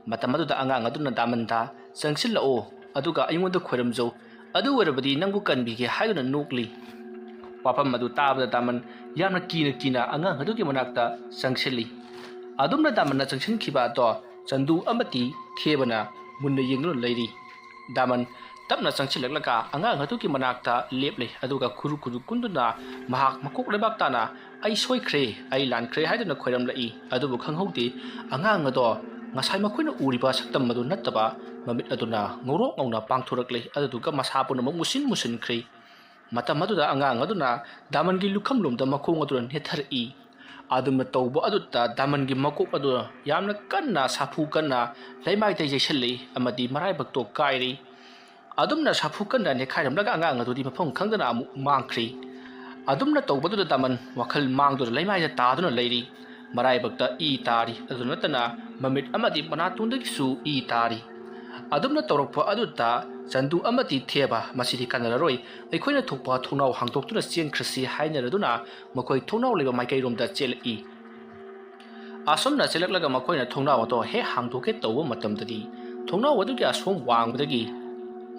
ꯃꯇꯝ ꯑꯗꯨꯗ ꯑꯉꯥꯡ ꯑꯗꯨꯅ ꯗꯥꯃꯟꯗ ꯆꯪꯁꯤꯜꯂꯛꯑꯣ ꯑꯗꯨꯒ ꯑꯩꯉꯣꯟꯗ ꯈꯣꯏꯔꯝꯖꯧ, ꯑꯗꯨ ꯑꯣꯏꯔꯕꯗꯤ ꯅꯪꯕꯨ ꯀꯟꯕꯤꯒꯦ ꯍꯥꯏꯗꯨꯅ ꯅꯣꯛꯂꯤ꯫ ꯋꯥꯐꯝ ꯑꯗꯨ ꯇꯥꯕꯗ ꯗꯥꯃꯟ ꯌꯥꯝꯅ ꯀꯤꯅ ꯑꯉꯥꯡ ꯑꯗꯨꯒꯤ ꯃꯅꯥꯛꯇ ꯆꯪꯁꯤꯜꯂꯤ꯫ ꯑꯗꯨꯝꯅ ꯗꯥꯃꯟꯅ ꯆꯪꯁꯤꯟꯈꯤꯕ ꯑꯗꯣ ꯆꯟꯗꯨ ꯑꯃꯗꯤ ꯊꯦꯕꯅ ꯃꯨꯟꯅ ꯌꯦꯡꯗꯨꯅ ꯂꯩꯔꯤ꯫ ꯗꯥꯃꯟ ꯇꯞꯅ ꯆꯪꯁꯤꯜꯂꯛꯂꯒ ꯑꯉꯥꯡ ꯑꯗꯨꯒꯤ ꯃꯅꯥꯛꯇ ꯂꯦꯞꯂꯦ ꯑꯗꯨꯒ ꯈꯨꯔꯨ ꯀꯨꯟꯗꯨꯅ ꯃꯍꯥꯛ ꯃꯀꯣꯛ ꯂꯩꯕꯥꯛ ꯇꯥꯅ ꯑꯩ ꯁꯣꯏꯈ꯭ꯔꯦ, ꯑꯩ ꯂꯥꯟꯈ꯭ꯔꯦ ꯍꯥꯏꯗꯨꯅ ꯈꯣꯏꯔꯝꯂꯛꯏ꯫ ꯑꯗꯨꯕꯨ ꯈꯪꯍꯧꯗꯦ ꯑꯉꯥꯡ ꯑꯗꯣ ꯉꯁꯥꯏ ꯃꯈꯣꯏꯅ ꯎꯔꯤꯕ ꯁꯛꯇꯝ ꯑꯗꯨ ꯅꯠꯇꯕ ꯃꯃꯤꯠ ꯑꯗꯨꯅ ꯉꯧꯔꯣꯛ ꯉꯧꯅ ꯄꯥꯡꯊꯣꯔꯛꯂꯦ ꯑꯗꯨꯗꯨꯒ ꯃꯁꯥ ꯄꯨꯝꯅꯃꯛ ꯃꯨꯁꯤꯟꯈ꯭ꯔꯦ꯫ ꯃꯇꯝ ꯑꯗꯨꯗ ꯑꯉꯥꯡ ꯑꯗꯨꯅ ꯗꯥꯃꯟꯒꯤ ꯂꯨꯈꯝꯂꯣꯝꯗ ꯃꯈꯣꯡ ꯑꯗꯨꯅ ꯅꯦꯠꯊꯔꯛꯏ꯫ ꯑꯗꯨꯝꯅ ꯇꯧꯕ ꯑꯗꯨꯗ ꯗꯥꯃꯟꯒꯤ ꯃꯀꯣꯛ ꯑꯗꯨ ꯌꯥꯝꯅ ꯀꯟꯅ ꯁꯥꯐꯨ ꯀꯟꯅ ꯂꯩꯃꯥꯏꯗ ꯌꯩꯁꯜꯂꯤ ꯑꯃꯗꯤ ꯃꯔꯥꯏꯕꯛꯇꯣ ꯀꯥꯏꯔꯤ꯫ ꯑꯗꯨꯝꯅ ꯁꯥꯐꯨ ꯀꯟꯅ ꯅꯦꯠꯈꯥꯏꯔꯝꯂꯒ ꯑꯉꯥꯡ ꯑꯗꯨꯗꯤ ꯃꯐꯝ ꯈꯪꯗꯅ ꯑꯃꯨꯛ ꯃꯥꯡꯈ꯭ꯔꯤ꯫ ꯑꯗꯨꯝꯅ ꯇꯧꯕꯗꯨꯗ ꯗꯥꯃꯟ ꯋꯥꯈꯜ ꯃꯥꯡꯗꯨꯅ ꯂꯩꯃꯥꯏꯗ ꯇꯥꯗꯨꯅ ꯂꯩꯔꯤ꯫ ꯃꯔꯥꯏꯕꯛꯇ ꯏ ꯇꯥꯔꯤ, ꯑꯗꯨ ꯅꯠꯇꯅ ꯃꯃꯤꯠ ꯑꯃꯗꯤ ꯃꯅꯥꯇꯣꯟꯗꯒꯤꯁꯨ ꯏ ꯇꯥꯔꯤ꯫ ꯑꯗꯨꯝꯅ ꯇꯧꯔꯛꯄ ꯑꯗꯨꯗ ꯆꯟꯗꯨ ꯑꯃꯗꯤ ꯊꯦꯕ ꯃꯁꯤꯗꯤ ꯀꯥꯟꯅꯔꯔꯣꯏ, ꯑꯩꯈꯣꯏꯅ ꯊꯣꯛꯄ ꯊꯣꯡꯅꯥꯎ ꯍꯥꯡꯗꯣꯛꯇꯨꯅ ꯆꯦꯟꯈ꯭ꯔꯁꯤ ꯍꯥꯏꯅꯔꯗꯨꯅ ꯃꯈꯣꯏ ꯊꯣꯡꯅꯥꯎ ꯂꯩꯕ ꯃꯥꯏꯀꯩꯔꯣꯝꯗ ꯆꯦꯜꯂꯛꯏ꯫ ꯑꯁꯨꯝꯅ ꯆꯦꯜꯂꯛꯂꯒ ꯃꯈꯣꯏꯅ ꯊꯣꯡꯅꯥꯎ ꯑꯗꯣ ꯍꯦꯛ ꯍꯥꯡꯗꯣꯛꯀꯦ ꯇꯧꯕ ꯃꯇꯝꯗꯗꯤ ꯊꯣꯡꯅꯥꯎ ꯑꯗꯨꯒꯤ ꯑꯁꯣꯝ ꯋꯥꯡꯕꯗꯒꯤ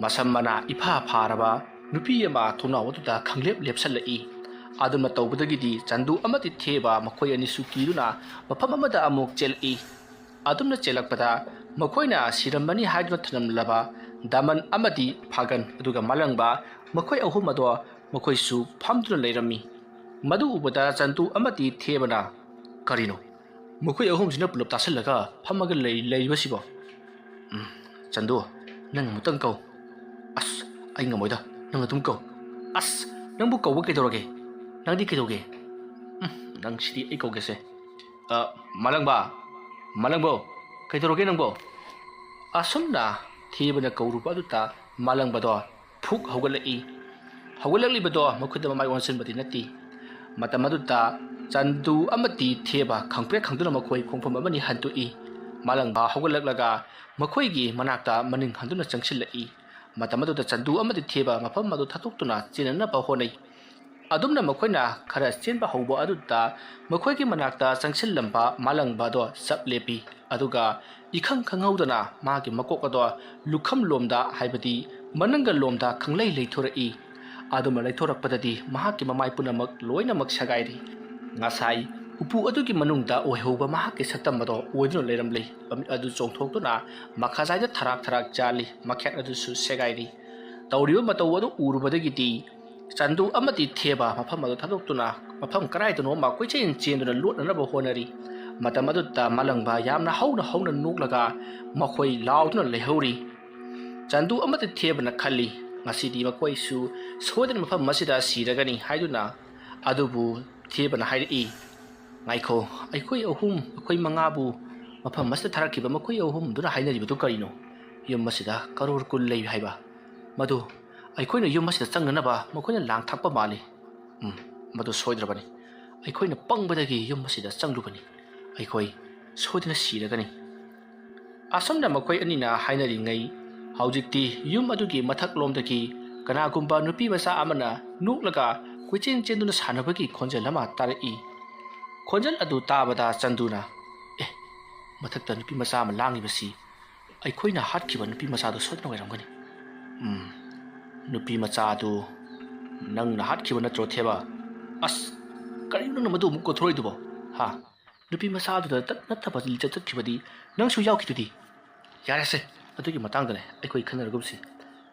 ꯃꯁꯝ ꯃꯅꯥ ꯏꯐꯥ ꯐꯥꯔꯕ ꯅꯨꯄꯤ ꯑꯃ ꯊꯣꯡꯅꯥꯎ ꯑꯗꯨꯗ ꯈꯪꯂꯦꯞ ꯂꯦꯞꯁꯜꯂꯛꯏ꯫ ꯑꯗꯨꯝꯅ ꯇꯧꯕꯗꯒꯤꯗꯤ ꯆꯟꯗꯨ ꯑꯃꯗꯤ ꯊꯦꯕ ꯃꯈꯣꯏ ꯑꯅꯤꯁꯨ ꯀꯤꯗꯨꯅ ꯃꯐꯝ ꯑꯃꯗ ꯑꯃꯨꯛ ꯆꯦꯜꯂꯛꯏ꯫ ꯑꯗꯨꯝꯅ ꯆꯦꯜꯂꯛꯄꯗ ꯃꯈꯣꯏꯅ ꯁꯤꯔꯝꯃꯅꯤ ꯍꯥꯏꯗꯨꯅ ꯊꯅꯝꯂꯕ ꯗꯥꯃꯟ ꯑꯃꯗꯤ ꯐꯥꯒꯟ ꯑꯗꯨꯒ ꯃꯥꯂꯪꯕ ꯃꯈꯣꯏ ꯑꯍꯨꯝ ꯑꯗꯣ ꯃꯈꯣꯏꯁꯨ ꯐꯝꯗꯨꯅ ꯂꯩꯔꯝꯃꯤ꯫ ꯃꯗꯨ ꯎꯕꯗ ꯆꯟꯗꯨ ꯑꯃꯗꯤ ꯊꯦꯕꯅ ꯀꯔꯤꯅꯣ ꯃꯈꯣꯏ ꯑꯍꯨꯝꯁꯤꯅ ꯄꯨꯂꯞ ꯇꯥꯁꯤꯜꯂꯒ ꯐꯝꯃꯒ ꯂꯩꯔꯤꯕꯁꯤꯕꯣ? ꯆꯟꯗꯨ, ꯅꯪ ꯑꯃꯨꯛꯇꯪ ꯀꯧ꯫ ꯑꯁ ꯑꯩ ꯉꯝꯃꯣꯏꯗ, ꯅꯪ ꯑꯗꯨꯝ ꯀꯧ꯫ ꯑꯁ ꯅꯪꯕꯨ ꯀꯧꯕ ꯀꯩꯗꯧꯔꯒꯦ? ꯅꯪꯗꯤ ꯀꯩꯗꯧꯒꯦ? ꯅꯪꯁꯤꯗꯤ ꯑꯩ ꯀꯧꯒꯦꯁꯦ꯫ ꯃꯥꯂꯪꯕ ꯀꯩꯗꯧꯔꯒꯦ ꯅꯪꯕꯣ? ꯑꯁꯨꯝꯅ ꯊꯦꯕꯅ ꯀꯧꯔꯨꯕ ꯑꯗꯨꯗ ꯃꯥꯂꯪꯕꯗꯣ ꯐꯨꯛ ꯍꯧꯒꯠꯂꯛꯏ꯫ ꯍꯧꯒꯠꯂꯛꯂꯤꯕꯗꯣ ꯃꯈꯨꯠꯇ ꯃꯃꯥꯏ ꯑꯣꯟꯁꯤꯟꯕꯗꯤ ꯅꯠꯇꯦ꯫ ꯃꯇꯝ ꯑꯗꯨꯗ ꯆꯟꯗꯨ ꯑꯃꯗꯤ ꯊꯦꯕ ꯈꯪꯄ꯭ꯔꯦꯛ ꯈꯪꯗꯨꯅ ꯃꯈꯣꯏ ꯈꯣꯡꯐꯝ ꯑꯃꯅꯤ ꯍꯟꯇꯣꯛꯏ꯫ ꯃꯥꯂꯪꯕ ꯍꯧꯒꯠꯂꯛꯂꯒ ꯃꯈꯣꯏꯒꯤ ꯃꯅꯥꯛꯇ ꯃꯅꯤꯡ ꯍꯟꯗꯨꯅ ꯆꯪꯁꯤꯜꯂꯛꯏ꯫ ꯃꯇꯝ ꯑꯗꯨꯗ ꯆꯟꯗꯨ ꯑꯃꯗꯤ ꯊꯦꯕ ꯃꯐꯝ ꯑꯗꯨ ꯊꯥꯗꯣꯛꯇꯨꯅ ꯆꯦꯟꯅꯅꯕ ꯍꯣꯠꯅꯩ꯫ ꯑꯗꯨꯝꯅ ꯃꯈꯣꯏꯅ ꯈꯔ ꯆꯦꯟꯕ ꯍꯧꯕ ꯑꯗꯨꯗ ꯃꯈꯣꯏꯒꯤ ꯃꯅꯥꯛꯇ ꯆꯪꯁꯤꯜꯂꯝꯕ ꯃꯥꯂꯪꯕꯗꯣ ꯆꯞ ꯂꯦꯞꯄꯤ ꯑꯗꯨꯒ ꯏꯈꯪ ꯈꯪꯍꯧꯗꯅ ꯃꯥꯒꯤ ꯃꯀꯣꯛ ꯑꯗꯣ ꯂꯨꯈꯝꯂꯣꯝꯗ ꯍꯥꯏꯕꯗꯤ ꯃꯅꯪꯒꯜ ꯂꯣꯝꯗ ꯈꯪꯂꯩ ꯂꯩꯊꯣꯔꯛꯏ꯫ ꯑꯗꯨꯝꯅ ꯂꯩꯊꯣꯔꯛꯄꯗꯗꯤ ꯃꯍꯥꯛꯀꯤ ꯃꯃꯥꯏ ꯄꯨꯝꯅꯃꯛ ꯂꯣꯏꯅꯃꯛ ꯁꯦꯒꯥꯏꯔꯤ꯫ ꯉꯁꯥꯏ ꯎꯄꯨ ꯑꯗꯨꯒꯤ ꯃꯅꯨꯡꯗ ꯑꯣꯏꯍꯧꯕ ꯃꯍꯥꯛꯀꯤ ꯁꯛꯇꯝ ꯑꯗꯣ ꯑꯣꯏꯗꯨꯅ ꯂꯩꯔꯝꯂꯤ꯫ ꯃꯃꯤꯠ ꯑꯗꯨ ꯆꯣꯡꯊꯣꯛꯇꯨꯅ ꯃꯈꯥꯖꯥꯏꯗ ꯊꯔꯥꯛ ꯆꯥꯜꯂꯤ, ꯃꯈꯦꯠ ꯑꯗꯨꯁꯨ ꯁꯦꯒꯥꯏꯔꯤ꯫ ꯇꯧꯔꯤꯕ ꯃꯇꯧ ꯑꯗꯨ ꯎꯔꯨꯕꯗꯒꯤꯗꯤ ꯆꯟꯗꯨ ꯑꯃꯗꯤ ꯊꯦꯕ ꯃꯐꯝ ꯑꯗꯨ ꯊꯥꯗꯣꯛꯇꯨꯅ ꯃꯐꯝ ꯀꯔꯥꯏꯗꯅꯣꯃ ꯀꯣꯏꯆꯦꯟ ꯆꯦꯟꯗꯨꯅ ꯂꯣꯠꯅꯅꯕ ꯍꯣꯠꯅꯔꯤ꯫ ꯃꯇꯝ ꯑꯗꯨꯗ ꯃꯥꯂꯪꯕ ꯌꯥꯝꯅ ꯍꯧꯅ ꯅꯣꯛꯂꯒ ꯃꯈꯣꯏ ꯂꯥꯎꯗꯨꯅ ꯂꯩꯍꯧꯔꯤ꯫ ꯆꯟꯗꯨ ꯑꯃꯗꯤ ꯊꯦꯕꯅ ꯈꯜꯂꯤ ꯉꯁꯤꯗꯤ ꯃꯈꯣꯏꯁꯨ ꯁꯣꯏꯗꯅ ꯃꯐꯝ ꯑꯁꯤꯗ ꯁꯤꯔꯒꯅꯤ ꯍꯥꯏꯗꯨꯅ꯫ ꯑꯗꯨꯕꯨ ꯊꯦꯕꯅ ꯍꯥꯏꯔꯛꯏ, ꯉꯥꯏꯈꯣ, ꯑꯩꯈꯣꯏ ꯃꯉꯥꯕꯨ ꯃꯐꯝ ꯑꯁꯤꯗ ꯊꯥꯔꯛꯈꯤꯕ ꯃꯈꯣꯏ ꯑꯍꯨꯝꯗꯨꯅ ꯍꯥꯏꯅꯔꯤꯕꯗꯨ ꯀꯔꯤꯅꯣ? ꯌꯨꯝ ꯑꯁꯤꯗ ꯀꯔꯣꯔ ꯀꯨꯟ ꯂꯩ ꯍꯥꯏꯕ, ꯃꯗꯨ ꯑꯩꯈꯣꯏꯅ ꯌꯨꯝ ꯑꯁꯤꯗ ꯆꯪꯅꯅꯕ ꯃꯈꯣꯏꯅ ꯂꯥꯡ ꯊꯥꯛꯄ ꯃꯥꯜꯂꯤ꯫ ꯃꯗꯨ ꯁꯣꯏꯗ꯭ꯔꯕꯅꯤ, ꯑꯩꯈꯣꯏꯅ ꯄꯪꯕꯗꯒꯤ ꯌꯨꯝ ꯑꯁꯤꯗ ꯆꯪꯂꯨꯕꯅꯤ, ꯑꯩꯈꯣꯏ ꯁꯣꯏꯗꯅ ꯁꯤꯔꯒꯅꯤ꯫ ꯑꯁꯨꯝꯅ ꯃꯈꯣꯏ ꯑꯅꯤꯅ ꯍꯥꯏꯅꯔꯤꯉꯩ ꯍꯧꯖꯤꯛꯇꯤ ꯌꯨꯝ ꯑꯗꯨꯒꯤ ꯃꯊꯛꯂꯣꯝꯗꯒꯤ ꯀꯅꯥꯒꯨꯝꯕ ꯅꯨꯄꯤ ꯃꯆꯥ ꯑꯃꯅ ꯅꯣꯛꯂꯒ ꯀꯣꯏꯆꯦꯟ ꯆꯦꯟꯗꯨꯅ ꯁꯥꯟꯅꯕꯒꯤ ꯈꯣꯟꯖꯦꯜ ꯑꯃ ꯇꯥꯔꯛꯏ꯫ ꯈꯣꯟꯖꯦꯜ ꯑꯗꯨ ꯇꯥꯕꯗ ꯆꯟꯗꯨꯅ ꯃꯊꯛꯇ ꯅꯨꯄꯤ ꯃꯆꯥ ꯑꯃ ꯂꯥꯡꯂꯤꯕꯁꯤ ꯑꯩꯈꯣꯏꯅ ꯍꯥꯠꯈꯤꯕ ꯅꯨꯄꯤ ꯃꯆꯥꯗꯨ ꯁꯣꯏꯗꯅ ꯑꯣꯏꯔꯝꯒꯅꯤ꯫ ꯅꯨꯄꯤ ꯃꯆꯥꯗꯨ ꯅꯪꯅ ꯍꯥꯠꯈꯤꯕ ꯅꯠꯇ꯭ꯔꯣ ꯊꯦꯕ? ꯑꯁ ꯀꯔꯤꯅꯣ ꯅꯪꯅ ꯃꯗꯨ ꯑꯃꯨꯛ ꯀꯣꯊꯣꯔꯛꯏꯗꯨꯕꯣ? ꯅꯨꯄꯤ ꯃꯆꯥꯗꯨꯗ ꯅꯠꯇꯕ ꯂꯤꯆꯠ ꯆꯠꯈꯤꯕꯗꯤ ꯅꯪꯁꯨ ꯌꯥꯎꯈꯤꯗꯨꯗꯤ꯫ ꯌꯥꯔꯦꯁꯦ, ꯑꯗꯨꯒꯤ ꯃꯇꯥꯡꯗꯅꯦ ꯑꯩꯈꯣꯏ ꯈꯟꯅꯔꯒꯨꯝꯁꯤ꯫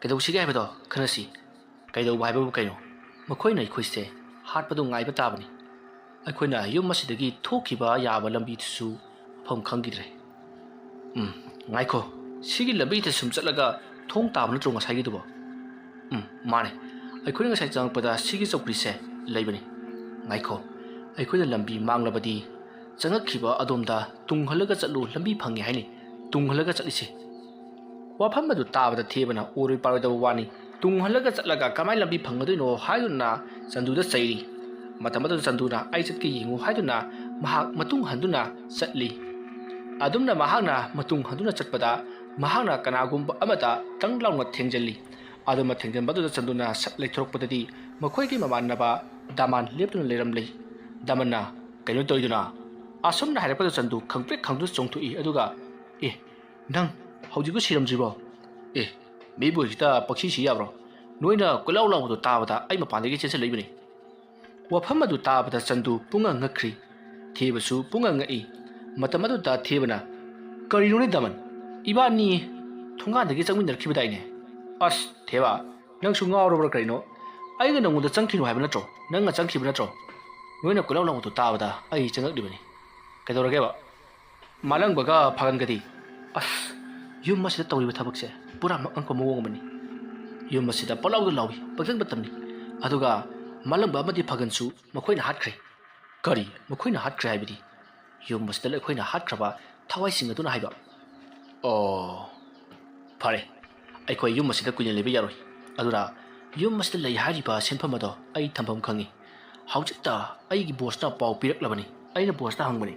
ꯀꯩꯗꯧꯁꯤꯒꯦ ꯍꯥꯏꯕꯗꯣ ꯈꯟꯅꯁꯤ꯫ ꯀꯩꯗꯧꯕ ꯍꯥꯏꯕꯕꯨ ꯀꯩꯅꯣ? ꯃꯈꯣꯏꯅ ꯑꯩꯈꯣꯏꯁꯦ ꯍꯥꯠꯄꯗꯨ ꯉꯥꯏꯕ ꯇꯥꯕꯅꯤ꯫ ꯑꯩꯈꯣꯏꯅ ꯌꯨꯝ ꯑꯁꯤꯗꯒꯤ ꯊꯣꯛꯈꯤꯕ ꯌꯥꯕ ꯂꯝꯕꯤꯗꯨꯁꯨ ꯃꯐꯝ ꯈꯪꯈꯤꯗ꯭ꯔꯦ꯫ ꯉꯥꯏꯈꯣ, Sigi lambi sum chatlaga thong tab na tronga sagi dubo. Mane. Aikoi ngasai changpada sigi chokri se leibani. Ngaikho. Aikoi lambi manglabadi changakhiba adomda tunghalaga chatlu lambi phangi haini tunghalaga chatlisi. Wafam madu tabada thebana oroi paroi da wani tunghalaga chatlaga kamai lambi phangadoino haiduna chanduda chairi. Matamadu chanduna ai chatki yingu haiduna mahak matung handuna chatli. Adumna mahakna matung handuna chatpada mahakna kanagumba amata tanglaunga thengjali. Aduma thengjanbadu chanduna sat leithorokpadadi makhoi mamanaba daman leptuna leramlei. Damanna kaino toiduna asomna hairapadu chandu khangpek khangdu chongthui aduga nang haujigu siramjibo mebu hita pakshi si yabro noina kulau lau du tabada ai mapandagi chese leibani wafam adu tabada chandu punga ngakri thebasu punga ngai matamadu da thebana karino ni daman ibani thunga dagi changminarkhibadaine as theba nang su ngawro karino ai ga nanguda changkhinu haibana tro nanga changkhibana tro noina kulau lau du tabada ai changak dibani kadorage ba malang baga phagan gadi as yum masida tawriba thabakse pura angko mawong mani yum masida palaw do lawi pagdang batamni aduga malang ba madi phagansu makhoina hatkhre kari makhoina hatkhre haibidi yum masida lekhoina hatkraba thawai sing aduna haiba phare aikhoi yum masida kuina lebe yaroi adura yum masida lei hariba senpham ado ai thampham khangi haujita ai gi bosna paw pirak labani aina bosna hangbani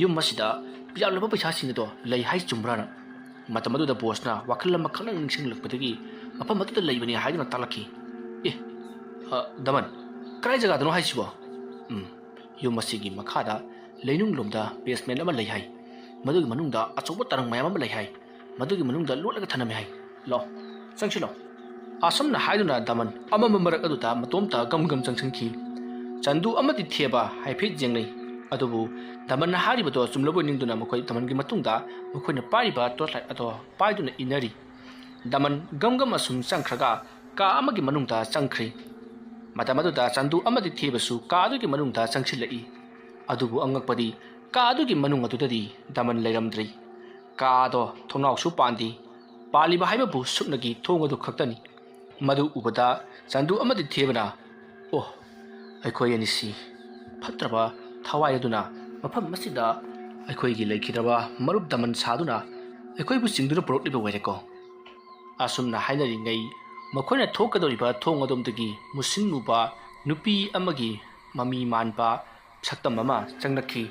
yum masida piyalaba paisa sing ado lei hai chumbrana matamadu da bosna wakalla makhalang ningsing lakpadagi mapam matu da leibani haiduna talaki daman krai jaga dano haisibo yum masigi makhada leinung lomda basement ama lei hai madugi manungda achoba tarang mayam ama lei hai madugi manungda lolaga thaname hai lo changchilo asomna haiduna daman ama mamarak adu ta matomta gam changchangki chandu amati theba haiphe jengnei adubu daman hariba do chumlobo ningduna makoi daman gi matungda makoi na pariba torchlight ato paiduna inari daman gamgam asum changkhraga ka amagi manungda changkhri matamadu da chandu amati thebasu ka adugi manungda changchilai adubu angakpadi ka adugi manung adudadi daman leiramdri ka do thongnau su pandi paliba haiba bu suknagi thongadu khaktani madu ubada chandu amati thebana aikoi anisi phatraba thawai aduna mafam masida aikoi gi leikhidraba marup daman saduna aikoi bu singduna porokliba waireko asumna hainari ngai makhoina thokadoriba thongadomdagi musinmuba nupi amagi mami manpa saktam ama changnakhi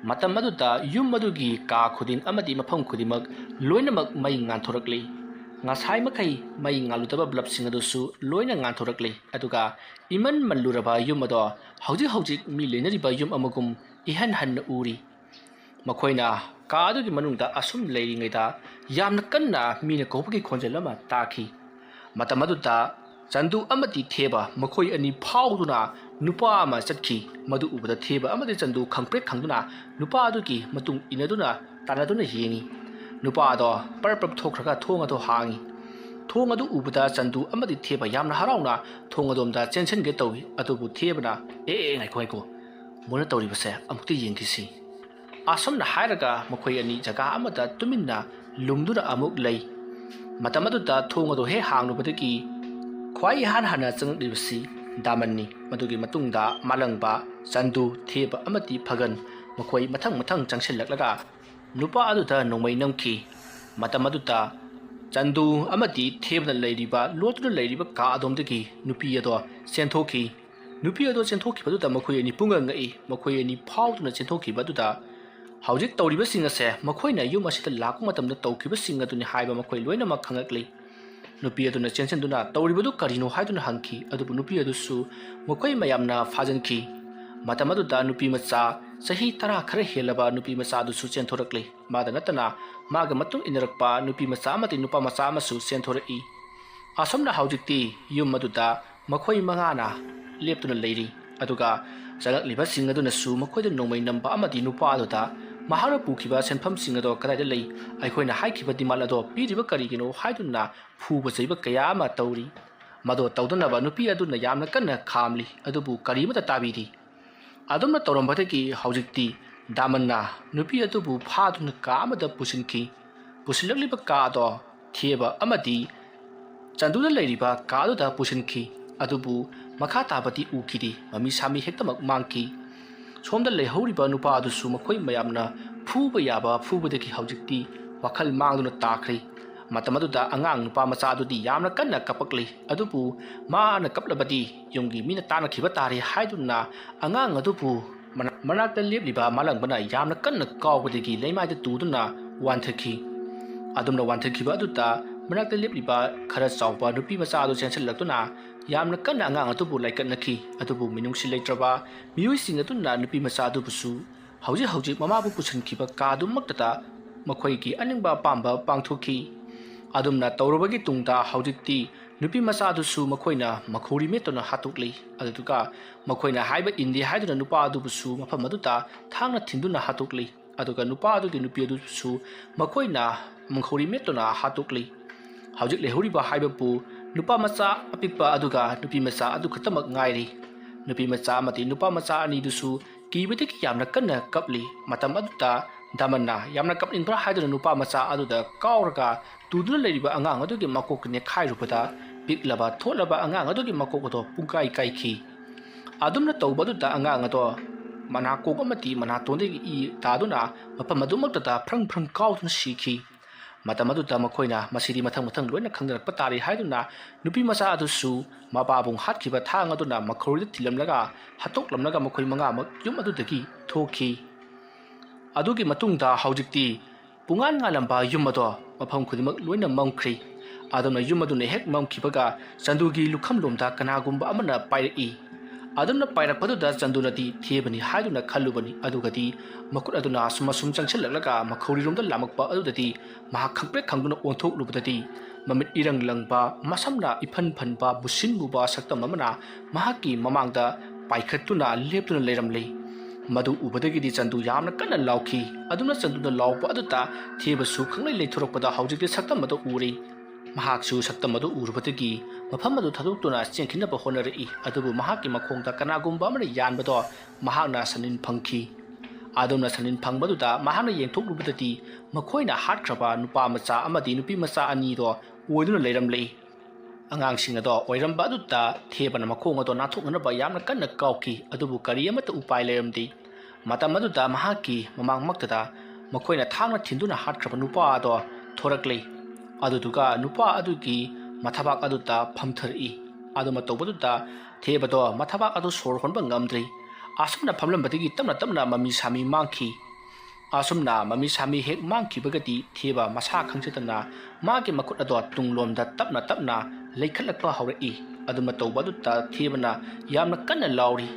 matam aduda yum adugi ka khudin amadi mafam khudimak loinamak mai nganthorakli ngasai makai mai ngalutaba blab singadusu loina nganthorakli aduga iman malluraba yum ado hauji mi lenariba yum amagum ihan han uri makhoina ka adugi manungda asum leiringaida yamna kanna mina kopagi khonjelama takhi matam aduda chandu amati theba makhoi ani phauduna nupa ama chatkhi madu ubada theba amadi chandu khangprek khangduna nupa adugi matung inaduna tanaduna yengi nupa ado parprap thokraga thonga do hangi thonga du ubada chandu amadi theba yamna harauna thonga domda chenchen ge tawi adubu thebana ngai khoi ko mona tawri base amukti yengkisi asomna hairaga makhoi ani jaga amada tuminna lumdura amuk lei matamadu da thonga do he hangnu badaki khwai hana chang dibsi damanni madugi matungda malangba chandu theba amati phagan makhoi mathang changsillaklaga nupa aduda nongmai namki matamaduta chandu amati thebna leiriba lotuna leiriba ka adomdagi nupi ado senthokhi nupi ado senthokhi baduda makhoi ani punga ngai makhoi ani phauduna senthokhi baduda haujik tawriba singa se makhoina yum asita lakku matamda tawkhiba singa tuni haiba makhoi loina mak khangakli nupi aduna chenchen duna tawribadu karino haiduna hangki adubu nupi adusu makhoi mayamna fajanki matamadu da nupi macha sahi tara khare helaba nupi macha adusu chenthorokli mada natana maga matung inarakpa nupi macha amati nupa macha amasu chenthorei asomna haujikti yum maduda makhoi mangana leptuna leiri aduga jarak liba singaduna su makhoi da nongmai namba amati nupa aduda mahara pukiba senpham singado kadai lei aikhoina haikhiba dimal ado piriba karigino haiduna phuba cheiba kaya ama tawri mado tawduna ba nupi aduna yamna kanna khamli adubu karimata tabidi adumna tawrambadagi haujikti damanna nupi adubu phaduna kamada pusinki ꯄꯨꯁꯤꯜꯂꯛꯂꯤꯕ ꯀꯥ ꯑꯗꯣ ꯊꯦꯕ ꯑꯃꯗꯤ ꯆꯟꯗꯨꯅ ꯂꯩꯔꯤꯕ ꯀꯥ ꯑꯗꯨꯗ ꯄꯨꯁꯤꯟꯈꯤ ꯑꯗꯨꯕꯨ ꯃꯈꯥ ꯇꯥꯕꯗꯤ ꯎꯈꯤꯗꯦ ꯃꯃꯤ ꯁꯥꯃꯤ ꯍꯦꯛꯇꯃꯛ ꯃꯥꯡꯈꯤ ꯁꯣꯝꯗ ꯂꯩꯍꯧꯔꯤꯕ ꯅꯨꯄꯥ ꯑꯗꯨꯁꯨ ꯃꯈꯣꯏ ꯃꯌꯥꯝꯅ ꯐꯨꯕ ꯌꯥꯕ ꯐꯨꯕꯗꯒꯤ ꯍꯧꯖꯤꯛꯇꯤ ꯋꯥꯈꯜ ꯃꯥꯡꯗꯨꯅ ꯇꯥꯈ꯭ꯔꯦ ꯃꯇꯝ ꯑꯗꯨꯗ ꯑꯉꯥꯡ ꯅꯨꯄꯥ ꯃꯆꯥ ꯑꯗꯨꯗꯤ ꯌꯥꯝꯅ ꯀꯟꯅ ꯀꯞꯄꯛꯂꯤ ꯑꯗꯨꯕꯨ ꯃꯥꯅ ꯀꯞꯂꯕꯗꯤ ꯌꯨꯝꯒꯤ ꯃꯤꯅ ꯇꯥꯟꯅꯈꯤꯕ ꯇꯥꯔꯦ ꯍꯥꯏꯗꯨꯅ ꯑꯉꯥꯡ ꯑꯗꯨꯕꯨ ꯃꯅꯥꯛꯇ ꯂꯦꯞꯂꯤꯕ ꯃꯥꯂꯪꯕꯅ ꯌꯥꯝꯅ ꯀꯟꯅ ꯀꯥꯎꯕꯗꯒꯤ ꯂꯩꯃꯥꯏꯗ ꯇꯨꯗꯨꯅ ꯋꯥꯟꯊꯈꯤ ꯑꯗꯨꯝꯅ ꯋꯥꯟꯊꯈꯤꯕ ꯑꯗꯨꯗ ꯃꯅꯥꯛꯇ ꯂꯦꯞꯂꯤꯕ ꯈꯔ ꯆꯥꯎꯕ ꯅꯨꯄꯤ ꯃꯆꯥ ꯑꯗꯨ ꯆꯦꯟꯁꯤꯜꯂꯛꯇꯨꯅ ꯌꯥꯝꯅ ꯀꯟꯅ ꯑꯉꯥꯡ ꯑꯗꯨꯕꯨ ꯂꯥꯏꯀꯠꯅꯈꯤ ꯑꯗꯨꯕꯨ ꯃꯤꯅꯨꯡꯁꯤ ꯂꯩꯇ꯭ꯔꯕ ꯃꯤꯑꯣꯏꯁꯤꯡ ꯑꯗꯨꯅ ꯅꯨꯄꯤ ꯃꯆꯥ ꯑꯗꯨꯕꯨꯁꯨ ꯍꯧꯖꯤꯛ ꯃꯃꯥꯕꯨ ꯄꯨꯁꯤꯟꯈꯤꯕ ꯀꯥꯗꯨꯃꯛꯇꯗ ꯃꯈꯣꯏꯒꯤ ꯑꯅꯤꯡꯕ ꯑꯄꯥꯝꯕ ꯄꯥꯡꯊꯣꯛꯈꯤ ꯑꯗꯨꯝꯅ ꯇꯧꯔꯕꯒꯤ ꯇꯨꯡꯗ ꯍꯧꯖꯤꯛꯇꯤ ꯅꯨꯄꯤ ꯃꯆꯥ ꯑꯗꯨꯁꯨ ꯃꯈꯣꯏꯅ ꯃꯈꯧꯔꯤ ꯃꯦꯠꯇꯨꯅ ꯍꯥꯠꯇꯣꯛꯂꯤ ꯑꯗꯨꯒ ꯃꯈꯣꯏꯅ ꯍꯥꯏꯕ ꯏꯟꯗꯦ ꯍꯥꯏꯗꯨꯅ ꯅꯨꯄꯥ ꯑꯗꯨꯕꯨꯁꯨ ꯃꯐꯝ ꯑꯗꯨꯗ ꯊꯥꯡꯅ ꯊꯤꯟꯗꯨꯅ ꯍꯥꯠꯇꯣꯛꯂꯤ ꯑꯗꯨꯒ ꯅꯨꯄꯥ ꯑꯗꯨꯒꯤ ꯅꯨꯄꯤ ꯑꯗꯨꯁꯨ ꯃꯈꯣꯏꯅ ꯃꯈꯧꯔꯤ ꯃꯦꯠꯇꯨꯅ ꯍꯥꯠꯇꯣꯛꯂꯤ ꯍꯧꯖꯤꯛ ꯂꯩꯍꯧꯔꯤꯕ ꯍꯥꯏꯕꯕꯨ ꯅꯨꯄꯥ ꯃꯆꯥ ꯑꯄꯤꯛꯄ ꯑꯗꯨꯒ ꯅꯨꯄꯤ ꯃꯆꯥ ꯑꯗꯨ ꯈꯛꯇꯃꯛ ꯉꯥꯏꯔꯤ ꯅꯨꯄꯤ ꯃꯆꯥ ꯑꯃꯗꯤ ꯅꯨꯄꯥ ꯃꯆꯥ ꯑꯅꯤꯗꯨꯁꯨ ꯀꯤꯕꯗꯒꯤ ꯌꯥꯝꯅ ꯀꯟꯅ ꯀꯞꯂꯤ ꯃꯇꯝ ꯑꯗꯨꯗ ꯗꯃꯟꯅ ꯌꯥꯝꯅ ꯀꯞꯅꯤꯡꯕ꯭ꯔꯥ ꯍꯥꯏꯗꯨꯅ ꯅꯨꯄꯥ ꯃꯆꯥ ꯑꯗꯨꯗ ꯀꯥꯎꯔꯒ ꯇꯨꯗꯨꯅ ꯂꯩꯔꯤꯕ ꯑꯉꯥꯡ ꯑꯗꯨꯒꯤ ꯃꯀꯣꯛꯇ ꯅꯦꯠꯈꯥꯏꯔꯨꯕꯗ ꯄꯤꯛꯂꯕ ꯊꯣꯠꯂꯕ ꯑꯉꯥꯡ ꯑꯗꯨꯒꯤ ꯃꯀꯣꯛ ꯑꯗꯨ ꯄꯨꯡꯀꯥꯏ ꯀꯥꯏꯈꯤ ꯑꯗꯨꯝꯅ ꯇꯧꯕ ꯑꯗꯨꯗ ꯑꯉꯥꯡ ꯑꯗꯣ ꯃꯅꯥꯀꯣꯛ ꯑꯃꯗꯤ ꯃꯅꯥꯇꯣꯟꯗꯒꯤ ꯏ ꯇꯥꯗꯨꯅ ꯃꯐꯝ ꯑꯗꯨꯃꯛꯇꯗ ꯐ꯭ꯔꯪ ꯐ꯭ꯔꯪ ꯀꯥꯎꯗꯨꯅ ꯁꯤꯈꯤ ꯃꯇꯝ ꯑꯗꯨꯗ ꯃꯈꯣꯏꯅ ꯃꯁꯤꯗꯤ ꯃꯊꯪ ꯂꯣꯏꯅ ꯈꯪꯅꯔꯛꯄ ꯇꯥꯔꯦ ꯍꯥꯏꯗꯨꯅ ꯅꯨꯄꯤ ꯃꯆꯥ ꯑꯗꯨꯁꯨ ꯃꯄꯥꯕꯨꯡ ꯍꯥꯠꯈꯤꯕ ꯊꯥꯡ ꯑꯗꯨꯅ ꯃꯈꯧꯔꯤꯗ ꯊꯤꯜꯂꯝꯂꯒ ꯍꯥꯠꯇꯣꯛꯂꯝꯂꯒ ꯃꯈꯣꯏ ꯃꯉꯥꯃꯛ ꯌꯨꯝ ꯑꯗꯨꯗꯒꯤ ꯊꯣꯛꯈꯤ ꯑꯗꯨꯒꯤ ꯃꯇꯨꯡꯗ ꯍꯧꯖꯤꯛꯇꯤ ꯄꯨꯡꯉꯥꯟ ꯉꯥꯜꯂꯝꯕ ꯌꯨꯝ ꯑꯗꯣ ꯃꯐꯝ ꯈꯨꯗꯤꯡꯃꯛ ꯂꯣꯏꯅ ꯃꯝꯈ꯭ꯔꯤ ꯑꯗꯨꯅ ꯌꯨꯝ ꯑꯗꯨꯅ ꯍꯦꯛ ꯃꯝꯈꯤꯕꯒ ꯆꯟꯗꯨꯒꯤ ꯂꯨꯈꯝꯂꯣꯝꯗ ꯀꯅꯥꯒꯨꯝꯕ ꯑꯃꯅ ꯄꯥꯏꯔꯛꯏ ꯑꯗꯨꯝꯅ ꯄꯥꯏꯔꯛꯄꯗꯨꯗ ꯆꯟꯗꯨꯅꯗꯤ ꯊꯦꯕꯅꯤ ꯍꯥꯏꯗꯨꯅ ꯈꯜꯂꯨꯕꯅꯤ ꯑꯗꯨꯒꯗꯤ ꯃꯈꯨꯠ ꯑꯗꯨꯅ ꯑꯁꯨꯝ ꯆꯪꯁꯤꯜꯂꯛꯂꯒ ꯃꯈꯧꯔꯤꯔꯣꯝꯗ ꯂꯥꯝꯃꯛꯄ ꯑꯗꯨꯗꯗꯤ ꯃꯍꯥꯛ ꯈꯪꯄ꯭ꯔꯦꯛ ꯈꯪꯗꯨꯅ ꯑꯣꯟꯊꯣꯛꯂꯨꯕꯗꯗꯤ ꯃꯃꯤꯠ ꯏꯔꯪ ꯂꯪꯕ ꯃꯁꯝꯅ ꯏꯐꯟ ꯐꯟꯕ ꯕꯨꯁꯤꯟ ꯃꯨꯕ ꯁꯛꯇꯝ ꯑꯃꯅ ꯃꯍꯥꯛꯀꯤ ꯃꯃꯥꯡꯗ ꯄꯥꯏꯈꯠꯇꯨꯅ ꯂꯦꯞꯇꯨꯅ ꯂꯩꯔꯝꯂꯤ ꯃꯗꯨ ꯎꯕꯗꯒꯤꯗꯤ ꯆꯟꯗꯨ ꯌꯥꯝꯅ ꯀꯟꯅ ꯂꯥꯎꯈꯤ ꯑꯗꯨꯅ ꯆꯟꯗꯨꯅ ꯂꯥꯎꯕ ꯑꯗꯨꯗ ꯊꯦꯕꯁꯨ ꯈꯪꯂꯩ ꯂꯩꯊꯣꯔꯛꯄꯗ ꯍꯧꯖꯤꯛꯇꯤ ꯁꯛꯇꯝ ꯑꯗꯨ ꯎꯔꯤ ꯃꯍꯥꯛꯁꯨ ꯁꯛꯇꯝ ꯑꯗꯨ ꯎꯔꯨꯕꯗꯒꯤ ꯃꯐꯝ ꯑꯗꯨ ꯊꯥꯗꯣꯛꯇꯨꯅ ꯆꯦꯟꯈꯤꯅꯕ ꯍꯣꯠꯅꯔꯛꯏ ꯑꯗꯨꯕꯨ ꯃꯍꯥꯛꯀꯤ ꯃꯈꯣꯡꯗ ꯀꯅꯥꯒꯨꯝꯕ ꯑꯃꯅ ꯌꯥꯟꯕꯗꯣ ꯃꯍꯥꯛꯅ ꯁꯅꯤꯟ ꯐꯪꯈꯤ ꯑꯗꯨꯝꯅ ꯁꯅꯤꯟ ꯐꯪꯕꯗꯨꯗ ꯃꯍꯥꯛꯅ ꯌꯦꯡꯊꯣꯛꯂꯨꯕꯗꯗꯤ ꯃꯈꯣꯏꯅ ꯍꯥꯠꯈ꯭ꯔꯕ ꯅꯨꯄꯥ ꯃꯆꯥ ꯑꯃꯗꯤ ꯅꯨꯄꯤ ꯃꯆꯥ ꯑꯅꯤꯗꯣ ꯑꯣꯏꯗꯨꯅ ꯂꯩꯔꯝꯂꯤ ꯑꯉꯥꯡꯁꯤꯡ ꯑꯗꯣ ꯑꯣꯏꯔꯝꯕ ꯑꯗꯨꯗ ꯊꯦꯕꯅ ꯃꯈꯣꯡ ꯑꯗꯣ ꯅꯥꯟꯊꯣꯛꯅꯅꯕ ꯌꯥꯝꯅ ꯀꯟꯅ ꯀꯥꯎꯈꯤ ꯑꯗꯨꯕꯨ ꯀꯔꯤ ꯑꯃꯠꯇ ꯎꯄꯥꯏ ꯂꯩꯔꯝꯗꯦ ꯃꯇꯝ ꯑꯗꯨꯗ ꯃꯍꯥꯛꯀꯤ ꯃꯃꯥꯡꯃꯛꯇꯗ ꯃꯈꯣꯏꯅ ꯊꯥꯡꯅ ꯊꯤꯟꯗꯨꯅ ꯍꯥꯠꯈ꯭ꯔꯕ ꯅꯨꯄꯥ ꯑꯗꯣ ꯊꯣꯔꯛꯂꯤ ꯑꯗꯨꯗꯨꯒ ꯅꯨꯄꯥ ꯑꯗꯨꯒꯤ ꯃꯊꯕꯥꯛ ꯑꯗꯨꯗ ꯐꯝꯊꯔꯛꯏ ꯑꯗꯨꯃ ꯇꯧꯕꯗꯨꯗ ꯊꯦꯕꯗꯣ ꯃꯊꯕꯥꯛ ꯑꯗꯨ ꯁꯣꯔ ꯍꯣꯟꯕ ꯉꯝꯗ꯭ꯔꯤ ꯑꯁꯨꯝꯅ ꯐꯝꯂꯝꯕꯗꯒꯤ ꯇꯞꯅ ꯃꯃꯤ ꯁꯥꯃꯤ ꯃꯥꯡꯈꯤ ꯑꯁꯨꯝꯅ ꯃꯃꯤ ꯁꯥꯃꯤ ꯍꯦꯛ ꯃꯥꯡꯈꯤꯕꯒꯗꯤ ꯊꯦꯕ ꯃꯁꯥ ꯈꯪꯖꯗꯅ ꯃꯥꯒꯤ ꯃꯈꯨꯠ ꯑꯗꯣ ꯇꯨꯡꯂꯣꯝꯗ ꯇꯞꯅ ꯂꯩꯈꯠꯂꯛꯄ ꯍꯧꯔꯛꯏ ꯑꯗꯨꯃ ꯇꯧꯕ ꯑꯗꯨꯗ ꯊꯦꯕꯅ ꯌꯥꯝꯅ ꯀꯟꯅ ꯂꯥꯎꯔꯤ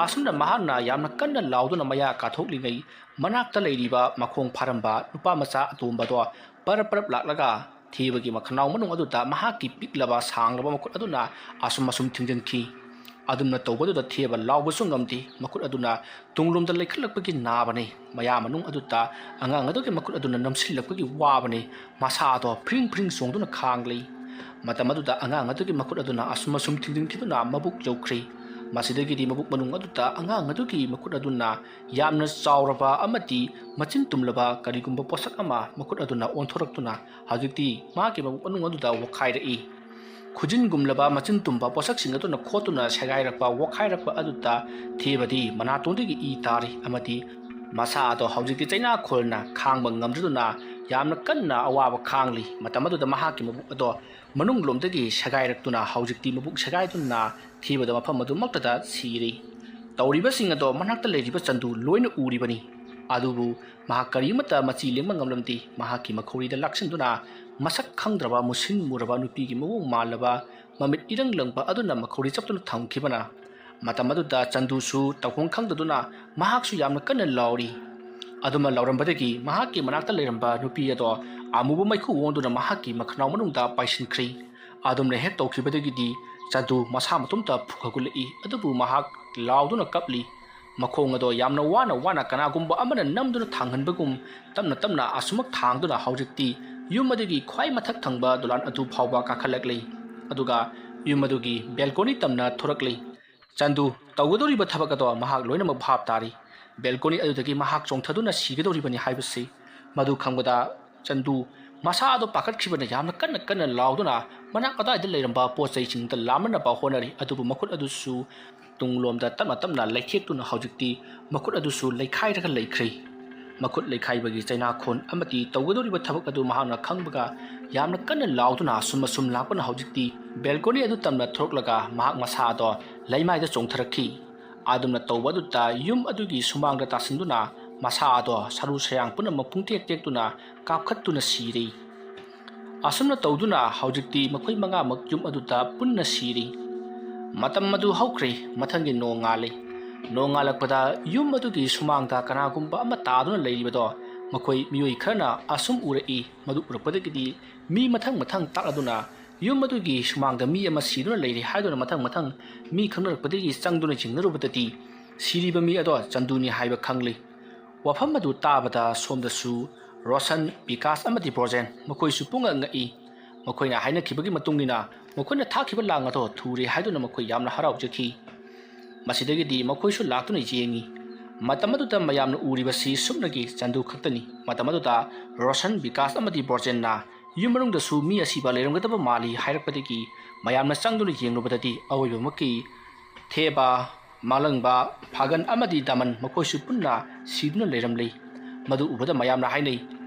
ꯑꯁꯨꯝꯅ ꯃꯍꯥꯛꯅ ꯌꯥꯝꯅ ꯀꯟꯅ ꯂꯥꯎꯗꯨꯅ ꯃꯌꯥ ꯀꯥꯊꯣꯛꯂꯤꯉꯩ ꯃꯅꯥꯛꯇ ꯂꯩꯔꯤꯕ ꯃꯈꯣꯡ ꯐꯥꯔꯝꯕ ꯅꯨꯄꯥ ꯃꯆꯥ ꯑꯇꯣꯝꯕꯗꯣ ꯄꯔꯞ ꯂꯥꯛꯂꯒ ꯊꯦꯕꯒꯤ ꯃꯈꯅꯥꯎ ꯃꯅꯨꯡ ꯑꯗꯨꯗ ꯃꯍꯥꯛꯀꯤ ꯄꯤꯛꯂꯕ ꯁꯥꯡꯂꯕ ꯃꯈꯨꯠ ꯑꯗꯨꯅ ꯑꯁꯨꯝ ꯊꯤꯡꯖꯤꯟꯈꯤ ꯑꯗꯨꯝꯅ ꯇꯧꯕꯗꯨꯗ ꯊꯦꯕ ꯂꯥꯎꯕꯁꯨ ꯉꯝꯗꯦ ꯃꯈꯨꯠ ꯑꯗꯨꯅ ꯇꯨꯡꯂꯣꯝꯗ ꯂꯩꯈꯠꯂꯛꯄꯒꯤ ꯅꯥꯕꯅꯤ ꯃꯌꯥ ꯃꯅꯨꯡ ꯑꯗꯨꯗ ꯑꯉꯥꯡ ꯑꯗꯨꯒꯤ ꯃꯈꯨꯠ ꯑꯗꯨꯅ ꯅꯝꯁꯤꯜꯂꯛꯄꯒꯤ ꯋꯥꯕꯅꯤ ꯃꯁꯥꯗꯣ ꯐ꯭ꯔꯤꯡ ꯆꯣꯡꯗꯨꯅ ꯈꯥꯡꯂꯤ ꯃꯇꯝ ꯑꯗꯨꯗ ꯑꯉꯥꯡ ꯑꯗꯨꯒꯤ ꯃꯈꯨꯠ ꯑꯗꯨꯅ ꯑꯁꯨꯝ ꯊꯤꯡꯖꯤꯟꯈꯤꯗꯨꯅ ꯃꯕꯨꯛ ꯌꯧꯈ꯭ꯔꯤ ꯃꯁꯤꯗꯒꯤꯗꯤ ꯃꯕꯨꯛ ꯃꯅꯨꯡ ꯑꯗꯨꯗ ꯑꯉꯥꯡ ꯑꯗꯨꯒꯤ ꯃꯈꯨꯠ ꯑꯗꯨꯅ ꯌꯥꯝꯅ ꯆꯥꯎꯔꯕ ꯑꯃꯗꯤ ꯃꯆꯤꯟ ꯇꯨꯝꯂꯕ ꯀꯔꯤꯒꯨꯝꯕ ꯄꯣꯠꯁꯛ ꯑꯃ ꯃꯈꯨꯠ ꯑꯗꯨꯅ ꯑꯣꯟꯊꯣꯔꯛꯇꯨꯅ ꯍꯧꯖꯤꯛꯇꯤ ꯃꯥꯒꯤ ꯃꯕꯨꯛ ꯃꯅꯨꯡ ꯑꯗꯨꯗ ꯋꯥꯈꯥꯏꯔꯛꯏ ꯈꯨꯖꯤꯟꯒꯨꯝꯂꯕ ꯃꯆꯤꯟ ꯇꯨꯝꯕ ꯄꯣꯠꯁꯛꯁꯤꯡ ꯑꯗꯨꯅ ꯈꯣꯠꯇꯨꯅ ꯁꯦꯒꯥꯏꯔꯛꯄ ꯋꯥꯈꯥꯏꯔꯛꯄ ꯑꯗꯨꯗ ꯊꯦꯕꯗꯤ ꯃꯅꯥꯇꯣꯟꯗꯒꯤ ꯏ ꯇꯥꯔꯤ ꯑꯃꯗꯤ ꯃꯁꯥ ꯑꯗꯣ ꯍꯧꯖꯤꯛꯇꯤ ꯆꯩꯅꯥꯈꯣꯜꯅ ꯈꯥꯡꯕ ꯉꯝꯗꯨꯅ ꯌꯥꯝꯅ ꯀꯟꯅ ꯑꯋꯥꯕ ꯈꯥꯡꯂꯤ ꯃꯇꯝ ꯑꯗꯨꯗ ꯃꯍꯥꯛꯀꯤ ꯃꯕꯨꯛ ꯑꯗꯣ ꯃꯅꯨꯡꯂꯣꯝꯗꯒꯤ ꯁꯦꯒꯥꯏꯔꯛꯇꯨꯅ ꯍꯧꯖꯤꯛꯇꯤ ꯃꯕꯨꯛ ꯁꯦꯒꯥꯏꯗꯨꯅ ꯊꯦꯕꯗ ꯃꯐꯝ ꯑꯗꯨꯃꯛꯇꯗ ꯁꯤꯔꯤ ꯇꯧꯔꯤꯕꯁꯤꯡ ꯑꯗꯣ ꯃꯅꯥꯛꯇ ꯂꯩꯔꯤꯕ ꯆꯟꯗꯨ ꯂꯣꯏꯅ ꯎꯔꯤꯕꯅꯤ ꯑꯗꯨꯕꯨ ꯃꯍꯥꯛ ꯀꯔꯤꯃꯠꯇ ꯃꯆꯤ ꯂꯦꯡꯕ ꯉꯝꯂꯝꯗꯦ ꯃꯍꯥꯛꯀꯤ ꯃꯈꯧꯔꯤꯗ ꯂꯥꯛꯁꯤꯟꯗꯨꯅ ꯃꯁꯛ ꯈꯪꯗ꯭ꯔꯕ ꯃꯨꯁꯤꯟ ꯃꯨꯔꯕ ꯅꯨꯄꯤꯒꯤ ꯃꯑꯣꯡ ꯃꯥꯜꯂꯕ ꯃꯃꯤꯠ ꯏꯔꯪ ꯂꯪꯕ ꯑꯗꯨꯅ ꯃꯈꯧꯔꯤ ꯆꯞꯇꯨꯅ ꯊꯝꯈꯤꯕꯅ ꯃꯇꯝ ꯑꯗꯨꯗ ꯆꯟꯗꯨꯁꯨ ꯇꯧꯐꯝ ꯈꯪꯗꯗꯨꯅ ꯃꯍꯥꯛꯁꯨ ꯌꯥꯝꯅ ꯀꯟꯅ ꯂꯥꯎꯔꯤ ꯑꯗꯨꯃ ꯂꯥꯎꯔꯝꯕꯗꯒꯤ ꯃꯍꯥꯛꯀꯤ ꯃꯅꯥꯛꯇ ꯂꯩꯔꯝꯕ ꯅꯨꯄꯤ ꯑꯗꯣ ꯑꯃꯨꯕ ꯃꯩꯈꯨ ꯑꯣꯟꯗꯨꯅ ꯃꯍꯥꯛꯀꯤ ꯃꯈꯅꯥꯎ ꯃꯅꯨꯡꯗ ꯄꯥꯏꯁꯤꯟꯈ꯭ꯔꯤ ꯑꯗꯨꯝꯅ ꯍꯦꯛ ꯇꯧꯈꯤꯕꯗꯒꯤꯗꯤ ꯆꯟꯗꯨ ꯃꯁꯥ ꯃꯇꯣꯝꯇ ꯐꯨꯒꯠꯂꯛꯏ ꯑꯗꯨꯕꯨ ꯃꯍꯥꯛ ꯂꯥꯎꯗꯨꯅ ꯀꯞꯂꯤ ꯃꯈꯣꯡ ꯑꯗꯣ ꯌꯥꯝꯅ ꯋꯥꯅ ꯀꯅꯥꯒꯨꯝꯕ ꯑꯃꯅ ꯅꯝꯗꯨꯅ ꯊꯥꯡꯍꯟꯕꯒꯨꯝ ꯇꯞꯅ ꯑꯁꯨꯃꯛ ꯊꯥꯡꯗꯨꯅ ꯍꯧꯖꯤꯛꯇꯤ ꯌꯨꯝ ꯑꯗꯨꯒꯤ ꯈ꯭ꯋꯥꯏ ꯃꯊꯛ ꯊꯪꯕ ꯗꯣꯂꯥꯟ ꯑꯗꯨ ꯐꯥꯎꯕ ꯀꯥꯈꯠꯂꯛꯂꯤ ꯑꯗꯨꯒ ꯌꯨꯝ ꯑꯗꯨꯒꯤ ꯕꯦꯜꯀꯣꯅꯤ ꯇꯝꯅ ꯊꯣꯔꯛꯂꯤ ꯆꯟꯗꯨ ꯇꯧꯒꯗꯧꯔꯤꯕ ꯊꯕꯛ ꯑꯗꯣ ꯃꯍꯥꯛ ꯂꯣꯏꯅꯃꯛ ꯚꯥꯞ ꯇꯥꯔꯤ ꯕꯦꯜꯀꯣꯅꯤ ꯑꯗꯨꯗꯒꯤ ꯃꯍꯥꯛ ꯆꯣꯡꯊꯗꯨꯅ ꯁꯤꯒꯗꯧꯔꯤꯕꯅꯤ ꯍꯥꯏꯕꯁꯤ ꯃꯗꯨ ꯈꯪꯕꯗ ꯆꯟꯗꯨ ꯃꯁꯥꯗꯣ ꯄꯥꯈꯠꯈꯤꯕꯅ ꯌꯥꯝꯅ ꯀꯟꯅ ꯀꯟꯅ ꯂꯥꯎꯗꯨꯅ ꯃꯅꯥꯛ ꯑꯗꯥꯏꯗ ꯂꯩꯔꯝꯕ ꯄꯣꯠꯆꯩꯁꯤꯡꯗ ꯂꯥꯝꯅꯅꯕ ꯍꯣꯠꯅꯔꯤ ꯑꯗꯨꯕꯨ ꯃꯈꯨꯠ ꯑꯗꯨꯁꯨ ꯇꯨꯡꯂꯣꯝꯗ ꯇꯞꯅ ꯇꯞꯅ ꯂꯩꯊꯦꯛꯇꯨꯅ ꯍꯧꯖꯤꯛꯇꯤ ꯃꯈꯨꯠ ꯑꯗꯨꯁꯨ ꯂꯩꯈꯥꯏꯔꯒ ꯂꯩꯈ꯭ꯔꯦ ꯃꯈꯨꯠ ꯂꯩꯈꯥꯏꯕꯒꯤ ꯆꯩꯅꯥꯈꯣꯟ ꯑꯃꯗꯤ ꯇꯧꯒꯗꯧꯔꯤꯕ ꯊꯕꯛ ꯑꯗꯨ ꯃꯍꯥꯛꯅ ꯈꯪꯕꯒ ꯌꯥꯝꯅ ꯀꯟꯅ ꯂꯥꯎꯗꯨꯅ ꯑꯁꯨꯝ ꯑꯁꯨꯝ ꯂꯥꯛꯄꯅ ꯍꯧꯖꯤꯛꯇꯤ ꯕꯦꯜꯀꯣꯅꯤ ꯑꯗꯨ ꯇꯝꯅ ꯊꯣꯔꯛꯂꯒ ꯃꯍꯥꯛ ꯃꯁꯥꯗꯣ ꯂꯩꯃꯥꯏꯗ ꯆꯣꯡꯊꯔꯛꯈꯤ ꯑꯗꯨꯝꯅ ꯇꯧꯕ ꯑꯗꯨꯗ ꯌꯨꯝ ꯑꯗꯨꯒꯤ ꯁꯨꯃꯥꯡꯗ ꯇꯥꯁꯤꯟꯗꯨꯅ ꯃꯁꯥꯗꯣ ꯁꯔꯨ ꯁꯌꯥꯡ ꯄꯨꯝꯅꯃꯛ ꯄꯨꯡꯇꯦꯛ ꯇꯦꯛꯇꯨꯅ ꯀꯥꯞꯈꯠꯇꯨꯅ ꯁꯤꯔꯤ ꯑꯁꯨꯝꯅ ꯇꯧꯗꯨꯅ ꯍꯧꯖꯤꯛꯇꯤ ꯃꯈꯣꯏ ꯃꯉꯥꯃꯛ ꯌꯨꯝ ꯑꯗꯨꯗ ꯄꯨꯟꯅ ꯁꯤꯔꯤ ꯃꯇꯝ ꯑꯗꯨ ꯍꯧꯈ꯭ꯔꯦ ꯃꯊꯪꯒꯤ ꯅꯣꯡ ꯉꯥꯜꯂꯤ ꯅꯣꯡ ꯉꯥꯜꯂꯛꯄꯗ ꯌꯨꯝ ꯑꯗꯨꯒꯤ ꯁꯨꯃꯥꯡꯗ ꯀꯅꯥꯒꯨꯝꯕ ꯑꯃ ꯇꯥꯗꯨꯅ ꯂꯩꯔꯤꯕꯗꯣ ꯃꯈꯣꯏ ꯃꯤꯑꯣꯏ ꯈꯔꯅ ꯑꯁꯨꯝ ꯎꯔꯛꯏ ꯃꯗꯨ ꯎꯔꯛꯄꯗꯒꯤꯗꯤ ꯃꯤ ꯃꯊꯪ ꯃꯊꯪ ꯇꯥꯛꯂꯗꯨꯅ ꯌꯨꯝ ꯑꯗꯨꯒꯤ ꯁꯨꯃꯥꯡꯗ ꯃꯤ ꯑꯃ ꯁꯤꯗꯨꯅ ꯂꯩꯔꯤ ꯍꯥꯏꯗꯨꯅ ꯃꯊꯪ ꯃꯊꯪ ꯃꯤ ꯈꯪꯅꯔꯛꯄꯗꯒꯤ ꯆꯪꯗꯨꯅ ꯌꯦꯡꯅꯔꯨꯕꯗꯗꯤ ꯁꯤꯔꯤꯕ ꯃꯤ ꯑꯗꯣ ꯆꯟꯗꯨꯅꯤ ꯍꯥꯏꯕ ꯈꯪꯂꯤ ꯋꯥꯐꯝ ꯑꯗꯨ ꯇꯥꯕꯗ ꯁꯣꯝꯗꯁꯨ ꯔꯣꯁꯟ ꯕꯤꯀꯥꯁ ꯑꯃꯗꯤ ꯕ꯭ꯔꯣꯖꯦꯟ ꯃꯈꯣꯏꯁꯨ ꯄꯨꯡꯉꯛ ꯉꯛꯏ ꯃꯈꯣꯏꯅ ꯍꯥꯏꯅꯈꯤꯕꯒꯤ ꯃꯇꯨꯡꯏꯟꯅ ꯃꯈꯣꯏꯅ ꯊꯥꯈꯤꯕ ꯂꯥꯡ ꯑꯗꯣ ꯊꯨꯔꯦ ꯍꯥꯏꯗꯨꯅ ꯃꯈꯣꯏ ꯌꯥꯝꯅ ꯍꯔꯥꯎꯖꯈꯤ ꯃꯁꯤꯗꯒꯤꯗꯤ ꯃꯈꯣꯏꯁꯨ ꯂꯥꯛꯇꯨꯅ ꯌꯦꯡꯉꯤ ꯃꯇꯝ ꯑꯗꯨꯗ ꯃꯌꯥꯝꯅ ꯎꯔꯤꯕꯁꯤ ꯁꯨꯞꯅꯒꯤ ꯆꯟꯗꯨ ꯈꯛꯇꯅꯤ ꯃꯇꯝ ꯑꯗꯨꯗ ꯔꯣꯁꯟ ꯕꯤꯀꯥꯁ ꯑꯃꯗꯤ ꯕ꯭ꯔꯣꯖꯦꯟꯅ ꯌꯨꯝ ꯃꯅꯨꯡꯗꯁꯨ ꯃꯤ ꯑꯁꯤꯕ ꯂꯩꯔꯝꯒꯗꯕ ꯃꯥꯜꯂꯤ ꯍꯥꯏꯔꯛꯄꯗꯒꯤ ꯃꯌꯥꯝꯅ ꯆꯪꯗꯨꯅ ꯌꯦꯡꯂꯨꯕꯗꯗꯤ ꯑꯋꯣꯏꯕꯃꯛꯀꯤ ꯊꯦꯕ ꯃꯥꯂꯪꯕ ꯐꯥꯒꯟ ꯑꯃꯗꯤ ꯗꯃꯟ ꯃꯈꯣꯏꯁꯨ ꯄꯨꯟꯅ ꯁꯤꯗꯨꯅ ꯂꯩꯔꯝꯂꯤ ꯃꯗꯨ ꯎꯕꯗ ꯃꯌꯥꯝꯅ ꯍꯥꯏꯅꯩ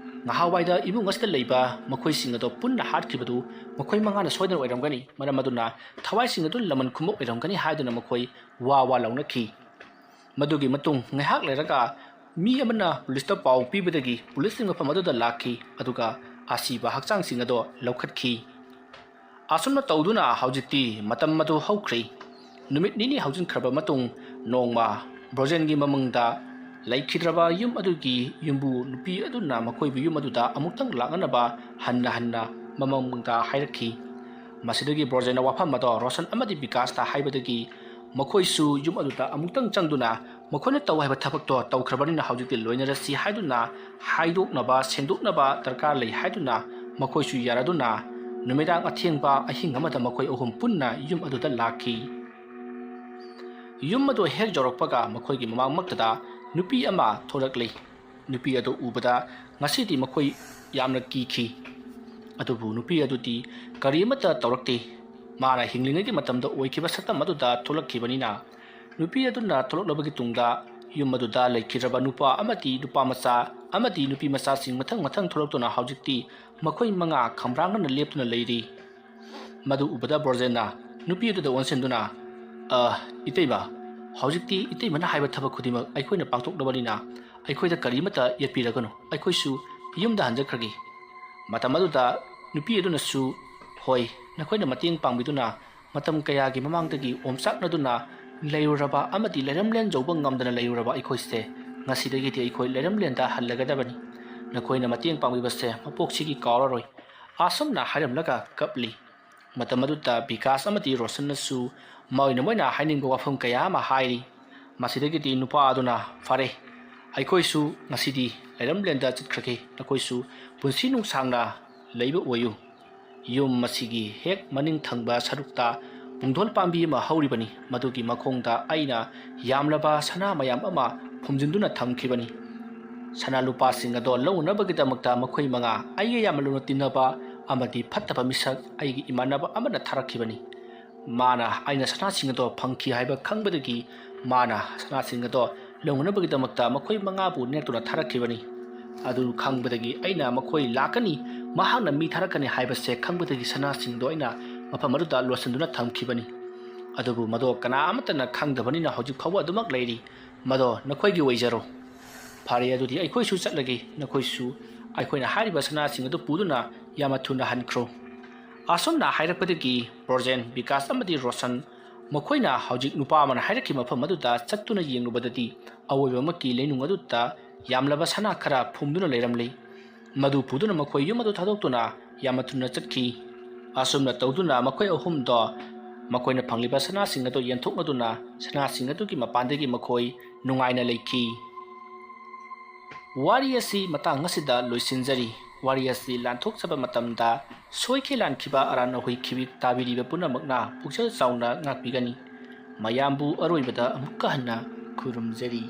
ꯉꯍꯥꯋꯥꯏꯗ ꯏꯃꯨꯡ ꯑꯁꯤꯗ ꯂꯩꯕ ꯃꯈꯣꯏꯁꯤꯡ ꯑꯗꯣ ꯄꯨꯟꯅ ꯍꯥꯠꯈꯤꯕꯗꯨ ꯃꯈꯣꯏ ꯃꯉꯥꯅ ꯁꯣꯏꯗꯅ ꯑꯣꯏꯔꯝꯒꯅꯤ ꯃꯔꯝ ꯑꯗꯨꯅ ꯊꯋꯥꯏꯁꯤꯡ ꯑꯗꯨ ꯂꯃꯟ ꯈꯨꯝꯕ ꯑꯣꯏꯔꯝꯒꯅꯤ ꯍꯥꯏꯗꯨꯅ ꯃꯈꯣই ꯋꯥ ꯂꯥꯎꯅꯈꯤ ꯃꯗꯨꯒꯤ ꯃꯇꯨꯡ ꯉꯥꯏꯍꯥꯛ ꯂꯩꯔꯒ ꯃꯤ ꯑꯃꯅ ꯄꯨꯂꯤꯁꯇ ꯄꯥꯎ ꯄꯤꯕꯗꯒꯤ ꯄꯨꯂꯤꯁꯁꯤꯡ ꯃꯐꯝ ꯑꯗꯨꯗ ꯂꯥꯛꯈꯤ ꯑꯗꯨꯒ ꯑꯁꯤꯕ ꯍꯛꯆꯥꯡꯁꯤꯡ ꯑꯗꯣ ꯂꯧꯈꯠꯈꯤ ꯑꯁꯨꯝꯅ ꯇꯧꯗꯨꯅ ꯍꯧꯖꯤꯛꯇꯤ ꯃꯇꯝ ꯑꯗꯨ ꯍꯧꯈ꯭ꯔꯦ ꯅꯨꯃꯤꯠ ꯅꯤꯅꯤ ꯍꯧꯖꯤꯟꯈ꯭ꯔꯕ ꯃꯇꯨꯡ ꯅꯣꯡꯃ ꯕ꯭ꯔꯣꯖꯦꯟꯒꯤ ꯃꯃꯪꯗ ꯂꯩꯈꯤꯗ꯭ꯔꯕ ꯌꯨꯝ ꯑꯗꯨꯒꯤ ꯌꯨꯝꯕꯨ ꯅꯨꯄꯤ ꯑꯗꯨꯅ ꯃꯈꯣꯏꯕꯨ ꯌꯨꯝ ꯑꯗꯨꯗ ꯑꯃꯨꯛꯇꯪ ꯂꯥꯛꯅꯅꯕ ꯍꯟꯅ ꯍꯟꯅ ꯃꯃꯪꯗ ꯍꯥꯏꯔꯛꯈꯤ ꯃꯁꯤꯗꯒꯤ ꯕ꯭ꯔꯣꯖꯦꯟꯅ ꯋꯥꯐꯝ ꯑꯗꯣ ꯔꯣꯁꯟ ꯑꯃꯗꯤ ꯕꯤꯀꯥꯁꯇ ꯍꯥꯏꯕꯗꯒꯤ ꯃꯈꯣꯏꯁꯨ ꯌꯨꯝ ꯑꯗꯨꯗ ꯑꯃꯨꯛꯇꯪ ꯆꯪꯗꯨꯅ ꯃꯈꯣꯏꯅ ꯇꯧ ꯍꯥꯏꯕ ꯊꯕꯛꯇꯣ ꯇꯧꯈ꯭ꯔꯕꯅꯤꯅ ꯍꯧꯖꯤꯛꯇꯤ ꯂꯣꯏꯅꯔꯁꯤ ꯍꯥꯏꯗꯨꯅ ꯍꯥꯏꯗꯣꯛꯅꯕ ꯁꯦꯡꯗꯣꯛꯅꯕ ꯗꯔꯀꯥꯔ ꯂꯩ ꯍꯥꯏꯗꯨꯅ ꯃꯈꯣꯏꯁꯨ ꯌꯥꯔꯗꯨꯅ ꯅꯨꯃꯤꯗꯥꯡ ꯑꯊꯦꯡꯕ ꯑꯍꯤꯡ ꯑꯃꯗ ꯃꯈꯣꯏ ꯑꯍꯨꯝ ꯄꯨꯟꯅ ꯌꯨꯝ ꯑꯗꯨꯗ ꯂꯥꯛꯈꯤ ꯌꯨꯝ ꯑꯗꯨ ꯍꯦꯛ ꯌꯧꯔꯛꯄꯒ ꯃꯈꯣꯏꯒꯤ ꯃꯃꯥꯡꯃꯛꯇꯗ ꯅꯨꯄꯤ ꯑꯃ ꯊꯣꯔꯛꯂꯤ ꯅꯨꯄꯤ ꯑꯗꯨ ꯎꯕꯗ ꯉꯁꯤꯗꯤ ꯃꯈꯣꯏ ꯌꯥꯝꯅ ꯀꯤꯈꯤ ꯑꯗꯨꯕꯨ ꯅꯨꯄꯤ ꯑꯗꯨꯗꯤ ꯀꯔꯤ ꯑꯃꯠꯇ ꯇꯧꯔꯛꯇꯦ ꯃꯥꯅ ꯍꯤꯡꯂꯤꯉꯩꯒꯤ ꯃꯇꯝꯗ ꯑꯣꯏꯈꯤꯕ ꯁꯛꯇꯝ ꯑꯗꯨꯗ ꯊꯣꯛꯂꯛꯈꯤꯕꯅꯤꯅ ꯅꯨꯄꯤ ꯑꯗꯨꯅ ꯊꯣꯛꯂꯛꯂꯕꯒꯤ ꯇꯨꯡꯗ ꯌꯨꯝ ꯑꯗꯨꯗ ꯂꯩꯈꯤꯗ꯭ꯔꯕ ꯅꯨꯄꯥ ꯑꯃꯗꯤ ꯅꯨꯄꯥ ꯃꯆꯥ ꯑꯃꯗꯤ ꯅꯨꯄꯤ ꯃꯆꯥꯁꯤꯡ ꯃꯊꯪ ꯃꯊꯪ ꯊꯣꯛꯂꯛꯇꯨꯅ ꯍꯧꯖꯤꯛꯇꯤ ꯃꯈꯣꯏ ꯃꯉꯥ ꯈꯝꯕ꯭ꯔꯥꯡꯅꯅ ꯂꯦꯞꯇꯨꯅ ꯂꯩꯔꯤ ꯃꯗꯨ ꯎꯕꯗ ꯕ꯭ꯔꯣꯖꯦꯟꯅ ꯅꯨꯄꯤ ꯑꯗꯨꯗ ꯑꯣꯟꯁꯤꯟꯗꯨꯅ ꯏꯇꯩꯃ ꯍꯧꯖꯤꯛꯇꯤ ꯏꯇꯩꯃꯅ ꯍꯥꯏꯕ ꯊꯕꯛ ꯈꯨꯗꯤꯡꯃꯛ ꯑꯩꯈꯣꯏꯅ ꯄꯥꯡꯊꯣꯛꯂꯕꯅꯤ나 ꯑꯩꯈꯣꯏꯗ ꯀꯔꯤꯃꯠꯇ ꯌꯦꯠꯄꯤꯔꯒꯅꯨ ꯑꯩꯈꯣꯏꯁꯨ ꯌꯨꯝꯗ ꯍꯟꯖꯈ꯭ꯔꯒꯦ ꯃꯇꯝ ꯑꯗꯨꯗ ꯅꯨꯄꯤ ꯑꯗꯨꯅꯁꯨ ꯍꯣꯏ ꯅꯈꯣꯏꯅ ꯃꯇꯦꯡ ꯄꯥꯡꯕꯤꯗꯨꯅ ꯃꯇꯝ ꯀꯌꯥꯒꯤ ꯃꯃꯥꯡꯗꯒꯤ ꯑꯣꯝꯆꯥꯛꯅꯗꯨꯅ ꯂꯩꯔꯨꯔꯕ ꯑꯃꯗꯤ ꯂꯩꯔꯝꯂꯦꯟ ꯌꯧꯕ ꯉꯝꯗꯅ ꯂꯩꯔꯨꯔꯕ ꯑꯩꯈꯣꯏꯁꯦ ꯉꯁꯤꯗꯒꯤꯗꯤ ꯑꯩꯈꯣꯏ ꯂꯩꯔꯝꯂꯦꯟꯗ ꯍꯜꯂꯒꯗꯕꯅꯤ ꯅꯈꯣꯏꯅ ꯃꯇꯦꯡ ꯄꯥꯡꯕꯤꯕꯁꯦ ꯃꯄꯣꯛꯁꯤꯒꯤ ꯀꯥꯎꯔꯔꯣꯏ ꯑꯁꯨꯝꯅ ꯍꯥꯏꯔꯝꯂꯒ ꯀꯞꯂꯤ ꯃꯇꯝ ꯑꯗꯨꯗ ꯕꯤꯀꯥꯁ ꯑꯃꯗꯤ ꯔꯣꯁꯟꯅꯁꯨ ꯃꯣꯏꯅ ꯍꯥꯏꯅꯤꯡꯕ ꯋꯥꯐꯝ ꯀꯌꯥ ꯑꯃ ꯍꯥꯏꯔꯤ ꯃꯁꯤꯗꯒꯤꯗꯤ ꯅꯨꯄꯥ ꯑꯗꯨꯅ ꯐꯔꯦ ꯑꯩꯈꯣꯏꯁꯨ ꯉꯁꯤꯗꯤ ꯂꯩꯔꯝꯂꯦꯟꯗ ꯆꯠꯈ꯭ꯔꯒꯦ ꯅꯈꯣꯏꯁꯨ ꯄꯨꯟꯁꯤ ꯅꯨꯡꯁꯥꯡꯅ ꯂꯩꯕ ꯑꯣꯏꯌꯨ ꯌꯨꯝ ꯑꯁꯤꯒꯤ ꯍꯦꯛ ꯃꯅꯤꯡ ꯊꯪꯕ ꯁꯔꯨꯛꯇ ꯄꯨꯡꯗꯣꯟ ꯄꯥꯝꯕꯤ ꯑꯃ ꯍꯧꯔꯤꯕꯅꯤ ꯃꯗꯨꯒꯤ ꯃꯈꯣꯡꯗ ꯑꯩꯅ ꯌꯥꯝꯂꯕ ꯁꯅꯥ ꯃꯌꯥꯝ ꯑꯃ ꯐꯨꯝꯖꯤꯟꯗꯨꯅ ꯊꯝꯈꯤꯕꯅꯤ ꯁꯅꯥ ꯂꯨꯄꯥꯁꯤꯡ ꯑꯗꯣ ꯂꯧꯅꯕꯒꯤꯗꯃꯛꯇ ꯃꯈꯣꯏ ꯃꯉꯥ ꯑꯩꯒ ꯌꯥꯝꯅ ꯂꯨꯅ ꯇꯤꯟꯅꯕ ꯑꯃꯗꯤ ꯐꯠꯇꯕ ꯃꯤꯁꯛ ꯑꯩꯒꯤ ꯏꯃꯥꯟꯅꯕ ꯑꯃꯅ ꯊꯥꯔꯛꯈꯤꯕꯅꯤ ꯃꯥꯅ ꯑꯩꯅ ꯁꯅꯥꯁꯤꯡ ꯑꯗꯣ ꯐꯪꯈꯤ ꯍꯥꯏꯕ ꯈꯪꯕꯗꯒꯤ ꯃꯥꯅ ꯁꯅꯥꯁꯤꯡ ꯑꯗꯣ ꯂꯧꯅꯕꯒꯤꯗꯃꯛꯇ ꯃꯈꯣꯏ ꯃꯉꯥꯕꯨ ꯅꯦꯛꯇꯨꯅ ꯊꯥꯔꯛꯈꯤꯕꯅꯤ ꯑꯗꯨ ꯈꯪꯕꯗꯒꯤ ꯑꯩꯅ ꯃꯈꯣꯏ ꯂꯥꯛꯀꯅꯤ ꯃꯍꯥꯛꯅ ꯃꯤ ꯊꯥꯔꯛꯀꯅꯤ ꯍꯥꯏꯕꯁꯦ ꯈꯪꯕꯗꯒꯤ ꯁꯅꯥꯁꯤꯡꯗꯣ ꯑꯩꯅ ꯃꯐꯝ ꯑꯗꯨꯗ ꯂꯣꯠꯁꯤꯟꯗꯨꯅ ꯊꯝꯈꯤꯕꯅꯤ ꯑꯗꯨꯕꯨ ꯃꯗꯣ ꯀꯅꯥ ꯑꯃꯠꯇꯅ ꯈꯪꯗꯕꯅꯤꯅ ꯍꯧꯖꯤꯛ ꯐꯥꯎꯕ ꯑꯗꯨꯃꯛ ꯂꯩꯔꯤ ꯃꯗꯣ ꯅꯈꯣꯏꯒꯤ ꯑꯣꯏꯖꯔꯣ ꯐꯔꯦ ꯑꯗꯨꯗꯤ ꯑꯩꯈꯣꯏꯁꯨ ꯆꯠꯂꯒꯦ ꯅꯈꯣꯏꯁꯨ ꯑꯩꯈꯣꯏꯅ ꯍꯥꯏꯔꯤꯕ ꯁꯅꯥꯁꯤꯡ ꯑꯗꯨ ꯄꯨꯗꯨꯅ ꯌꯥꯝꯅ ꯊꯨꯅ ꯍꯟꯈ꯭ꯔꯣ ꯑꯁꯨꯝꯅ ꯍꯥꯏꯔꯛꯄꯗꯒꯤ ꯕ꯭ꯔꯣꯖꯦꯟ ꯕꯤꯀꯥꯁ ꯑꯃꯗꯤ ꯔꯣꯁꯟ ꯃꯈꯣꯏꯅ ꯍꯧꯖꯤꯛ ꯅꯨꯄꯥ ꯑꯃꯅ ꯍꯥꯏꯔꯛꯈꯤꯕ ꯃꯐꯝ ꯑꯗꯨꯗ ꯆꯠꯇꯨꯅ ꯌꯦꯡꯂꯨꯕꯗꯗꯤ ꯑꯋꯣꯏꯕꯃꯛꯀꯤ ꯂꯩꯅꯨꯡ ꯑꯗꯨꯗ ꯌꯥꯝꯂꯕ ꯁꯅꯥ ꯈꯔ ꯐꯨꯝꯗꯨꯅ ꯂꯩꯔꯝꯂꯤ ꯃꯗꯨ ꯄꯨꯗꯨꯅ ꯃꯈꯣꯏ ꯌꯨꯝ ꯑꯗꯨ ꯊꯥꯗꯣꯛꯇꯨꯅ ꯌꯥꯝꯅ ꯊꯨꯅ ꯆꯠꯈꯤ ꯑꯁꯨꯝꯅ ꯇꯧꯗꯨꯅ ꯃꯈꯣꯏ ꯑꯍꯨꯝꯗꯣ ꯃꯈꯣꯏꯅ ꯐꯪꯂꯤꯕ ꯁꯅꯥꯁꯤꯡ ꯑꯗꯨ ꯌꯦꯟꯊꯣꯛꯅꯗꯨꯅ ꯁꯅꯥꯁꯤꯡ ꯑꯗꯨꯒꯤ ꯃꯄꯥꯟꯗꯒꯤ ꯃꯈꯣꯏ ꯅꯨꯡꯉꯥꯏꯅ ꯂꯩꯈꯤ ꯋꯥꯔꯤ ꯑꯁꯤ ꯃꯇꯥꯡ ꯑꯁꯤꯗ ꯂꯣꯏꯁꯤꯟꯖꯔꯤ ꯋꯥꯔꯤ ꯑꯁꯤ ꯂꯥꯟꯊꯣꯛꯆꯕ ꯃꯇꯝꯗ ꯁꯣꯏꯈꯤ ꯂꯥꯟꯈꯤꯕ ꯑꯔꯥꯟ ꯑꯍꯣꯏ ꯇꯥꯕꯤꯔꯤꯕ ꯄꯨꯝꯅꯃꯛꯅ ꯄꯨꯛꯆꯦꯜ ꯆꯥꯎꯅ ꯉꯥꯛꯄꯤꯒꯅꯤ ꯃꯌꯥꯝꯕꯨ ꯑꯔꯣꯏꯕꯗ ꯑꯃꯨꯛꯀ ꯍꯟꯅ ꯈꯨꯔꯨꯝꯖꯔꯤ